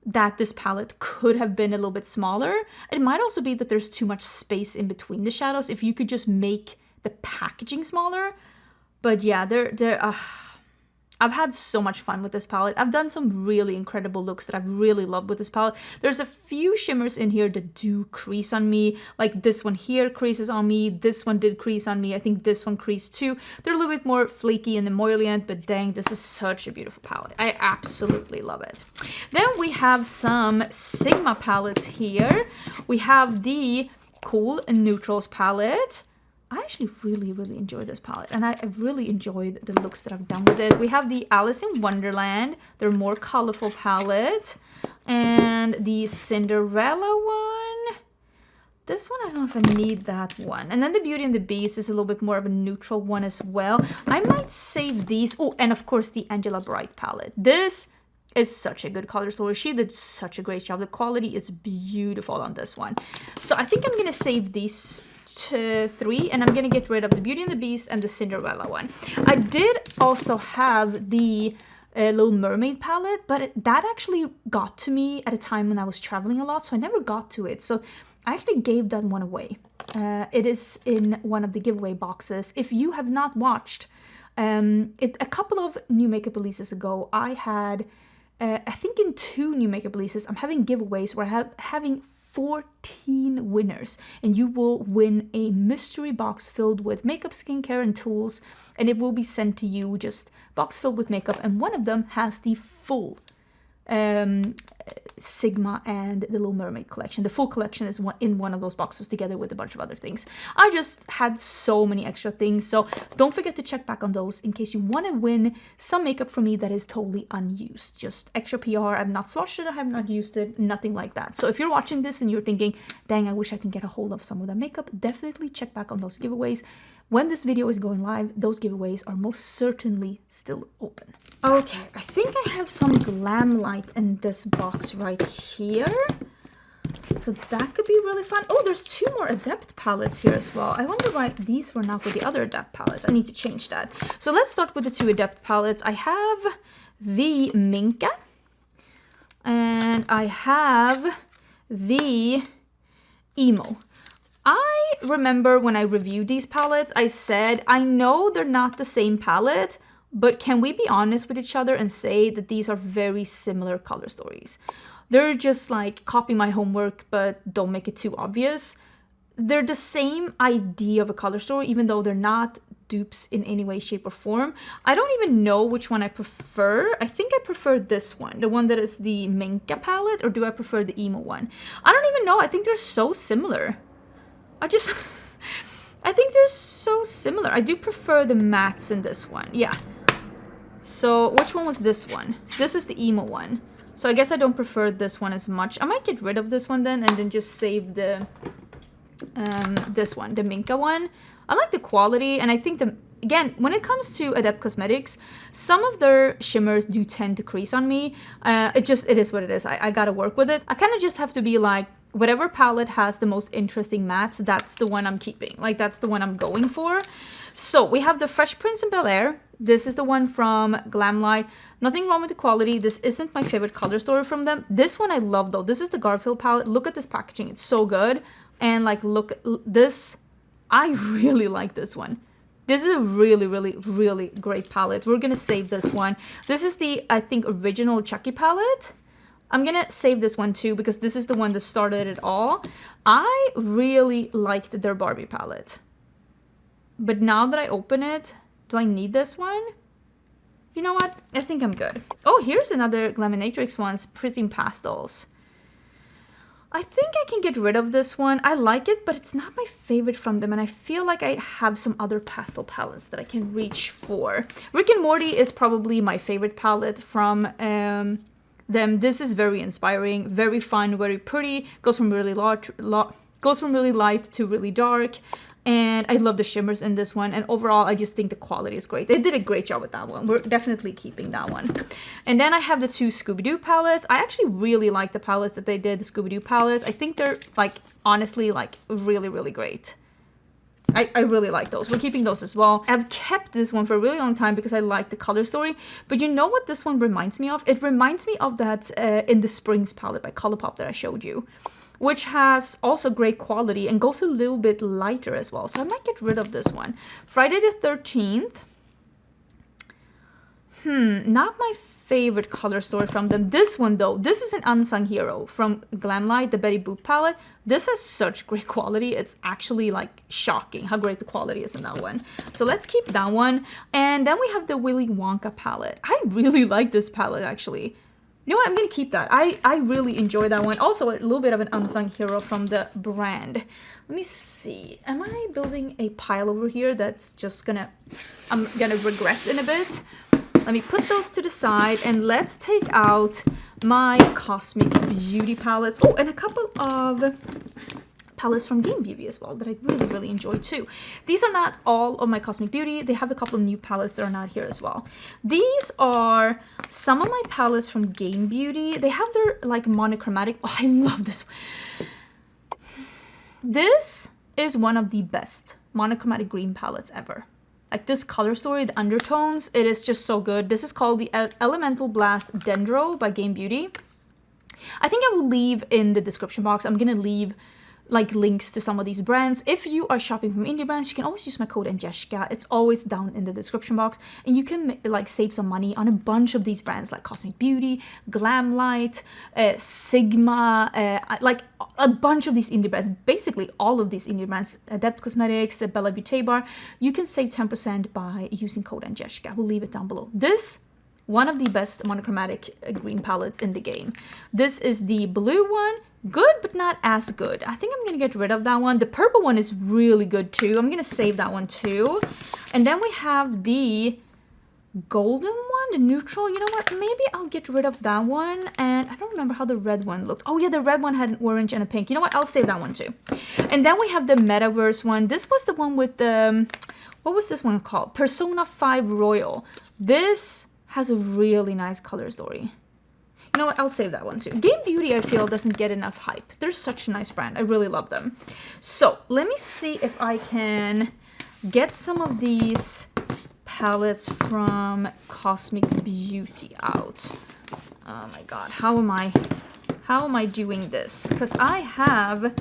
that this palette could have been a little bit smaller. It might also be that there's too much space in between the shadows. If you could just make the packaging smaller. But yeah, I've had so much fun with this palette. I've done some really incredible looks that I've really loved with this palette. There's a few shimmers in here that do crease on me. Like this one here creases on me. This one did crease on me. I think this one creased too. They're a little bit more flaky and emollient, but dang, this is such a beautiful palette. I absolutely love it. Then we have some Sigma palettes here. We have the Cool Neutrals palette. I actually really, really enjoy this palette, and I really enjoyed the looks that I've done with it. We have the Alice in Wonderland, their more colorful palette, and the Cinderella one. This one, I don't know if I need that one. And then the Beauty and the Beast is a little bit more of a neutral one as well. I might save these. Oh, and of course the Angela Bright palette. This is such a good color story. She did such a great job. The quality is beautiful on this one. So I think I'm going to save these three, and I'm going to get rid of the Beauty and the Beast and the Cinderella one. I did also have the Little Mermaid palette, but that actually got to me at a time when I was traveling a lot, so I never got to it. So I actually gave that one away. It is in one of the giveaway boxes. If you have not watched a couple of new makeup releases ago, I had, I think in 2 new makeup releases, I'm having giveaways where I'm having 14 winners, and you will win a mystery box filled with makeup, skincare, and tools, and it will be sent to you, just box filled with makeup, and one of them has the full Sigma and the Little Mermaid collection. The full collection is in one of those boxes together with a bunch of other things. I just had so many extra things, so don't forget to check back on those in case you want to win some makeup from me that is totally unused. Just extra PR. I've not swatched it, I have not used it, nothing like that. So if you're watching this and you're thinking, dang, I wish I can get a hold of some of that makeup, definitely check back on those giveaways. When this video is going live, those giveaways are most certainly still open. Okay, I think I have some Glam Light in this box right here. So that could be really fun. Oh, there's 2 more Adept palettes here as well. I wonder why these were not with the other Adept palettes. I need to change that. So let's start with the 2 Adept palettes. I have the Minka, and I have the Emo. I remember when I reviewed these palettes, I said, I know they're not the same palette, but can we be honest with each other and say that these are very similar color stories? They're just like, copy my homework, but don't make it too obvious. They're the same idea of a color story, even though they're not dupes in any way, shape, or form. I don't even know which one I prefer. I think I prefer this one, the one that is the Minka palette, or do I prefer the Emo one? I don't even know. I think they're so similar. I think they're so similar. I do prefer the mattes in this one. Yeah. So which one was this one? This is the Emo one. So I guess I don't prefer this one as much. I might get rid of this one then and then just save the this one, the Minka one. I like the quality, and I think again, when it comes to Adept Cosmetics, some of their shimmers do tend to crease on me. It is what it is. I gotta work with it. I kind of just have to be like, whatever palette has the most interesting mattes, that's the one I'm keeping. Like, that's the one I'm going for. So we have the Fresh Prince in Bel-Air. This is the one from Glam Light. Nothing wrong with the quality. This isn't my favorite color story from them. This one I love though. This is the Garfield palette. Look at this packaging. It's so good. And like, look at this. I really like this one. This is a really, really, really great palette. We're gonna save this one. This is the, I think, original Chucky palette. I'm gonna save this one too because this is the one that started it all. I really liked their Barbie palette. But now that I open it, do I need this one? You know what? I think I'm good. Oh, here's another Glaminatrix one's Pretty Pastels. I think I can get rid of this one. I like it, but it's not my favorite from them, and I feel like I have some other pastel palettes that I can reach for. Rick and Morty is probably my favorite palette from them. This is very inspiring, very fun, very pretty. Goes from really light to really dark. And I love the shimmers in this one. And overall, I just think the quality is great. They did a great job with that one. We're definitely keeping that one. And then I have the 2 Scooby-Doo palettes. I actually really like the palettes that they did, the Scooby-Doo palettes. I think they're, like, honestly, like, really, really great. I really like those. We're keeping those as well. I've kept this one for a really long time because I like the color story. But you know what this one reminds me of? It reminds me of that In the Springs palette by Colourpop that I showed you, which has also great quality and goes a little bit lighter as well. So I might get rid of this one. Friday the 13th. Not my favorite color story from them. This one though, this is an unsung hero from Glam Light, the Betty Boop palette. This has such great quality. It's actually like shocking how great the quality is in that one. So let's keep that one. And then we have the Willy Wonka palette. I really like this palette actually. You know what? I'm going to keep that. I really enjoy that one. Also, a little bit of an unsung hero from the brand. Let me see. Am I building a pile over here that's just I'm going to regret in a bit? Let me put those to the side and let's take out my Cosmic Beauty palettes. Oh, and a couple of palettes from Game Beauty as well that I really, really enjoy too. These are not all of my Cosmic Beauty. They have a couple of new palettes that are not here as well. These are some of my palettes from Game Beauty. They have their like monochromatic. Oh, I love this. This is one of the best monochromatic green palettes ever. Like this color story, the undertones, it is just so good. This is called the Elemental Blast Dendro by Game Beauty. I think I will leave in the description box. I'm gonna leave like links to some of these brands. If you are shopping from indie brands, you can always use my code Angelica. It's always down in the description box, and you can like save some money on a bunch of these brands like Cosmic Beauty, Glamlight, Sigma, like a bunch of these indie brands. Basically all of these indie brands, Adept Cosmetics, Bella Beauté Bar. You can save 10% by using code Angelica. We'll leave it down below. This one of the best monochromatic green palettes in the game. This is the blue one. Good, but not as good. I think I'm gonna get rid of that one. The purple one is really good too. I'm gonna save that one too. And then we have the golden one, the neutral. You know what? Maybe I'll get rid of that one. And I don't remember how the red one looked. Oh yeah, the red one had an orange and a pink. You know what? I'll save that one too. And then we have the Metaverse one. This was the one with the, what was this one called? Persona 5 Royal. This has a really nice color story. You know what? I'll save that one too. Game Beauty, I feel, doesn't get enough hype. They're such a nice brand. I really love them. So let me see if I can get some of these palettes from Cosmic Beauty out. Oh my god, how am I doing this? Because I have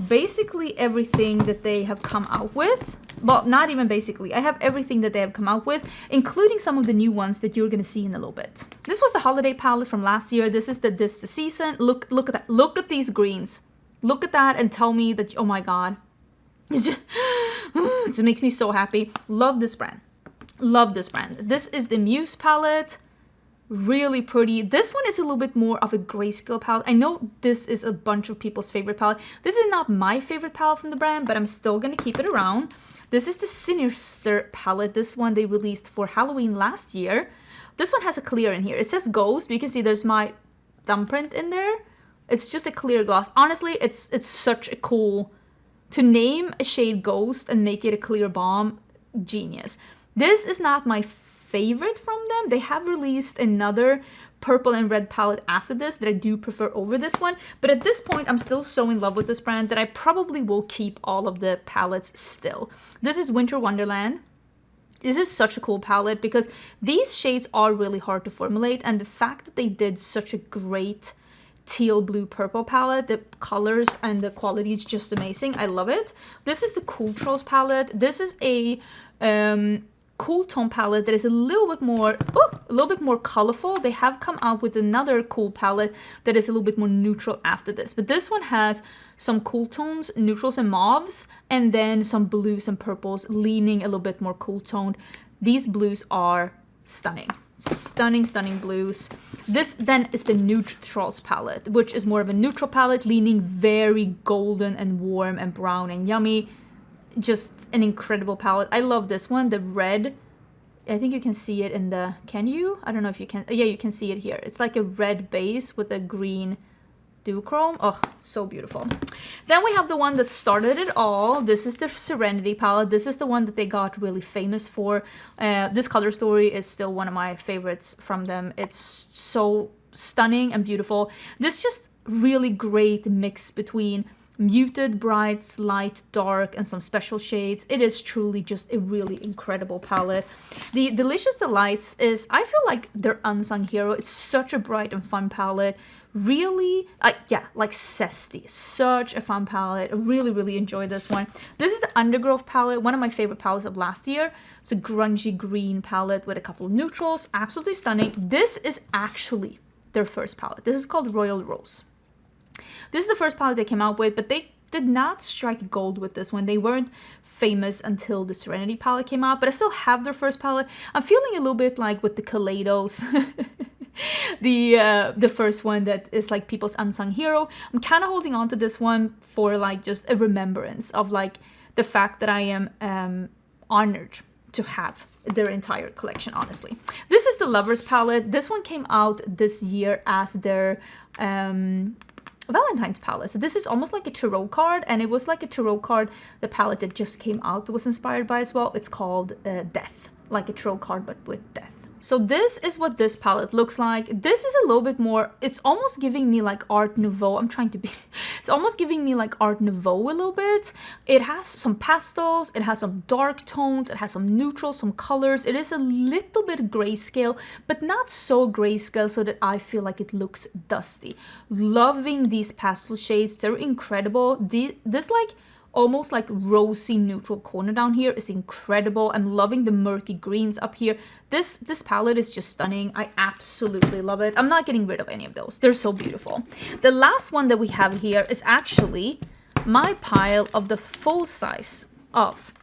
basically everything that they have come out with. Well, not even basically. I have everything that they have come out with, including some of the new ones that you're gonna see in a little bit. This was the holiday palette from last year. This is the season. Look at that. Look at these greens. Look at that and tell me that, oh my god. It just makes me so happy. Love this brand. Love this brand. This is the Muse palette. Really pretty. This one is a little bit more of a grayscale palette. I know this is a bunch of people's favorite palette. This is not my favorite palette from the brand, but I'm still gonna keep it around. This is the Sinister palette. This one they released for Halloween last year. This one has a clear in here. It says Ghost, but you can see there's my thumbprint in there. It's just a clear gloss. Honestly, it's such a cool, to name a shade Ghost and make it a clear balm, genius. This is not my favorite from them. They have released another purple and red palette after this that I do prefer over this one, but at this point I'm still so in love with this brand that I probably will keep all of the palettes still. This is Winter Wonderland. This is such a cool palette because these shades are really hard to formulate, and the fact that they did such a great teal blue purple palette, the colors and the quality is just amazing. I love it. This is the Cool Trolls palette. This is a cool tone palette that is a little bit more colorful. They have come out with another cool palette that is a little bit more neutral after this, but this one has some cool tones, neutrals and mauves, and then some blues and purples leaning a little bit more cool toned. These blues are stunning. Stunning blues. This then is the Neutrals palette, which is more of a neutral palette leaning very golden and warm and brown and yummy. Just an incredible palette. I love this one. The red, I think you can see it in the, can you? I don't know if you can. Yeah, you can see it here. It's like a red base with a green duochrome. Oh, so beautiful. Then we have the one that started it all. This is the Serenity palette. This is the one that they got really famous for. This color story is still one of my favorites from them. It's so stunning and beautiful. This just really great mix between muted, brights, light, dark, and some special shades. It is truly just a really incredible palette. The Delicious Delights is, I feel like their unsung hero. It's such a bright and fun palette. Really, yeah, like zesty. Such a fun palette. I really enjoy this one. This is the Undergrowth palette, one of my favorite palettes of last year. It's a grungy green palette with a couple of neutrals. Absolutely stunning. This is actually their first palette. This is called Royal Rose. This is the first palette they came out with, but they did not strike gold with this one. They weren't famous until the Serenity palette came out, but I still have their first palette. I'm feeling a little bit like with the Kaleidos, the first one that is like people's unsung hero. I'm kind of holding on to this one for like just a remembrance of like the fact that I am honored to have their entire collection, honestly. This is the Lovers palette. This one came out this year as their Valentine's palette. So this is almost like a tarot card, and it was like a tarot card, the palette that just came out was inspired by as well. It's called Death, like a tarot card but with death. So this is what this palette looks like. This is a little bit more, it's almost giving me like Art Nouveau. I'm trying to be, it's almost giving me like Art Nouveau a little bit. It has some pastels, it has some dark tones, it has some neutrals, some colors. It is a little bit grayscale, but not so grayscale so that I feel like it looks dusty. Loving these pastel shades, they're incredible. This like, almost like rosy neutral corner down here is incredible. I'm loving the murky greens up here. This palette is just stunning. I absolutely love it. I'm not getting rid of any of those. They're so beautiful. The last one that we have here is actually my pile of the full size of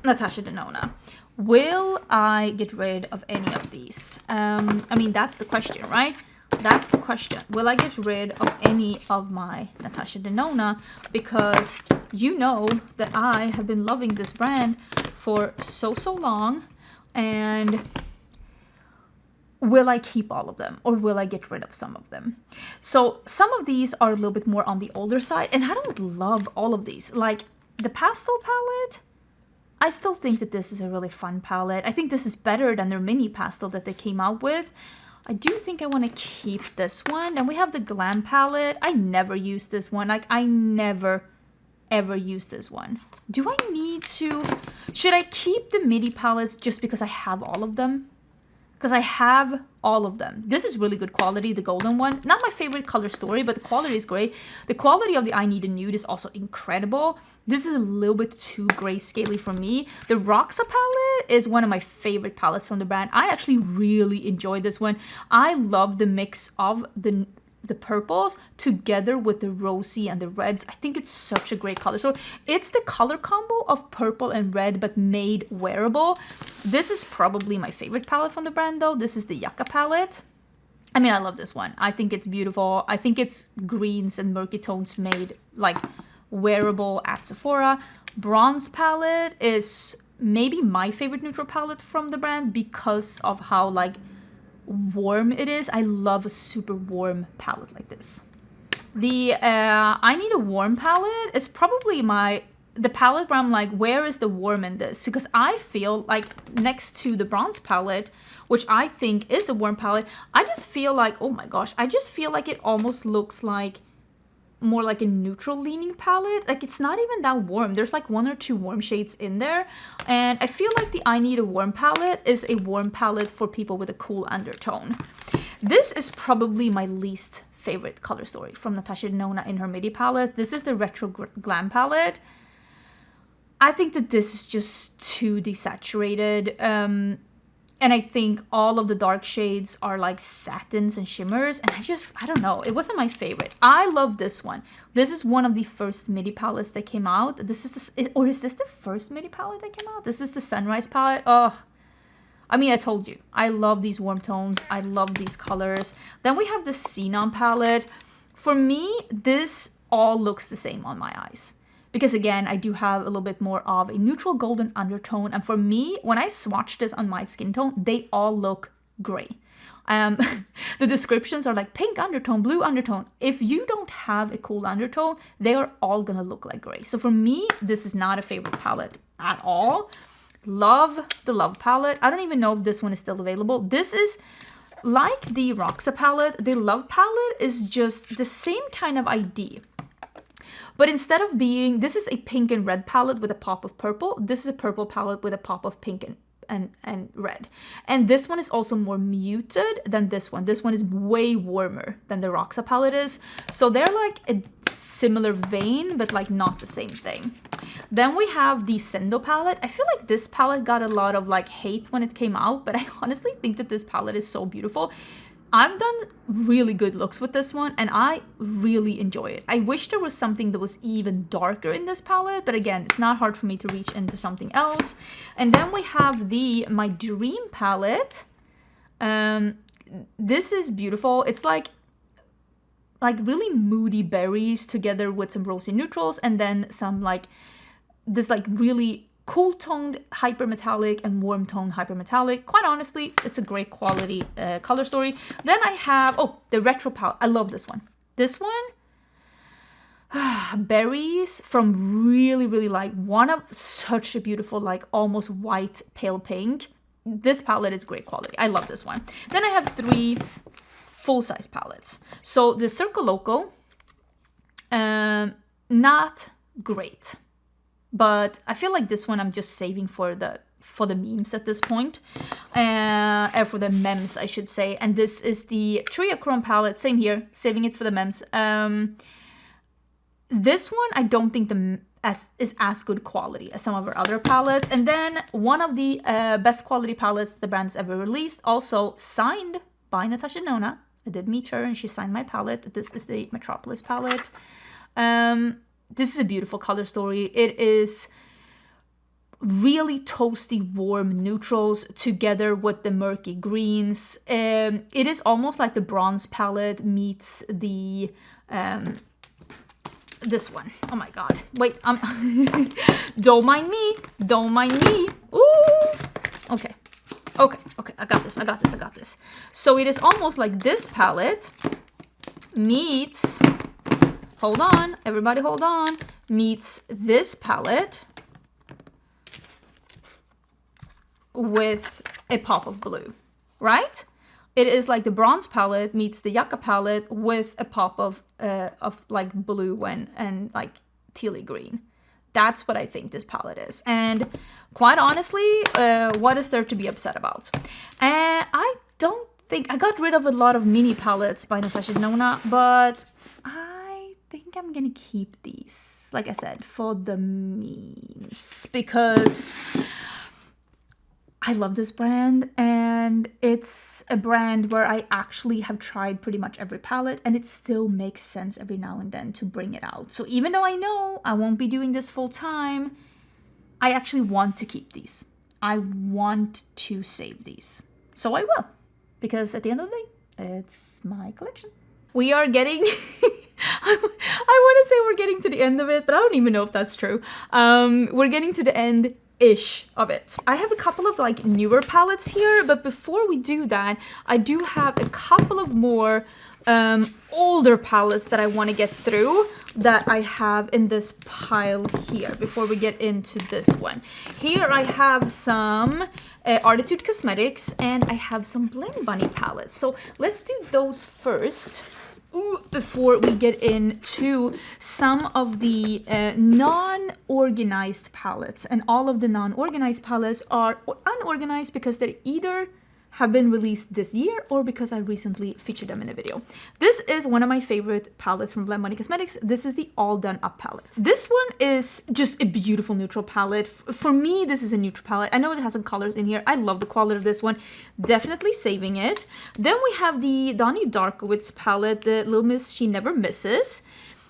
Natasha Denona. Will I get rid of any of these? I mean, that's the question, right? That's the question. Will I get rid of any of my Natasha Denona? Because you know that I have been loving this brand for so long. And will I keep all of them, or will I get rid of some of them? So some of these are a little bit more on the older side, and I don't love all of these. Like the pastel palette, I still think that this is a really fun palette. I think this is better than their mini pastel that they came out with. I do think I want to keep this one. And we have the Glam palette. I never use this one. Like, I never, ever use this one. Do I need to? Should I keep the midi palettes just because I have all of them? Because I have all of them. This is really good quality, the golden one. Not my favorite color story, but the quality is great. The quality of the I Need a Nude is also incredible. This is a little bit too grayscale for me. The Roxa palette is one of my favorite palettes from the brand. I actually really enjoy this one. I love the mix of the purples together with the rosy and the reds. I think it's such a great color. So it's the color combo of purple and red, but made wearable. This is probably my favorite palette from the brand though. This is the Yucca palette. I mean, I love this one. I think it's beautiful. I think it's greens and murky tones made like wearable at Sephora. Bronze palette is maybe my favorite neutral palette from the brand because of how like warm it is. I love a super warm palette like this. The I Need a Warm palette is probably the palette where I'm like, where is the warm in this? Because I feel like next to the bronze palette, which I think is a warm palette, I just feel like, oh my gosh, I just feel like it almost looks like more like a neutral leaning palette. Like it's not even that warm. There's like 1 or 2 warm shades in there. And I feel like the I Need a Warm palette is a warm palette for people with a cool undertone. This is probably my least favorite color story from Natasha Denona in her midi palette. This is the Retro Glam palette. I think that this is just too desaturated. And I think all of the dark shades are like satins and shimmers. And I don't know. It wasn't my favorite. I love this one. This is one of the first midi palettes that came out. This is or is this the first midi palette that came out? This is the Sunrise palette. Oh, I mean, I told you. I love these warm tones. I love these colors. Then we have the Xenon palette. For me, this all looks the same on my eyes. Because again, I do have a little bit more of a neutral golden undertone. And for me, when I swatch this on my skin tone, they all look gray. The descriptions are like pink undertone, blue undertone. If you don't have a cool undertone, they are all gonna look like gray. So for me, this is not a favorite palette at all. Love the Love palette. I don't even know if this one is still available. This is like the Roxa palette. The Love palette is just the same kind of idea. But instead of being, this is a pink and red palette with a pop of purple. This is a purple palette with a pop of pink and red. And this one is also more muted than this one. This one is way warmer than the Roxa palette is. So they're like a similar vein, but like not the same thing. Then we have the Sendo palette. I feel like this palette got a lot of like hate when it came out, but I honestly think that this palette is so beautiful. I've done really good looks with this one and I really enjoy it. I wish there was something that was even darker in this palette, but again, it's not hard for me to reach into something else. And then we have the My Dream palette. This is beautiful. It's like really moody berries together with some rosy neutrals and then some like this like really cool toned hypermetallic and warm toned hypermetallic. Quite honestly, it's a great quality color story. Then I have, the retro palette. I love this one. This one, Berries from really like one of such a beautiful, like almost white pale pink. This palette is great quality. I love this one. Then I have 3 full-size palettes. So the Circo Loco, not great, but I feel like this one I'm just saving for the memes at this point, for the memes I should say. And this is the Triachrome palette, same here, saving it for the memes. This one I don't think is as good quality as some of our other palettes. And then one of the best quality palettes the brand's ever released, also signed by Natasha Nona. I did meet her and she signed my palette. This is the Metropolis palette. This is a beautiful color story. It is really toasty, warm neutrals together with the murky greens. It is almost like the bronze palette meets the this one. Oh my god. Wait, don't mind me. Don't mind me. Ooh. Okay. I got this. So it is almost like this palette meets, hold on, everybody hold on, meets this palette with a pop of blue, right? It is like the bronze palette meets the Yucca palette with a pop of like blue and like tealy green. That's what I think this palette is. And quite honestly, what is there to be upset about? I don't think I got rid of a lot of mini palettes by Natasha Nona, but I think I'm gonna keep these, like I said, for the memes, because I love this brand, and it's a brand where I actually have tried pretty much every palette, and it still makes sense every now and then to bring it out. So even though I know I won't be doing this full time, I actually want to keep these. I want to save these. So I will, because at the end of the day, it's my collection. We are getting, I want to say we're getting to the end of it, but I don't even know if that's true. We're getting to the end-ish of it. I have a couple of like newer palettes here, but before we do that, I do have a couple of more older palettes that I want to get through that I have in this pile here before we get into this one. Here I have some Artitude Cosmetics, and I have some Blend Bunny palettes. So let's do those first before we get into some of the non-organized palettes. And all of the non-organized palettes are unorganized because they either have been released this year or because I recently featured them in a video. This is one of my favorite palettes from Nomad Cosmetics. This is the All Done Up palette. This one is just a beautiful neutral palette. For me, this is a neutral palette. I know it has some colors in here. I love the quality of this one. Definitely saving it. Then we have the Donnie Darkowitz palette, the Little Miss She Never Misses.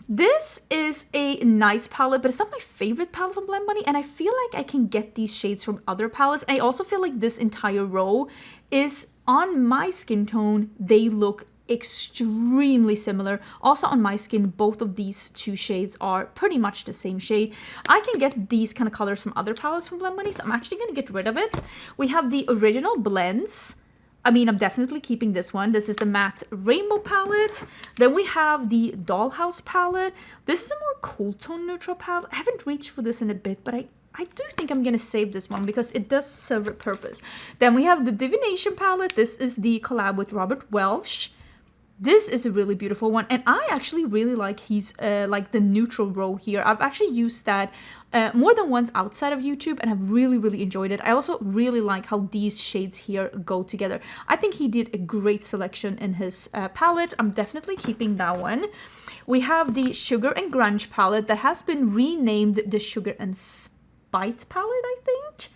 This is a nice palette, but it's not my favorite palette from Blend Bunny, and I feel like I can get these shades from other palettes. I also feel like this entire row is on my skin tone. They look extremely similar. Also on my skin, both of these two shades are pretty much the same shade. I can get these kind of colors from other palettes from Blend Bunny, so I'm actually going to get rid of it. We have the original blends. I mean, I'm definitely keeping this one. This is the matte rainbow palette. Then we have the Dollhouse palette. This is a more cool tone neutral palette. I haven't reached for this in a bit, but I do think I'm going to save this one because it does serve a purpose. Then we have the Divination palette. This is the collab with Robert Welsh. This is a really beautiful one, and I actually really like his like the neutral row here. I've actually used that more than once outside of YouTube, and I've really enjoyed it. I also really like how these shades here go together. I think he did a great selection in his palette. I'm definitely keeping that one. We have the Sugar and Grunge palette that has been renamed the Sugar and Spite palette, I think.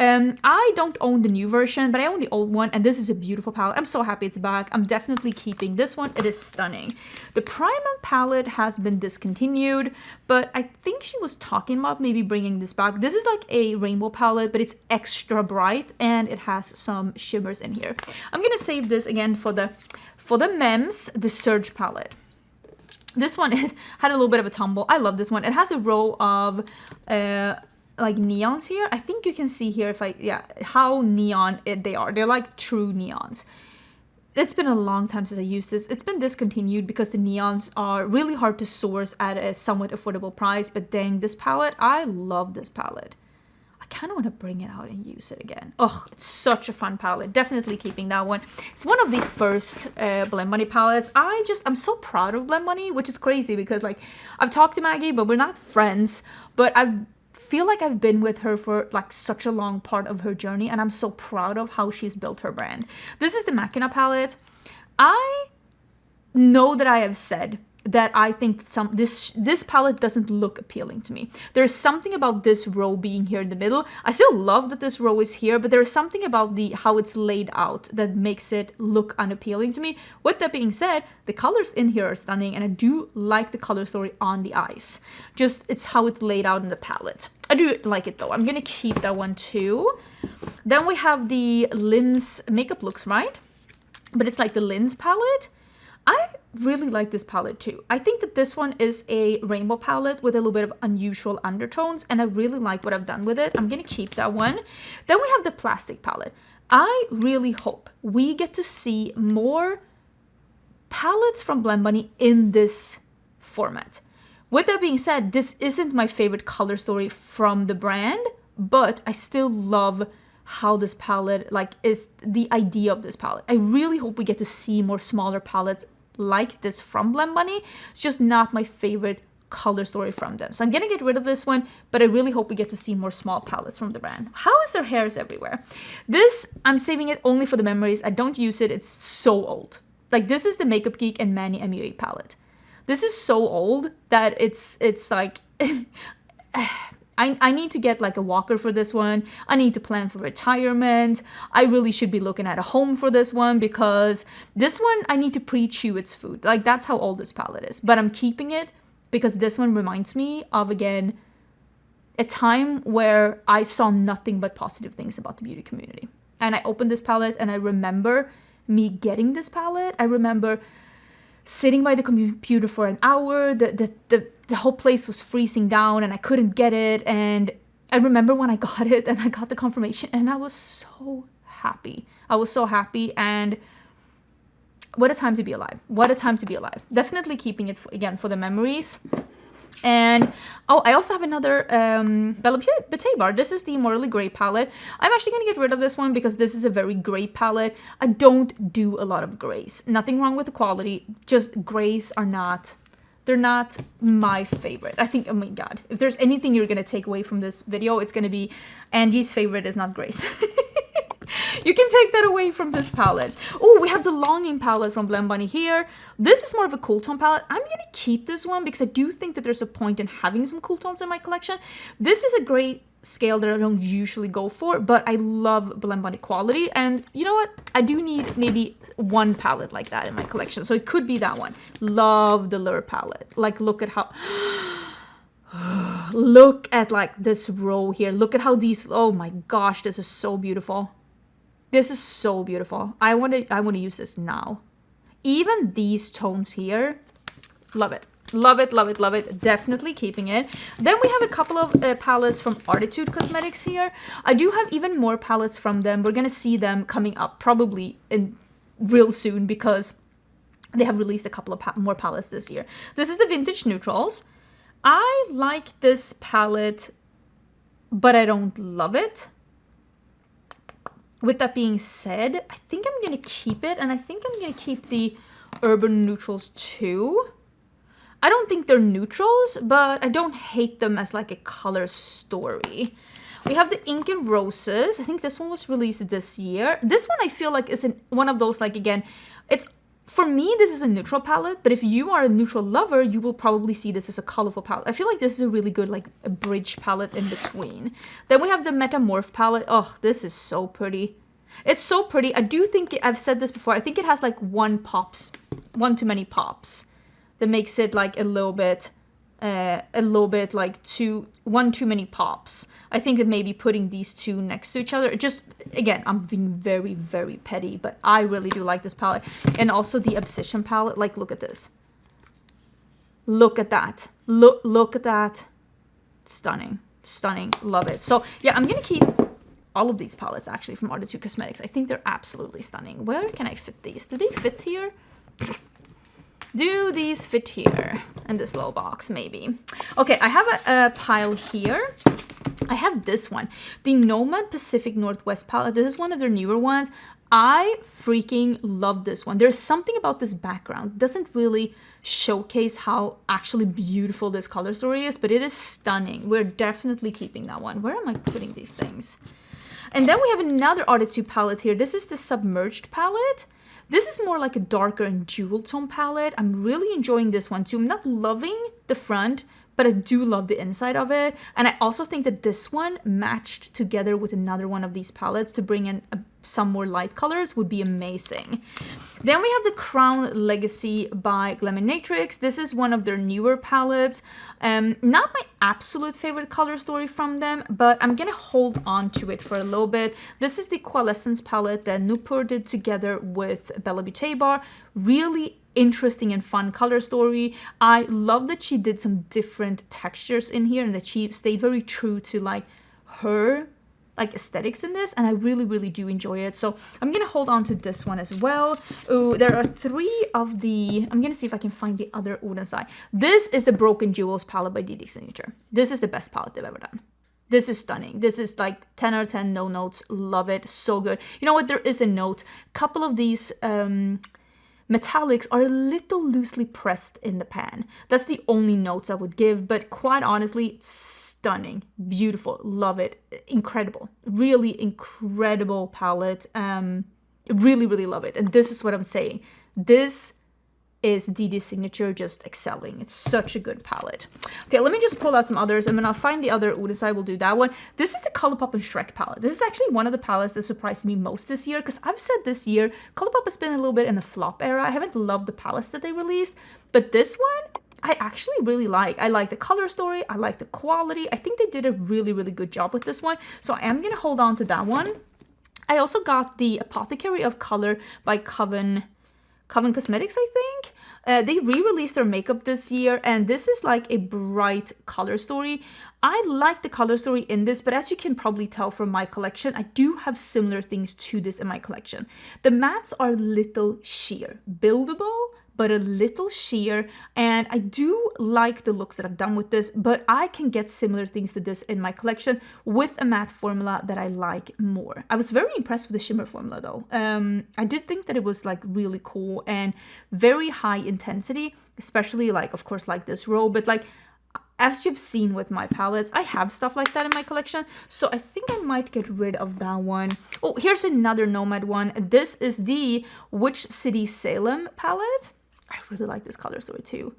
I don't own the new version, but I own the old one, and this is a beautiful palette. I'm so happy it's back. I'm definitely keeping this one. It is stunning. The Primal palette has been discontinued, but I think she was talking about maybe bringing this back. This is like a rainbow palette, but it's extra bright, and it has some shimmers in here. I'm gonna save this again for the memes, the Surge palette. This one had a little bit of a tumble. I love this one. It has a row of like neons here. I think you can see here how neon they are. They're like true neons. it's been a long time since I used this. It's been discontinued because the neons are really hard to source at a somewhat affordable price. But dang, this palette, I love this palette. I kind of want to bring it out and use it again. Oh, it's such a fun palette. Definitely keeping that one. It's one of the first Blend Bunny palettes. I'm so proud of Blend Bunny, which is crazy because like I've talked to Maggie, but we're not friends. But I feel like I've been with her for like such a long part of her journey, and I'm so proud of how she's built her brand. This is the Machina palette. I know that I have said that I think this palette doesn't look appealing to me. There's something about this row being here in the middle. I still love that this row is here, but there's something about how it's laid out that makes it look unappealing to me. With that being said, the colors in here are stunning, and I do like the color story on the eyes. Just it's how it's laid out in the palette. I do like it though. I'm gonna keep that one too. Then we have the Lin's Makeup Looks Right, but it's like the Lin's palette. I really like this palette too. I think that this one is a rainbow palette with a little bit of unusual undertones, and I really like what I've done with it. I'm gonna keep that one. Then we have the plastic palette. I really hope we get to see more palettes from Blend Bunny in this format. With that being said, this isn't my favorite color story from the brand, but I still love how this palette is the idea of this palette. I really hope we get to see more smaller palettes like this from Blend Bunny. It's just not my favorite color story from them. So I'm gonna get rid of this one, but I really hope we get to see more small palettes from the brand. How is their hairs everywhere? This, I'm saving it only for the memories. I don't use it. It's so old. Like this is the Makeup Geek and Manny MUA palette. This is so old that it's like I need to get like a walker for this one. I need to plan for retirement. I really should be looking at a home for this one because this one I need to pre-chew its food. Like that's how old this palette is. But I'm keeping it because this one reminds me of, again, a time where I saw nothing but positive things about the beauty community. And I opened this palette and I remember me getting this palette. I remember sitting by the computer for an hour. The whole place was freezing down and I couldn't get it. And I remember when I got it and I got the confirmation and I was so happy. I was so happy, and what a time to be alive. What a time to be alive. Definitely keeping it, again, for the memories. And oh, I also have another Bella Beauté bar. This is the Morally Grey palette. I'm actually going to get rid of this one because this is a very gray palette. I don't do a lot of grays. Nothing wrong with the quality. Just grays are not... They're not my favorite. I think, oh my god, if there's anything you're going to take away from this video, it's going to be Angie's favorite is not grays. You can take that away from this palette. Oh, we have the Longing palette from Blend Bunny here. This is more of a cool tone palette. I'm going to keep this one because I do think that there's a point in having some cool tones in my collection. This is a great scale that I don't usually go for, but I love Blend Bunny quality. And you know what? I do need maybe one palette like that in my collection. So it could be that one. Love the Lure palette. Like, look at how... Look at like this row here. Look at how these... Oh my gosh, this is so beautiful. This is so beautiful. I want to use this now. Even these tones here, love it. Love it, love it, love it. Definitely keeping it. Then we have a couple of palettes from Artitude Cosmetics here. I do have even more palettes from them. We're going to see them coming up probably in real soon because they have released a couple of more palettes this year. This is the Vintage Neutrals. I like this palette, but I don't love it. With that being said, I think I'm going to keep it, and I think I'm going to keep the Urban Neutrals too. I don't think they're neutrals, but I don't hate them as like a color story. We have the Ink and Roses. I think this one was released this year. This one I feel like is one of those, like, again, it's... For me, this is a neutral palette, but if you are a neutral lover, you will probably see this as a colorful palette. I feel like this is a really good, like, a bridge palette in between. Then we have the Metamorph palette. Oh, this is so pretty. It's so pretty. I do think, I've said this before, I think it has, like, one too many pops. That makes it, like, a little bit like one too many pops. I think that maybe putting these two next to each other, just, again, I'm being very, very petty, but I really do like this palette. And also the Obsession palette, like, look at this. Look at that. Look at that. Stunning. Stunning. Love it. So, yeah, I'm gonna keep all of these palettes actually from Nomad Cosmetics. I think they're absolutely stunning. Where can I fit these? Do they fit here? Do these fit here in this little box? Maybe. Okay, I have a pile here. I have this one, the Nomad Pacific Northwest palette. This is one of their newer ones. I freaking love this one. There's something about this background. It doesn't really showcase how actually beautiful this color story is, but it is stunning. We're definitely keeping that one. Where am I putting these things? And then we have another Oden palette here. This is the Submerged palette. This is more like a darker and jewel tone palette. I'm really enjoying this one too. I'm not loving the front, but I do love the inside of it. And I also think that this one matched together with another one of these palettes to bring in some more light colors would be amazing. Then we have the Crown Legacy by Glaminatrix. This is one of their newer palettes. Not my absolute favorite color story from them, but I'm gonna hold on to it for a little bit. This is the Coalescence palette that Nupur did together with Bella Beauté Bar. Really interesting and fun color story. I love that she did some different textures in here and that she stayed very true to like her like aesthetics in this, and I really do enjoy it. So I'm gonna hold on to this one as well. Ooh, there are three of the, I'm gonna see if I can find the other Oden side. This is the Broken Jewels palette by DD Signature. This is the best palette they've ever done. This is stunning. This is like 10 out of 10, no notes. Love it, so good. You know what, there is a note. Couple of these metallics are a little loosely pressed in the pan. That's the only notes I would give, but quite honestly, it's stunning, beautiful, love it, incredible, really incredible palette. Really love it. And this is what I'm saying. This is DD Signature just excelling. It's such a good palette. Okay, let me just pull out some others, and when I'll find the other Oden side, we'll do that one. This is the Colourpop and Shrek palette. This is actually one of the palettes that surprised me most this year, because I've said this year, Colourpop has been a little bit in the flop era. I haven't loved the palettes that they released, but this one, I actually really like. I like the color story. I like the quality. I think they did a really good job with this one, so I am going to hold on to that one. I also got the Apothecary of Color by Coven Cosmetics, I think. They re-released their makeup this year, and this is like a bright color story. I like the color story in this, but as you can probably tell from my collection, I do have similar things to this in my collection. The mattes are little sheer, buildable, but a little sheer, and I do like the looks that I've done with this, but I can get similar things to this in my collection with a matte formula that I like more. I was very impressed with the shimmer formula though. I did think that it was like really cool and very high intensity, especially like, of course, like this row, but like, as you've seen with my palettes, I have stuff like that in my collection, so I think I might get rid of that one. Oh, here's another Nomad one. This is the Witch City Salem palette. I really like this color story too.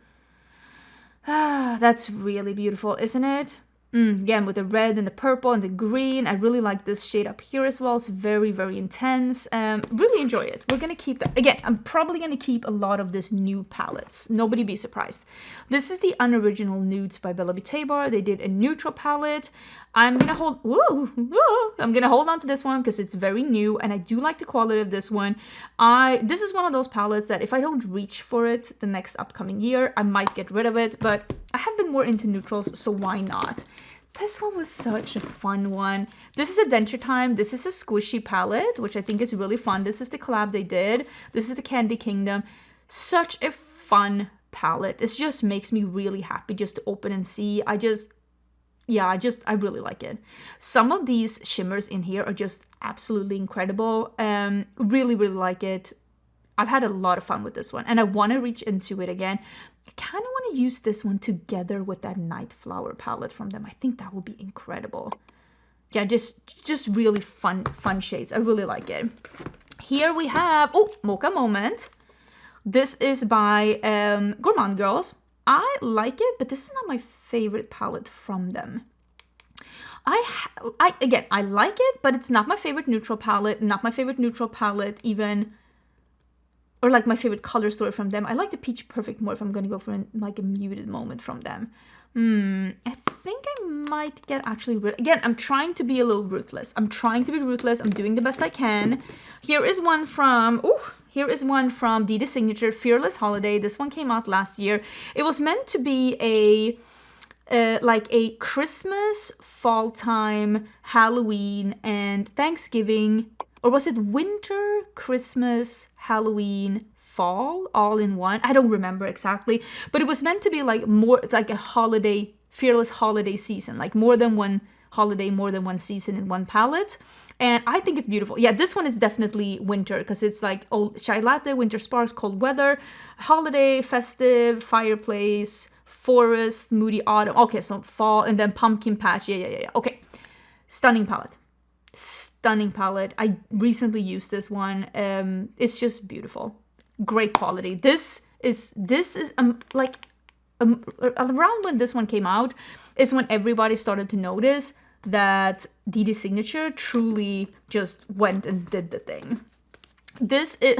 Ah, that's really beautiful, isn't it? Again, with the red and the purple and the green. I really like this shade up here as well. It's very intense. Really enjoy it. We're gonna keep that. Again, I'm probably gonna keep a lot of this new palettes. Nobody be surprised. This is the Unoriginal Nudes by Bella Beauté Bar. They did a neutral palette. I'm gonna hold on to this one because it's very new and I do like the quality of this one. This is one of those palettes that if I don't reach for it the next upcoming year, I might get rid of it, but I have been more into neutrals, so why not? This one was such a fun one. This is Adventure Time. This is a squishy palette, which I think is really fun. This is the collab they did. This is the Candy Kingdom. Such a fun palette. It just makes me really happy just to open and see. I really like it. Some of these shimmers in here are just absolutely incredible. Really like it. I've had a lot of fun with this one and I want to reach into it again. I kind of want to use this one together with that Night Flower palette from them. I think that would be incredible. Yeah, just really fun shades. I really like it. Here we have, oh, Mocha Moment. This is by Gourmande Girls. I like it, but this is not my favorite palette from them. Again, I like it, but it's not my favorite neutral palette. Not my favorite neutral palette even, or like my favorite color story from them. I like the Peach Perfect more if I'm going to go for like a muted moment from them. I think I might get actually again, I'm trying to be a little ruthless. I'm doing the best I can. Here is one from DD Signature, Fearless Holiday. This one came out last year. It was meant to be like a Christmas, fall time, Halloween, and Thanksgiving, or was it winter, Christmas, Halloween, fall, all in one? I don't remember exactly, but it was meant to be like more like a holiday, fearless holiday season, like more than one holiday, more than one season in one palette. And I think it's beautiful. Yeah, this one is definitely winter because it's like old chai latte, winter sparks, cold weather, holiday, festive, fireplace, forest, moody autumn. Okay, so fall, and then pumpkin patch. Yeah. Okay, stunning palette. Stunning palette. I recently used this one. It's just beautiful. Great quality. This is like around when this one came out is when everybody started to notice that DD Signature truly just went and did the thing. This is...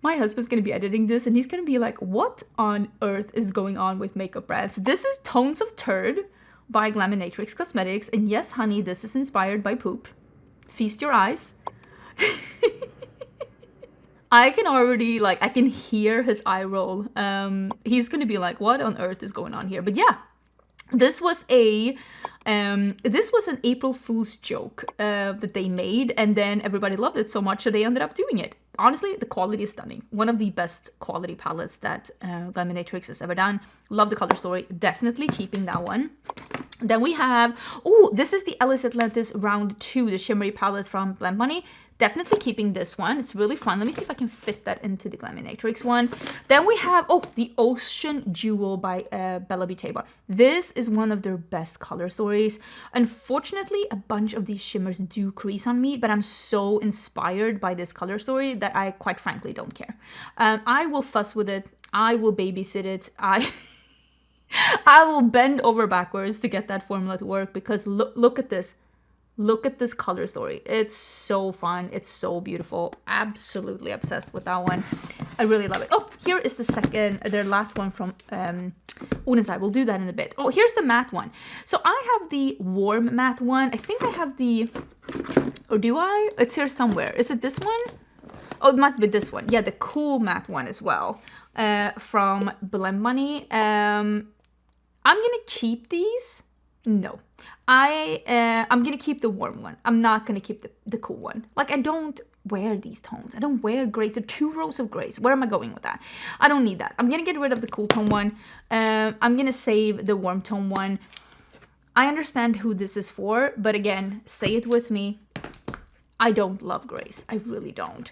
My husband's gonna be editing this and he's gonna be like, what on earth is going on with makeup brands? This is Tones of Turd by Gourmande Cosmetics. And yes, honey, this is inspired by poop. Feast your eyes. I can already, like, I can hear his eye roll. He's gonna be like, what on earth is going on here? But yeah, this was an April Fool's joke that they made, and then everybody loved it so much that they ended up doing it. Honestly, the quality is stunning. One of the best quality palettes that Gourmande has ever done. Love the color story. Definitely keeping that one. Then we have, oh, this is the Ellis Atlantis Round 2, the shimmery palette from Blend Bunny. Definitely keeping this one. It's really fun. Let me see if I can fit that into the Gourmande one. Then we have, oh, the Ocean Jewel by Bella Beauté. This is one of their best color stories. Unfortunately, a bunch of these shimmers do crease on me, but I'm so inspired by this color story that I quite frankly don't care. I will fuss with it. I will babysit it. I will bend over backwards to get that formula to work because look at this. Look at this color story. It's so fun. It's so beautiful. Absolutely obsessed with that one. I really love it. Oh, here is the second, their last one from Oden's Eye. We'll do that in a bit. Oh, here's the matte one. So I have the warm matte one. I think I have the, or do I? It's here somewhere. Is it this one? Oh, it might be this one. Yeah, the cool matte one as well from Blend Bunny. I'm gonna keep these. No, I'm gonna keep the warm one. I'm not gonna keep the cool one. Like, I don't wear these tones. I don't wear grays. The 2 rows of grays. Where am I going with that? I don't need that. I'm gonna get rid of the cool tone one. I'm gonna save the warm tone one. I understand who this is for, but again, say it with me. I don't love grays. I really don't.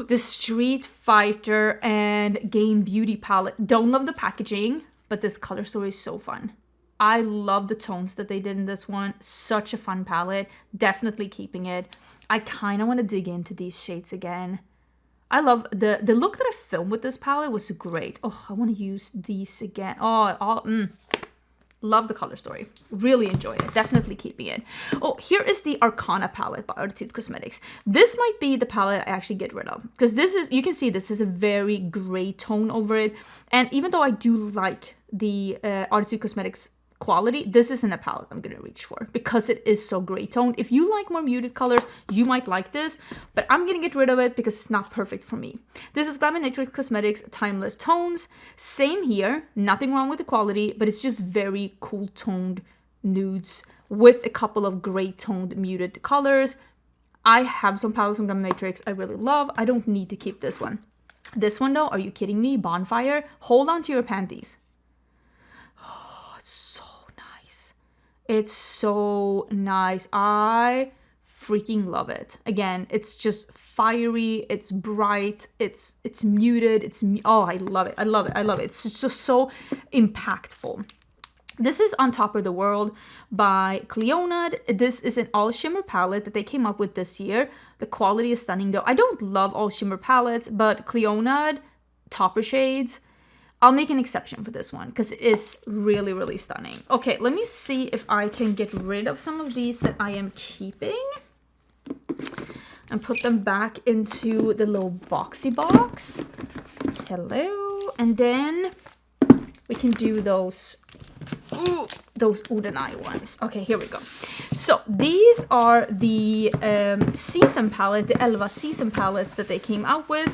The Street Fighter and Game Beauty palette. Don't love the packaging, but this color story is so fun. I love the tones that they did in this one. Such a fun palette. Definitely keeping it. I kind of want to dig into these shades again. I love the look that I filmed with this palette was great. Oh, I want to use these again. Love the color story. Really enjoy it. Definitely keeping it. Oh, here is the Arcana palette by Artitude Cosmetics. This might be the palette I actually get rid of. Because this is, you can see this is a very gray tone over it. And even though I do like the Artitude Cosmetics quality, this isn't a palette I'm gonna reach for because it is so gray toned. If you like more muted colors, you might like this, but I'm gonna get rid of it because it's not perfect for me. This is Gourmande Cosmetics Timeless Tones. Same here, nothing wrong with the quality, but it's just very cool toned nudes with a couple of gray toned muted colors. I have some palettes from Gourmande I really love. I don't need to keep this one. This one though, are you kidding me? Bonfire, hold on to your panties. It's so nice. I freaking love it. Again, it's just fiery, it's bright, it's muted, oh, I love it. I love it. I love it. It's just so impactful. This is On Top of the World by Cleonad. This is an all shimmer palette that they came up with this year. The quality is stunning though. I don't love all shimmer palettes, but Cleonad topper shades, I'll make an exception for this one because it is really, really stunning. Okay, let me see if I can get rid of some of these that I am keeping and put them back into the little boxy box. Hello. And then we can do those Oden Eye ones. Okay, here we go. So these are the season palette, the Elva season palettes that they came out with.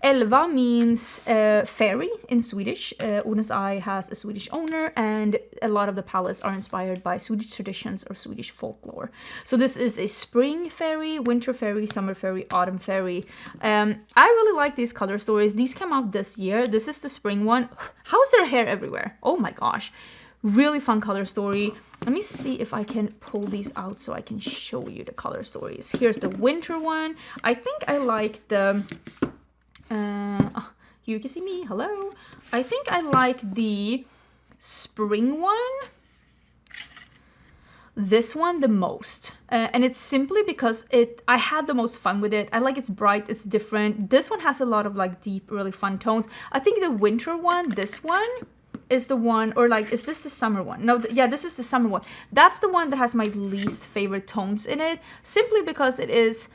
Elva means fairy in Swedish. Oden's Eye has a Swedish owner, and a lot of the palettes are inspired by Swedish traditions or Swedish folklore. So this is a spring fairy, winter fairy, summer fairy, autumn fairy. I really like these color stories. These came out this year. This is the spring one. How's their hair everywhere? Oh my gosh. Really fun color story. Let me see if I can pull these out so I can show you the color stories. Here's the winter one. I think I like the... here you can see me. Hello. I think I like the spring one. This one the most. And it's simply because I had the most fun with it. I like it's bright, it's different. This one has a lot of like deep, really fun tones. I think the winter one, this one, is the one, or like, is this the summer one? No, yeah, this is the summer one. That's the one that has my least favorite tones in it, simply because it is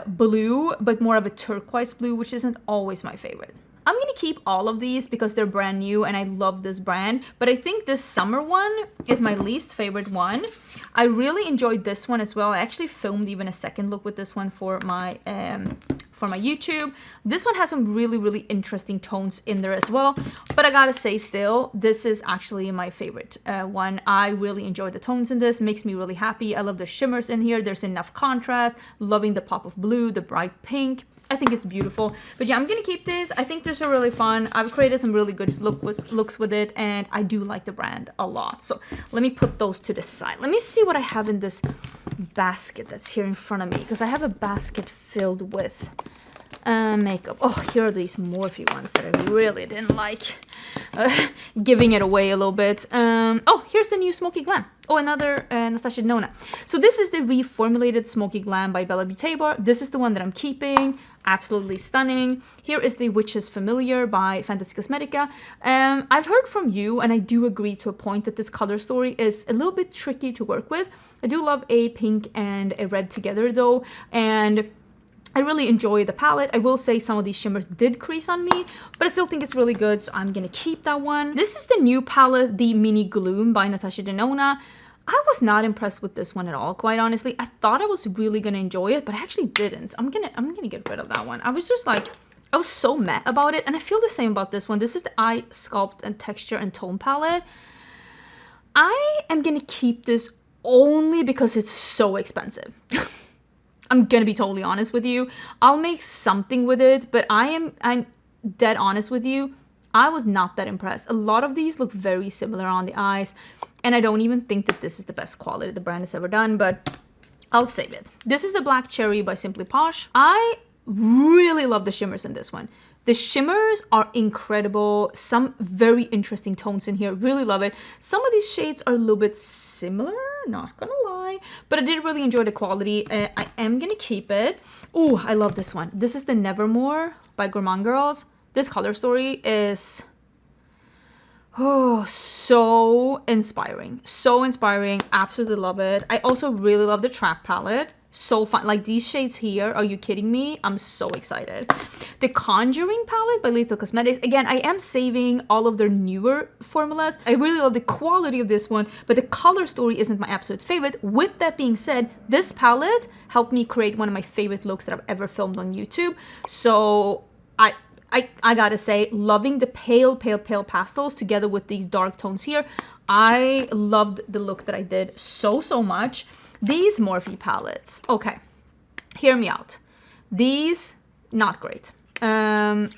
blue, but more of a turquoise blue, which isn't always my favorite. I'm gonna keep all of these because they're brand new and I love this brand, but I think this summer one is my least favorite one. I really enjoyed this one as well. I actually filmed even a second look with this one for my YouTube. This one has some really, really interesting tones in there as well, but I gotta say still, this is actually my favorite one. I really enjoy the tones in this, makes me really happy. I love the shimmers in here. There's enough contrast, loving the pop of blue, the bright pink. I think it's beautiful. But yeah, I'm gonna keep this. I think these are really fun. I've created some really good looks with it, and I do like the brand a lot. So let me put those to the side. Let me see what I have in this basket that's here in front of me, because I have a basket filled with makeup. Oh, here are these Morphe ones that I really didn't like. Giving it away a little bit. Oh, here's the new Smoky Glam. Oh, another Natasha Denona. So this is the reformulated Smoky Glam by Bella Beauté bar. This is the one that I'm keeping. Absolutely stunning. Here is the Witch's Familiar by Fantasy Cosmetica. I've heard from you, and I do agree to a point, that this color story is a little bit tricky to work with. I do love a pink and a red together though, and I really enjoy the palette. I will say some of these shimmers did crease on me, but I still think it's really good, so I'm gonna keep that one. This is the new palette, the Mini Gloom by Natasha Denona. I was not impressed with this one at all, quite honestly. I thought I was really gonna enjoy it, but I actually didn't. I'm gonna get rid of that one. I was just like, I was so meh about it, and I feel the same about this one. This is the Eye Sculpt and Texture and Tone palette. I am gonna keep this only because it's so expensive. I'm gonna be totally honest with you. I'll make something with it, but I'm dead honest with you. I was not that impressed. A lot of these look very similar on the eyes, and I don't even think that this is the best quality the brand has ever done, but I'll save it. This is the Black Cherry by Simply Posh. I really love the shimmers in this one. The shimmers are incredible. Some very interesting tones in here. Really love it. Some of these shades are a little bit similar, not gonna lie, but I did really enjoy the quality. I am gonna keep it. Oh, I love this one. This is the Nevermore by Gourmande Girls. This color story is so inspiring. So inspiring. Absolutely love it. I also really love the Trap palette. So fun. Like these shades here, are you kidding me? I'm so excited. The Conjuring palette by Lethal Cosmetics. Again, I am saving all of their newer formulas. I really love the quality of this one, but the color story isn't my absolute favorite. With that being said, this palette helped me create one of my favorite looks that I've ever filmed on YouTube. So I gotta say, loving the pale pastels together with these dark tones here. I loved the look that I did so much. These Morphe palettes, okay, hear me out. These, not great. I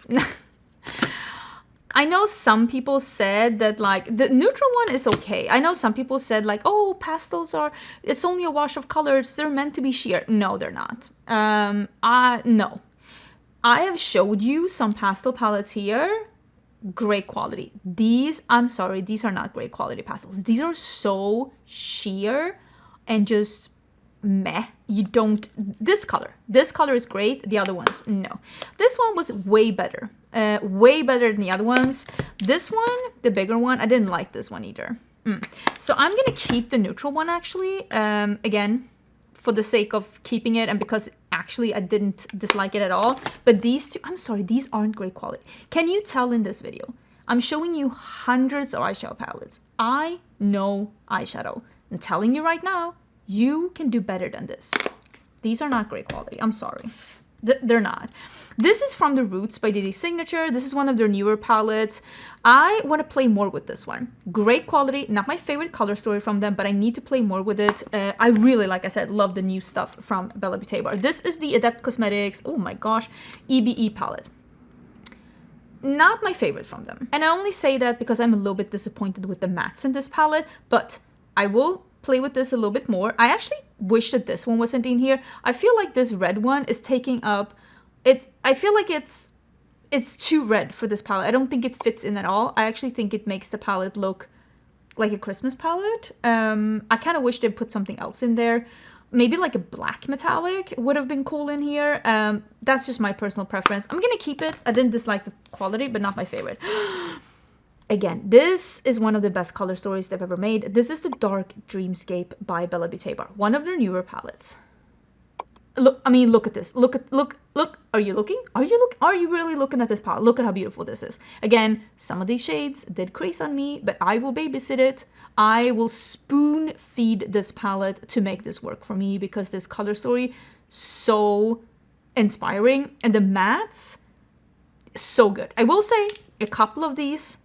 know some people said that like the neutral one is okay. I know some people said like, oh, pastels are, it's only a wash of colors. They're meant to be sheer. No, they're not. No. I have showed you some pastel palettes here. Great quality. These, I'm sorry, these are not great quality pastels. These are so sheer and just meh. You don't, this color is great. The other ones, no. This one was way better than the other ones. This one, the bigger one, I didn't like this one either. So I'm gonna keep the neutral one actually, again, for the sake of keeping it and because actually I didn't dislike it at all. But these two, I'm sorry, these aren't great quality. Can you tell in this video? I'm showing you hundreds of eyeshadow palettes. I know eyeshadow. I'm telling you right now, you can do better than this. These are not great quality. I'm sorry. They're not. This is from the Roots by DD Signature. This is one of their newer palettes. I want to play more with this one. Great quality. Not my favorite color story from them, but I need to play more with it. I really, like I said, love the new stuff from Bella Beauté bar. This is the Adept Cosmetics, oh my gosh, EBE palette. Not my favorite from them. And I only say that because I'm a little bit disappointed with the mattes in this palette, but I will play with this a little bit more. I actually wish that this one wasn't in here. I feel like this red one is taking up it. I feel like it's too red for this palette. I don't think it fits in at all. I actually think it makes the palette look like a Christmas palette. I kind of wish they'd put something else in there. Maybe like a black metallic would have been cool in here. That's just my personal preference. I'm gonna keep it. I didn't dislike the quality, but not my favorite. Again, this is one of the best color stories they've ever made. This is the Dark Dreamscape by Bella Beauté bar, one of their newer palettes. Look, I mean, look at this. Look. Are you looking? Are you really looking at this palette? Look at how beautiful this is. Again, some of these shades did crease on me, but I will babysit it. I will spoon feed this palette to make this work for me because this color story so inspiring and the mattes so good. I will say a couple of these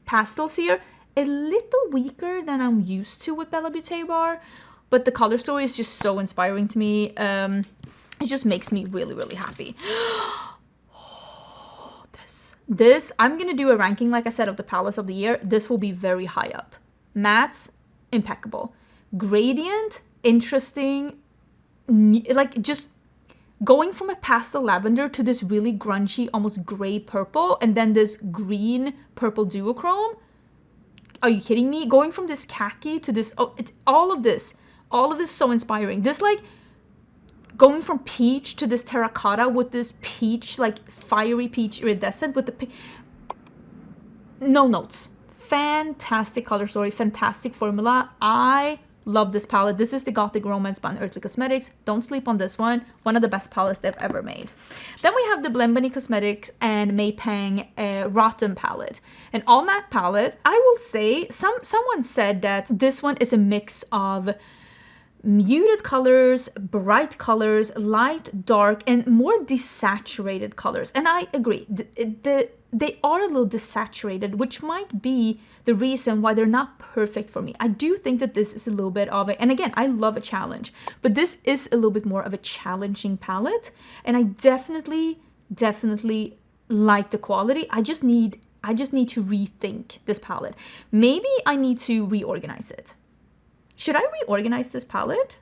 pastels here a little weaker than I'm used to with Bella Beauté bar, but the color story is just so inspiring to me. It just makes me really, really happy. Oh, this, I'm gonna do a ranking, like I said, of the palettes of the year. This will be very high up. Mattes, impeccable. Gradient, interesting. Like just going from a pastel lavender to this really grungy, almost gray purple, and then this green purple duochrome. Are you kidding me? Going from this khaki to this, oh, it's all of this so inspiring. This like going from peach to this terracotta with this peach, like fiery peach iridescent with the no notes. Fantastic color story, fantastic formula. I love this palette. This is the Gothic Romance by Earthly Cosmetics. Don't sleep on this one. One of the best palettes they've ever made. Then we have the Blembany Cosmetics and May Pang Rotten palette. An all matte palette. I will say, someone said that this one is a mix of muted colors, bright colors, light, dark, and more desaturated colors. And I agree. They are a little desaturated, which might be the reason why they're not perfect for me. I do think that this is a little bit of a, and again, I love a challenge, but this is a little bit more of a challenging palette. And I definitely like the quality. I just need to rethink this palette. Maybe I need to reorganize it. Should I reorganize this palette?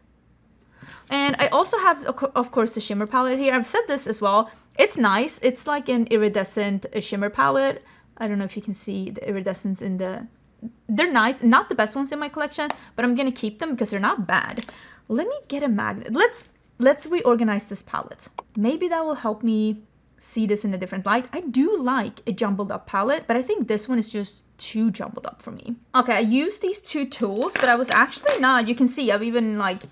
And I also have, of course, the shimmer palette here. I've said this as well. It's nice. It's like an iridescent shimmer palette. I don't know if you can see the iridescence in the... They're nice. Not the best ones in my collection, but I'm going to keep them because they're not bad. Let me get a magnet. Let's reorganize this palette. Maybe that will help me see this in a different light. I do like a jumbled up palette, but I think this one is just too jumbled up for me. Okay, I used these two tools, but I was actually not, you can see I've even like,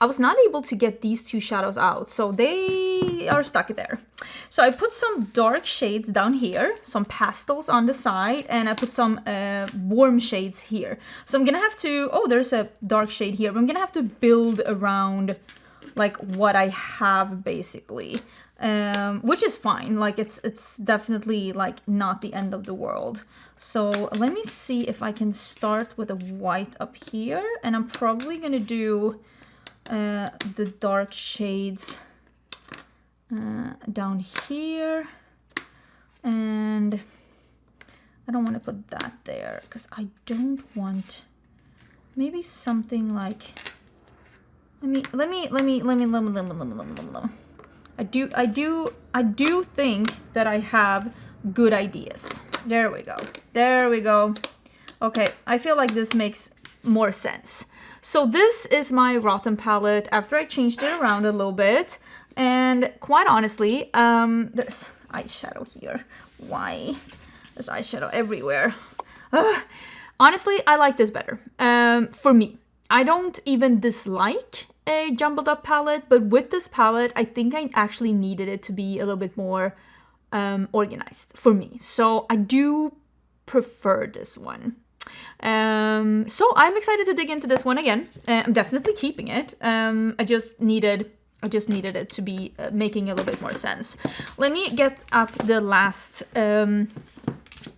I was not able to get these two shadows out, so they are stuck there. So I put some dark shades down here, some pastels on the side, and I put some warm shades here. So I'm gonna have to, oh, there's a dark shade here, but I'm gonna have to build around like what I have basically. Which is fine, like it's definitely like not the end of the world. So let me see if I can start with a white up here, and I'm probably gonna do the dark shades down here, and I don't want to put that there because I don't want, maybe something like, let me I do think that I have good ideas. There we go. Okay, I feel like this makes more sense. So this is my Rotten palette after I changed it around a little bit. And quite honestly, there's eyeshadow here. Why? There's eyeshadow everywhere. Honestly, I like this better. For me, I don't even dislike a jumbled up palette, but with this palette, I think I actually needed it to be a little bit more organized for me. So I do prefer this one. So I'm excited to dig into this one again. I'm definitely keeping it. I just needed I just needed it to be making a little bit more sense. Let me get up the last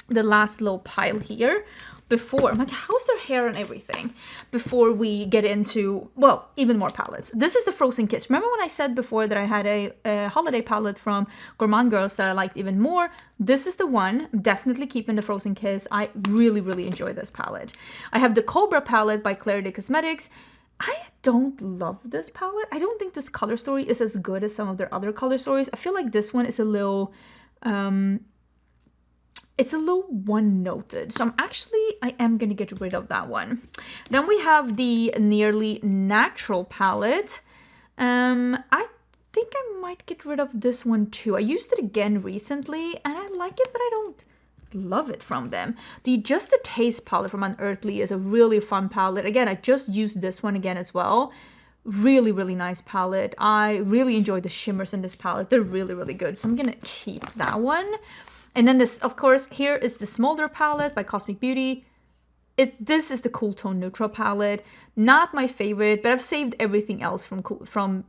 little pile here before, I'm like, how's their hair and everything? Before we get into, well, even more palettes. This is the Frozen Kiss. Remember when I said before that I had a holiday palette from Gourmande Girls that I liked even more? This is the one. I'm definitely keeping the Frozen Kiss. I really, really enjoy this palette. I have the Cobra palette by Gerard Cosmetics. I don't love this palette. I don't think this color story is as good as some of their other color stories. I feel like this one is a little, it's a little one-noted. So I am going to get rid of that one. Then we have the Nearly Natural palette. I think I might get rid of this one too. I used it again recently and I like it, but I don't love it from them. The Just a Taste palette from Unearthly is a really fun palette. Again, I just used this one again as well. Really, really nice palette. I really enjoy the shimmers in this palette. They're really, really good. So I'm going to keep that one. And then this, of course, here is the Smolder palette by Cosmic Beauty. This is the Cool Tone Neutral palette. Not my favorite, but I've saved everything else from Cosmic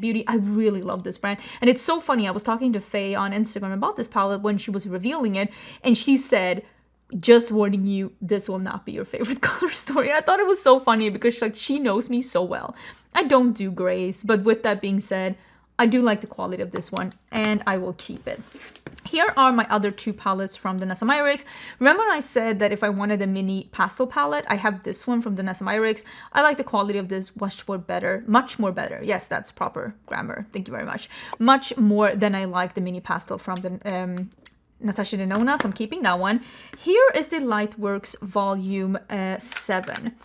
Beauty. I really love this brand. And it's so funny. I was talking to Faye on Instagram about this palette when she was revealing it. And she said, just warning you, this will not be your favorite color story. I thought it was so funny because she knows me so well. I don't do grays, but with that being said, I do like the quality of this one and I will keep it. Here are my other two palettes from Danessa Myricks. Remember I said that if I wanted a mini pastel palette, I have this one from Danessa Myricks. I like the quality of this much more better. Yes, that's proper grammar. Thank you very much. Much more than I like the mini pastel from the Natasha Denona, so I'm keeping that one. Here is the Lightworks Volume 7.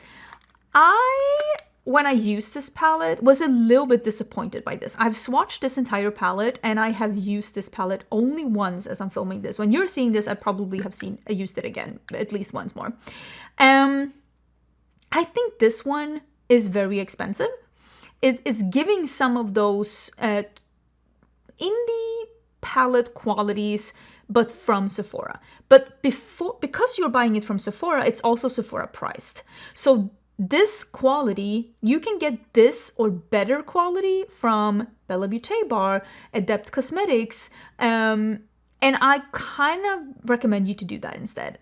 When I used this palette, was a little bit disappointed by this. I've swatched this entire palette and I have used this palette only once as I'm filming this. When you're seeing this, I probably have used it again, at least once more. I think this one is very expensive. It is giving some of those indie palette qualities, but from Sephora. But because you're buying it from Sephora, it's also Sephora priced. So this quality, you can get this or better quality from Bella Beauté Bar, Adept Cosmetics, and I kind of recommend you to do that instead.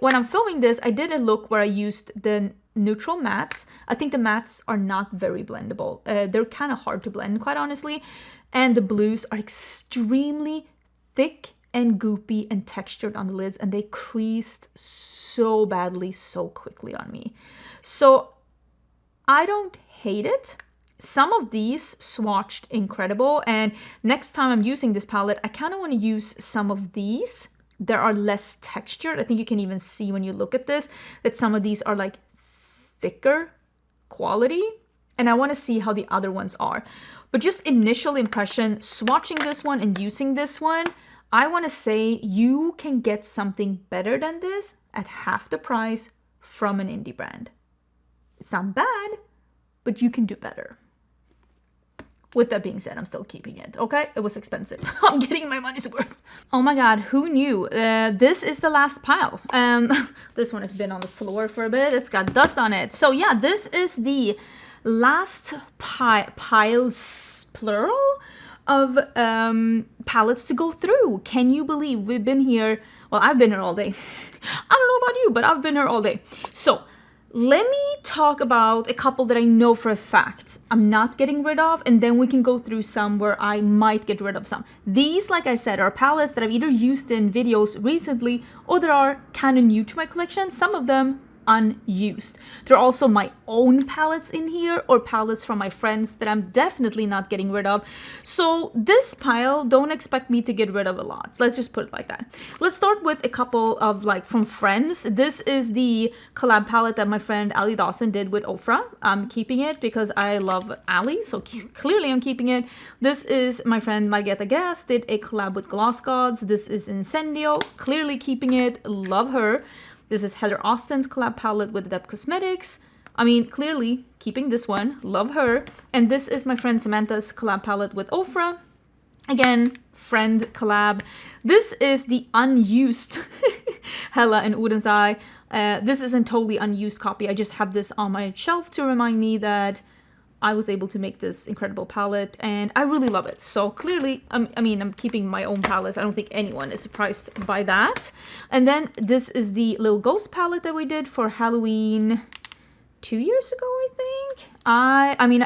When I'm filming this, I did a look where I used the neutral mattes. I think the mattes are not very blendable. They're kind of hard to blend, quite honestly, and the blues are extremely thick and goopy and textured on the lids, and they creased so badly so quickly on me. So I don't hate it. Some of these swatched incredible, and next time I'm using this palette, I kind of want to use some of these. They are less textured. I think you can even see when you look at this that some of these are like thicker quality, and I want to see how the other ones are. But just initial impression, swatching this one and using this one, I want to say you can get something better than this at half the price from an indie brand. It's not bad, but you can do better. With that being said, I'm still keeping it, okay? It was expensive. I'm getting my money's worth. Oh my god, who knew? This is the last pile. This one has been on the floor for a bit. It's got dust on it. So yeah, this is the last piles, plural, of palettes to go through. Can you believe we've been here? Well, I've been here all day. I don't know about you, but I've been here all day. So let me talk about a couple that I know for a fact I'm not getting rid of, and then we can go through some where I might get rid of some. These, like I said, are palettes that I've either used in videos recently or that are kind of new to my collection. Some of them unused. There are also my own palettes in here or palettes from my friends that I'm definitely not getting rid of. So this pile, don't expect me to get rid of a lot. Let's just put it like that. Let's start with a couple of from friends. This is the collab palette that my friend Ali Dawson did with Ofra. I'm keeping it because I love Ali, so clearly I'm keeping it. This is my friend Margrethe Grass did a collab with Gloss Gods. This is Incendio, clearly keeping it, love her. This is Heather Austin's collab palette with Adept Cosmetics. I mean, clearly keeping this one, love her. And this is my friend Samantha's collab palette with Ofra. Again, friend collab. This is the unused Hella and Oden's Eye. This isn't totally unused copy. I just have this on my shelf to remind me that I was able to make this incredible palette, and I really love it. So clearly, I mean, I'm keeping my own palettes. I don't think anyone is surprised by that. And then this is the little ghost palette that we did for Halloween 2 years ago, I think. I mean,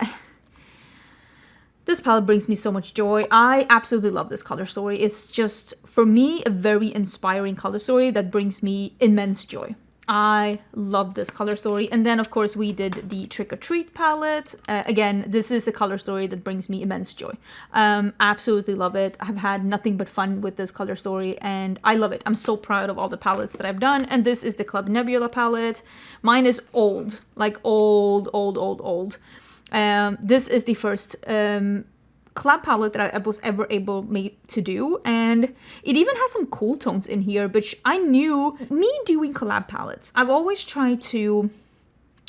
this palette brings me so much joy. I absolutely love this color story. It's just, for me, a very inspiring color story that brings me immense joy. I love this color story. And then, of course, we did the Trick or Treat palette. Again, this is a color story that brings me immense joy. Absolutely love it. I've had nothing but fun with this color story, and I love it. I'm so proud of all the palettes that I've done. And this is the Club Nebula palette. Mine is old, like old. This is the first collab palette that I was ever able to do, and it even has some cool tones in here, which I knew, me doing collab palettes, I've always tried to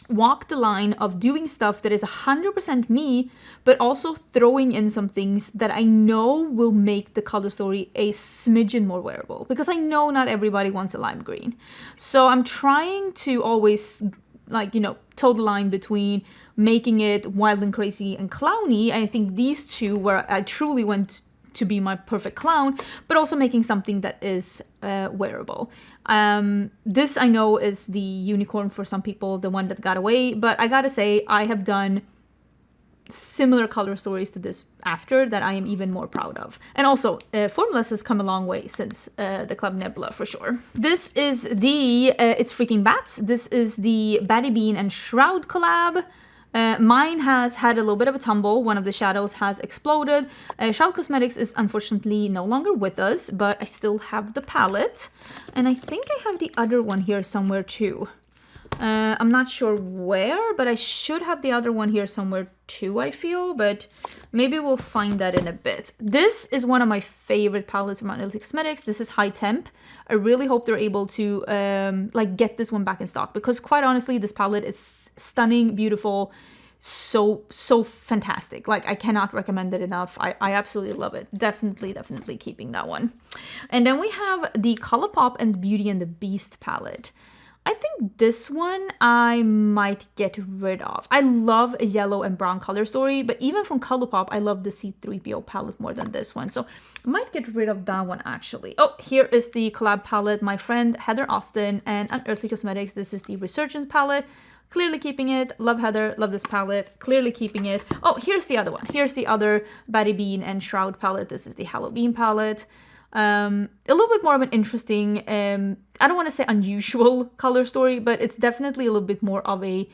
walk the line of doing stuff that is 100% me, but also throwing in some things that I know will make the color story a smidgen more wearable, because I know not everybody wants a lime green. So I'm trying to always, like, you know, toe the line between making it wild and crazy and clowny. I think these two where I truly went to be my perfect clown, but also making something that is wearable. This I know is the unicorn for some people, the one that got away, but I gotta say, I have done similar color stories to this after that I am even more proud of. And also, Formless has come a long way since the Club Nebula, for sure. This is the It's Freaking Bats. This is the Batty Bean and Shroud collab. Mine has had a little bit of a tumble. One of the shadows has exploded. Gerard Cosmetics is unfortunately no longer with us, but I still have the palette. And I think I have the other one here somewhere too. I'm not sure where, but I should have the other one here somewhere too, I feel, but maybe we'll find that in a bit. This is one of my favorite palettes from Nomad Cosmetics. This is High Temp. I really hope they're able to like get this one back in stock, because quite honestly, this palette is stunning, beautiful, so fantastic. Like, I cannot recommend it enough. I absolutely love it. Definitely keeping that one. And then we have the ColourPop and Beauty and the Beast palette. I think this one I might get rid of. I love a yellow and brown color story, but even from ColourPop, I love the C3PO palette more than this one. So I might get rid of that one, actually. Oh, here is the collab palette. My friend Heather Austin and Unearthly Cosmetics. This is the Resurgence palette. Clearly keeping it. Love Heather. Love this palette. Clearly keeping it. Oh, here's the other one. Here's the other Batty Bean and Shroud palette. This is the Halloween palette. A little bit more of an interesting, I don't want to say unusual color story, but it's definitely a little bit more of a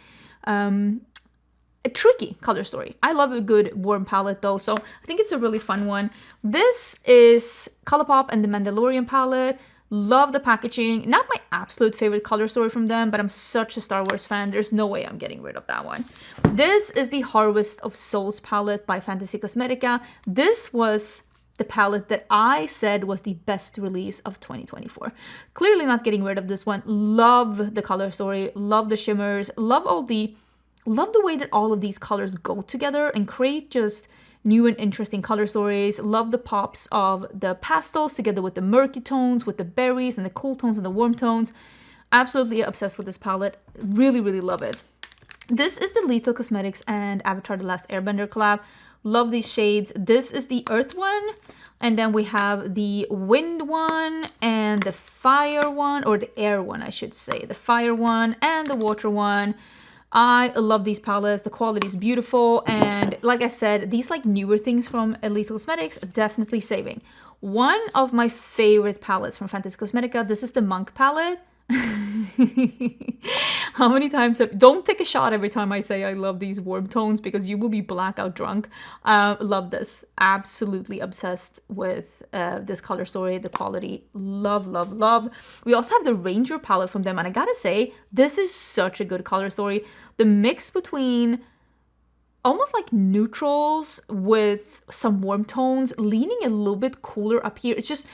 tricky color story. I love a good warm palette though, so I think it's a really fun one. This is ColourPop and the Mandalorian palette. Love the packaging. Not my absolute favorite color story from them, but I'm such a Star Wars fan. There's no way I'm getting rid of that one. This is the Harvest of Souls palette by Fantasy Cosmetica. This was the palette that I said was the best release of 2024. Clearly not getting rid of this one. Love the color story, love the shimmers, love the way that all of these colors go together and create just new and interesting color stories. Love the pops of the pastels together with the murky tones, with the berries and the cool tones and the warm tones. Absolutely obsessed with this palette. Really love it. This is the Lethal Cosmetics and Avatar: The Last Airbender collab. Love these shades. This is the Earth one, and then we have the Wind one and the Fire one, or the Air one, I should say. The Fire one and the Water one. I love these palettes. The quality is beautiful, and like I said, these like newer things from Lethal Cosmetics, definitely saving. One of my favorite palettes from Fantasy Cosmetica, this is the Monk palette. How many times don't take a shot every time I say I love these warm tones, because you will be blackout drunk. Love this. Absolutely obsessed with this color story, the quality. Love. We also have the Ranger palette from them, and I gotta say, this is such a good color story. The mix between almost like neutrals with some warm tones, leaning a little bit cooler up here. It's just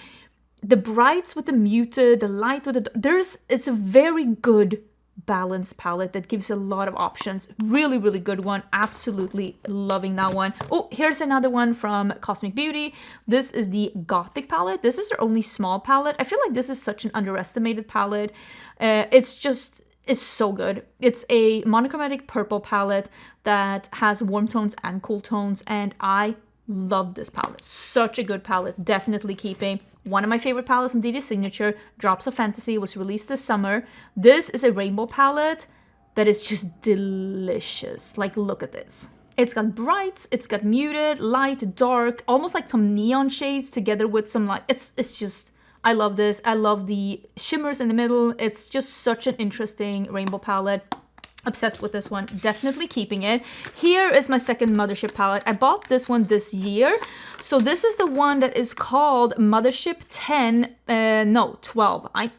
the brights with the muted, the light with the... It's a very good balanced palette that gives a lot of options. Really good one. Absolutely loving that one. Oh, here's another one from Cosmic Beauty. This is the Gothic palette. This is their only small palette. I feel like this is such an underestimated palette. It's just... is so good. It's a monochromatic purple palette that has warm tones and cool tones, and I love this palette. Such a good palette. Definitely keeping. One of my favorite palettes from Beauté Signature, Drops of Fantasy, was released this summer. This is a rainbow palette that is just delicious. Like, look at this. It's got brights, it's got muted, light, dark, almost like some neon shades together with some light. It's just, I love this. I love the shimmers in the middle. It's just such an interesting rainbow palette. Obsessed with this one. Definitely keeping it. Here is my second Mothership palette. I bought this one this year. So this is the one that is called Mothership 10, no, 12. I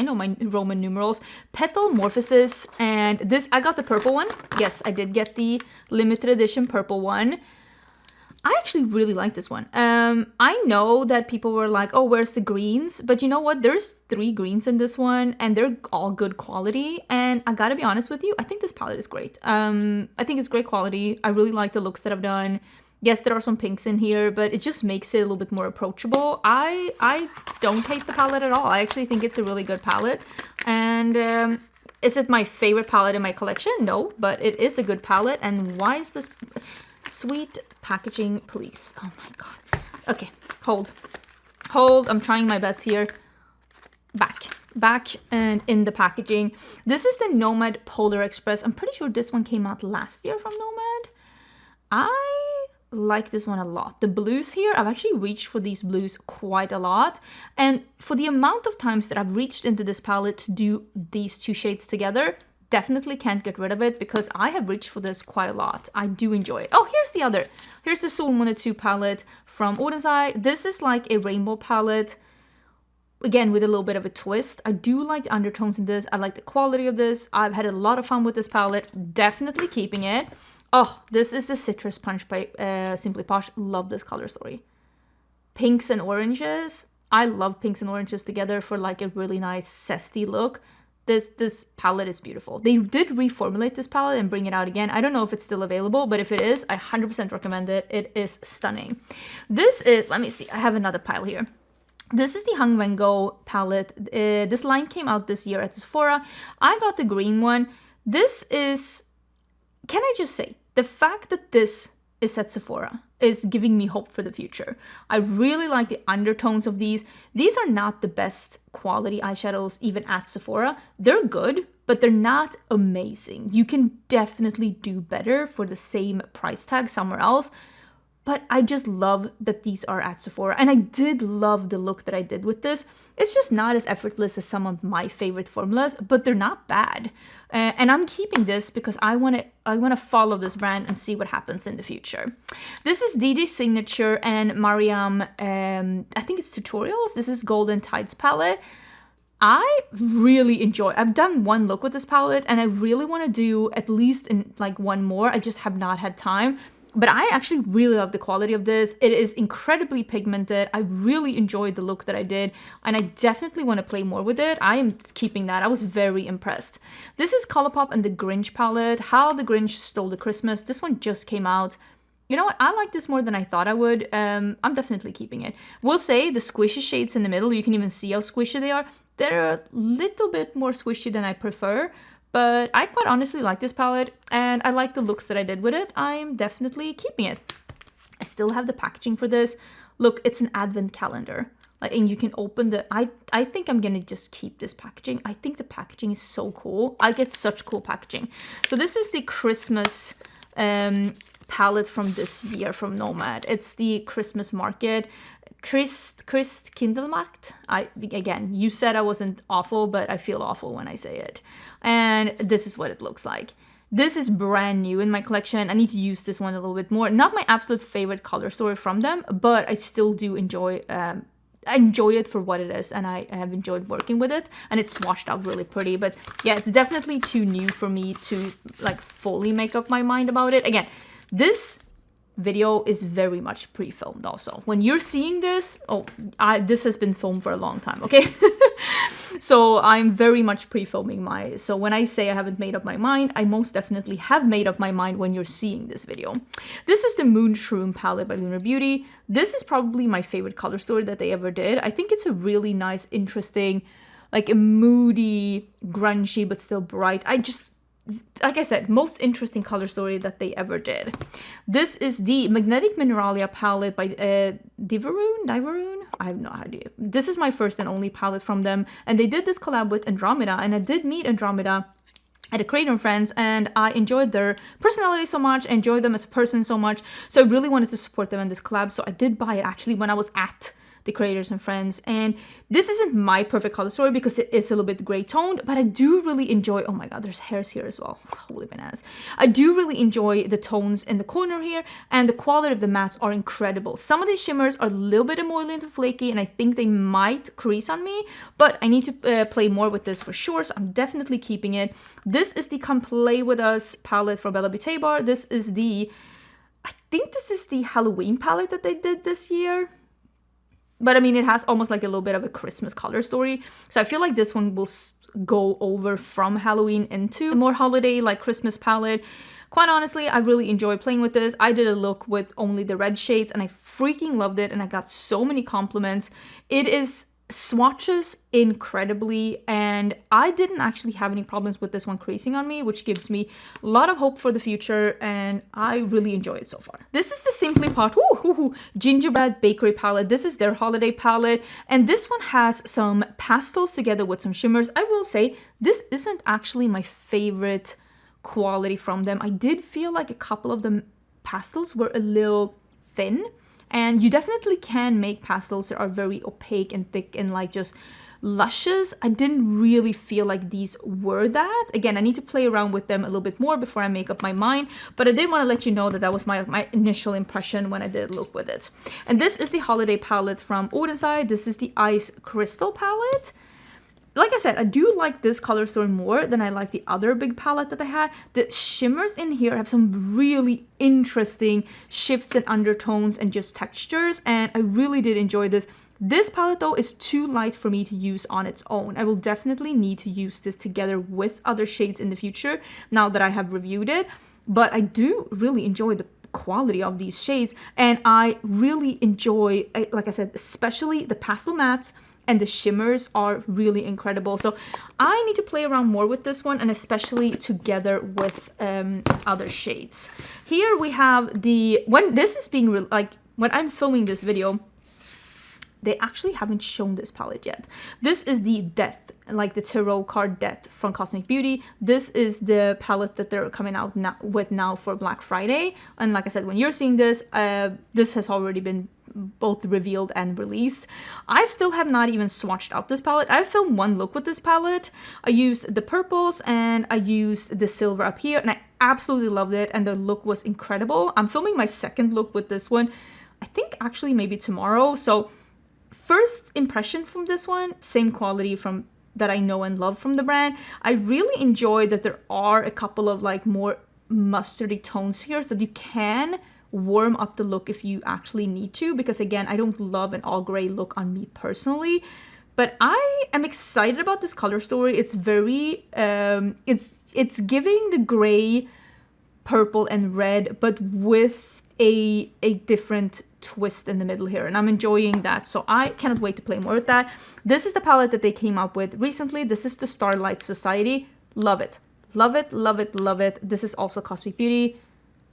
know my Roman numerals. Petal Morphosis, and this, I got the purple one. Yes, I did get the limited edition purple one. I actually really like this one. I know that people were like, oh, where's the greens? But you know what? There's 3 greens in this one, and they're all good quality. And I gotta be honest with you, I think this palette is great. I think it's great quality. I really like the looks that I've done. Yes, there are some pinks in here, but it just makes it a little bit more approachable. I don't hate the palette at all. I actually think it's a really good palette. And is it my favorite palette in my collection? No, but it is a good palette. And why is this... Sweet packaging, please. Oh my god. Okay, hold. I'm trying my best here. Back and in the packaging. This is the Nomad Polar Express. I'm pretty sure this one came out last year from Nomad. I like this one a lot. The blues here, I've actually reached for these blues quite a lot. And for the amount of times that I've reached into this palette to do these 2 shades together, definitely can't get rid of it because I have reached for this quite a lot. I do enjoy it. Oh, here's the other. Here's the Soul 2 palette from Oden's Eye. This is like a rainbow palette, again, with a little bit of a twist. I do like the undertones in this. I like the quality of this. I've had a lot of fun with this palette. Definitely keeping it. Oh, this is the Citrus Punch by Simply Posh. Love this color story. Pinks and oranges. I love pinks and oranges together for like a really nice zesty look. This palette is beautiful. They did reformulate this palette and bring it out again. I don't know if it's still available, but if it is, I 100% recommend it. It is stunning. This is, let me see, I have another pile here. This is the Hang Wengo palette. This line came out this year at Sephora. I got the green one. This is, can I just say, the fact that this is at Sephora is giving me hope for the future. I really like the undertones of these. These are not the best quality eyeshadows even at Sephora. They're good, but they're not amazing. You can definitely do better for the same price tag somewhere else. But I just love that these are at Sephora. And I did love the look that I did with this. It's just not as effortless as some of my favorite formulas, but they're not bad. And I'm keeping this because I want to follow this brand and see what happens in the future. This is Beauté Signature and Mariam, I think it's Tutorials. This is Golden Tides palette. I really enjoy, I've done one look with this palette and I really want to do at least in like one more. I just have not had time. But I actually really love the quality of this. It is incredibly pigmented. I really enjoyed the look that I did. And I definitely want to play more with it. I am keeping that. I was very impressed. This is Colourpop and the Grinch palette. How the Grinch Stole the Christmas. This one just came out. You know what? I like this more than I thought I would. I'm definitely keeping it. We'll say the squishy shades in the middle. You can even see how squishy they are. They're a little bit more squishy than I prefer. But I quite honestly like this palette, and I like the looks that I did with it. I'm definitely keeping it. I still have the packaging for this. Look, it's an advent calendar. Like, and you can open the... I think I'm gonna just keep this packaging. I think the packaging is so cool. I get such cool packaging. So this is the Christmas palette from this year from Nomad. It's the Christmas market. Christ Kindelmarkt. Again, you said I wasn't awful, but I feel awful when I say it. And this is what it looks like. This is brand new in my collection. I need to use this one a little bit more. Not my absolute favorite color story from them, but I still do enjoy I enjoy it for what it is, and I have enjoyed working with it, and it's swatched out really pretty. But yeah, it's definitely too new for me to like fully make up my mind about it. Again, this video is very much pre-filmed also. When you're seeing this, this has been filmed for a long time, okay? So I'm very much pre-filming so when I say I haven't made up my mind, I most definitely have made up my mind when you're seeing this video. This is the Moon Shroom palette by Lunar Beauty. This is probably my favorite color story that they ever did. I think it's a really nice, interesting, like a moody, grungy, but still bright. I just, like I said, most interesting color story that they ever did. This is the Magnetic Mineralia palette by Diveroon? I have no idea. This is my first and only palette from them. And they did this collab with Andromeda. And I did meet Andromeda at a Creator Friends, and I enjoyed their personality so much, I enjoyed them as a person so much, so I really wanted to support them in this collab, so I did buy it actually when I was at the Creators and Friends. And this isn't my perfect color story because it is a little bit gray toned, but I do really enjoy, oh my god, there's hairs here as well, holy bananas. I do really enjoy the tones in the corner here, and the quality of the mattes are incredible. Some of these shimmers are a little bit emollient and flaky, and I think they might crease on me, but I need to play more with this for sure, so I'm definitely keeping it. This is the Come Play With Us palette from Bella Beauté Bar. This is the, I think this is the Halloween palette that they did this year. But I mean, it has almost like a little bit of a Christmas color story. So I feel like this one will go over from Halloween into a more holiday, like Christmas palette. Quite honestly, I really enjoy playing with this. I did a look with only the red shades and I freaking loved it. And I got so many compliments. It is swatches incredibly, and I didn't actually have any problems with this one creasing on me, which gives me a lot of hope for the future, and I really enjoy it so far. This is the Simply Pot Gingerbread Bakery palette. This is their holiday palette, and this one has some pastels together with some shimmers. I will say this isn't actually my favorite quality from them. I did feel like a couple of the pastels were a little thin. And you definitely can make pastels that are very opaque and thick and like just luscious. I didn't really feel like these were that. Again, I need to play around with them a little bit more before I make up my mind. But I did want to let you know that that was my initial impression when I did look with it. And this is the holiday palette from Oden side. This is the Ice Crystal palette. Like I said, I do like this color story more than I like the other big palette that I had. The shimmers in here have some really interesting shifts and undertones and just textures, and I really did enjoy this. This palette though is too light for me to use on its own. I will definitely need to use this together with other shades in the future now that I have reviewed it, but I do really enjoy the quality of these shades, and I really enjoy, like I said, especially the pastel mattes. And the shimmers are really incredible. So I need to play around more with this one, and especially together with other shades. Here we have the, when this is being, when I'm filming this video, they actually haven't shown this palette yet. This is the Death, like the tarot card Death from Cosmic Beauty. This is the palette that they're coming out now for Black Friday. And like I said, when you're seeing this, this has already been both revealed and released. I still have not even swatched out this palette. I filmed one look with this palette. I used the purples and I used the silver up here, and I absolutely loved it, and the look was incredible. I'm filming my second look with this one, I think actually maybe tomorrow. So first impression from this one, same quality from that I know and love from the brand. I really enjoy that there are a couple of like more mustardy tones here, so that you can warm up the look if you actually need to, because again, I don't love an all gray look on me personally, but I am excited about this color story. It's very it's giving the gray, purple and red, but with a different twist in the middle here, and I'm enjoying that, so I cannot wait to play more with that. This is the palette that they came out with recently. This is the Starlight Society. Love it, love it, love it, love it. This is also Cosmic Beauty.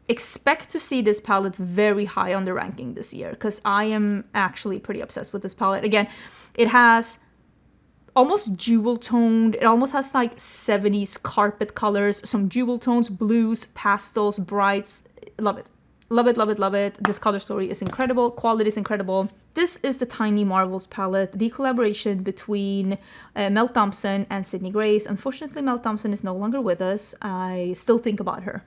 Expect to see this palette very high on the ranking this year, because I am actually pretty obsessed with this palette. Again, it has almost jewel toned, it almost has like 70s carpet colors, some jewel tones, blues, pastels, brights. Love it. Love it, love it, love it. This color story is incredible. Quality is incredible. This is the Tiny Marvels palette, the collaboration between Mel Thompson and Sydney Grace. Unfortunately, Mel Thompson is no longer with us. I still think about her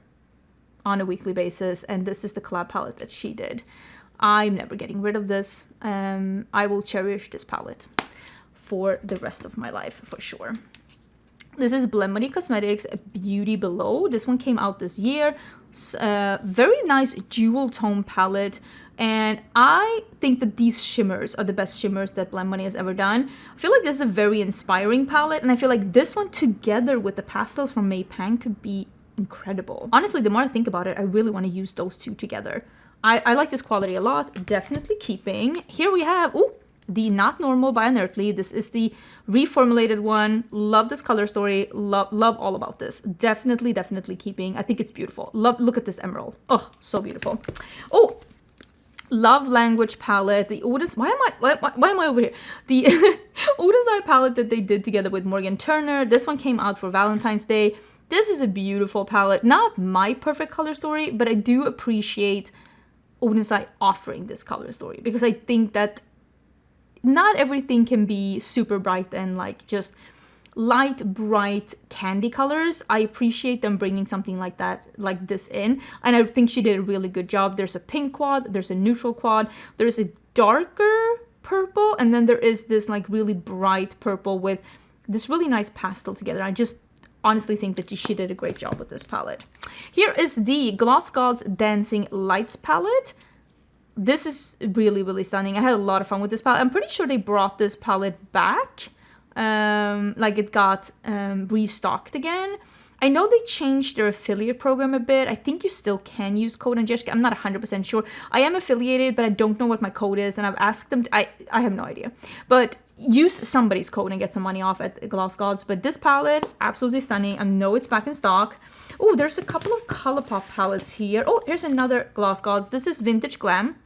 on a weekly basis, and this is the collab palette that she did. I'm never getting rid of this. I will cherish this palette for the rest of my life for sure. This is Nomad Cosmetics Beauty Below. This one came out this year. Very nice jewel tone palette, and I think that these shimmers are the best shimmers that Nomad has ever done. I feel like this is a very inspiring palette, and I feel like this one together with the pastels from May Pang could be incredible. Honestly, the more I think about it, I really want to use those two together. I like this quality a lot. Definitely keeping. Here we have, ooh, the Not Normal by Unearthly. This is the reformulated one. Love this color story. Love all about this. Definitely keeping. I think it's beautiful. Look at this emerald. Oh, so beautiful. Oh, Love Language palette, the Oden's, why am I over here? The Oden's Eye palette that they did together with Morgan Turner. This one came out for Valentine's Day. This is a beautiful palette. Not my perfect color story, but I do appreciate Oden's Eye offering this color story, because I think that not everything can be super bright and like just light, bright candy colors. I appreciate them bringing something like that, like this in. And I think she did a really good job. There's a pink quad, there's a neutral quad, there's a darker purple, and then there is this like really bright purple with this really nice pastel together. I just honestly think that she did a great job with this palette. Here is the Gloss Gods Dancing Lights palette. This is really stunning. I had a lot of fun with this palette. I'm pretty sure they brought this palette back. Like it got restocked again. I know they changed their affiliate program a bit. I think you still can use code Angelica. I'm not 100% sure. I am affiliated, but I don't know what my code is, and I've asked them to, I have no idea. But use somebody's code and get some money off at Gloss Gods. But this palette, absolutely stunning. I know it's back in stock. Oh, there's a couple of ColourPop palettes here. Oh, here's another Gloss Gods. This is Vintage Glam.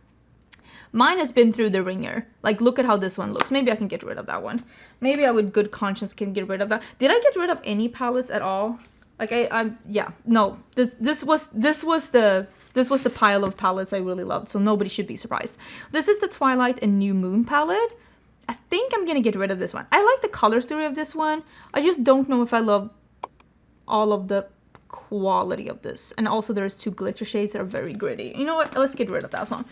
Mine has been through the ringer. Like, look at how this one looks. Maybe I can get rid of that one. Maybe I would good conscience can get rid of that. Did I get rid of any palettes at all? Like yeah, no. This was the pile of palettes I really loved, so nobody should be surprised. This is the Twilight and New Moon palette. I think I'm gonna get rid of this one. I like the color story of this one. I just don't know if I love all of the quality of this. And also there's two glitter shades that are very gritty. You know what? Let's get rid of that one.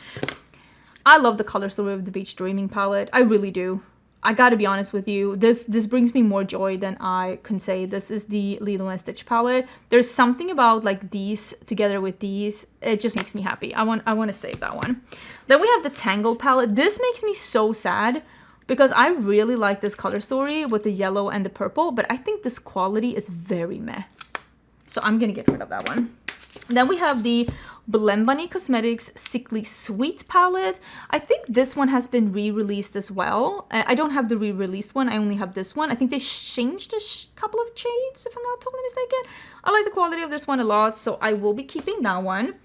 I love the color story of the Beach Dreaming palette. I really do. I gotta be honest with you. This brings me more joy than I can say. This is the Lilo & Stitch palette. There's something about like these together with these. It just makes me happy. I want to save that one. Then we have the Tangled palette. This makes me so sad because I really like this color story with the yellow and the purple, but I think this quality is very meh. So I'm gonna get rid of that one. Then we have the Nomad Cosmetics Sickly Sweet palette. I think this one has been re-released as well. I don't have the re-released one. I only have this one. I think they changed a couple of shades, if I'm not totally mistaken. I like the quality of this one a lot, so I will be keeping that one.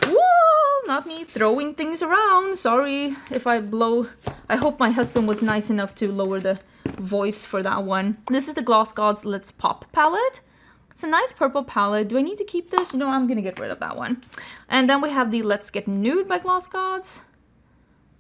Whoa, not me throwing things around. Sorry if I blow. I hope my husband was nice enough to lower the voice for that one. This is the Gloss Gods Let's Pop palette. It's a nice purple palette. Do I need to keep this? You know, I'm gonna get rid of that one. And then we have the Let's Get Nude by Gloss Gods.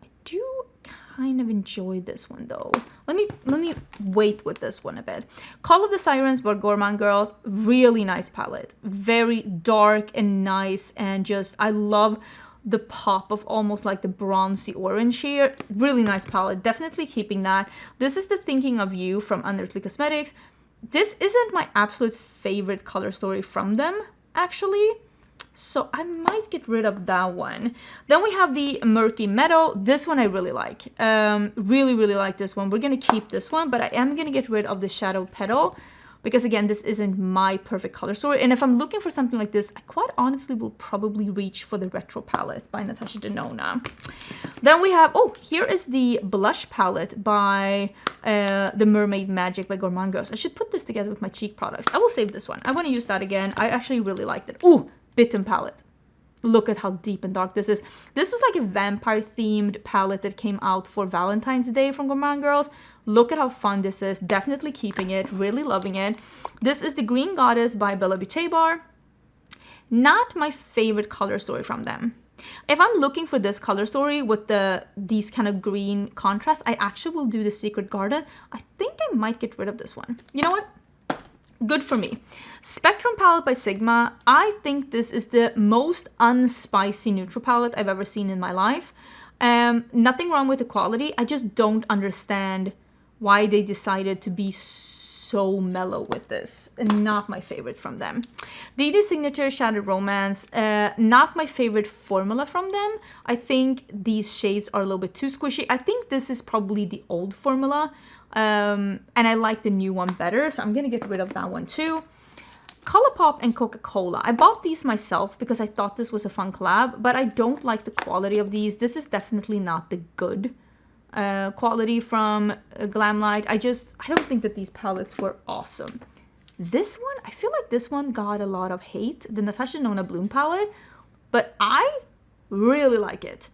I do kind of enjoy this one though. Let me wait with this one a bit. Call of the Sirens by Gourmande Girls. Really nice palette. Very dark and nice, and just I love the pop of almost like the bronzy orange here. Really nice palette. Definitely keeping that. This is the Thinking of You from Unearthly Cosmetics. This isn't my absolute favorite color story from them, actually. So I might get rid of that one. Then we have the Murky Meadow. This one I really like. Really like this one. We're going to keep this one, but I am going to get rid of the Shadow Petal. Because again, this isn't my perfect color story. And if I'm looking for something like this, I quite honestly will probably reach for the Retro palette by Natasha Denona. Then we have, oh, here is the blush palette by the Mermaid Magic by Gourmande Girls. I should put this together with my cheek products. I will save this one. I want to use that again. I actually really liked it. Ooh, Bitten palette. Look at how deep and dark this is. This was like a vampire themed palette that came out for Valentine's Day from Gourmande Girls. Look at how fun this is. Definitely keeping it. Really loving it. This is the Green Goddess by Bella Beauté Bar. Not my favorite color story from them. If I'm looking for this color story with these kind of green contrasts, I actually will do the Secret Garden. I think I might get rid of this one. You know what? Good for me. Spectrum palette by Sigma. I think this is the most unspicy neutral palette I've ever seen in my life. Nothing wrong with the quality. I just don't understand why they decided to be so mellow with this. Not my favorite from them. DD Signature Shattered Romance. Not my favorite formula from them. I think these shades are a little bit too squishy. I think this is probably the old formula. And I like the new one better, so I'm gonna get rid of that one too. ColourPop and Coca-Cola. I bought these myself because I thought this was a fun collab, but I don't like the quality of these. This is definitely not the good quality from Glamlight. I don't think that these palettes were awesome. This one, I feel like this one got a lot of hate, the Natasha Nona Bloom palette, but I really like it.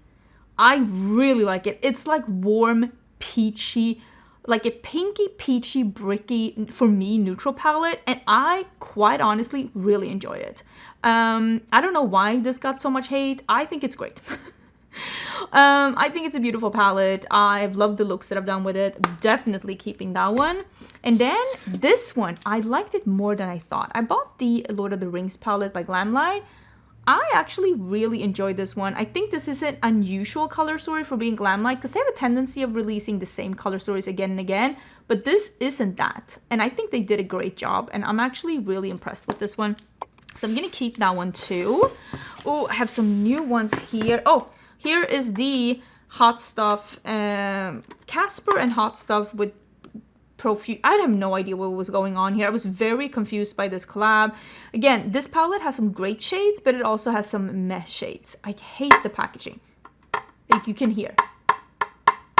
I really like it. It's like warm, peachy, like a pinky, peachy, bricky, for me, neutral palette, and I quite honestly really enjoy it. I don't know why this got so much hate. I think it's great. I think it's a beautiful palette. I've loved the looks that I've done with it. Definitely keeping that one. And then this one, I liked it more than I thought. I bought the Lord of the Rings palette by Glamlight. I actually really enjoyed this one. I think this is an unusual color story for being Glamlight because they have a tendency of releasing the same color stories again and again, but this isn't that. And I think they did a great job, and I'm actually really impressed with this one. So I'm gonna keep that one too. Oh, I have some new ones here. Oh, here is the Hot Stuff, Casper and Hot Stuff with Profusion. I have no idea what was going on here. I was very confused by this collab. Again, this palette has some great shades, but it also has some mess shades. I hate the packaging. Like you can hear.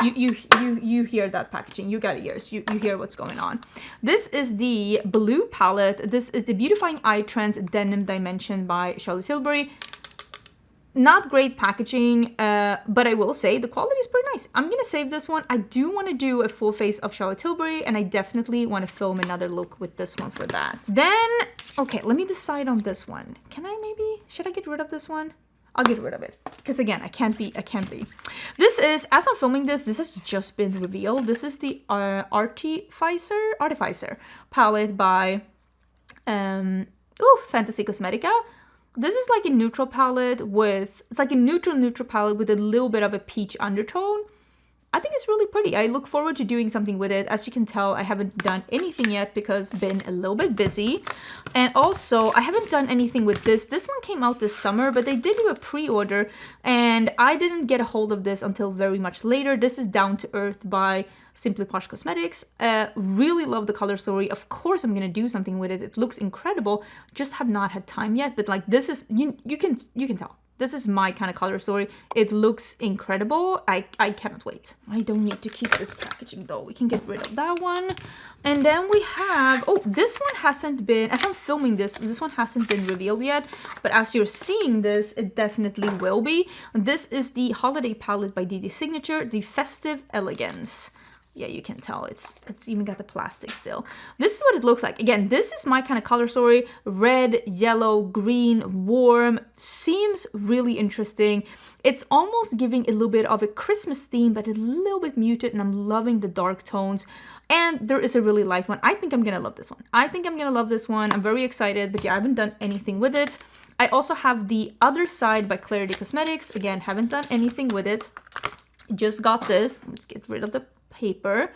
You hear that packaging. You got ears. You hear what's going on. This is the blue palette. This is the Beautifying Eye Trends Denim Dimension by Charlotte Tilbury. Not great packaging, but I will say the quality is pretty nice. I'm gonna save this one. I do want to do a full face of Charlotte Tilbury, and I definitely want to film another look with this one for that. Then, okay, let me decide on this one. Should I get rid of this one? I'll get rid of it. Because again, I can't be. This is, as I'm filming this has just been revealed. This is the Artificer palette by Fantasy Cosmetica. This is like a neutral palette it's like a neutral palette with a little bit of a peach undertone. I think it's really pretty. I look forward to doing something with it. As you can tell, I haven't done anything yet because been a little bit busy. And also, I haven't done anything with this. This one came out this summer, but they did do a pre-order, and I didn't get a hold of this until very much later. This is Down to Earth by Simply Posh Cosmetics. Really love the color story. Of course, I'm gonna do something with it. It looks incredible. Just have not had time yet. But like this is you can tell. This is my kind of color story. It looks incredible. I cannot wait. I don't need to keep this packaging though. We can get rid of that one. And then we have, oh, this one hasn't been, as I'm filming this one hasn't been revealed yet. But as you're seeing this, it definitely will be. This is the holiday palette by DD Signature, the Festive Elegance. Yeah, you can tell it's even got the plastic still. This is what it looks like. Again, this is my kind of color story. Red, yellow, green, warm. Seems really interesting. It's almost giving a little bit of a Christmas theme, but a little bit muted, and I'm loving the dark tones. And there is a really light one. I think I'm gonna love this one. I'm very excited, but yeah, I haven't done anything with it. I also have the Other Side by Clarity Cosmetics. Again, haven't done anything with it. Just got this. Let's get rid of the paper.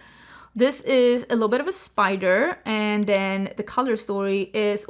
This is a little bit of a spider, and then the color story is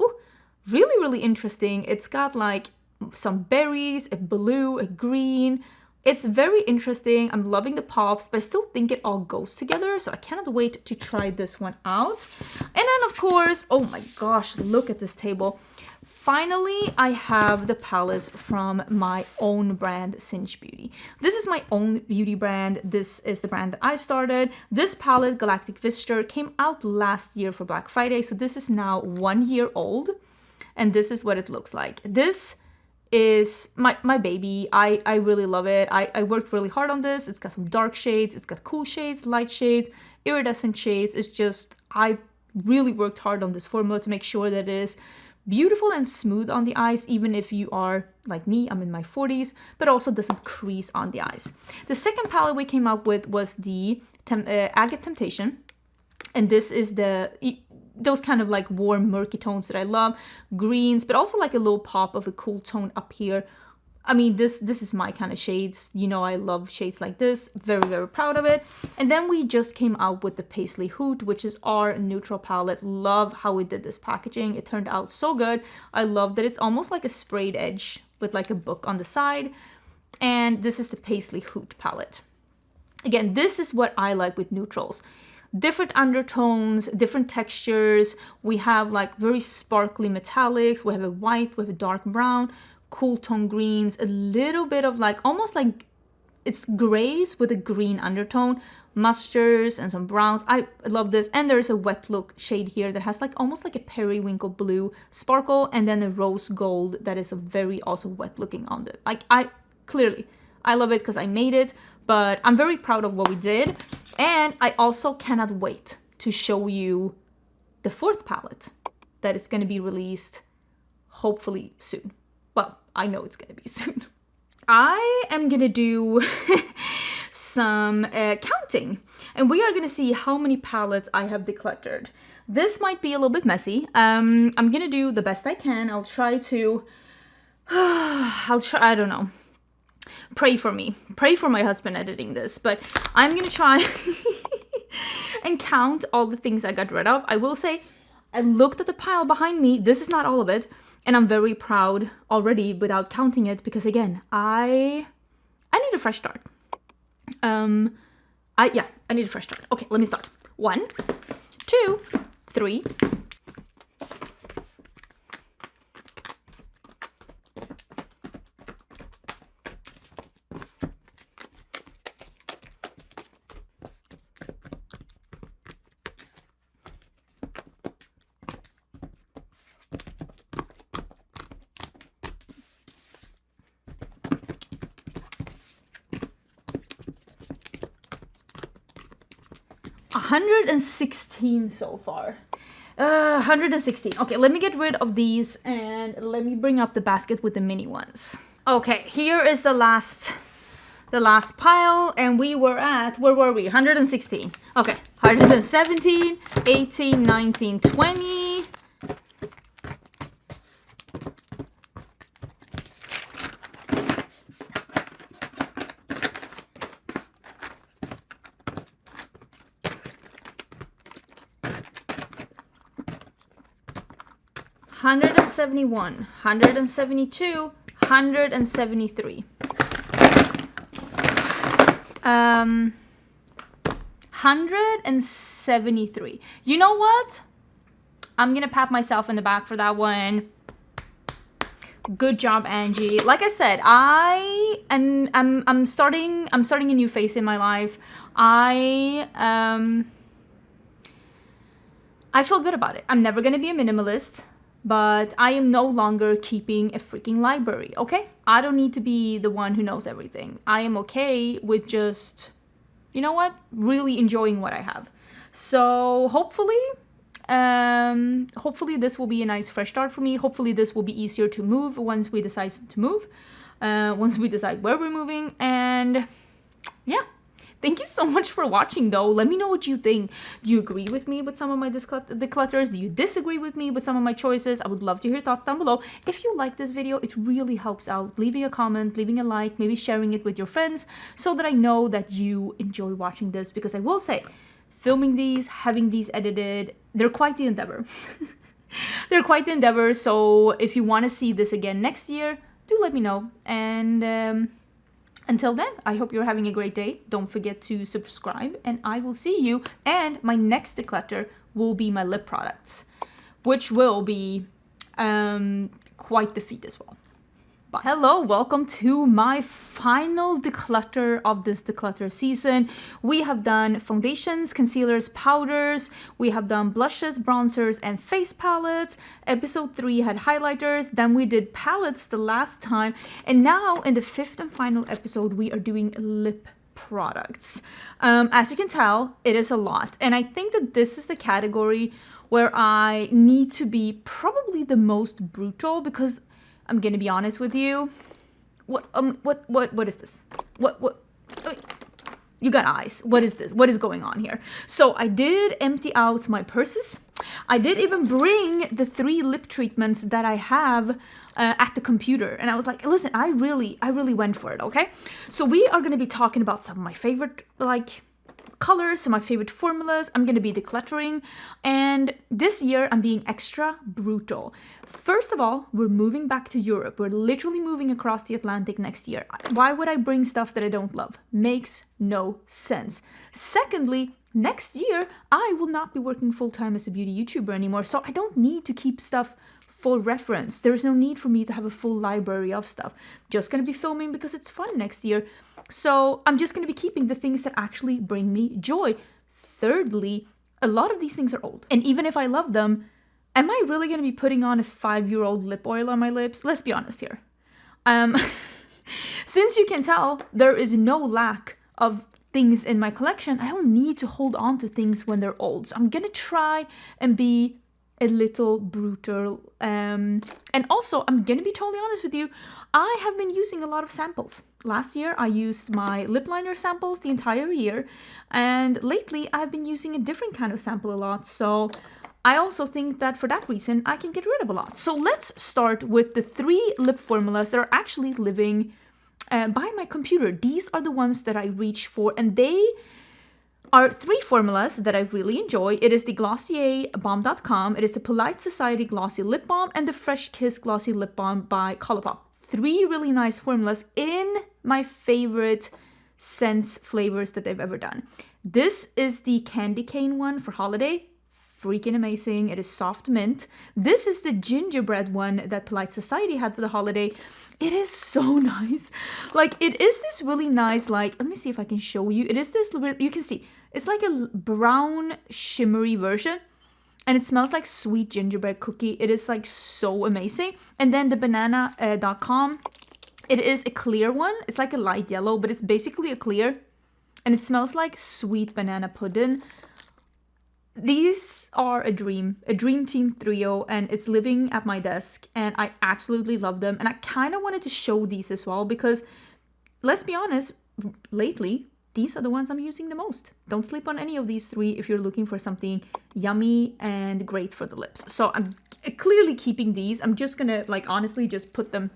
really interesting. It's got like some berries, a blue, a green. It's very interesting. I'm loving the pops, but I still think it all goes together, so I cannot wait to try this one out. And then of course, oh my gosh, look at this table. Finally, I have the palettes from my own brand, Cinch Beauty. This is my own beauty brand. This is the brand that I started. This palette, Galactic Visitor, came out last year for Black Friday, so this is now 1 year old, and this is what it looks like. This is my baby. I really love it. I worked really hard on this. It's got some dark shades, it's got cool shades, light shades, iridescent shades. It's just, I really worked hard on this formula to make sure that it is beautiful and smooth on the eyes, even if you are like me, I'm in my 40s, but also doesn't crease on the eyes. The second palette we came up with was the Agate Temptation, and this is those kind of like warm murky tones that I love, greens, but also like a little pop of a cool tone up here. I mean, this is my kind of shades. You know, I love shades like this. Very proud of it. And then we just came out with the Paisley Hoot, which is our neutral palette. Love how we did this packaging. It turned out so good. I love that it's almost like a sprayed edge with like a book on the side. And this is the Paisley Hoot palette. Again, this is what I like with neutrals. Different undertones, different textures. We have like very sparkly metallics. We have a white, we have a dark brown, cool tone greens, a little bit of like almost like it's grays with a green undertone, mustards and some browns. I love this. And there's a wet look shade here that has like almost like a periwinkle blue sparkle, and then a rose gold that is a very also wet looking on the, like, I love it because I made it, but I'm very proud of what we did. And I also cannot wait to show you the fourth palette that is going to be released hopefully soon. Well, I know it's going to be soon. I am going to do some counting, and we are going to see how many palettes I have decluttered. This might be a little bit messy. I'm going to do the best I can. I'll try to, I don't know. Pray for me. Pray for my husband editing this, but I'm going to try and count all the things I got rid of. I will say, I looked at the pile behind me. This is not all of it. And I'm very proud already without counting it, because again, I need a fresh start. I need a fresh start. Okay, let me start. 1, 2, 3. $116 so far. 116. Okay, let me get rid of these and let me bring up the basket with the mini ones. Okay, here is the last pile, and we were at, where were we? 116. Okay, 117, 18, 19, 20. $171, 172, 173. 173. You know what? I'm gonna pat myself in the back for that one. Good job, Angie. Like I said, I'm starting a new phase in my life. I feel good about it. I'm never gonna be a minimalist, but I am no longer keeping a freaking library, okay? I don't need to be the one who knows everything. I am okay with just, you know what? Really enjoying what I have. So hopefully this will be a nice fresh start for me. Hopefully this will be easier to move once we decide to move, once we decide where we're moving. And yeah. Thank you so much for watching, though. Let me know what you think. Do you agree with me with some of my declutters? Do you disagree with me with some of my choices? I would love to hear thoughts down below. If you like this video, it really helps out leaving a comment, leaving a like, maybe sharing it with your friends, so that I know that you enjoy watching this. Because I will say, filming these, having these edited, they're quite the endeavor. They're quite the endeavor. So if you want to see this again next year, do let me know. And until then, I hope you're having a great day. Don't forget to subscribe, and I will see you. And my next declutter will be my lip products, which will be quite the feat as well. Bye. Hello, welcome to my final declutter of this declutter season. We have done foundations, concealers, powders. We have done blushes, bronzers, and face palettes. Episode 3 had highlighters. Then we did palettes the last time. And now in the 5th and final episode, we are doing lip products. As you can tell, it is a lot. And I think that this is the category where I need to be probably the most brutal, because I'm gonna be honest with you. What is this? What? You got eyes. What is this? What is going on here? So I did empty out my purses. I did even bring the 3 lip treatments that I have at the computer. And I was like, listen, I really went for it, okay? So we are gonna be talking about some of my favorite, like, colors, some of my favorite formulas. I'm going to be decluttering, and this year I'm being extra brutal. First of all, we're moving back to Europe. We're literally moving across the Atlantic next year. Why would I bring stuff that I don't love? Makes no sense. Secondly, next year I will not be working full-time as a beauty YouTuber anymore, so I don't need to keep stuff for reference. There's no need for me to have a full library of stuff. Just gonna be filming because it's fun next year. So I'm just gonna be keeping the things that actually bring me joy. Thirdly, a lot of these things are old. And even if I love them, am I really gonna be putting on a 5-year-old lip oil on my lips? Let's be honest here. Since you can tell, there is no lack of things in my collection. I don't need to hold on to things when they're old. So I'm gonna try and be a little brutal. And also, I'm gonna be totally honest with you, I have been using a lot of samples. Last year, I used my lip liner samples the entire year. And lately, I've been using a different kind of sample a lot. So I also think that for that reason, I can get rid of a lot. So let's start with the 3 lip formulas that are actually living by my computer. These are the ones that I reach for, and they are 3 formulas that I really enjoy. It is the Glossier Balm.com, it is the Polite Society Glossy Lip Balm, and the Fresh Kiss Glossy Lip Balm by Colourpop. 3 really nice formulas in my favorite scents flavors that they've ever done. This is the Candy Cane one for holiday. Freaking amazing. It is soft mint. This is the gingerbread one that Polite Society had for the holiday. It is so nice. Like, it is this really nice, like, let me see if I can show you. It is this, you can see, it's like a brown shimmery version. And it smells like sweet gingerbread cookie. It is like so amazing. And then the banana.com, it is a clear one. It's like a light yellow, but it's basically a clear. And it smells like sweet banana pudding. These are a dream team trio, and it's living at my desk, and I absolutely love them. And I kind of wanted to show these as well because, let's be honest, lately, these are the ones I'm using the most. Don't sleep on any of these 3 if you're looking for something yummy and great for the lips. So I'm clearly keeping these. I'm just gonna, like, honestly just put them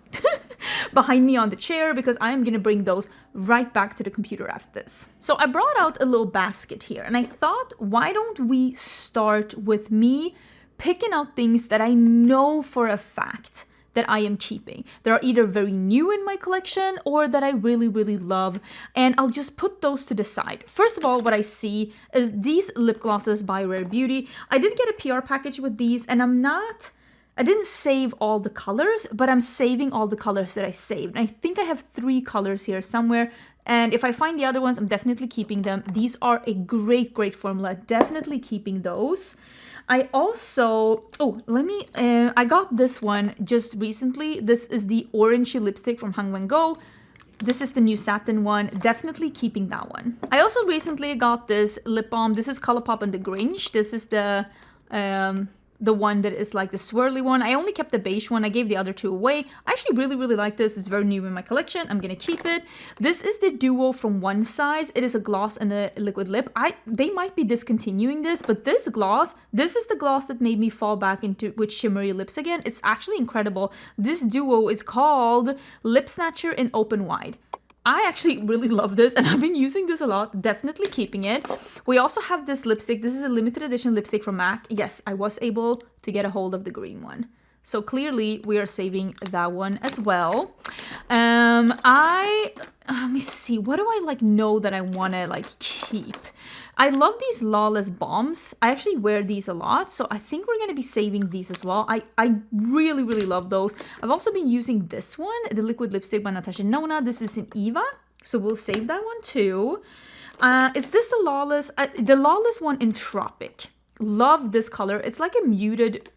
behind me on the chair because I am gonna bring those right back to the computer after this. So I brought out a little basket here, and I thought, why don't we start with me picking out things that I know for a fact that I am keeping. That are either very new in my collection or that I really, really love. And I'll just put those to the side. First of all, what I see is these lip glosses by Rare Beauty. I did get a PR package with these, and I didn't save all the colors, but I'm saving all the colors that I saved. And I think I have 3 colors here somewhere. And if I find the other ones, I'm definitely keeping them. These are a great, great formula. Definitely keeping those. I also, I got this one just recently. This is the orangey lipstick from Hang Go. This is the new satin one. Definitely keeping that one. I also recently got this lip balm. This is Colourpop and the Grinch. This is the one that is like the swirly one. I only kept the beige one. I gave the other 2 away. I actually really, really like this. It's very new in my collection. I'm gonna keep it. This is the duo from One Size. It is a gloss and a liquid lip. They might be discontinuing this, but this is the gloss that made me fall back into with shimmery lips again. It's actually incredible. This duo is called Lip Snatcher in Open Wide. I actually really love this, and I've been using this a lot. Definitely keeping it. We also have this lipstick. This is a limited edition lipstick from MAC. Yes, I was able to get a hold of the green one. So clearly we are saving that one as well. Let me see. What do I know that I want to keep? I love these Lawless Bombs. I actually wear these a lot, so I think we're going to be saving these as well. I really, really love those. I've also been using this one, the liquid lipstick by Natasha Nona. This is in Eva, so we'll save that one too. Is this the Lawless one in Tropic? Love this color. It's like a muted,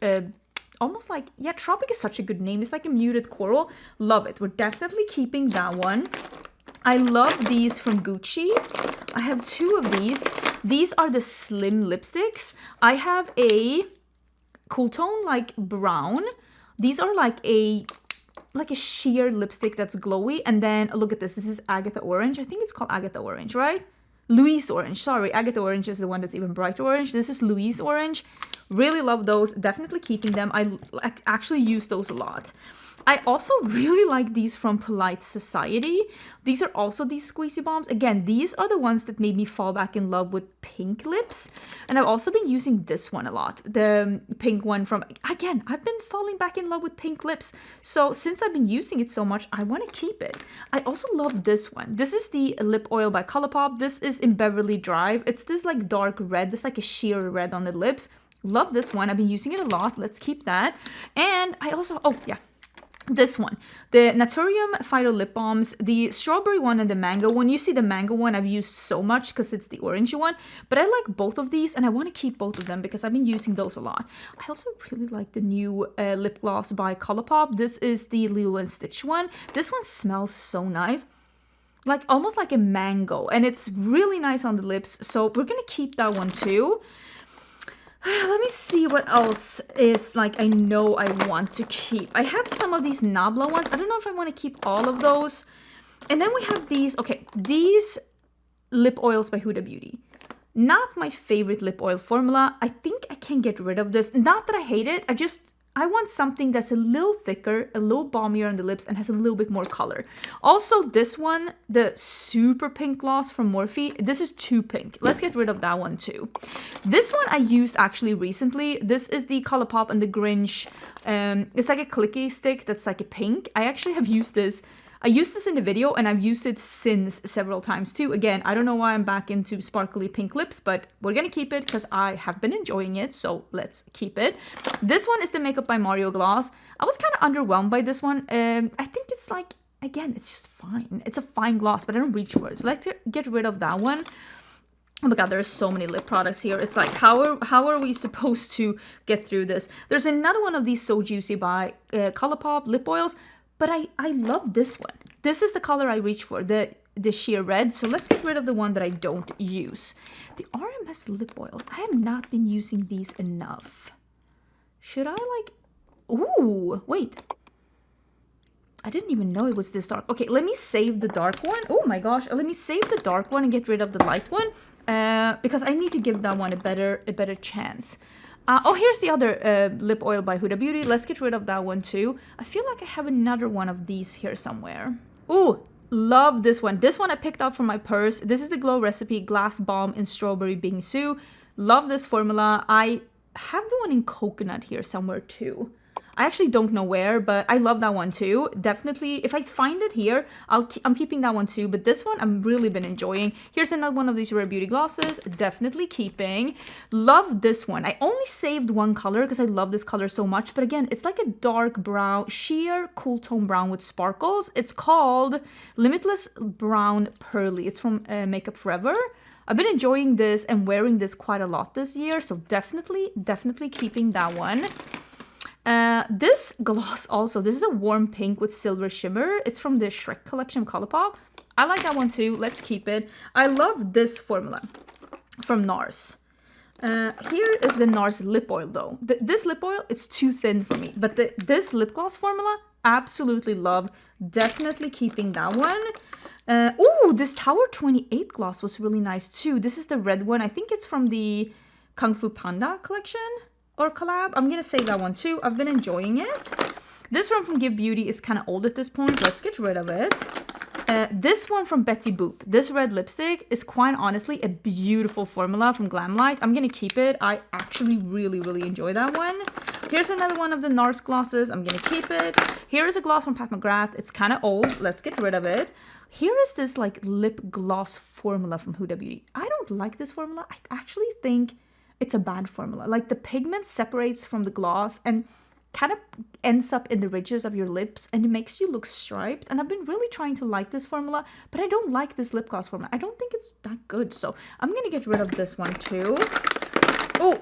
almost like, yeah, Tropic is such a good name. It's like a muted coral. Love it. We're definitely keeping that one. I love these from Gucci. I have 2 of these. These are the slim lipsticks. I have a cool tone like brown. These are like a sheer lipstick that's glowy. And then look at this. This is Agatha Orange. I think it's called Agatha Orange, right? Louise Orange. Sorry, Agatha Orange is the one that's even brighter orange. This is Louise Orange. Really love those. Definitely keeping them. I actually use those a lot. I also really like these from Polite Society. These are also these squeezy bombs. Again, these are the ones that made me fall back in love with pink lips. And I've also been using this one a lot. The pink one from, again, I've been falling back in love with pink lips. So since I've been using it so much, I want to keep it. I also love this one. This is the lip oil by Colourpop. This is in Beverly Drive. It's this like dark red. It's like a sheer red on the lips. Love this one. I've been using it a lot. Let's keep that. And I also, oh yeah, this one, the Naturium Phyto Lip Balms, the strawberry one and the mango one. You see the mango one I've used so much because it's the orangey one, but I like both of these and I want to keep both of them because I've been using those a lot. I also really like the new lip gloss by Colourpop. This is the Lilo and Stitch one. This one smells so nice. Like almost like a mango, and it's really nice on the lips, so we're gonna keep that one too. Let me see what else is like I know I want to keep. I have some of these Nabla ones. I don't know if I want to keep all of those. And then we have these, okay, these lip oils by Huda Beauty. Not my favorite lip oil formula. I think I can get rid of this. Not that I hate it, I want something that's a little thicker, a little balmier on the lips, and has a little bit more color. Also, this one, the super pink gloss from Morphe, this is too pink. Let's get rid of that one too. This one I used actually recently. This is the Colourpop and the Grinch. It's like a clicky stick that's like a pink. I actually have used this. I used this in the video and I've used it since several times too. Again, I don't know why I'm back into sparkly pink lips, but we're gonna keep it because I have been enjoying it, so let's keep it. This one is the Makeup by Mario gloss. I was kind of underwhelmed by this one. I think it's like, again, it's just fine. It's a fine gloss, but I don't reach for it. So let's get rid of that one. Oh my god, there's so many lip products here. It's like, how are we supposed to get through this? There's another one of these So Juicy by Colourpop lip oils. But I love this one. This is the color I reach for, the sheer red. So let's get rid of the one that I don't use. The RMS lip oils. I have not been using these enough. Should I like... Ooh, wait. I didn't even know it was this dark. Okay, let me save the dark one. Oh my gosh, let me save the dark one and get rid of the light one. Because I need to give that one a better chance. Oh, here's the other lip oil by Huda Beauty. Let's get rid of that one too. I feel like I have another one of these here somewhere. Ooh, love this one. This one I picked up from my purse. This is the Glow Recipe Glass Balm in Strawberry Bingsu. Love this formula. I have the one in coconut here somewhere too. I actually don't know where, but I love that one too. Definitely, if I find it here, I'm keeping that one too. But this one, I've really been enjoying. Here's another one of these Rare Beauty glosses. Definitely keeping. Love this one. I only saved one color because I love this color so much. But again, it's like a dark brown, sheer cool tone brown with sparkles. It's called Limitless Brown Pearly. It's from Makeup Forever. I've been enjoying this and wearing this quite a lot this year. So definitely keeping that one. This gloss also, this is a warm pink with silver shimmer. It's from the Shrek collection of Colourpop. I like that one too. Let's keep it. I love this formula from NARS. Here is the NARS lip oil though. This lip oil, it's too thin for me. But this lip gloss formula, absolutely love. Definitely keeping that one. Ooh, this Tower 28 gloss was really nice too. This is the red one. I think it's from the Kung Fu Panda collection. Or collab. I'm gonna save that one too. I've been enjoying it. This one from Give Beauty is kind of old at this point. Let's get rid of it. This one from Betty Boop. This red lipstick is quite honestly a beautiful formula from Glamlight. I'm gonna keep it. I actually really enjoy that one. Here's another one of the NARS glosses. I'm gonna keep it. Here is a gloss from Pat McGrath. It's kind of old. Let's get rid of it. Here is this like lip gloss formula from Huda Beauty. I don't like this formula. I actually think it's a bad formula. Like the pigment separates from the gloss and kind of ends up in the ridges of your lips and it makes you look striped. And I've been really trying to like this formula, but I don't like this lip gloss formula. I don't think it's that good. So I'm gonna get rid of this one too. Oh,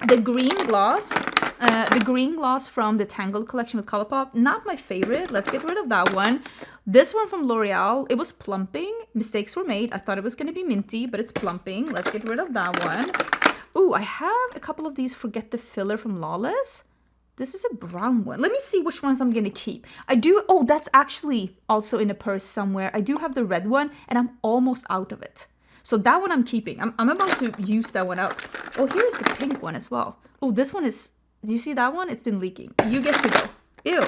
the green gloss. The green gloss from the Tangled collection with Colourpop. Not my favorite. Let's get rid of that one. This one from L'Oreal. It was plumping. Mistakes were made. I thought it was going to be minty, but it's plumping. Let's get rid of that one. Ooh, I have a couple of these Forget the Filler from Lawless. This is a brown one. Let me see which ones I'm going to keep. I do... Oh, that's actually also in a purse somewhere. I do have the red one, and I'm almost out of it. So that one I'm keeping. I'm about to use that one out. Oh, here's the pink one as well. Oh, this one is... Do you see that one? It's been leaking. You get to go. Ew.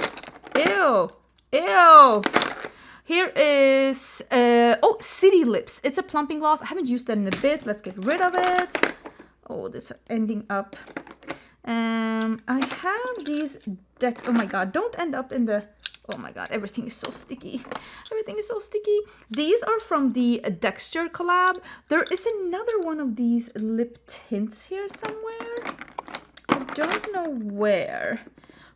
Ew. Ew. Here is... oh, City Lips. It's a plumping gloss. I haven't used that in a bit. Let's get rid of it. Oh, this is ending up. I have these decks. Oh my god, don't end up in the... Oh my god, everything is so sticky. Everything is so sticky. These are from the Dexter collab. There is another one of these lip tints here somewhere. don't know where,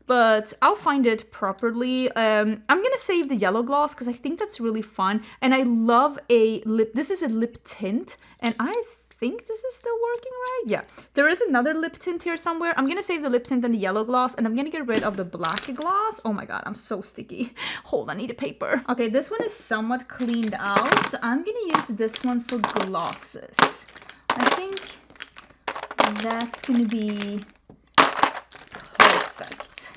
but I'll find it properly. I'm gonna save the yellow gloss because I think that's really fun. And I love a lip. This is a lip tint, and I think this is still working right. Yeah, there is another lip tint here somewhere. I'm gonna save the lip tint and the yellow gloss, and I'm gonna get rid of the black gloss. Oh my god, I'm so sticky. Hold on, I need a paper. Okay, this one is somewhat cleaned out, so I'm gonna use this one for glosses. I think that's gonna be perfect.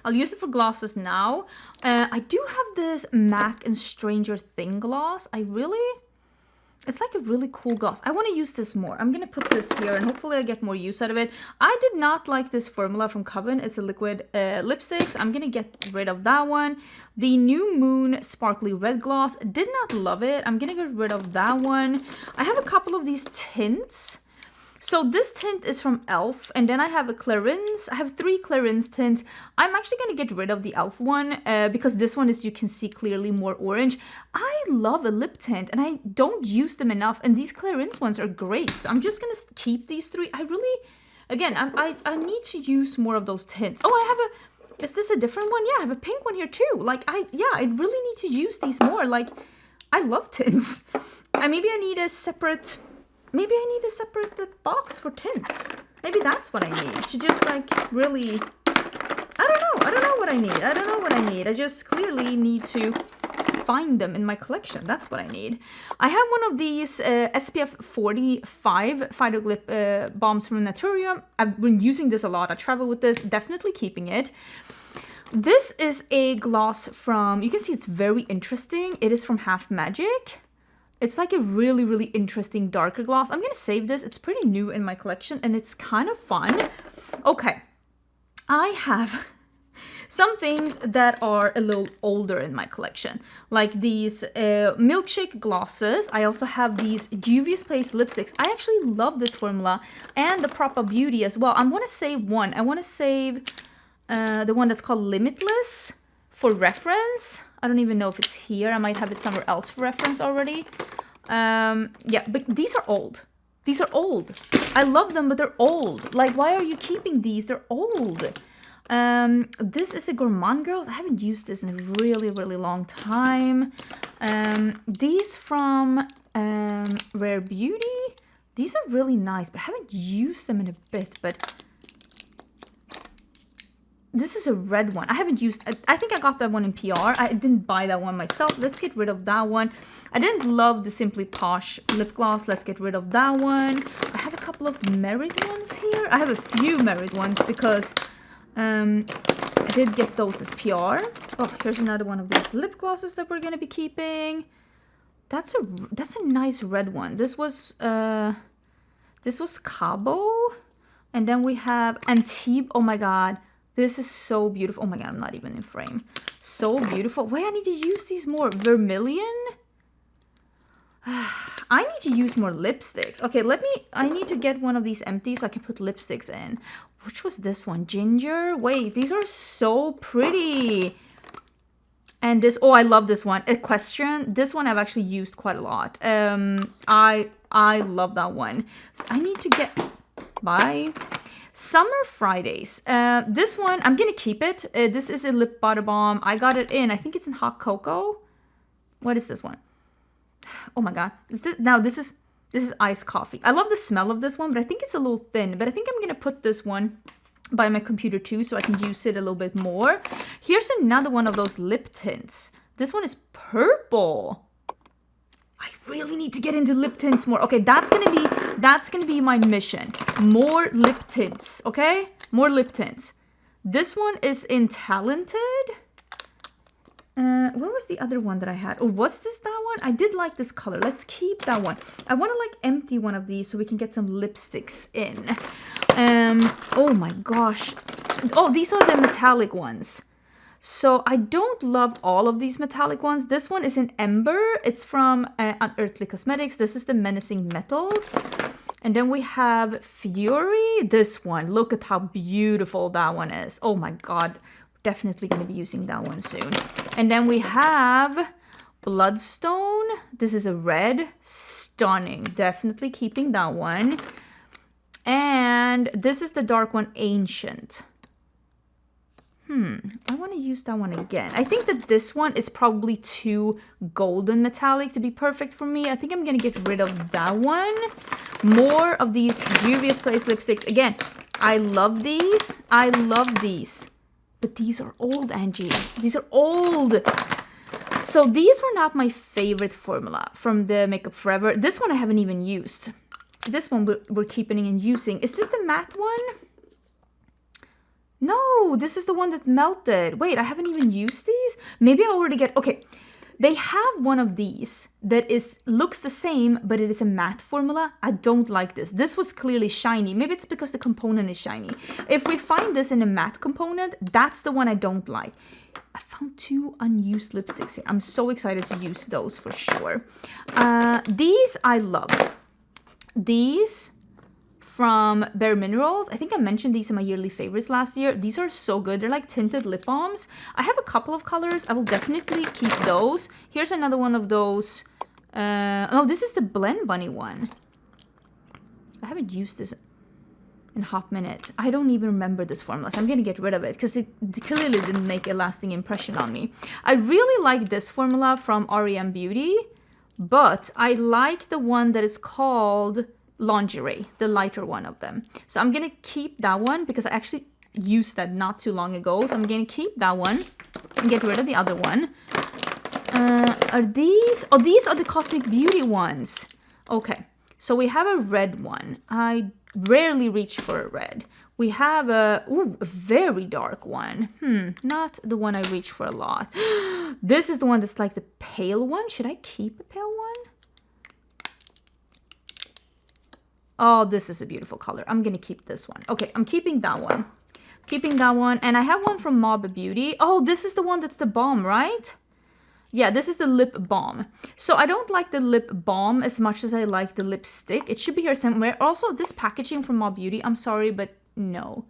I'll use it for glosses now. I do have this MAC and Stranger Thing gloss. It's like a really cool gloss. I want to use this more. I'm going to put this here and hopefully I get more use out of it. I did not like this formula from Coven. It's a liquid lipstick. So I'm going to get rid of that one. The New Moon Sparkly Red Gloss. Did not love it. I'm going to get rid of that one. I have a couple of these tints. So this tint is from e.l.f. and then I have a Clarins. I have 3 Clarins tints. I'm actually going to get rid of the e.l.f. one because this one is, you can see clearly, more orange. I love a lip tint and I don't use them enough, and these Clarins ones are great. So I'm just going to keep these 3. I really, again, I need to use more of those tints. Oh, I have a, is this a different one? Yeah, I have a pink one here too. Like, I really need to use these more. Like, I love tints. Maybe I need a separate... Maybe I need a separate box for tints. Maybe that's what I need. To just like really, I don't know what I need. I just clearly need to find them in my collection. That's what I need. I have one of these SPF 45 Phyto Lip Balms from Naturium. I've been using this a lot. I travel with this, definitely keeping it. This is a gloss from, you can see it's very interesting. It is from Half Magic. It's like a really, really interesting darker gloss. I'm going to save this. It's pretty new in my collection and it's kind of fun. Okay, I have some things that are a little older in my collection. Like these milkshake glosses. I also have these Juvia's Place lipsticks. I actually love this formula and the Propa Beauty as well. I want to save one. I want to save the one that's called Limitless for reference. I don't even know if it's here. I might have it somewhere else for reference already. Yeah, but these are old. These are old. I love them, but they're old. Like, why are you keeping these? They're old. This is a Gourmande Girls. I haven't used this in a really, really long time. These from Rare Beauty. These are really nice, but I haven't used them in a bit, but... This is a red one. I haven't used... I think I got that one in PR. I didn't buy that one myself. Let's get rid of that one. I didn't love the Simply Posh lip gloss. Let's get rid of that one. I have a couple of Merit ones here. I have a few Merit ones because I did get those as PR. Oh, here's another one of these lip glosses that we're going to be keeping. That's a nice red one. This was Cabo. And then we have Antibes. Oh my god. This is so beautiful. Oh my god, I'm not even in frame. So beautiful. Wait, I need to use these more. Vermilion? I need to use more lipsticks. Okay, I need to get one of these empty so I can put lipsticks in. Which was this one? Ginger? Wait, these are so pretty. And this, oh, I love this one. Equestrian. This one I've actually used quite a lot. I love that one. So I need to get, bye. Summer Fridays. This one, I'm gonna keep it. This is a lip butter balm. I got it in, I think it's in hot cocoa. What is this one? Oh my god. This is iced coffee. I love the smell of this one, but I think it's a little thin. But I think I'm gonna put this one by my computer too, so I can use it a little bit more. Here's another one of those lip tints. This one is purple. I really need to get into lip tints more. Okay, that's gonna be my mission. More lip tints, okay? More lip tints. This one is in Talented. Where was the other one that I had? Oh, was this that one? I did like this color. Let's keep that one. I want to like empty one of these so we can get some lipsticks in. Oh my gosh. Oh, these are the metallic ones. So I don't love all of these metallic ones. This one is in Ember. It's from Unearthly Cosmetics. This is the Menacing Metals. And then we have Fury. This one. Look at how beautiful that one is. Oh my god. Definitely going to be using that one soon. And then we have Bloodstone. This is a red. Stunning. Definitely keeping that one. And this is the dark one, Ancient. I want to use that one again. I think that this one is probably too golden metallic to be perfect for me. I think I'm going to get rid of that one. More of these Juvia's Place lipsticks. Again, I love these. I love these. But these are old, Angie. These are old. So these were not my favorite formula from the Makeup Forever. This one I haven't even used. So this one we're keeping and using. Is this the matte one? No, this is the one that melted. Wait, I haven't even used these? Maybe I already get... Okay, they have one of these that looks the same, but it is a matte formula. I don't like this. This was clearly shiny. Maybe it's because the component is shiny. If we find this in a matte component, that's the one I don't like. I found 2 unused lipsticks here. I'm so excited to use those for sure. These I love. These... from Bare Minerals. I think I mentioned these in my yearly favorites last year. These are so good. They're like tinted lip balms. I have a couple of colors. I will definitely keep those. Here's another one of those. Oh, this is the Blend Bunny one. I haven't used this in a hot minute. I don't even remember this formula, so I'm going to get rid of it because it clearly didn't make a lasting impression on me. I really like this formula from REM Beauty, but I like the one that is called... Lingerie, the lighter one of them. So I'm gonna keep that one because I actually used that not too long ago. So I'm gonna keep that one and get rid of the other one. Are these? Oh, these are the Cosmic Beauty ones. Okay, so we have a red one. I rarely reach for a red. We have a very dark one. Not the one I reach for a lot. This is the one that's like the pale one. Should I keep a pale one? Oh, this is a beautiful color. I'm going to keep this one. Okay, I'm keeping that one. Keeping that one. And I have one from Mob Beauty. Oh, this is the one that's the balm, right? Yeah, this is the lip balm. So I don't like the lip balm as much as I like the lipstick. It should be here somewhere. Also, this packaging from Mob Beauty, I'm sorry, but no.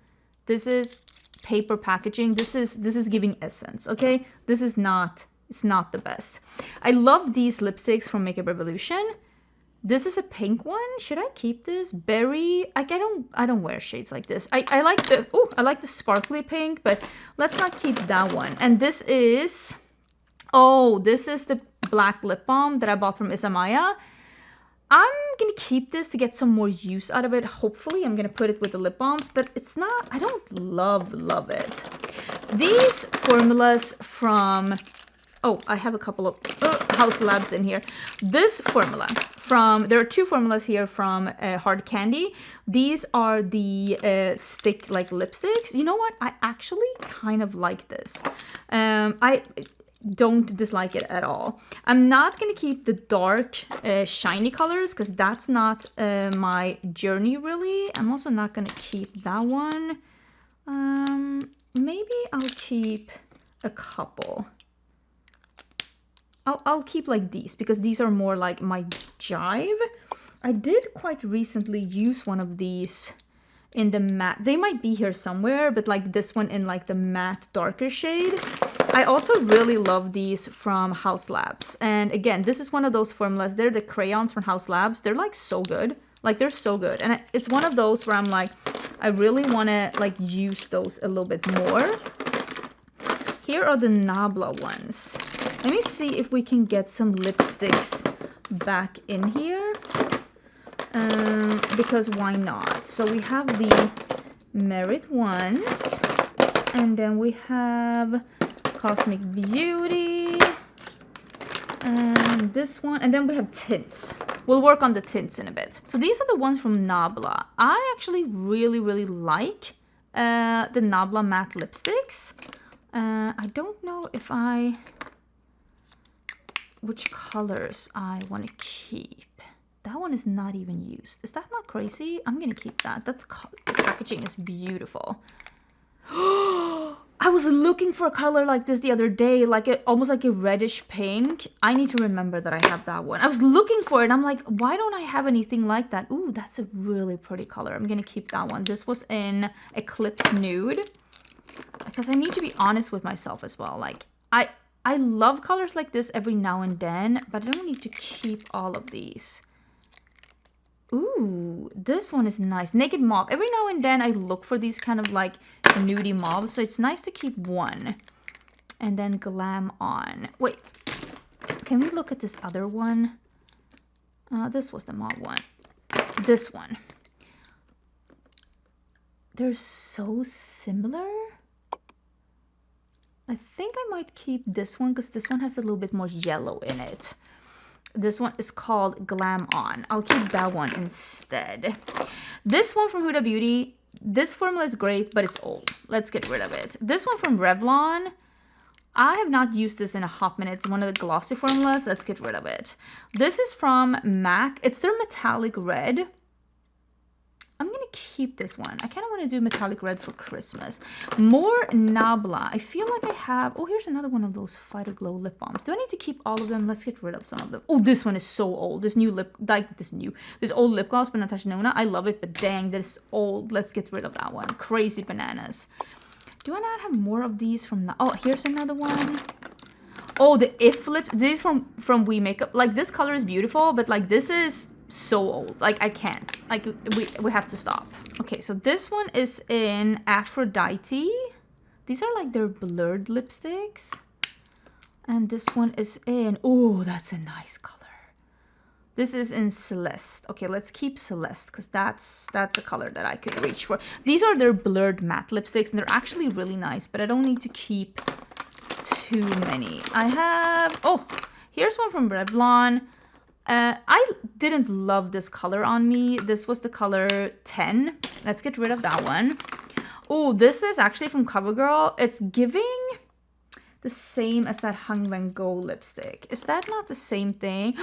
This is paper packaging. This is giving essence, okay? This is not, it's not the best. I love these lipsticks from Makeup Revolution. This is a pink one. Should I keep this? Berry. Like, I don't wear shades like this. I like the sparkly pink, but let's not keep that one. And this is, this is the black lip balm that I bought from Isamaya. I'm gonna keep this to get some more use out of it. Hopefully, I'm gonna put it with the lip balms, but it's not, I don't love it. These formulas from, I have a couple of House Labs in here. This formula from, there are 2 formulas here from Hard Candy. These are the stick like lipsticks. You know what? I actually kind of like this. I don't dislike it at all. I'm not going to keep the dark shiny colors because that's not my journey really. I'm also not going to keep that one. Maybe I'll keep a couple. I'll keep like these because these are more like my jive. I did quite recently use one of these in the matte. They might be here somewhere, but like this one in like the matte darker shade. I also really love these from House Labs. And again, this is one of those formulas. They're the crayons from House Labs. They're like so good. Like they're so good. And it's one of those where I'm like, I really want to like use those a little bit more. Here are the Nabla ones. Let me see if we can get some lipsticks back in here. Because why not? So we have the Merit ones. And then we have Cosmic Beauty. And this one. And then we have tints. We'll work on the tints in a bit. So these are the ones from Nabla. I actually really like the Nabla matte lipsticks. I don't know if which colors I want to keep. That one is not even used. Is that not crazy? I'm gonna keep that. The packaging is beautiful. I was looking for a color like this the other day, like almost like a reddish pink. I need to remember that I have that one. I was looking for it. I'm like, why don't I have anything like that? Ooh, that's a really pretty color. I'm gonna keep that one. This was in Eclipse Nude. Because I need to be honest with myself as well. Like, I love colors like this every now and then, but I don't need to keep all of these. Ooh, this one is nice. Naked Mauve. Every now and then I look for these kind of like nudie mauves, so it's nice to keep one. And then Glam On. Wait, can we look at this other one? This was the mauve one. This one. They're so similar. I think I might keep this one because this one has a little bit more yellow in it. This one is called Glam On. I'll keep that one instead. This one from Huda Beauty, this formula is great, but it's old. Let's get rid of it. This one from Revlon, I have not used this in a hot minute. It's one of the glossy formulas. Let's get rid of it. This is from MAC. It's their metallic red. I'm going to keep this one. I kind of want to do metallic red for Christmas. More Nabla. I feel like I have... Oh, here's another one of those Fight or Glow lip balms. Do I need to keep all of them? Let's get rid of some of them. Oh, this one is so old. This new lip... This old lip gloss by Natasha Nona. I love it, but dang, this old. Let's get rid of that one. Crazy Bananas. Do I not have more of these from... Oh, here's another one. Oh, the If lip. These from We Makeup. Like, this color is beautiful, but like, this is... so old. Like, I can't. Like, we have to stop. Okay, so this one is in Aphrodite. These are like their blurred lipsticks. And this one is in... Oh, that's a nice color. This is in Celeste. Okay, let's keep Celeste because that's a color that I could reach for. These are their blurred matte lipsticks and they're actually really nice, but I don't need to keep too many. I have... Oh, here's one from Revlon. I didn't love this color on me. This was the color 10. Let's get rid of that one. Oh, this is actually from CoverGirl. It's giving the same as that Hung Van Go lipstick. Is that not the same thing?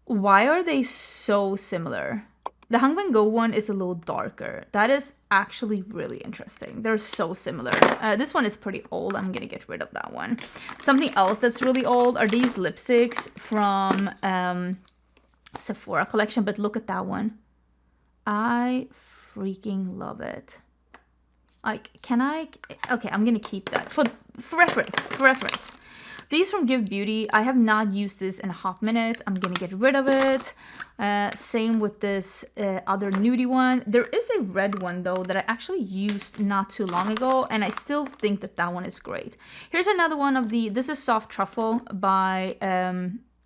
Why are they so similar? The Hung Van Go one is a little darker. That is actually really interesting. They're so similar. This one is pretty old. I'm gonna get rid of that one. Something else that's really old are these lipsticks from Sephora collection. But look at that one. I freaking love it. Like, can I... Okay, I'm gonna keep that for reference. These from Give Beauty, I have not used this in a hot minute. I'm gonna get rid of it. Same with this other nudie one. There is a red one though that I actually used not too long ago, and I still think that that one is great. Here's another one of the... This is Soft Truffle by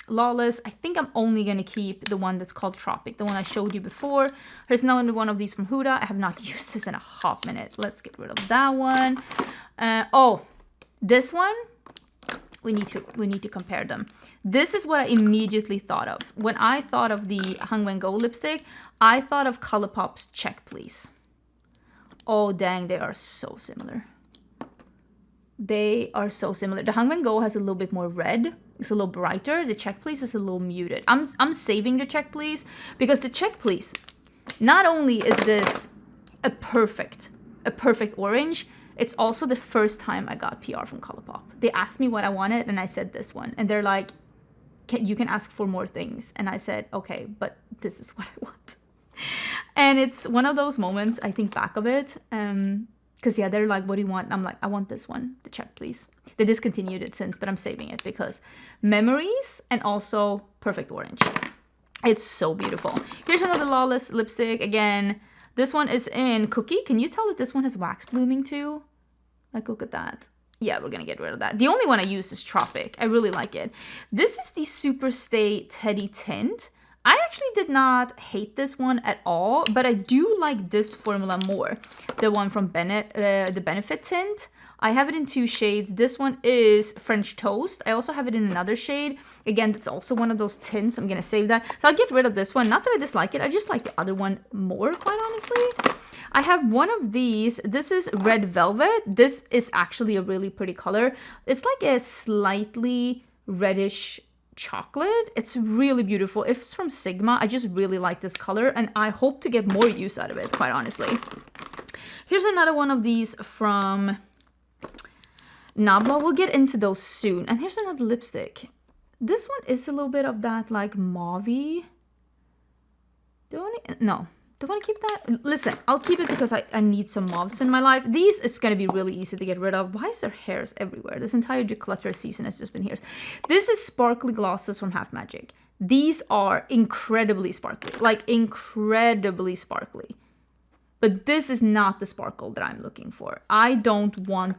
Lawless. I think I'm only gonna keep the one that's called Tropic, the one I showed you before. Here's another one of these from Huda. I have not used this in a hot minute. Let's get rid of that one. Oh, this one. We need to compare them. This is what I immediately thought of. When I thought of the Hung Van Go lipstick, I thought of ColourPop's Check Please. Oh, dang, they are so similar. They are so similar. The Hung Van Go has a little bit more red. It's a little brighter. The Check Please is a little muted. I'm saving the Check Please because the Check Please, not only is this a perfect orange, it's also the first time I got PR from ColourPop. They asked me what I wanted, and I said this one. And they're like, you can ask for more things. And I said, okay, but this is what I want. And it's one of those moments, I think back of it. Because, yeah, they're like, what do you want? And I'm like, I want this one, the Check Please. They discontinued it since, but I'm saving it because memories and also perfect orange. It's so beautiful. Here's another Lawless lipstick. Again, this one is in Cookie. Can you tell that this one has wax blooming too? Like, look at that. Yeah, we're gonna get rid of that. The only one I use is Tropic. I really like it. This is the Superstay Teddy Tint. I actually did not hate this one at all, but I do like this formula more. The one from the Benefit Tint. I have it in 2 shades. This one is French Toast. I also have it in another shade. Again, that's also one of those tints. I'm gonna save that. So I'll get rid of this one. Not that I dislike it. I just like the other one more, quite honestly. I have one of these. This is Red Velvet. This is actually a really pretty color. It's like a slightly reddish chocolate. It's really beautiful. It's from Sigma. I just really like this color, and I hope to get more use out of it, quite honestly. Here's another one of these from Nabla. We'll get into those soon. And here's another lipstick. This one is a little bit of that like mauve-y. No, Do I want to keep that? Listen, I'll keep it because I need some mauves in my life. These, it's going to be really easy to get rid of. Why is there hairs everywhere? This entire declutter season has just been hairs. This is sparkly glosses from Half Magic. These are incredibly sparkly, like incredibly sparkly. But this is not the sparkle that I'm looking for. I don't want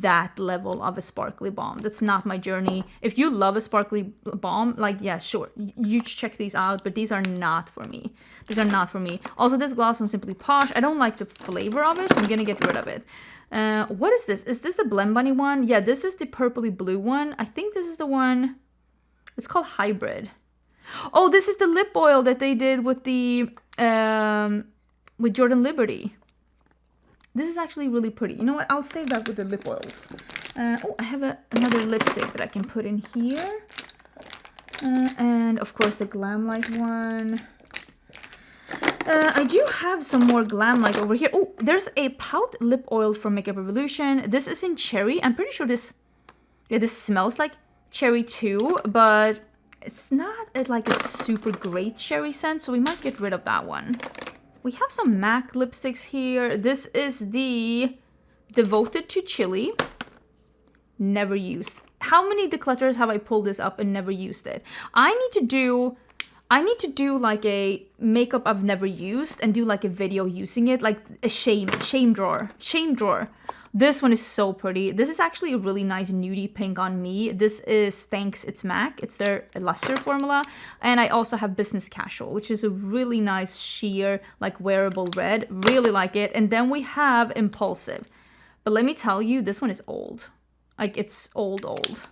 that level of a sparkly balm. That's not my journey. If you love a sparkly balm, like, yeah, sure, you check these out, but these are not for me. These are not for me. Also, this gloss from Simply Posh, I don't like the flavor of it, so I'm gonna get rid of it. What is this? Is this the Blend Bunny one? Yeah, this is the purpley blue one. I think this is the one, it's called Hybrid. Oh, this is the lip oil that they did with the, with Jordan Liberty. This is actually really pretty. You know what? I'll save that with the lip oils. Oh, I have another lipstick that I can put in here. And of course the Glam Light one. I do have some more Glam Light over here. Oh, there's a Pout lip oil from Makeup Revolution. This is in cherry. I'm pretty sure this, yeah, this smells like cherry too, but it's not like a super great cherry scent, so we might get rid of that one. We have some MAC lipsticks here. This is the Devoted to Chili. Never used. How many declutters have I pulled this up and never used it? I need to do like a makeup I've never used and do like a video using it, like a shame drawer. This one is so pretty. This is actually a really nice nudie pink on me. This is Thanks It's MAC. It's their luster formula. And I also have Business Casual, which is a really nice sheer, like wearable red. Really like it. And then we have Impulsive. But let me tell you, this one is old. Like, it's old.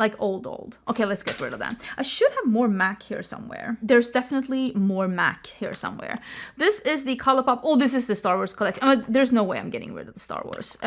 Like old. Okay, let's get rid of that. I should have more MAC here somewhere. There's definitely more MAC here somewhere. This is the Colourpop. Oh, this is the Star Wars collection. There's no way I'm getting rid of the Star Wars.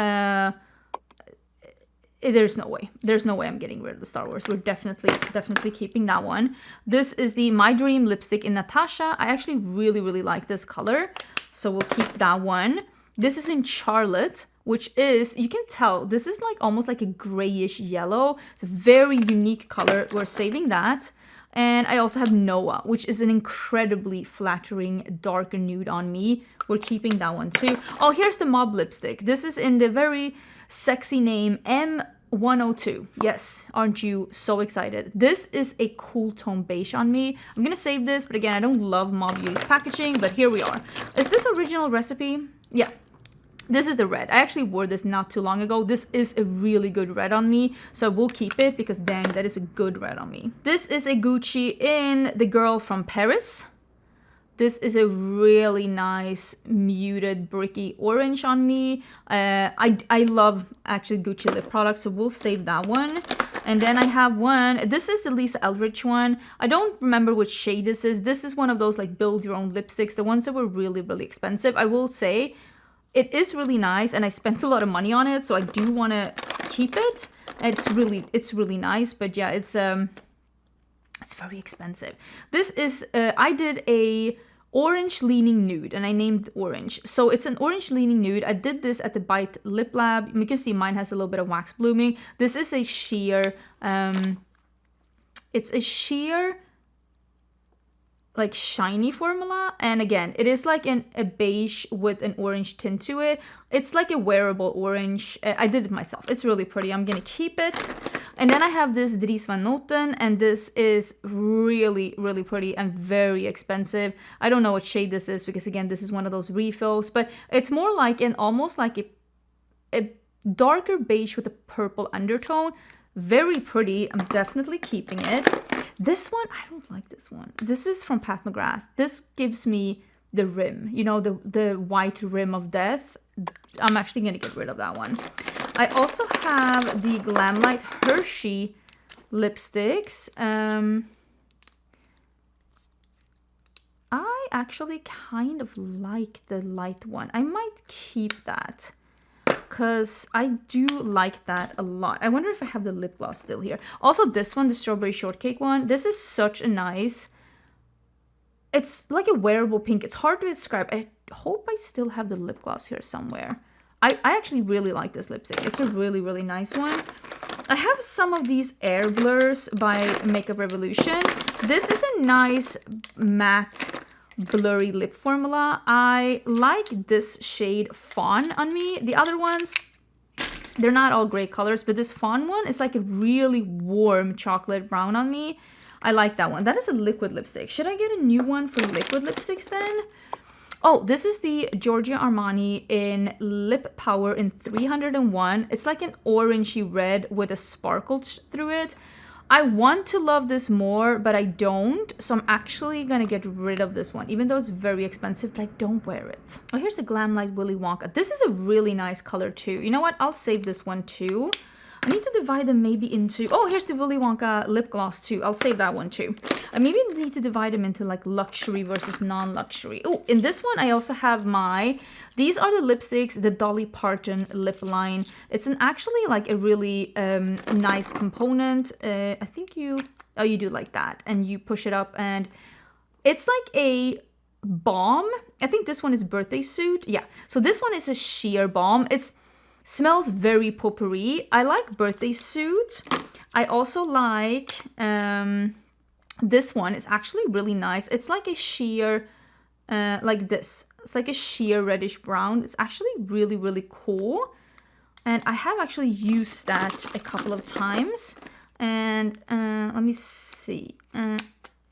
There's no way. There's no way I'm getting rid of the Star Wars. We're definitely keeping that one. This is the My Dream lipstick in Natasha. I actually really like this color. So we'll keep that one. This is in Charlotte, which is, you can tell, this is like almost like a grayish yellow. It's a very unique color. We're saving that. And I also have Noah, which is an incredibly flattering darker nude on me. We're keeping that one too. Oh, here's the Mob lipstick. This is in the very sexy name M102. Yes, aren't you so excited? This is a cool tone beige on me. I'm gonna save this, but again, I don't love Mob Beauty's packaging, but here we are. Is this original recipe? Yeah. This is the red. I actually wore this not too long ago. This is a really good red on me, so we'll keep it because dang, that is a good red on me. This is a Gucci in The Girl from Paris. This is a really nice muted bricky orange on me. I love actually Gucci lip products, so we'll save that one. And then I have one. This is the Lisa Eldridge one. I don't remember which shade this is. This is one of those like build your own lipsticks, the ones that were really expensive. I will say it is really nice, and I spent a lot of money on it, so I do want to keep it. It's really nice, but yeah, it's very expensive. This is I did a orange leaning nude, and I named orange. So it's an orange leaning nude. I did this at the Bite Lip Lab. You can see mine has a little bit of wax blooming. This is a sheer it's a sheer like shiny formula, and again, it is like a beige with an orange tint to it. It's like a wearable orange. I did it myself. It's really pretty. I'm gonna keep it. And then I have this Dries Van Noten, and this is really pretty and very expensive. I don't know what shade this is because again, this is one of those refills, but it's more like an almost like a darker beige with a purple undertone. Very pretty. I'm definitely keeping it. This one, I don't like this one. This is from Pat McGrath. This gives me the rim, you know, the white rim of death. I'm actually going to get rid of that one. I also have the Glamlight Hershey lipsticks. I actually kind of like the light one. I might keep that, because I do like that a lot. I wonder if I have the lip gloss still here. Also this one, the Strawberry Shortcake one, this is such a nice, it's like a wearable pink. It's hard to describe. I hope I still have the lip gloss here somewhere. I actually really like this lipstick. It's a really nice one. I have some of these air blurs by Makeup Revolution. This is a nice matte blurry lip formula. I like this shade Fawn on me. The other ones, they're not all great colors, but this Fawn one is like a really warm chocolate brown on me. I like that one. That is a liquid lipstick. Should I get a new one for liquid lipsticks then? Oh, this is the Giorgio Armani in Lip Power in 301. It's like an orangey red with a sparkle through it. I want to love this more, but I don't. So I'm actually gonna get rid of this one, even though it's very expensive, but I don't wear it. Oh, here's the Glam Light Willy Wonka. This is a really nice color too. You know what? I'll save this one too. I need to divide them maybe into... Oh, here's the Willy Wonka lip gloss too. I'll save that one too. I maybe need to divide them into like luxury versus non-luxury. Oh, in this one, I also have my... These are the lipsticks, the Dolly Parton lip line. It's actually like a really nice component. I think you... Oh, you do like that. And you push it up and it's like a balm. I think this one is Birthday Suit. Yeah. So this one is a sheer balm. It's... Smells very potpourri. I like Birthday Suit. I also like this one. It's actually really nice. It's like a sheer, like this. It's like a sheer reddish brown. It's actually really, really cool. And I have actually used that a couple of times. And let me see.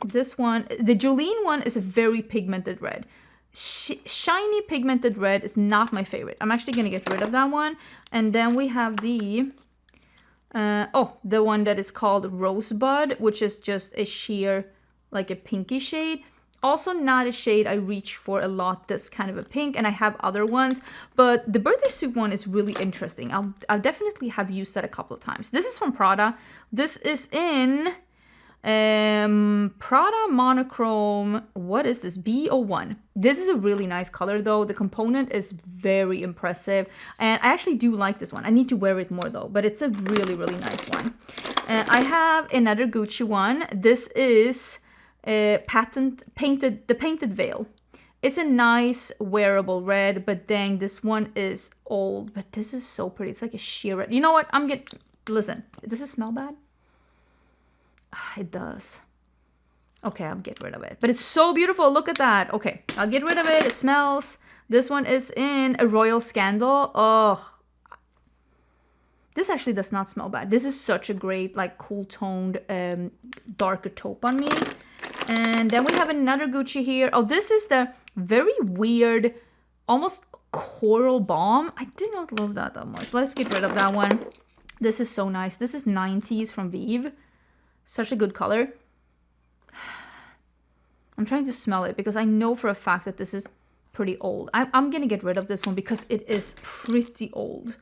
This one, the Jolene one is a very pigmented red. Shiny pigmented red is not my favorite. I'm actually gonna get rid of that one. And then we have the the one that is called Rosebud, which is just a sheer, like a pinky shade. Also not a shade I reach for a lot, this kind of a pink, and I have other ones, but the Birthday Suit one is really interesting. I'll definitely have used that a couple of times. This is from Prada. This is in Prada Monochrome. What is this? B01. This is a really nice color though. The component is very impressive and I actually do like this one. I need to wear it more though, but it's a really, really nice one. I have another Gucci one. This is the Painted Veil. It's a nice wearable red, but dang, this one is old, but this is so pretty. It's like a sheer red. You know what? Listen, does it smell bad? It does. Okay, I'll get rid of it. But it's so beautiful. Look at that. Okay, I'll get rid of it. It smells. This one is in a Royal Scandal. Oh, this actually does not smell bad. This is such a great, like, cool toned, darker taupe on me. And then we have another Gucci here. Oh, this is the very weird, almost coral balm. I did not love that much. Let's get rid of that one. This is so nice. This is 90s from Vive. Such a good color. I'm trying to smell it because I know for a fact that this is pretty old. I'm gonna get rid of this one because it is pretty old.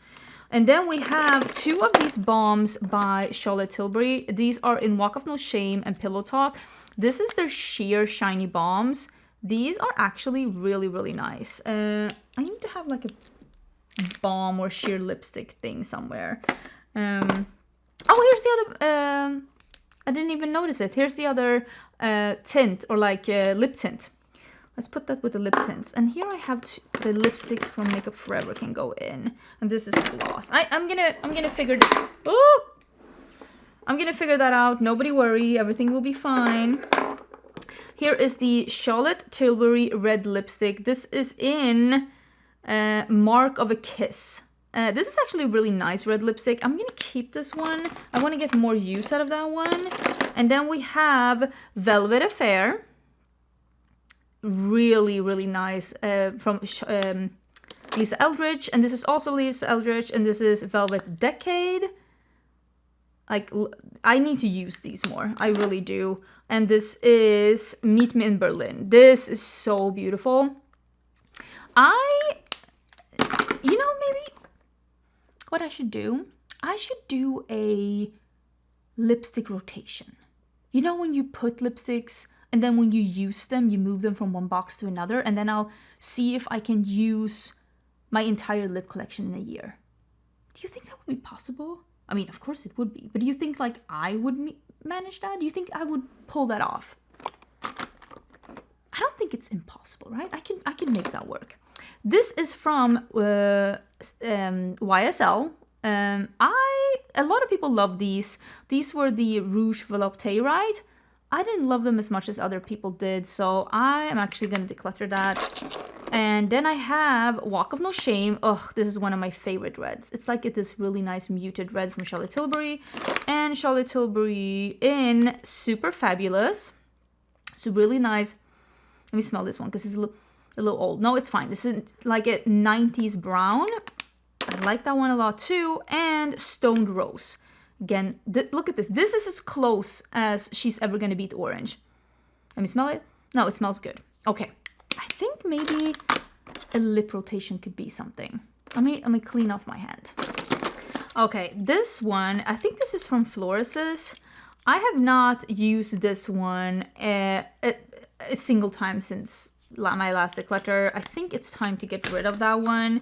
And then we have two of these balms by Charlotte Tilbury. These are in Walk of No Shame and Pillow Talk. This is their sheer shiny balms. These are actually really, really nice. I need to have like a balm or sheer lipstick thing somewhere. Oh, here's the other... I didn't even notice it. Here's the other tint, or like lip tint. Let's put that with the lip tints. And here I have the lipsticks from Makeup Forever can go in. And this is gloss. I'm gonna figure I'm gonna figure that out. Nobody worry. Everything will be fine. Here is the Charlotte Tilbury red lipstick. This is in Mark of a Kiss. This is actually a really nice red lipstick. I'm gonna keep this one. I want to get more use out of that one. And then we have Velvet Affair. Really, really nice from Lisa Eldridge. And this is also Lisa Eldridge. And this is Velvet Decade. Like, I need to use these more. I really do. And this is Meet Me in Berlin. This is so beautiful. You know, maybe what I should do? I should do a lipstick rotation. You know when you put lipsticks and then when you use them, you move them from one box to another, and then I'll see if I can use my entire lip collection in a year. Do you think that would be possible? I mean, of course it would be, but do you think like I would manage that? Do you think I would pull that off? I don't think it's impossible, right? I can make that work. This is from YSL. A lot of people love these. These were the Rouge Volupté, right? I didn't love them as much as other people did, so I am actually going to declutter that. And then I have Walk of No Shame. Ugh, this is one of my favorite reds. It's like this really nice muted red from Charlotte Tilbury. And Charlotte Tilbury in Super Fabulous. It's really nice. Let me smell this one because it's a little old. No, it's fine. This is like a 90s brown. I like that one a lot too. And Stoned Rose. Again, look at this. This is as close as she's ever going to beat orange. Let me smell it. No, it smells good. Okay. I think maybe a lip rotation could be something. Let me clean off my hand. Okay, this one, I think this is from Floris's. I have not used this one a single time since my last declutter. I think it's time to get rid of that one.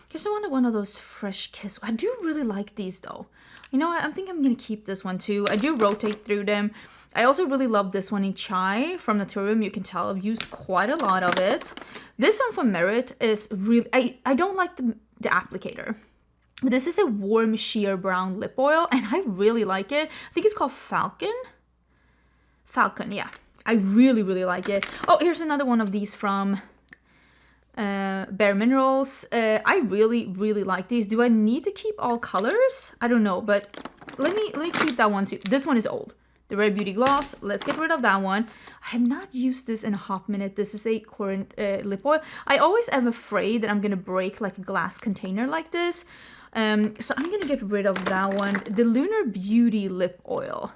Here's one of those Fresh Kiss. I do really like these though. You know what? I think I'm going to keep this one too. I do rotate through them. I also really love this one in Chai from Naturium. You can tell I've used quite a lot of it. This one from Merit is really... I don't like the applicator. But this is a warm sheer brown lip oil and I really like it. I think it's called Falcon. Falcon, yeah. I really, really like it. Oh, here's another one of these from Bare Minerals. I really, really like these. Do I need to keep all colors? I don't know, but let me keep that one too. This one is old. The Rare Beauty Gloss. Let's get rid of that one. I have not used this in a hot minute. This is a current lip oil. I always am afraid that I'm going to break like a glass container like this. So I'm going to get rid of that one. The Lunar Beauty lip oil.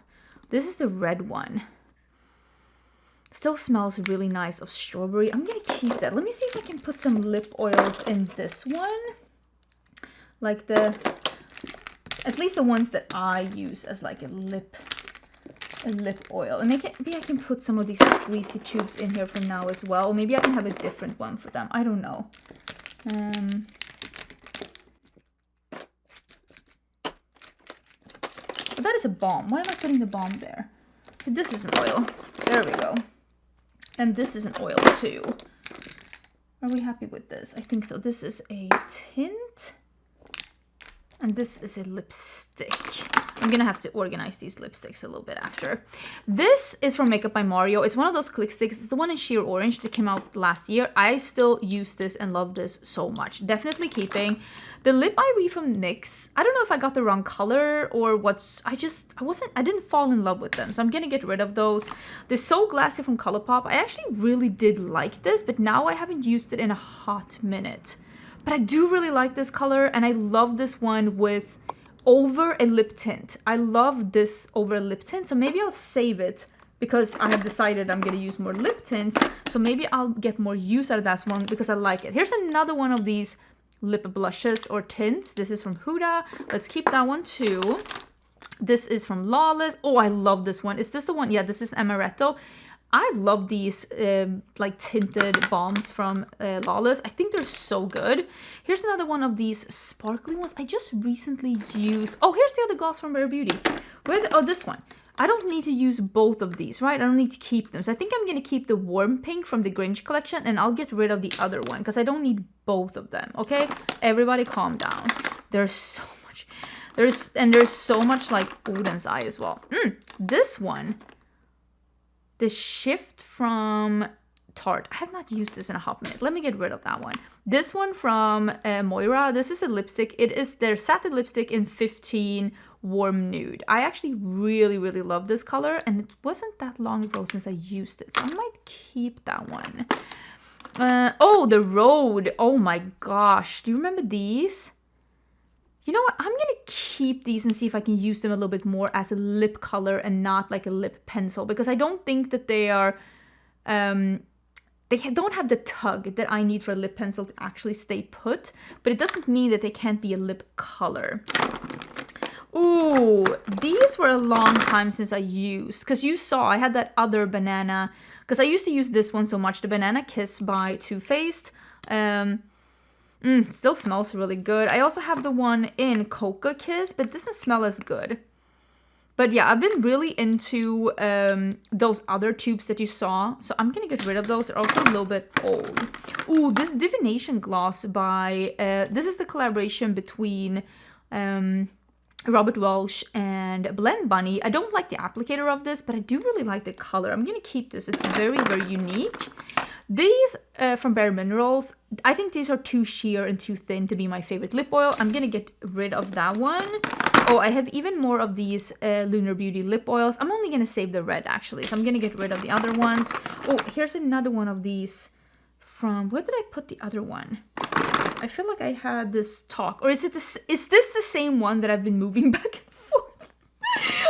This is the red one. Still smells really nice of strawberry. I'm going to keep that. Let me see if I can put some lip oils in this one. Like at least the ones that I use as like a lip oil. And maybe I can put some of these squeezy tubes in here for now as well. Maybe I can have a different one for them. I don't know. But that is a balm. Why am I putting the balm there? This is an oil. There we go. And this is an oil too. Are we happy with this? I think so. This is a tint. And this is a lipstick. I'm gonna have to organize these lipsticks a little bit after. This is from Makeup by Mario. It's one of those click sticks. It's the one in sheer orange that came out last year. I still use this and love this so much. Definitely keeping. The Lip IV from NYX. I don't know if I got the wrong color or what's... I didn't fall in love with them. So I'm gonna get rid of those. The So Glassy from Colourpop. I actually really did like this, but now I haven't used it in a hot minute. But I do really like this color, and I love this one with over a lip tint. I love this over a lip tint, so maybe I'll save it because I have decided I'm going to use more lip tints. So maybe I'll get more use out of that one because I like it. Here's another one of these lip blushes or tints. This is from Huda. Let's keep that one too. This is from Lawless. Oh, I love this one. Is this the one? Yeah, this is Amaretto. I love these like tinted balms from Lawless. I think they're so good. Here's another one of these sparkly ones. I just recently used... Oh, here's the other gloss from Rare Beauty. Oh, this one. I don't need to use both of these, right? I don't need to keep them. So I think I'm going to keep the Warm Pink from the Grinch collection and I'll get rid of the other one because I don't need both of them, okay? Everybody calm down. There's so much. There's so much like Oden's Eye as well. This one... The Shift from Tarte. I have not used this in a hot minute. Let me get rid of that one. This one from Moira. This is a lipstick. It is their satin lipstick in 15 Warm Nude. I actually really, really love this color. And it wasn't that long ago since I used it. So I might keep that one. Oh, the Road. Oh my gosh. Do you remember these? You know what? I'm going to keep these and see if I can use them a little bit more as a lip color and not like a lip pencil. Because I don't think that they are... they don't have the tug that I need for a lip pencil to actually stay put. But it doesn't mean that they can't be a lip color. Ooh, these were a long time since I used. Because you saw I had that other banana... Because I used to use this one so much. The Banana Kiss by Too Faced. Still smells really good. I also have the one in Coca Kiss, but it doesn't smell as good. But yeah, I've been really into those other tubes that you saw. So I'm going to get rid of those. They're also a little bit old. Ooh, this Divination gloss by... this is the collaboration between Robert Welsh and Blend Bunny. I don't like the applicator of this, but I do really like the color. I'm gonna keep this. It's very, very unique. These from Bare Minerals, I think these are too sheer and too thin to be my favorite lip oil. I'm gonna get rid of that one. Oh, I have even more of these Lunar Beauty lip oils. I'm only gonna save the red actually, so I'm gonna get rid of the other ones. Oh, here's another one of these from, where did I put the other one? I feel like I had this talk, or is this the same one that I've been moving back and forth?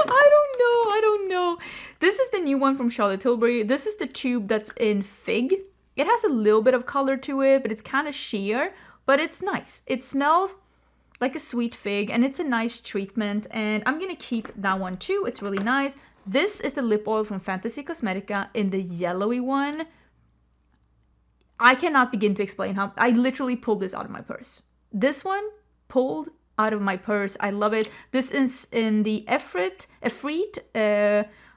I don't know. This is the new one from Charlotte Tilbury. This is the tube that's in Fig. It has a little bit of color to it, but it's kind of sheer, but it's nice. It smells like a sweet fig, and it's a nice treatment, and I'm gonna keep that one too. It's really nice. This is the lip oil from Fantasy Cosmetica in the yellowy one. I cannot begin to explain how I literally pulled this out of my purse. This one pulled out of my purse. I love it. This is in the Efreet,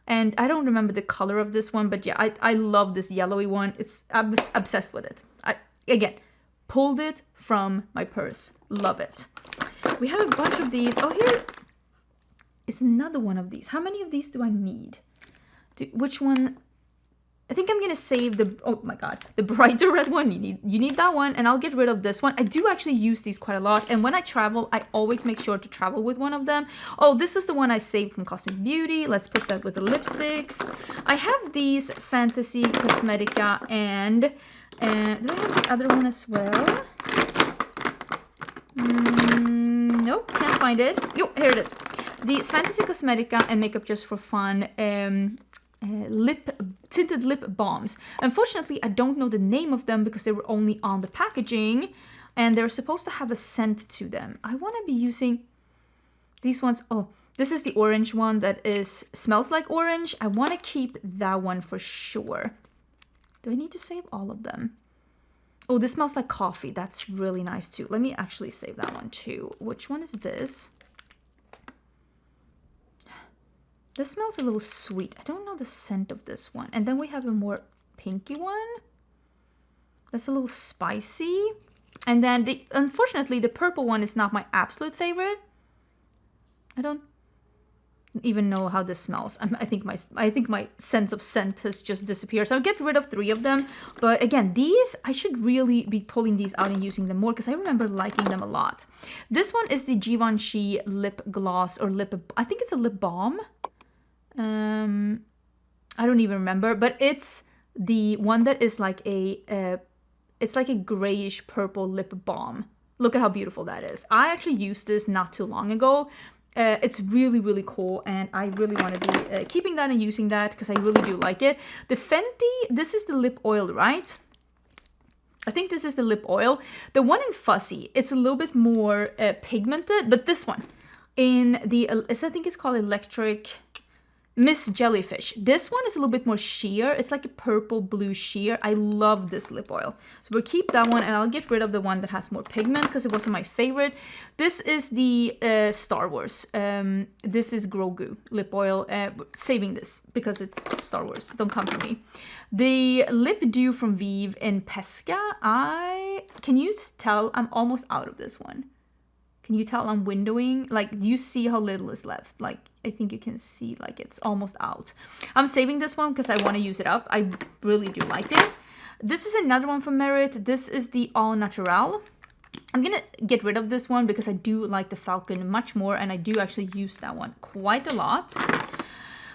and I don't remember the color of this one, but yeah, I love this yellowy one. I'm obsessed with it. Again, pulled it from my purse. Love it. We have a bunch of these. Oh, here is another one of these. How many of these do I need? Which one? I think I'm gonna save the, oh my god, the brighter red one. You need that one, and I'll get rid of this one. I do actually use these quite a lot, and when I travel, I always make sure to travel with one of them. Oh, this is the one I saved from Cosmic Beauty. Let's put that with the lipsticks. I have these Fantasy Cosmetica, and do I have the other one as well? Nope, can't find it. Oh, here it is. These Fantasy Cosmetica and Makeup Just for Fun tinted lip balms. Unfortunately, I don't know the name of them because they were only on the packaging, and they're supposed to have a scent to them. I want to be using these ones. Oh, this is the orange one that smells like orange. I want to keep that one for sure. Do I need to save all of them? Oh, this smells like coffee. That's really nice too. Let me actually save that one too. Which one is this? This smells a little sweet. I don't know the scent of this one. And then we have a more pinky one. That's a little spicy. And then, unfortunately, the purple one is not my absolute favorite. I don't even know how this smells. I think my sense of scent has just disappeared. So I'll get rid of 3 of them. But again, these, I should really be pulling these out and using them more because I remember liking them a lot. This one is the Givenchy lip gloss, or I think it's a lip balm. I don't even remember, but it's the one that is like it's like a grayish purple lip balm. Look at how beautiful that is. I actually used this not too long ago. It's really, really cool, and I really want to be keeping that and using that because I really do like it. The Fenty, this is the lip oil, right? I think this is the lip oil. The one in Fuzzy, it's a little bit more pigmented, but this one in the, I think it's called Electric Miss Jellyfish. This one is a little bit more sheer. It's like a purple blue sheer. I love this lip oil. So we'll keep that one, and I'll get rid of the one that has more pigment because it wasn't my favorite. This is the Star Wars. This is Grogu lip oil. Saving this because it's Star Wars. Don't come for me. The Lip Dew from Vive in Pesca. Can you tell I'm almost out of this one? Can you tell I'm windowing? Like, do you see how little is left? Like, I think you can see, like, it's almost out. I'm saving this one because I want to use it up. I really do like it. This is another one from Merit. This is the All Natural. I'm going to get rid of this one because I do like the Falcon much more, and I do actually use that one quite a lot.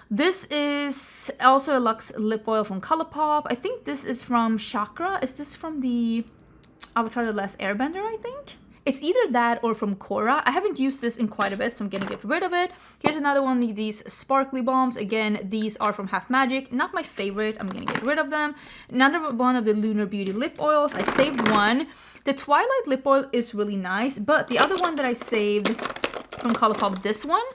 This is also a Luxe lip oil from Colourpop. I think this is from Chakra. Is this from the Avatar: The Last Airbender, I think? It's either that or from Korra. I haven't used this in quite a bit, so I'm gonna get rid of it. Here's another one of these sparkly balms. Again, these are from Half Magic. Not my favorite. I'm gonna get rid of them. Another one of the Lunar Beauty lip oils. I saved one. The Twilight lip oil is really nice, but the other one that I saved from Colourpop, this one,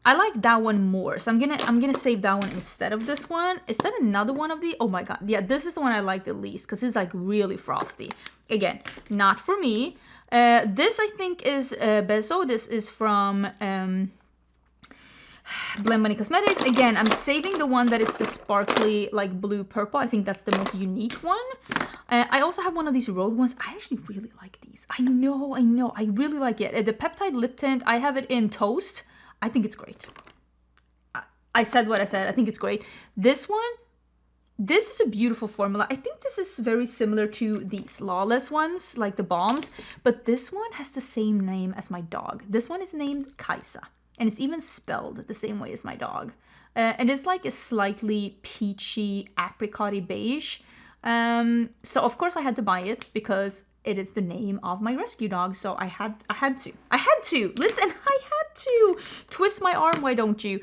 I like that one more. So I'm gonna save that one instead of this one. Is that another one of the? Oh my god. Yeah, this is the one I like the least because it's like really frosty. Again, not for me. This I think is Bezo. This is from Gourmande Cosmetics. Again, I'm saving the one that is the sparkly, like blue purple. I think that's the most unique one. I also have one of these road ones. I actually really like these. I know. I really like it. The peptide lip tint, I have it in Toast. I think it's great. I said what I said. I think it's great. This one, this is a beautiful formula. I think this is very similar to these Lawless ones, like the balms. But this one has the same name as my dog. This one is named Kaisa. And it's even spelled the same way as my dog. And it's like a slightly peachy, apricot-y beige. So of course I had to buy it because it is the name of my rescue dog. So I had to. Listen, I had to. Twist my arm, why don't you?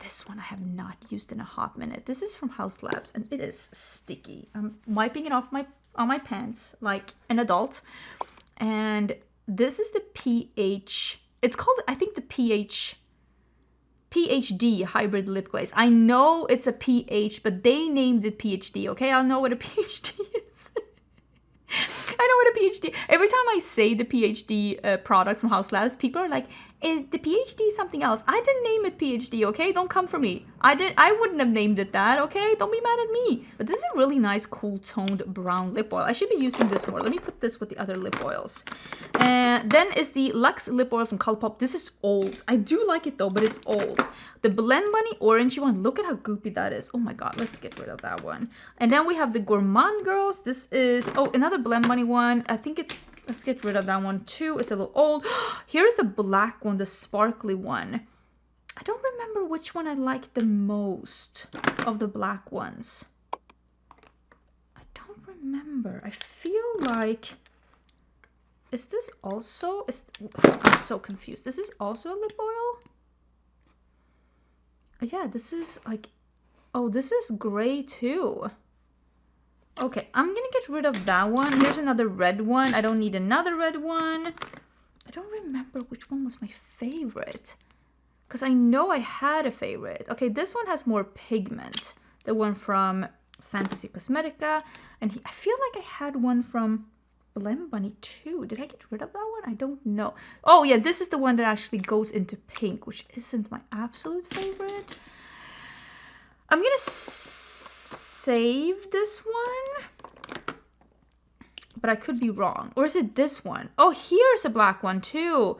This one I have not used in a hot minute. This is from House Labs and it is sticky. I'm wiping it off on my pants like an adult. And this is the PH. It's called, I think, the PhD hybrid lip glaze. I know it's a PH, but they named it PhD, okay? I'll know what a PhD is. I know what a PhD. Every time I say the PhD product from House Labs, people are like, the PhD is something else. I didn't name it PhD, okay? Don't come for me. I wouldn't have named it that, okay? Don't be mad at me. But this is a really nice, cool toned brown lip oil. I should be using this more. Let me put this with the other lip oils. Then is the Luxe lip oil from Colourpop. This is old. I do like it though, but it's old. The Blend Bunny orangey one. Look at how goopy that is. Oh my god, let's get rid of that one. And then we have the Gourmande Girls. This is, oh, another Blend Bunny one. I think it's, let's get rid of that one too. It's a little old. Here's the black one, the sparkly one. I don't remember which one I like the most of the black ones. I don't remember. I feel like... Is this also... I'm so confused. Is this also a lip oil? Yeah, this is like... Oh, this is gray too. Okay, I'm gonna get rid of that one. Here's another red one. I don't need another red one. I don't remember which one was my favorite. Because I know I had a favorite. Okay, this one has more pigment. The one from Fantasy Cosmetica. And I feel like I had one from Blend Bunny too. Did I get rid of that one? I don't know. Oh yeah, this is the one that actually goes into pink, which isn't my absolute favorite. I'm gonna save this one. But I could be wrong. Or is it this one? Oh, here's a black one too.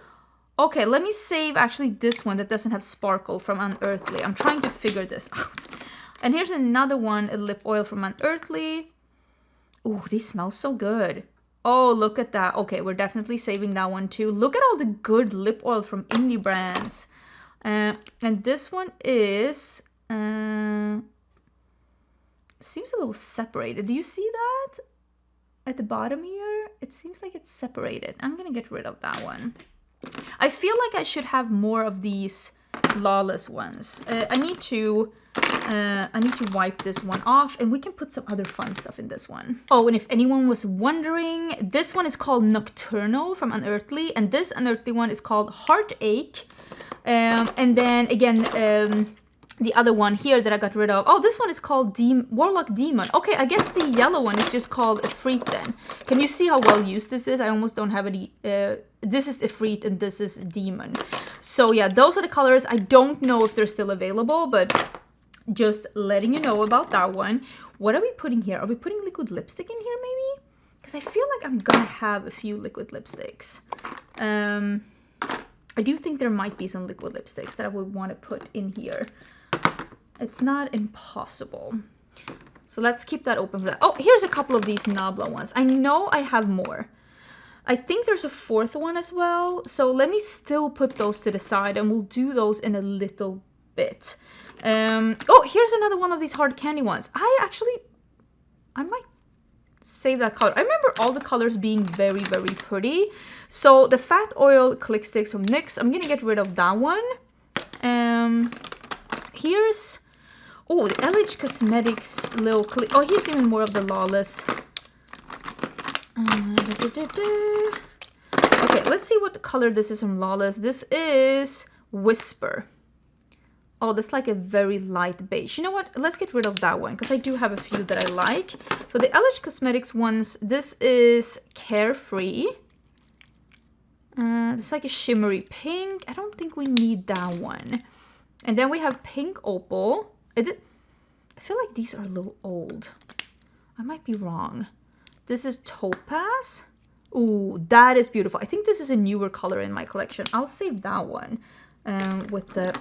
Okay, let me save actually this one that doesn't have sparkle from Unearthly. I'm trying to figure this out. And here's another one, a lip oil from Unearthly. Ooh, these smell so good. Oh, look at that. Okay, we're definitely saving that one too. Look at all the good lip oils from indie brands. And this one is... seems a little separated. Do you see that? At the bottom here, it seems like it's separated. I'm gonna get rid of that one. I feel like I should have more of these Lawless ones. I need to wipe this one off, and we can put some other fun stuff in this one. Oh, and if anyone was wondering, this one is called Nocturnal from Unearthly, and this Unearthly one is called Heartache. And then again, the other one here that I got rid of. Oh, this one is called Warlock Demon. Okay, I guess the yellow one is just called Ifrit then. Can you see how well used this is? I almost don't have any... this is Ifrit and this is Demon. So yeah, those are the colors. I don't know if they're still available, but just letting you know about that one. What are we putting here? Are we putting liquid lipstick in here maybe? Because I feel like I'm gonna have a few liquid lipsticks. I do think there might be some liquid lipsticks that I would want to put in here. It's not impossible. So let's keep that open for that. Oh, here's a couple of these Nabla ones. I know I have more. I think there's a fourth one as well. So let me still put those to the side and we'll do those in a little bit. Oh, here's another one of these hard candy ones. I might save that color. I remember all the colors being very, very pretty. So the Fat Oil Click Sticks from NYX. I'm gonna get rid of that one. Here's... Oh, the LH Cosmetics little clip. Oh, here's even more of the Lawless. Okay, let's see what color this is from Lawless. This is Whisper. Oh, that's like a very light beige. You know what? Let's get rid of that one because I do have a few that I like. So the LH Cosmetics ones, this is Carefree. It's like a shimmery pink. I don't think we need that one. And then we have Pink Opal. I feel like these are a little old. I might be wrong. This is Topaz. Ooh, that is beautiful. I think this is a newer color in my collection. I'll save that one with the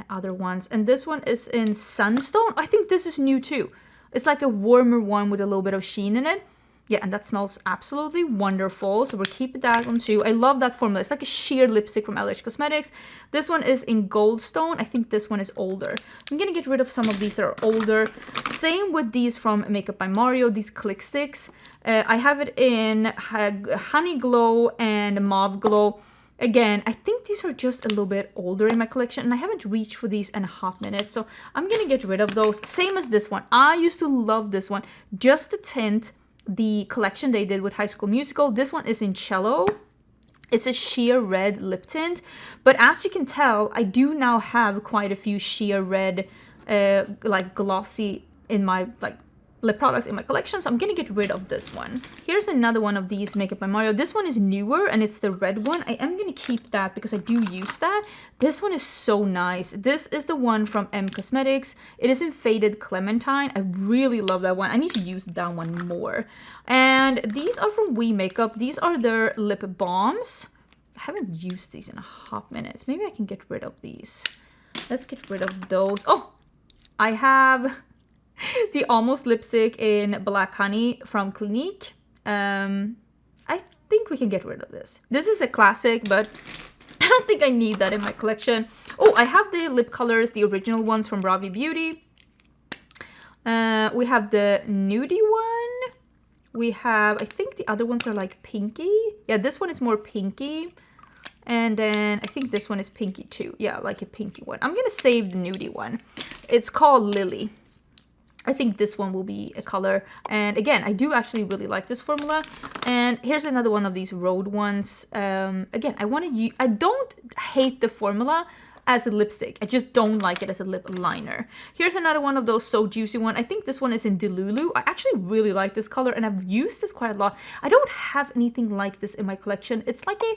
other ones. And this one is in Sunstone. I think this is new too. It's like a warmer one with a little bit of sheen in it. Yeah, and that smells absolutely wonderful. So we're keeping that one too. I love that formula. It's like a sheer lipstick from LH Cosmetics. This one is in Goldstone. I think this one is older. I'm going to get rid of some of these that are older. Same with these from Makeup by Mario, these Click Sticks. I have it in Honey Glow and Mauve Glow. Again, I think these are just a little bit older in my collection, and I haven't reached for these in a hot minute, so I'm going to get rid of those. Same as this one. I used to love this one. Just the tint. The collection they did with High School Musical. This one is in Cello. It's a sheer red lip tint. But as you can tell, I do now have quite a few sheer red, like glossy in my lip products in my collection. So I'm going to get rid of this one. Here's another one of these Makeup by Mario. This one is newer and it's the red one. I am going to keep that because I do use that. This one is so nice. This is the one from M Cosmetics. It is in Faded Clementine. I really love that one. I need to use that one more. And these are from We Makeup. These are their lip balms. I haven't used these in a hot minute. Maybe I can get rid of these. Let's get rid of those. Oh, I have the Almost lipstick in Black Honey from Clinique. I think we can get rid of this. This is a classic, but I don't think I need that in my collection. Oh, I have the lip colors, the original ones from Ravi Beauty. We have the nudie one. We have, I think the other ones are like pinky. Yeah, this one is more pinky. And then I think this one is pinky too. Yeah, like a pinky one. I'm gonna save the nudie one. It's called Lily. I think this one will be a color. And again, I do actually really like this formula. And here's another one of these Rhode ones. Again, I don't hate the formula as a lipstick. I just don't like it as a lip liner. Here's another one of those So Juicy one. I think this one is in Delulu. I actually really like this color and I've used this quite a lot. I don't have anything like this in my collection. It's like a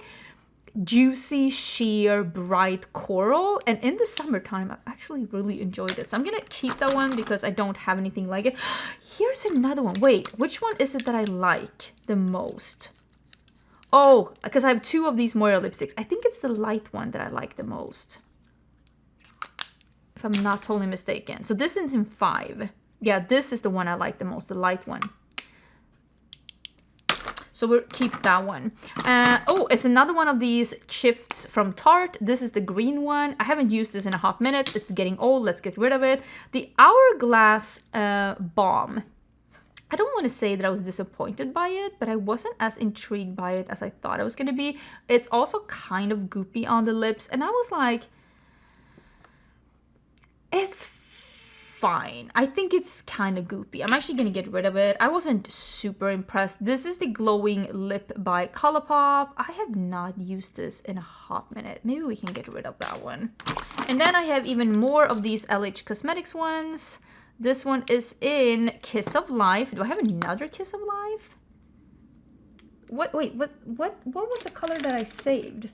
juicy, sheer, bright coral, and in the summertime I actually really enjoyed it, so I'm gonna keep that one because I don't have anything like it. Here's another one. Wait, which one is it that I like the most? Oh, because I have two of these Moira lipsticks. I think it's the light one that I like the most, if I'm not totally mistaken. So this is in 5. Yeah, this is the one I like the most, the light one. So we'll keep that one. Oh, it's another one of these Chifts from Tarte. This is the green one. I haven't used this in a hot minute. It's getting old. Let's get rid of it. The Hourglass Balm. I don't want to say that I was disappointed by it, but I wasn't as intrigued by it as I thought it was going to be. It's also kind of goopy on the lips. And I was like, it's fine. I think it's kind of goopy. I'm actually going to get rid of it. I wasn't super impressed. This is the Glowing Lip by Colourpop. I have not used this in a hot minute. Maybe we can get rid of that one. And then I have even more of these LH Cosmetics ones. This one is in Kiss of Life. Do I have another Kiss of Life? What? Wait, what was the color that I saved?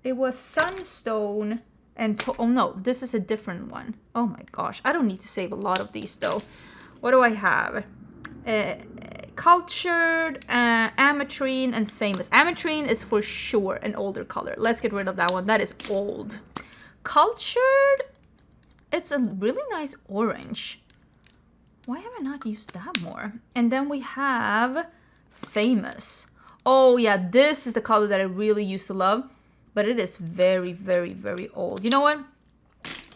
It was Sunstone. And oh no, this is a different one. Oh my gosh, I don't need to save a lot of these though. What do I have? Cultured, Ametrine, and Famous. Ametrine is for sure an older color. Let's get rid of that one. That is old. Cultured, it's a really nice orange. Why have I not used that more? And then we have Famous. Oh yeah, this is the color that I really used to love. But it is very, very, very old. You know what?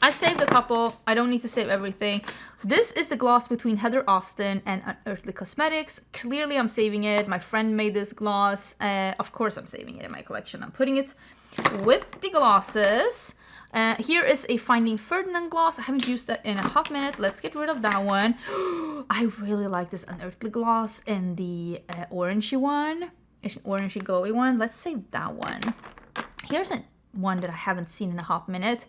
I saved a couple. I don't need to save everything. This is the gloss between Heather Austin and Unearthly Cosmetics. Clearly, I'm saving it. My friend made this gloss. Of course, I'm saving it in my collection. I'm putting it with the glosses. Here is a Finding Ferdinand gloss. I haven't used that in a hot minute. Let's get rid of that one. I really like this Unearthly gloss and the orangey one. It's an orangey glowy one. Let's save that one. Here's one that I haven't seen in a hot minute.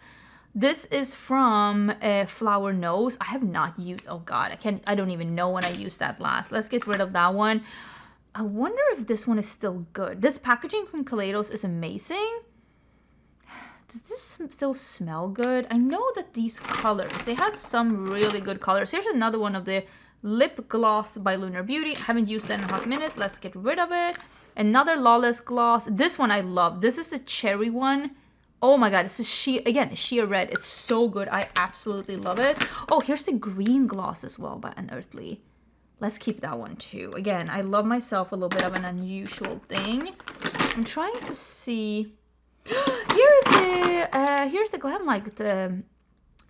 This is from Flower Nose. I have not used, oh god, I don't even know when I used that last. Let's get rid of that one. I wonder if this one is still good. This packaging from Kaleidos is amazing. Does this still smell good? I know that these colors, they had some really good colors. Here's another one of the lip gloss by Lunar Beauty. I haven't used that in a hot minute. Let's get rid of it. Another Lawless gloss. This one I love. This is the cherry one. Oh my god, this is sheer red. It's so good. I absolutely love it. Oh, here's the green gloss as well by Unearthly. Let's keep that one too. Again, I love myself a little bit of an unusual thing. I'm trying to see. Here's the Glam Light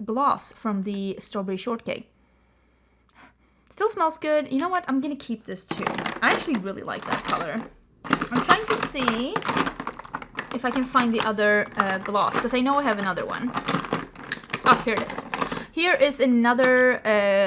gloss from the strawberry shortcake. Still smells good. You know what? I'm gonna keep this too. I actually really like that color. I'm trying to see if I can find the other gloss, because I know I have another one. Oh, here it is. Here is another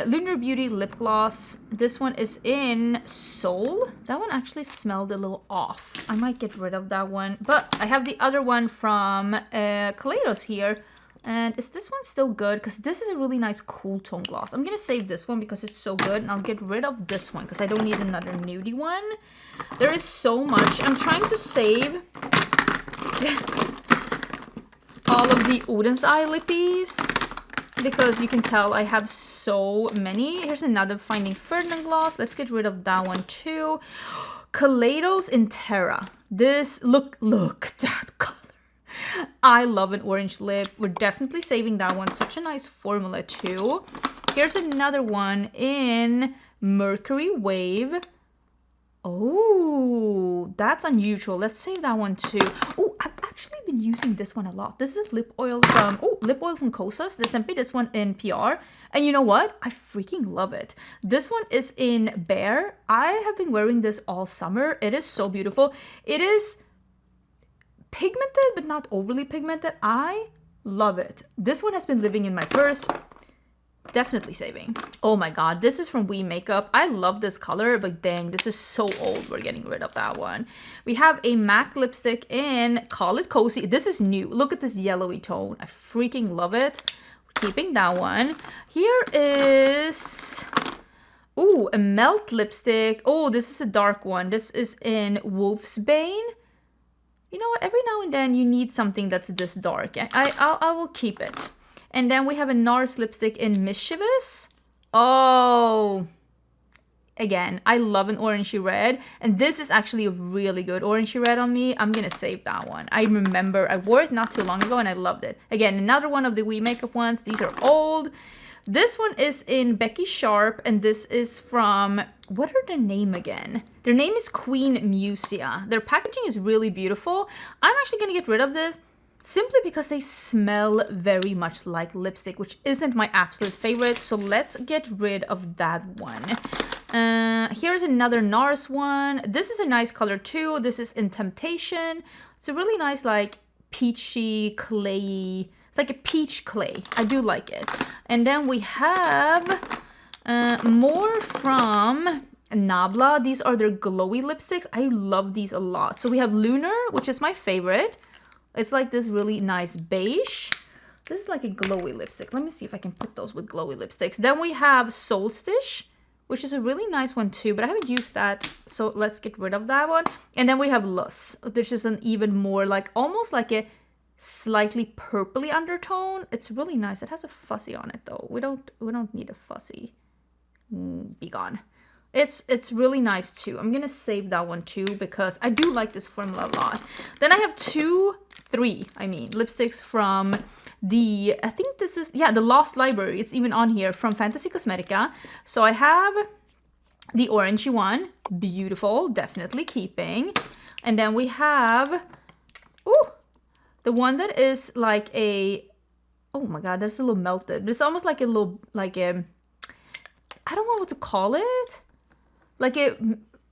Lunar Beauty lip gloss. This one is in Soul. That one actually smelled a little off. I might get rid of that one. But I have the other one from Kaleidos here. And is this one still good? Because this is a really nice cool tone gloss. I'm going to save this one because it's so good. And I'll get rid of this one because I don't need another nudie one. There is so much. I'm trying to save all of the Oden's Eye lippies, because you can tell I have so many. Here's another Finding Ferdinand gloss. Let's get rid of that one too. Kaleidos in Terra. This, look that color. I love an orange lip. We're definitely saving that one. Such a nice formula too. Here's another one in Mercury Wave. Oh, that's unusual. Let's save that one too. Oh, I've actually been using this one a lot. This is lip oil from Kosas. They sent me this one in PR. And you know what? I freaking love it. This one is in Bear. I have been wearing this all summer. It is so beautiful. It is pigmented, but not overly pigmented. I love it. This one has been living in my purse. Definitely saving. Oh my god, this is from We Makeup. I love this color, but dang, this is so old. We're getting rid of that one. We have a MAC lipstick in Call It Cozy. This is new. Look at this yellowy tone. I freaking love it. Keeping that one. Here is... ooh, a Melt lipstick. Oh, this is a dark one. This is in Wolf's Bane. You know what? Every now and then you need something that's this dark. I will keep it. And then we have a NARS lipstick in Mischievous. Oh, again, I love an orangey red. And this is actually a really good orangey red on me. I'm going to save that one. I remember I wore it not too long ago and I loved it. Again, another one of the We Makeup ones. These are old. This one is in Becky Sharp. And this is from, what are their name again? Their name is Queen Musia. Their packaging is really beautiful. I'm actually going to get rid of this, simply because they smell very much like lipstick, which isn't my absolute favorite. So let's get rid of that one. Here's another NARS one. This is a nice color too. This is in Temptation. It's a really nice, like, peachy, clayy. It's like a peach clay. I do like it. And then we have more from Nabla. These are their glowy lipsticks. I love these a lot. So we have Lunar, which is my favorite. It's like this really nice beige. This is like a glowy lipstick. Let me see if I can put those with glowy lipsticks. Then we have Solstice, which is a really nice one too, but I haven't used that, so let's get rid of that one. And then we have Lus, which is an even more like, almost like a slightly purpley undertone. It's really nice. It has a fuzzy on it though. We don't need a fuzzy. Be gone. It's really nice too. I'm gonna save that one too because I do like this formula a lot. Then I have three lipsticks from the, I think this is, yeah, the Lost Library. It's even on here, from Fantasy Cosmetica. So I have the orangey one, beautiful, definitely keeping. And then we have, ooh, the one that is like a, oh my god, that's a little melted. But it's almost like a little, like a, I don't know what to call it. Like a,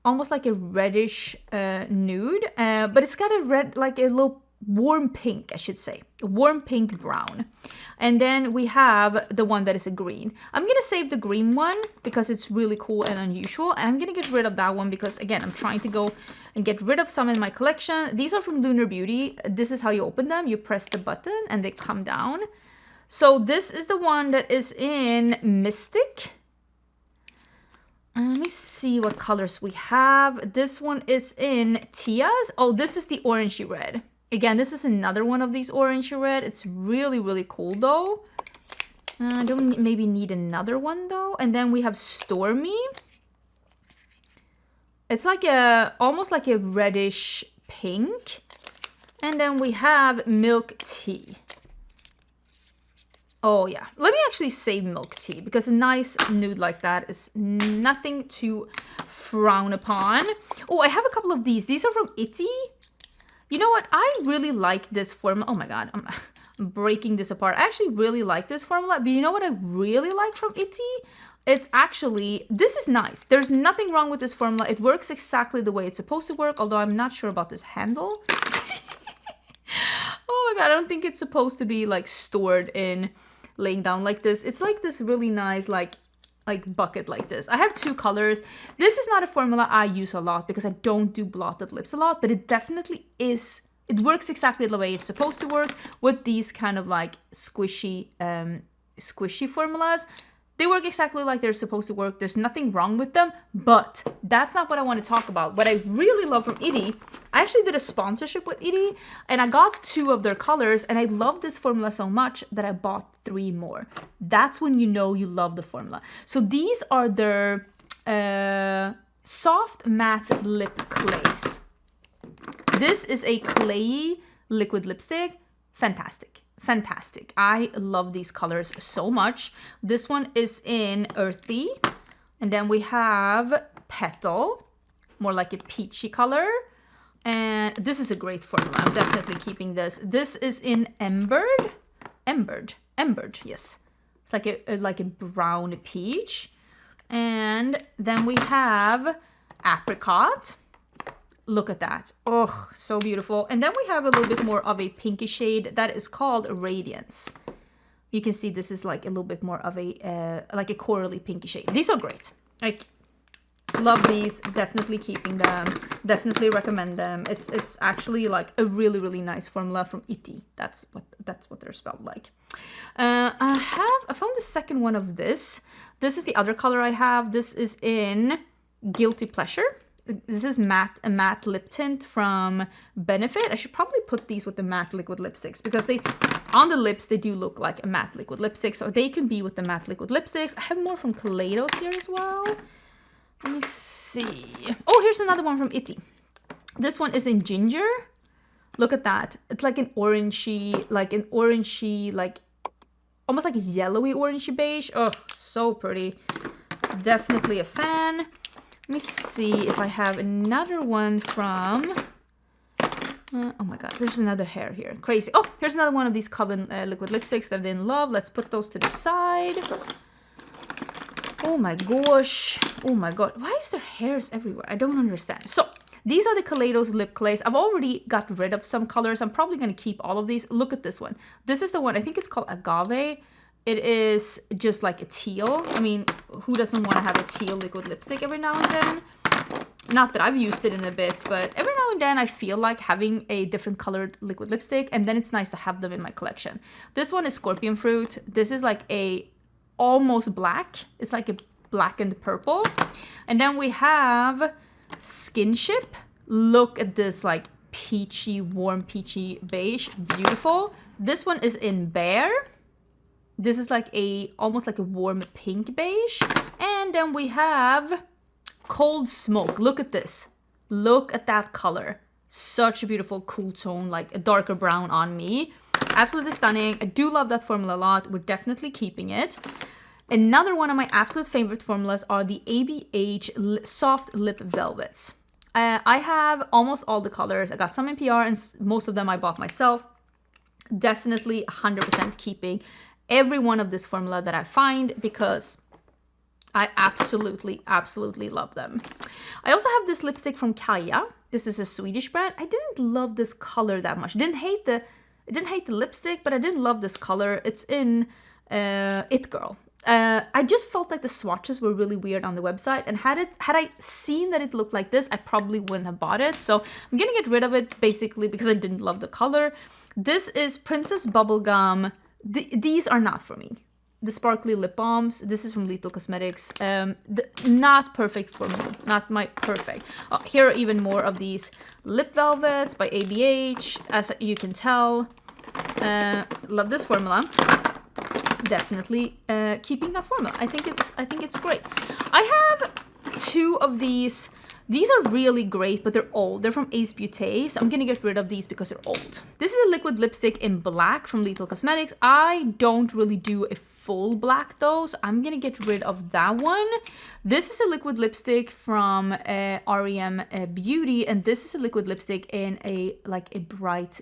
almost like a reddish nude, but it's got a red, like a little warm pink, I should say. A warm pink brown. And then we have the one that is a green. I'm going to save the green one because it's really cool and unusual. And I'm going to get rid of that one because, again, I'm trying to go and get rid of some in my collection. These are from Lunar Beauty. This is how you open them. You press the button and they come down. So this is the one that is in Mystic. Let me see what colors we have. This one is in Tia's. Oh, this is the orangey red. Again, this is another one of these orange red. It's really, really cool though. I don't maybe need another one though. And then we have Stormy. It's like almost like a reddish pink. And then we have Milk Tea. Oh yeah, let me actually say Milk Tea because a nice nude like that is nothing to frown upon. Oh, I have a couple of these. These are from Itty. You know what? I really like this formula. Oh my god, I'm breaking this apart. I actually really like this formula, but you know what I really like from Itty? It's actually, this is nice. There's nothing wrong with this formula. It works exactly the way it's supposed to work, although I'm not sure about this handle. Oh my god, I don't think it's supposed to be like stored in laying down like this. It's like this really nice like bucket like this. I have two colors. This is not a formula I use a lot because I don't do blotted lips a lot, but it definitely is. It works exactly the way it's supposed to work with these kind of like squishy formulas. They work exactly like they're supposed to work. There's nothing wrong with them, but that's not what I want to talk about. What I really love from Itty, I actually did a sponsorship with Itty and I got 2 of their colors and I love this formula so much that I bought 3 more. That's when you know you love the formula. So these are their soft matte lip clays. This is a clayey liquid lipstick. Fantastic. Fantastic. I love these colors so much. This one is in Earthy. And then we have Petal, more like a peachy color. And this is a great formula. I'm definitely keeping this. This is in Embered. Embered, yes. It's like a brown peach. And then we have Apricot. Look at that. Oh, so beautiful. And then we have a little bit more of a pinky shade that is called Radiance. You can see this is like a little bit more of a like a corally pinky shade. These are great. Like, love these. Definitely keeping them. Definitely recommend them. It's actually like a really, really nice formula from Itty. That's what they're spelled like. I found the second one of this. This is the other color I have. This is in Guilty Pleasure. This is a matte lip tint from Benefit. I should probably put these with the matte liquid lipsticks because they, on the lips, they do look like a matte liquid lipstick. So they can be with the matte liquid lipsticks. I have more from Kaleidos here as well. Let me see. Oh, here's another one from Itty. This one is in Ginger. Look at that. It's like an orangey, like almost like a yellowy orangey beige. Oh, so pretty. Definitely a fan. Let me see if I have another one from... oh my god, there's another hair here. Crazy. Oh, here's another one of these Coven liquid lipsticks that I didn't love. Let's put those to the side. Oh my gosh. Oh my god. Why is there hairs everywhere? I don't understand. So, these are the Kaleidos lip clays. I've already got rid of some colors. I'm probably going to keep all of these. Look at this one. This is the one. I think it's called Agave. It is just like a teal. I mean, who doesn't want to have a teal liquid lipstick every now and then? Not that I've used it in a bit, but every now and then I feel like having a different colored liquid lipstick, and then it's nice to have them in my collection. This one is Scorpion Fruit. This is like a almost black. It's like a blackened purple. And then we have Skinship. Look at this like peachy, warm peachy beige. Beautiful. This one is in Bear. This is like almost like a warm pink beige. And then we have Cold Smoke. Look at this. Look at that color. Such a beautiful cool tone, like a darker brown on me. Absolutely stunning. I do love that formula a lot. We're definitely keeping it. Another one of my absolute favorite formulas are the ABH Soft Lip Velvets. I have almost all the colors. I got some in PR and most of them I bought myself. Definitely 100% keeping every one of this formula that I find because I absolutely love them. I also have this lipstick from Kaja. This is a Swedish brand. I didn't love this color that much. I didn't hate the lipstick, but I didn't love this color. It's in It Girl. I just felt like the swatches were really weird on the website, and had I seen that it looked like this, I probably wouldn't have bought it. So I'm gonna get rid of it basically because I didn't love the color. This is Princess Bubblegum. These are not for me. the sparkly lip balms. This is from Lethal Cosmetics. Not perfect for me. Not my perfect. Here are even more of these lip velvets by ABH. As you can tell, love this formula. Definitely keeping that formula. I think it's great. I have two of these. These are really great, but they're old. They're from Ace Beauté, so I'm gonna get rid of these because they're old. This is a liquid lipstick in black from Lethal Cosmetics. I don't really do a full black though, so I'm gonna get rid of that one. This is a liquid lipstick from REM Beauty, and this is a liquid lipstick in a bright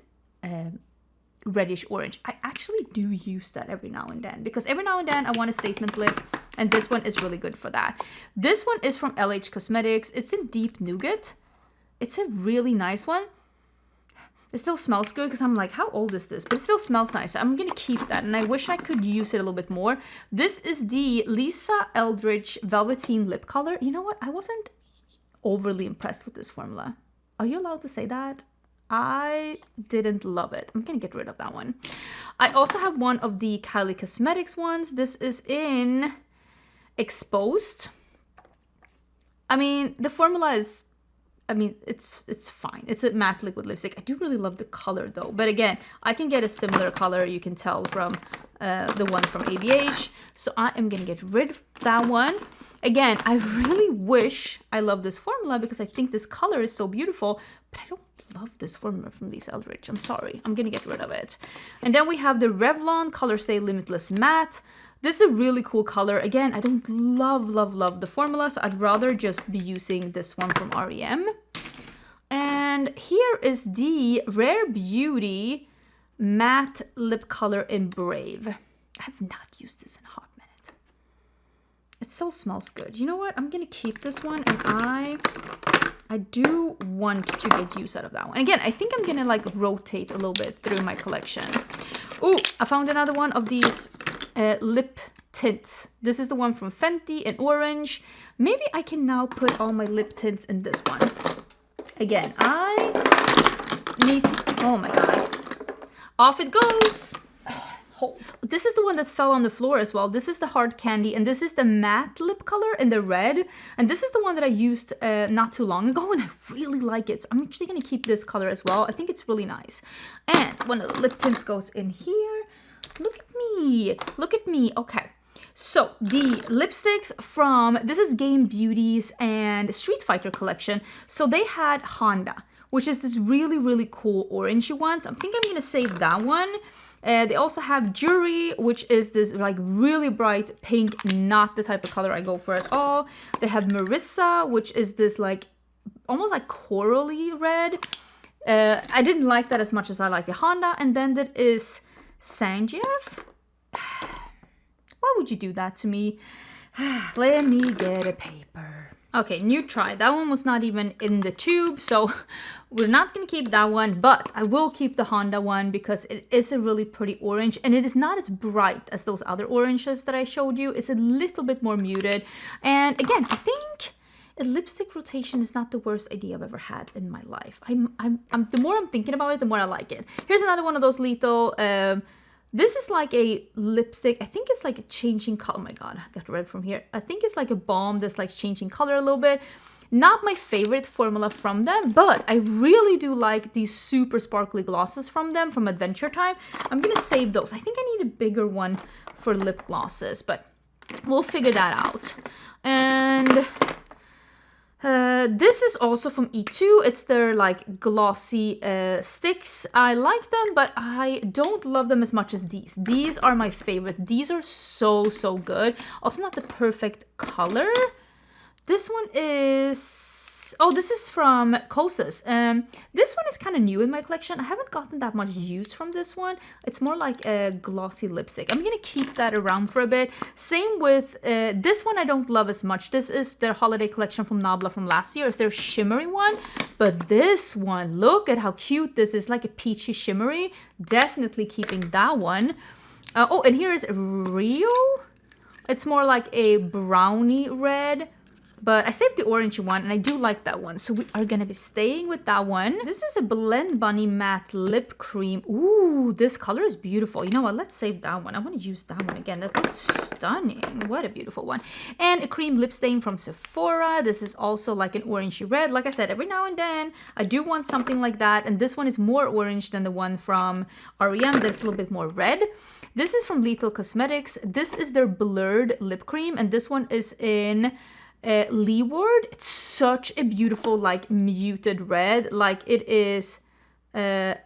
reddish orange. I actually do use that every now and then because every now and then I want a statement lip, and this one is really good for that. This one is from LH Cosmetics. It's in Deep Nougat. It's a really nice one. It still smells good because I'm like, how old is this? But it still smells nice. I'm gonna keep that, and I wish I could use it a little bit more. This is the Lisa Eldridge Velveteen Lip Color. You know what? I wasn't overly impressed with this formula. Are you allowed to say that? I didn't love it. I'm gonna get rid of that one. I also have one of the Kylie Cosmetics ones. This is in Exposed. I mean, the formula is, I mean, it's fine. It's a matte liquid lipstick. I do really love the color though. But again, I can get a similar color, you can tell from the one from ABH. So I am gonna get rid of that one. Again, I really wish I love this formula because I think this color is so beautiful, but I don't love this formula from Lisa Eldridge. I'm sorry. I'm gonna get rid of it. And then we have the Revlon Color Stay Limitless Matte. This is a really cool color. Again, I don't love the formula, so I'd rather just be using this one from REM. And here is the Rare Beauty Matte Lip Color in Brave. I have not used this in a hot minute. It still smells good. You know what? I'm gonna keep this one, and I do want to get use out of that one. Again, I think I'm gonna like rotate a little bit through my collection. Oh, I found another one of these lip tints. This is the one from Fenty in orange. Maybe I can now put all my lip tints in this one. Again, I need to, oh my god. Off it goes. Hold. This is the one that fell on the floor as well. This is the Hard Candy, and this is the matte lip color in the red. And this is the one that I used not too long ago, and I really like it. So I'm actually going to keep this color as well. I think it's really nice. And one of the lip tints goes in here. Look at me. Look at me. Okay. So the lipsticks from, this is Game Beauty's and Street Fighter collection. So they had Honda, which is this really cool orangey one. So I think I'm going to save that one. They also have Jury, which is this like really bright pink, not the type of color I go for at all. They have Marissa, which is this like almost like corally red. I didn't like that as much as I like the Honda. And then there is Sanjeev. Why would you do that to me? Let me get a paper. Okay, new try. That one was not even in the tube, so we're not gonna keep that one, but I will keep the Honda one because it is a really pretty orange, and it is not as bright as those other oranges that I showed you. It's a little bit more muted, and again, I think a lipstick rotation is not the worst idea I've ever had in my life. The more I'm thinking about it, the more I like it. Here's another one of those Lethal. This is like a lipstick. I think it's like a changing color. Oh my god, I got red from here. I think it's like a balm that's like changing color a little bit. Not my favorite formula from them, but I really do like these super sparkly glosses from them from Adventure Time. I'm gonna save those. I think I need a bigger one for lip glosses, but we'll figure that out. And this is also from E2. It's their like glossy sticks. I like them, but I don't love them as much as these. These are my favorite. These are so good. Also not the perfect color. This one is, oh, this is from Kosas. This one is kind of new in my collection. I haven't gotten that much use from this one. It's more like a glossy lipstick. I'm gonna keep that around for a bit. Same with this one I don't love as much. This is their holiday collection from Nabla from last year. It's their shimmery one. But this one, look at how cute this is, like a peachy shimmery. Definitely keeping that one. Oh, and here is Rio. It's more like a brownie red. But I saved the orange one, and I do like that one. So we are gonna be staying with that one. This is a Blend Bunny Matte Lip Cream. Ooh, this color is beautiful. You know what? Let's save that one. I want to use that one again. That looks stunning. What a beautiful one. And a cream lip stain from Sephora. This is also like an orangey red. Like I said, every now and then, I do want something like that. And this one is more orange than the one from REM. This a little bit more red. This is from Lethal Cosmetics. This is their blurred lip cream. And this one is in... Leeward. It's such a beautiful like muted red. Like it is the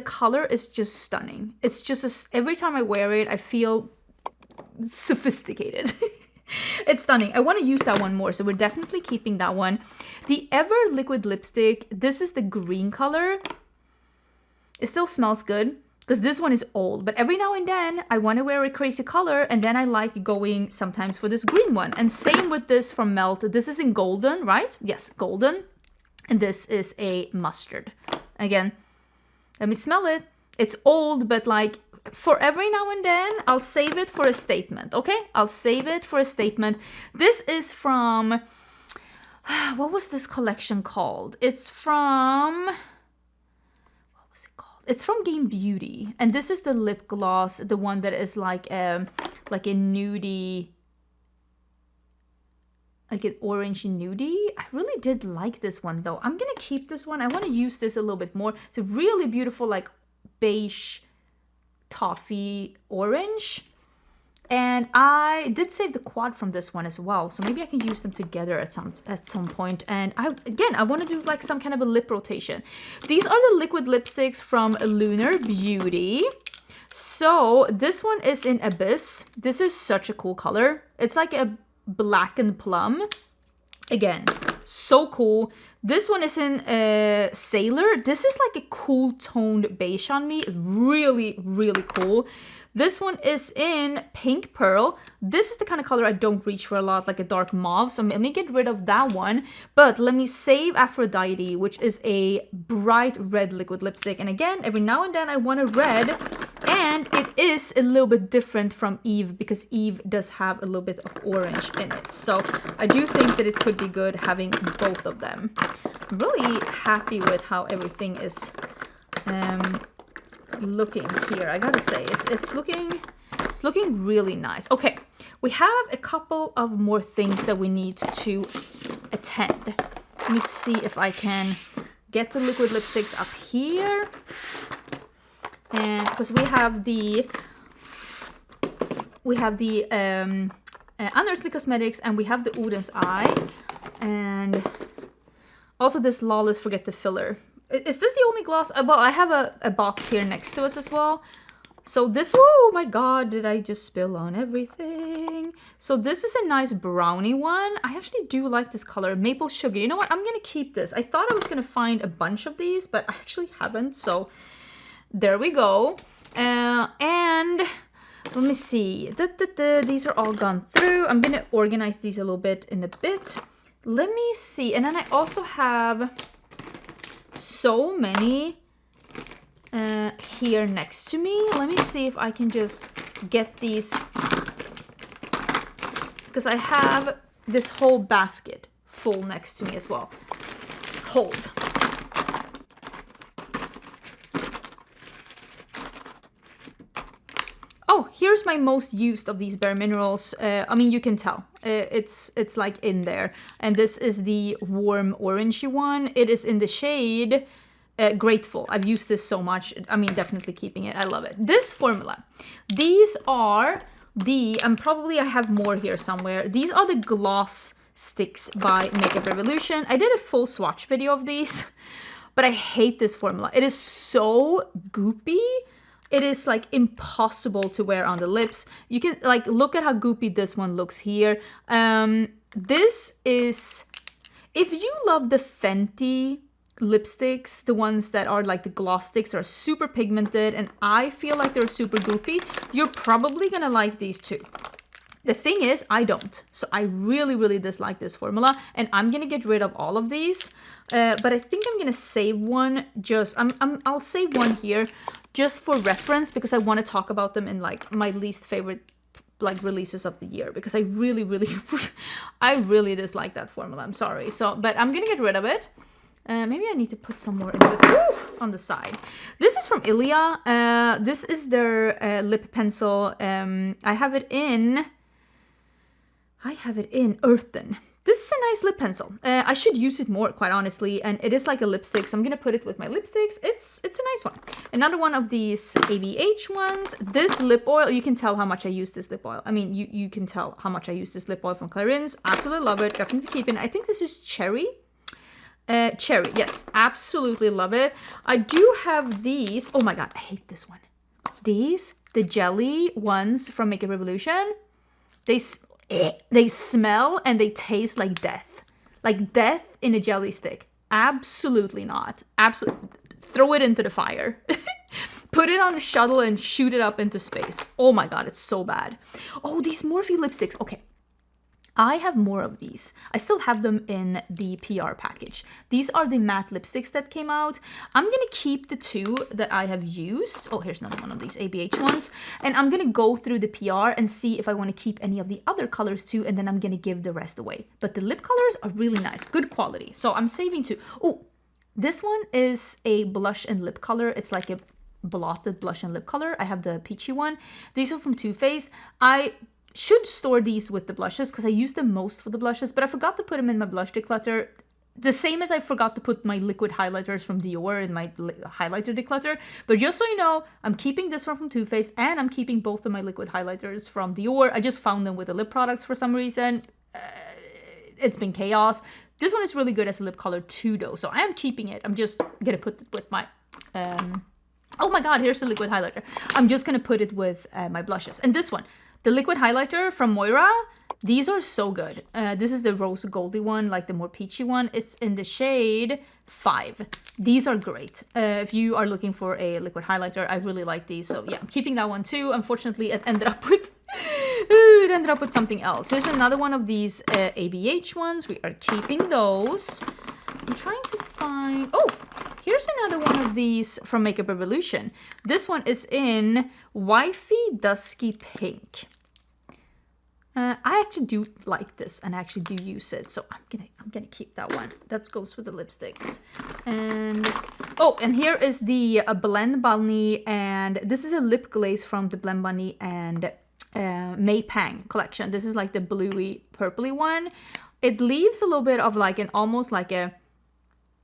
color is just stunning. It's just every time I wear it I feel sophisticated. It's stunning. I want to use that one more, so we're definitely keeping that one. The Ever liquid lipstick, this is the green color. It still smells good because this one is old, but every now and then I want to wear a crazy color, and then I like going sometimes for this green one. And same with this from Melt. This is in golden, right? Yes, golden. And this is a mustard. Again, let me smell it. It's old, but like for every now and then I'll save it for a statement. Okay, I'll save it for a statement. This is from, what was this collection called? It's from, it's from Game Beauty, and this is the lip gloss, the one that is like a nudie, like an orange nudie. I really did like this one though. I'm gonna keep this one. I want to use this a little bit more. It's a really beautiful like beige toffee orange. And I did save the quad from this one as well, so maybe I can use them together at some point. And I want to do like some kind of a lip rotation. These are the liquid lipsticks from Lunar Beauty. So this one is in Abyss. This is such a cool color. It's like a blackened plum. Again, so cool. This one is in Sailor. This is like a cool toned beige on me. Really, really cool. This one is in Pink Pearl. This is the kind of color I don't reach for a lot, like a dark mauve. So let me get rid of that one. But let me save Aphrodite, which is a bright red liquid lipstick. And again, every now and then I want a red. And it is a little bit different from Eve, because Eve does have a little bit of orange in it. So I do think that it could be good having both of them. I'm really happy with how everything is looking here. I gotta say, it's looking really nice. Okay, we have a couple of more things that we need to attend. Let me see if I can get the liquid lipsticks up here. And because we have the Unearthly Cosmetics, and we have the Oden's Eye, and also this Lawless Forget the Filler. Is this the only gloss? Well, I have a box here next to us as well. So this, oh my god, did I just spill on everything? So this is a nice brownie one. I actually do like this color, Maple Sugar. You know what? I'm gonna keep this. I thought I was gonna find a bunch of these, but I actually haven't. So there we go. And let me see. These are all gone through. I'm gonna organize these a little bit in a bit. Let me see. And then I also have so many here next to me. Let me see if I can just get these, because I have this whole basket full next to me as well. Hold. Oh, here's my most used of these Bare Minerals. I mean, you can tell. It's like in there. And this is the warm orangey one. It is in the shade Grateful. I've used this so much. I mean, definitely keeping it. I love it. This formula. These are the, and probably I have more here somewhere. These are the gloss sticks by Makeup Revolution. I did a full swatch video of these, but I hate this formula. It is so goopy. It is like impossible to wear on the lips. You can like look at how goopy this one looks here. This is, if you love the Fenty lipsticks, the ones that are like the gloss sticks, are super pigmented, and I feel like they're super goopy, you're probably gonna like these too. The thing is, I don't. So I really, really dislike this formula, and I'm gonna get rid of all of these. But I think I'm gonna save one. I'll save one here just for reference, because I want to talk about them in like my least favorite like releases of the year, because I really, really, I really dislike that formula. I'm sorry. So, but I'm gonna get rid of it. Maybe I need to put some more in this on the side. This is from Ilia. This is their lip pencil. I have it in Earthen. This is a nice lip pencil. I should use it more, quite honestly, and it is like a lipstick, so I'm gonna put it with my lipsticks. It's a nice one. Another one of these ABH ones. This lip oil, you can tell how much I use this lip oil. I mean, you can tell how much I use this lip oil from Clarins. Absolutely love it. Definitely keep it. I think this is Cherry. Cherry, yes, absolutely love it. I do have these. Oh my god, I hate this one. These, the jelly ones from Makeup Revolution. They smell and they taste like death. Like death in a jelly stick. Absolutely not. Absolutely. Throw it into the fire. Put it on a shuttle and shoot it up into space. Oh my god, it's so bad. Oh, these Morphe lipsticks. Okay. I have more of these. I still have them in the PR package. These are the matte lipsticks that came out. I'm gonna keep the two that I have used. Oh, here's another one of these ABH ones. And I'm gonna go through the PR and see if I wanna keep any of the other colors too, and then I'm gonna give the rest away. But the lip colors are really nice, good quality. So I'm saving two. Oh, this one is a blush and lip color. It's like a blotted blush and lip color. I have the peachy one. These are from Too Faced. I should store these with the blushes because I use them most for the blushes, but I forgot to put them in my blush declutter. The same as I forgot to put my liquid highlighters from Dior in my highlighter declutter. But just so you know, I'm keeping this one from Too Faced and I'm keeping both of my liquid highlighters from Dior. I just found them with the lip products for some reason. It's been chaos. This one is really good as a lip color too though, so I am keeping it. I'm just gonna put it with my... oh my god, here's the liquid highlighter. I'm just gonna put it with my blushes. And this one, the liquid highlighter from Moira, these are so good. This is the rose goldy one, like the more peachy one. It's in the shade 5. These are great. If you are looking for a liquid highlighter, I really like these. So yeah, I'm keeping that one too. Unfortunately, it ended up with something else. Here's another one of these ABH ones. We are keeping those. I'm trying to find... Oh, here's another one of these from Makeup Revolution. This one is in Wifey Dusky Pink. I actually do like this and I actually do use it, so I'm gonna keep that one. That goes with the lipsticks. And oh, and here is the Blend Bunny, and this is a lip glaze from the Blend Bunny and May Pang collection. This is like the bluey purpley one. It leaves a little bit of like an almost like a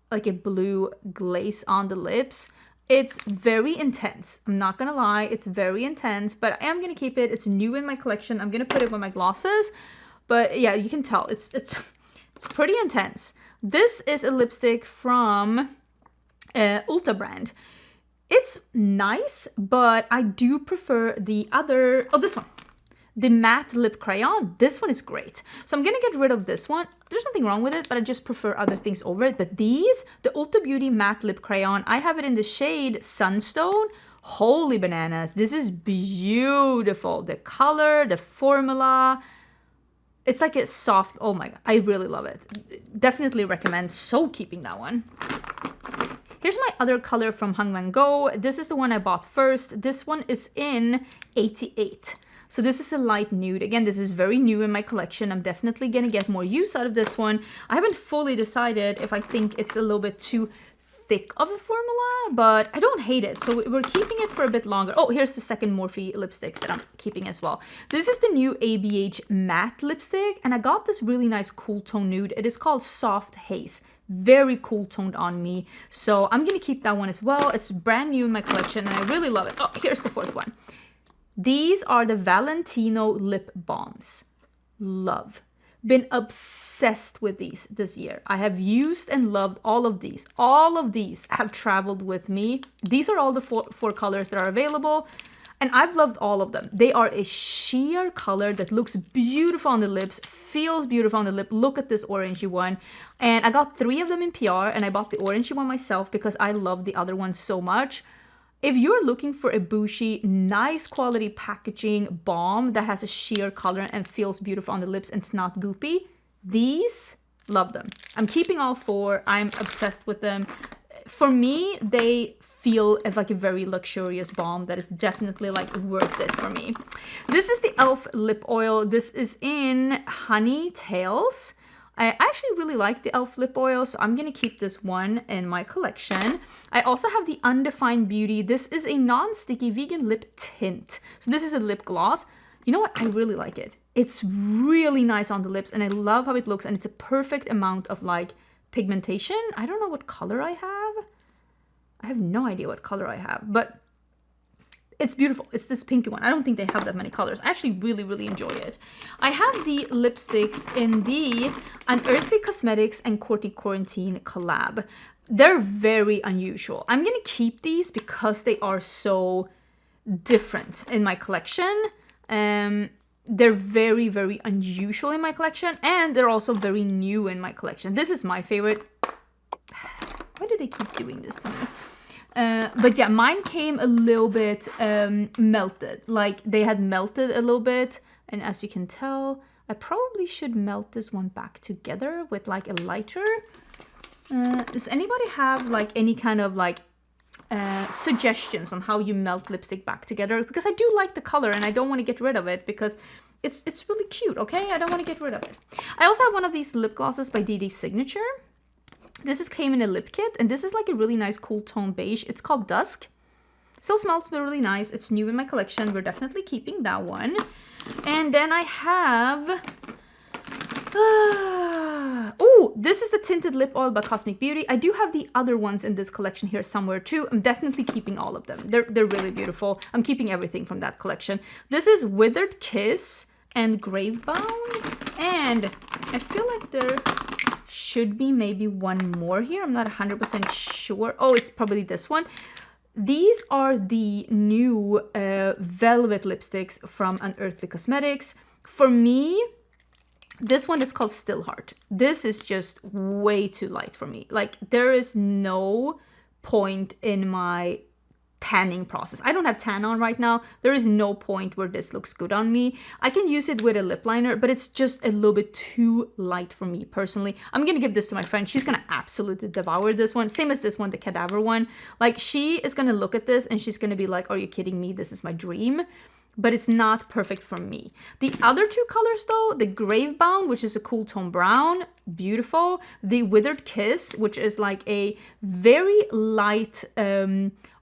blue glaze on the lips. It's very intense. I'm not gonna lie, it's very intense, but I am gonna keep it. It's new in my collection. I'm gonna put it with my glosses, but yeah, you can tell it's pretty intense. This is a lipstick from Ulta brand. It's nice, but I do prefer the other. Oh, this one. The matte lip crayon, this one is great. So I'm gonna get rid of this one. There's nothing wrong with it, but I just prefer other things over it. But these, the Ulta Beauty matte lip crayon, I have it in the shade Sunstone. Holy bananas, this is beautiful. The color, the formula, it's like a soft, oh my god, I really love it. Definitely recommend, so keeping that one. Here's my other color from Hang Van Go. This is the one I bought first. This one is in 88. So this is a light nude. Again, this is very new in my collection. I'm definitely gonna get more use out of this one. I haven't fully decided if I think it's a little bit too thick of a formula, but I don't hate it. So we're keeping it for a bit longer. Oh, here's the second Morphe lipstick that I'm keeping as well. This is the new ABH matte lipstick, and I got this really nice cool tone nude. It is called Soft Haze. Very cool toned on me. So I'm gonna keep that one as well. It's brand new in my collection and I really love it. Oh, here's the fourth one. These are the Valentino lip balms. Love. Been obsessed with these this year. I have used and loved all of these. All of these have traveled with me. These are all the four colors that are available. And I've loved all of them. They are a sheer color that looks beautiful on the lips, feels beautiful on the lip. Look at this orangey one. And I got 3 of them in PR and I bought the orangey one myself because I love the other one so much. If you're looking for a bougie, nice quality packaging balm that has a sheer color and feels beautiful on the lips and it's not goopy, these, love them. I'm keeping all 4. I'm obsessed with them. for me, they feel like a very luxurious balm that is definitely like worth it for me. This is the e.l.f. lip oil. This is in Honey Tales. I actually really like the e.l.f. lip oil, so I'm gonna keep this one in my collection. I also have the Undefined Beauty. This is a non-sticky vegan lip tint. So this is a lip gloss. You know what? I really like it. It's really nice on the lips, and I love how it looks, and it's a perfect amount of like pigmentation. I don't know what color I have. I have no idea what color I have, but it's beautiful. It's this pinky one. I don't think they have that many colors. I actually really, really enjoy it. I have the lipsticks in the Unearthly Cosmetics and Courtney Quarantine collab. They're very unusual. I'm gonna keep these because they are so different in my collection. They're very, very unusual in my collection, and they're also very new in my collection. This is my favorite. Why do they keep doing this to me? But yeah, mine came a little bit melted. Like they had melted a little bit. And as you can tell, I probably should melt this one back together with like a lighter. Does anybody have like any kind of like suggestions on how you melt lipstick back together? Because I do like the color and I don't want to get rid of it because it's really cute, okay? I don't want to get rid of it. I also have one of these lip glosses by DD Signature. This came in a lip kit, and this is like a really nice cool tone beige. It's called Dusk. Still smells really nice. It's new in my collection. We're definitely keeping that one. And then I have... oh, this is the Tinted Lip Oil by Cosmic Beauty. I do have the other ones in this collection here somewhere too. I'm definitely keeping all of them. They're really beautiful. I'm keeping everything from that collection. This is Withered Kiss and Gravebound. And I feel like there should be maybe one more here. I'm not 100% sure. Oh, it's probably this one. These are the new velvet lipsticks from Unearthly Cosmetics. For me, this one is called Still Heart. This is just way too light for me. Like, there is no point in my tanning process. I don't have tan on right now. There is no point where this looks good on me. I can use it with a lip liner, but it's just a little bit too light for me personally. I'm gonna give this to my friend. She's gonna absolutely devour this one. Same as this one, the Cadaver one. Like, she is gonna look at this and she's gonna be like, are you kidding me? This is my dream. But it's not perfect for me. The other two colors though, the Gravebound, which is a cool tone brown, beautiful. The Withered Kiss, which is like a very light,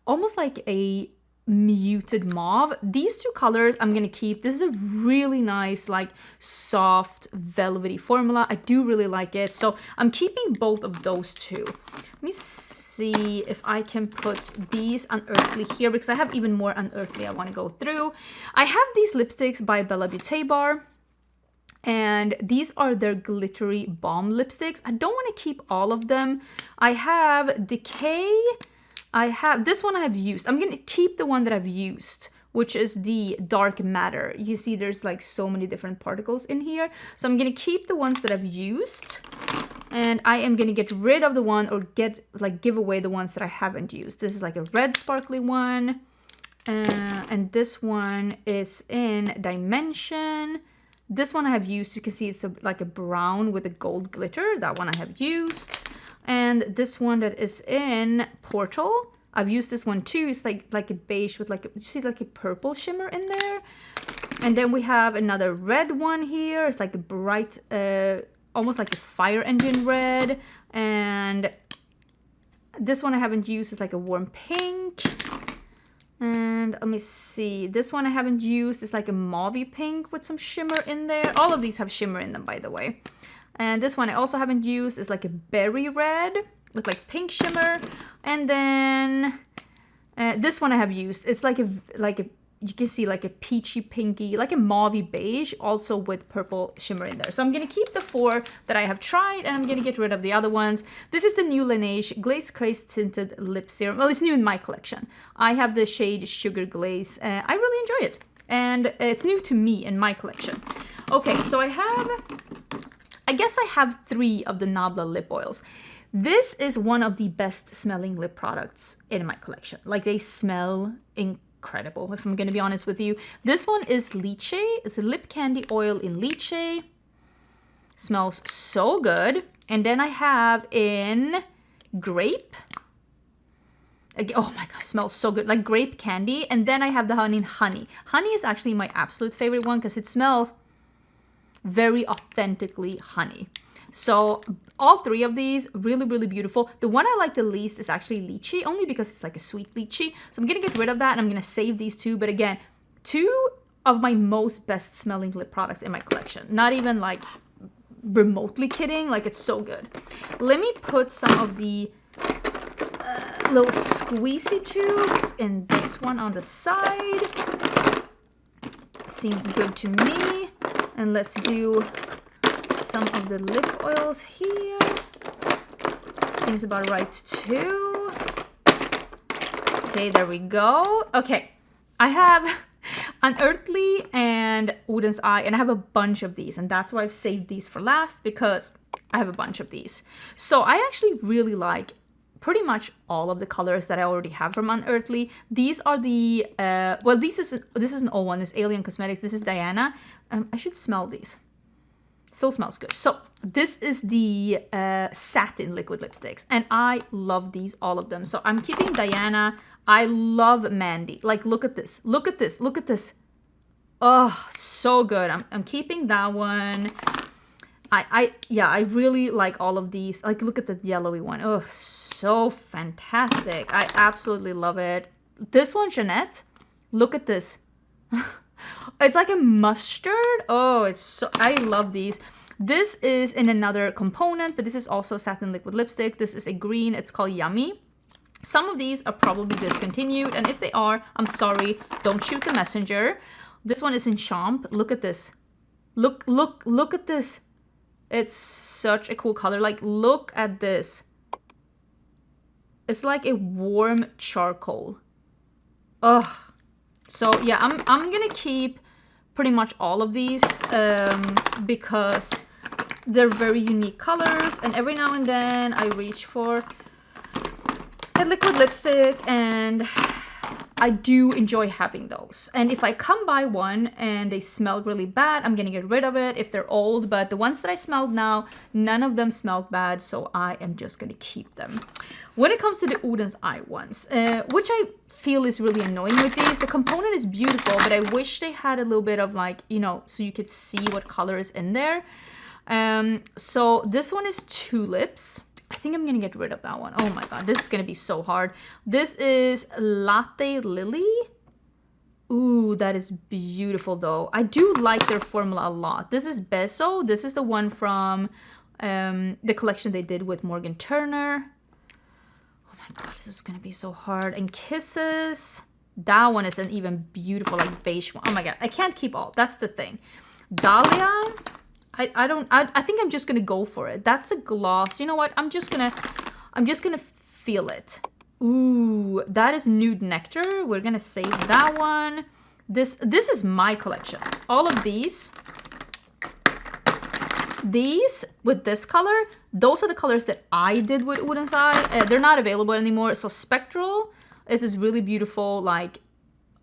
almost like a muted mauve. These two colors I'm gonna keep. This is a really nice, like, soft, velvety formula. I do really like it. So I'm keeping both of those two. Let me see if I can put these Unearthly here, because I have even more Unearthly I want to go through. I have these lipsticks by Bella Beauté Bar, and these are their glittery balm lipsticks. I don't want to keep all of them. I have Decay. I have this one I have used. I'm gonna keep the one that I've used, which is the Dark Matter. You see there's like so many different particles in here. So I'm gonna keep the ones that I've used, and I am gonna get rid of the one, or give away the ones that I haven't used. This is like a red sparkly one. And this one is in Dimension. This one I have used. You can see it's like a brown with a gold glitter. That one I have used. And this one that is in Portal, I've used this one too. It's like a beige with you see like a purple shimmer in there. And then we have another red one here. It's like a bright, almost like a fire engine red. And this one I haven't used. It's like a warm pink. And let me see. This one I haven't used. It's like a mauvey pink with some shimmer in there. All of these have shimmer in them, by the way. And this one I also haven't used. It's like a berry red with like pink shimmer. And then this one I have used. It's like a you can see like a peachy pinky, like a mauvey beige, also with purple shimmer in there. So I'm gonna keep the 4 that I have tried, and I'm gonna get rid of the other ones. This is the new Laneige Glaze Craze Tinted Lip Serum. Well, it's new in my collection. I have the shade Sugar Glaze. I really enjoy it, and it's new to me in my collection. Okay, so I guess I have 3 of the Nabla lip oils. This is one of the best smelling lip products in my collection. Like, they smell incredible, if I'm gonna be honest with you. This one is Lychee. It's a lip candy oil in Lychee. Smells so good. And then I have in Grape. Like, oh my god, smells so good. Like grape candy. And then I have the honey. Honey is actually my absolute favorite one because it smells very authentically honey. So all three of these, really, really beautiful. The one I like the least is actually lychee, only because it's like a sweet lychee. So I'm gonna get rid of that and I'm gonna save these two. But again, two of my most best smelling lip products in my collection. Not even like remotely kidding, like it's so good. Let me put some of the little squeezy tubes in this one on the side. Seems good to me. And let's do some of the lip oils here. Seems about right too. Okay, there we go. Okay, I have Unearthly and Oden's Eye, and I have a bunch of these, and that's why I've saved these for last, because I have a bunch of these. So I actually really like pretty much all of the colors that I already have from Unearthly. These are the well, this is an old one. This Alien Cosmetics. This is Diana. I should smell these. Still smells good. So this is the satin liquid lipsticks, and I love these, all of them. So I'm keeping Diana. I love Mandy. Like, look at this. Look at this. Look at this. Oh, so good. I'm keeping that one. Yeah, I really like all of these. Like, look at the yellowy one. Oh, so fantastic. I absolutely love it. This one, Jeanette. Look at this. It's like a mustard. Oh, it's so, I love these. This is in another component, but this is also satin liquid lipstick. This is a green. It's called Yummy. Some of these are probably discontinued, and if they are, I'm sorry. Don't shoot the messenger. This one is in Champ. Look at this. Look at this. It's such a cool color. Like, look at this. It's like a warm charcoal. Ugh. So yeah, I'm gonna keep pretty much all of these because they're very unique colors, and every now and then I reach for a liquid lipstick, and I do enjoy having those. And if I come by one and they smell really bad, I'm gonna get rid of it if they're old. But the ones that I smelled now, none of them smelled bad, so I am just gonna keep them. When it comes to the Oden's Eye ones, which I feel is really annoying with these, the component is beautiful, but I wish they had a little bit of, like, you know, so you could see what color is in there. So this one is Tulips. I think I'm gonna get rid of that one. Oh my god, this is gonna be so hard. This is Latte Lily. Ooh, that is beautiful though. I do like their formula a lot. This is Beso. This is the one from the collection they did with Morgan Turner. Oh my god, this is gonna be so hard. And Kisses. That one is an even beautiful, like, beige one. Oh my god, I can't keep all. That's the thing. Dahlia. I think I'm just gonna go for it. That's a gloss. You know what? I'm just gonna feel it. Ooh, that is Nude Nectar. We're gonna save that one. This is my collection. All of these with this color, those are the colors that I did with Oden's Eye. They're not available anymore. So Spectral is this really beautiful, like,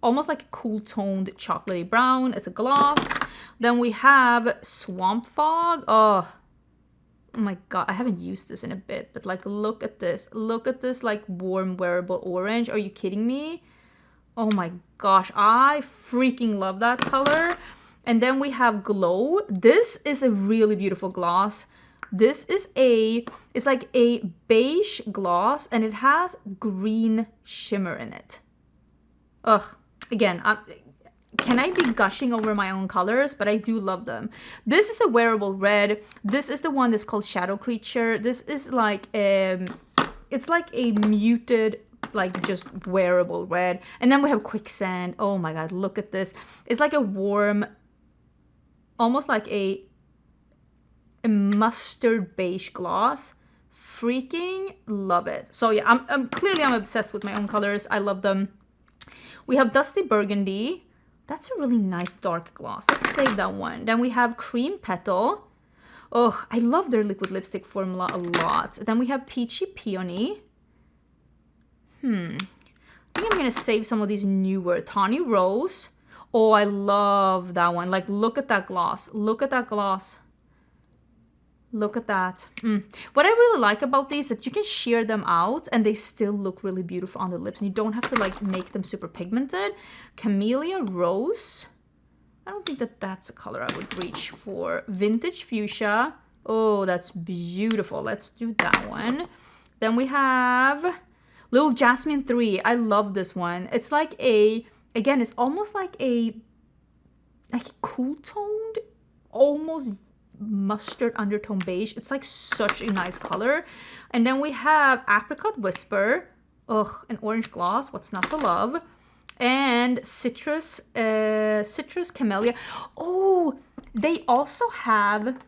almost like a cool toned chocolatey brown. It's a gloss. Then we have Swamp Fog. Oh my god, I haven't used this in a bit, but like, look at this. Look at this, like, warm wearable orange. Are you kidding me? Oh my gosh, I freaking love that color. And then we have Glow. This is a really beautiful gloss. This is it's like a beige gloss, and it has green shimmer in it. Ugh. Again, can I be gushing over my own colors? But I do love them. This is a wearable red. This is the one that's called Shadow Creature. This is like it's like a muted, like, just wearable red. And then we have Quicksand. Oh my god, look at this. It's like a warm, almost like a mustard beige gloss. Freaking love it. So yeah, I'm clearly obsessed with my own colors. I love them. We have Dusty Burgundy. That's a really nice dark gloss. Let's save that one. Then we have Cream Petal. Oh, I love their liquid lipstick formula a lot. Then we have Peachy Peony. I think I'm going to save some of these newer. Tawny Rose. Oh, I love that one. Like, look at that gloss. Look at that gloss. Look at that. What I really like about these that you can shear them out and they still look really beautiful on the lips and you don't have to like make them super pigmented. Camellia Rose. I don't think that that's a color I would reach for. Vintage Fuchsia. Oh, that's beautiful. Let's do that one. Then we have Little Jasmine 3. I love this one. It's like a, again, it's almost like a cool toned, almost mustard undertone beige. It's like such a nice color. And then we have Apricot Whisper. Ugh, an orange gloss. What's not to love? And Citrus Camellia. Oh, they also have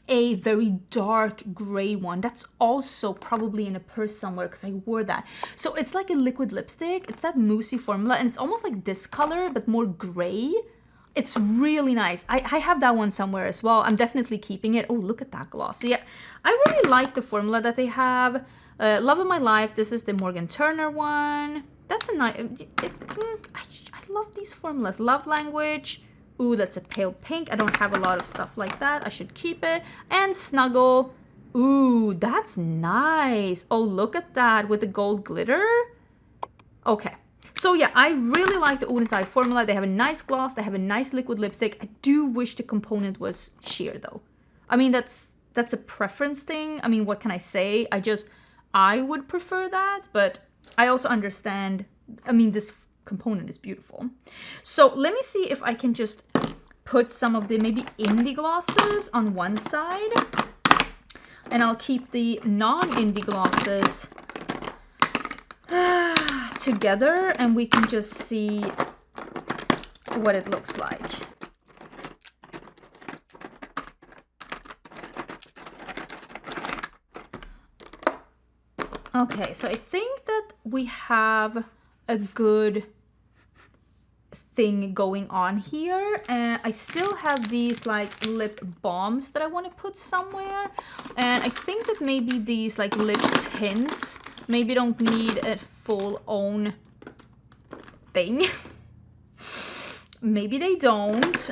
a very dark gray one. That's also probably in a purse somewhere because I wore that. So it's like a liquid lipstick. It's that moussey formula and it's almost like this color but more gray. It's really nice. I have that one somewhere as well. I'm definitely keeping it. Oh, look at that gloss. So yeah, I really like the formula that they have. Love of My Life. This is the Morgan Turner one. That's a nice... I love these formulas. Love Language. Ooh, that's a pale pink. I don't have a lot of stuff like that. I should keep it. And Snuggle. Ooh, that's nice. Oh, look at that with the gold glitter. Okay. So yeah, I really like the Oden Side formula. They have a nice gloss. They have a nice liquid lipstick. I do wish the component was sheer though. I mean, that's a preference thing. I mean, what can I say? I would prefer that, but I also understand. I mean, this component is beautiful. So let me see if I can just put some of the maybe indie glosses on one side. And I'll keep the non-indie glosses together and we can just see what it looks like. Okay, so I think that we have a good thing going on here, and I still have these like lip balms that I want to put somewhere, and I think that maybe these like lip tints maybe don't need a full own thing. Maybe they don't.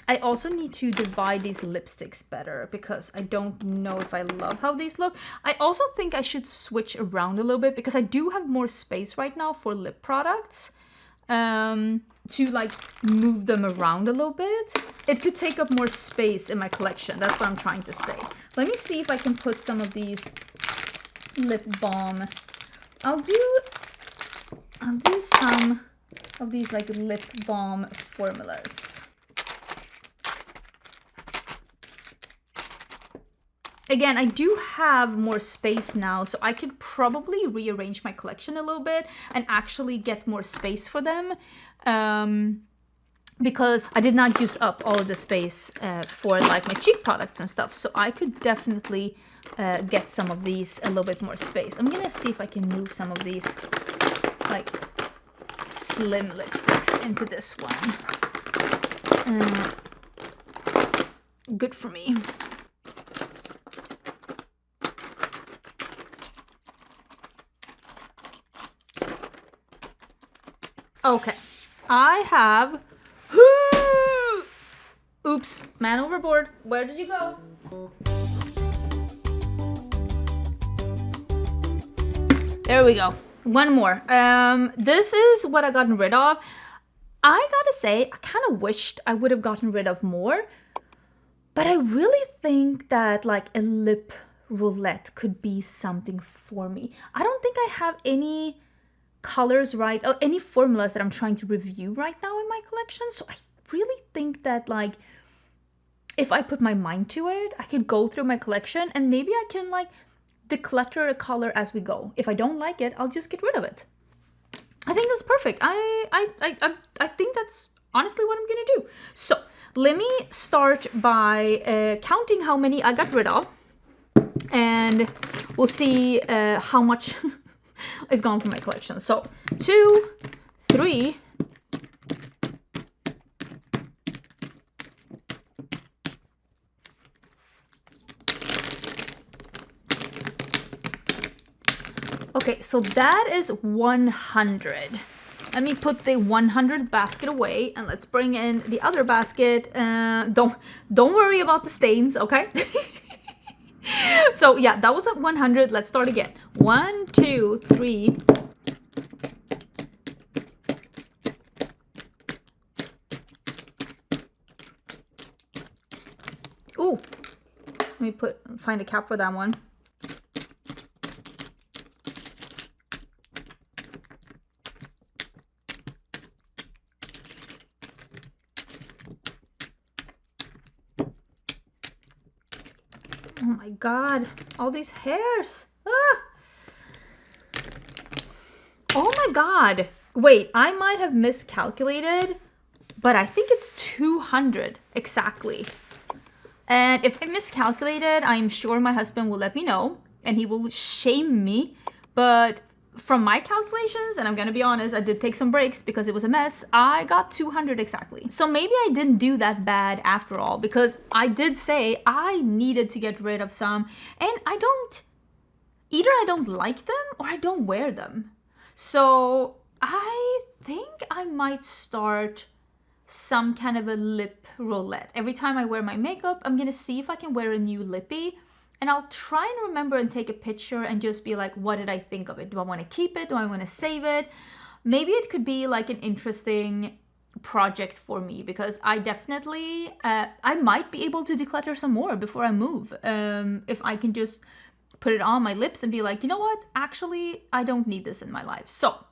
I also need to divide these lipsticks better because I don't know if I love how these look. I also think I should switch around a little bit because I do have more space right now for lip products. To like move them around a little bit. It could take up more space in my collection. That's what I'm trying to say. Let me see if I can put some of these lip balm. I'll do some of these like lip balm formulas. Again, I do have more space now, so I could probably rearrange my collection a little bit and actually get more space for them. Because I did not use up all of the space for like my cheek products and stuff. So I could definitely get some of these a little bit more space. I'm gonna see if I can move some of these like slim lipsticks into this one. Good for me. Okay, I have, oops, man overboard. Where did you go? There we go. One more. This is what I gotten rid of. I gotta say, I kind of wished I would have gotten rid of more, but I really think that like a lip roulette could be something for me. I don't think I have any colors or any formulas that I'm trying to review right now in my collection. So I really think that like if I put my mind to it, I could go through my collection and maybe I can like declutter a color as we go. If I don't like it, I'll just get rid of it. I think that's perfect. I think that's honestly what I'm gonna do. So let me start by counting how many I got rid of, and we'll see how much is gone from my collection. So 2, 3, okay, so that is 100. Let me put the 100 basket away and let's bring in the other basket. Don't worry about the stains, okay? So yeah, that was at 100. Let's start again. 1, 2, 3. Ooh, let me find a cap for that one. Oh my god, all these hairs. Ah. Oh my god. Wait, I might have miscalculated, but I think it's 200 exactly. And if I miscalculated, I'm sure my husband will let me know and he will shame me. But from my calculations, and I'm gonna be honest, I did take some breaks because it was a mess, I got 200 exactly. So maybe I didn't do that bad after all, because I did say I needed to get rid of some, and either I don't like them or I don't wear them. So I think I might start some kind of a lip roulette. Every time I wear my makeup, I'm gonna see if I can wear a new lippy, and I'll try and remember and take a picture and just be like, what did I think of it? Do I want to keep it? Do I want to save it? Maybe it could be like an interesting project for me, because I definitely, I might be able to declutter some more before I move. If I can just put it on my lips and be like, you know what? Actually, I don't need this in my life. So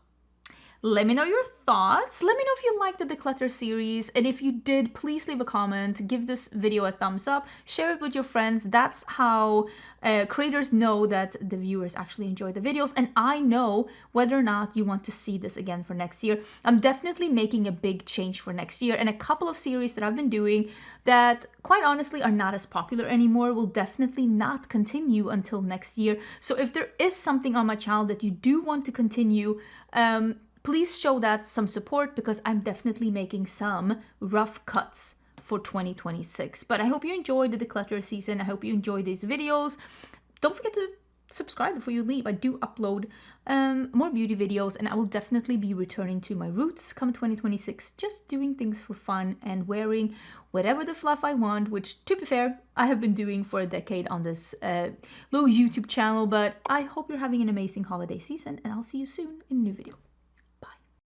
let me know your thoughts. Let me know if you liked the Declutter series. And if you did, please leave a comment, give this video a thumbs up, share it with your friends. That's how creators know that the viewers actually enjoy the videos. And I know whether or not you want to see this again for next year. I'm definitely making a big change for next year. And a couple of series that I've been doing that, quite honestly, are not as popular anymore will definitely not continue until next year. So if there is something on my channel that you do want to continue, please show that some support, because I'm definitely making some rough cuts for 2026. But I hope you enjoyed the Declutter season. I hope you enjoyed these videos. Don't forget to subscribe before you leave. I do upload more beauty videos, and I will definitely be returning to my roots come 2026, just doing things for fun and wearing whatever the fluff I want, which, to be fair, I have been doing for a decade on this little YouTube channel. But I hope you're having an amazing holiday season, and I'll see you soon in a new video.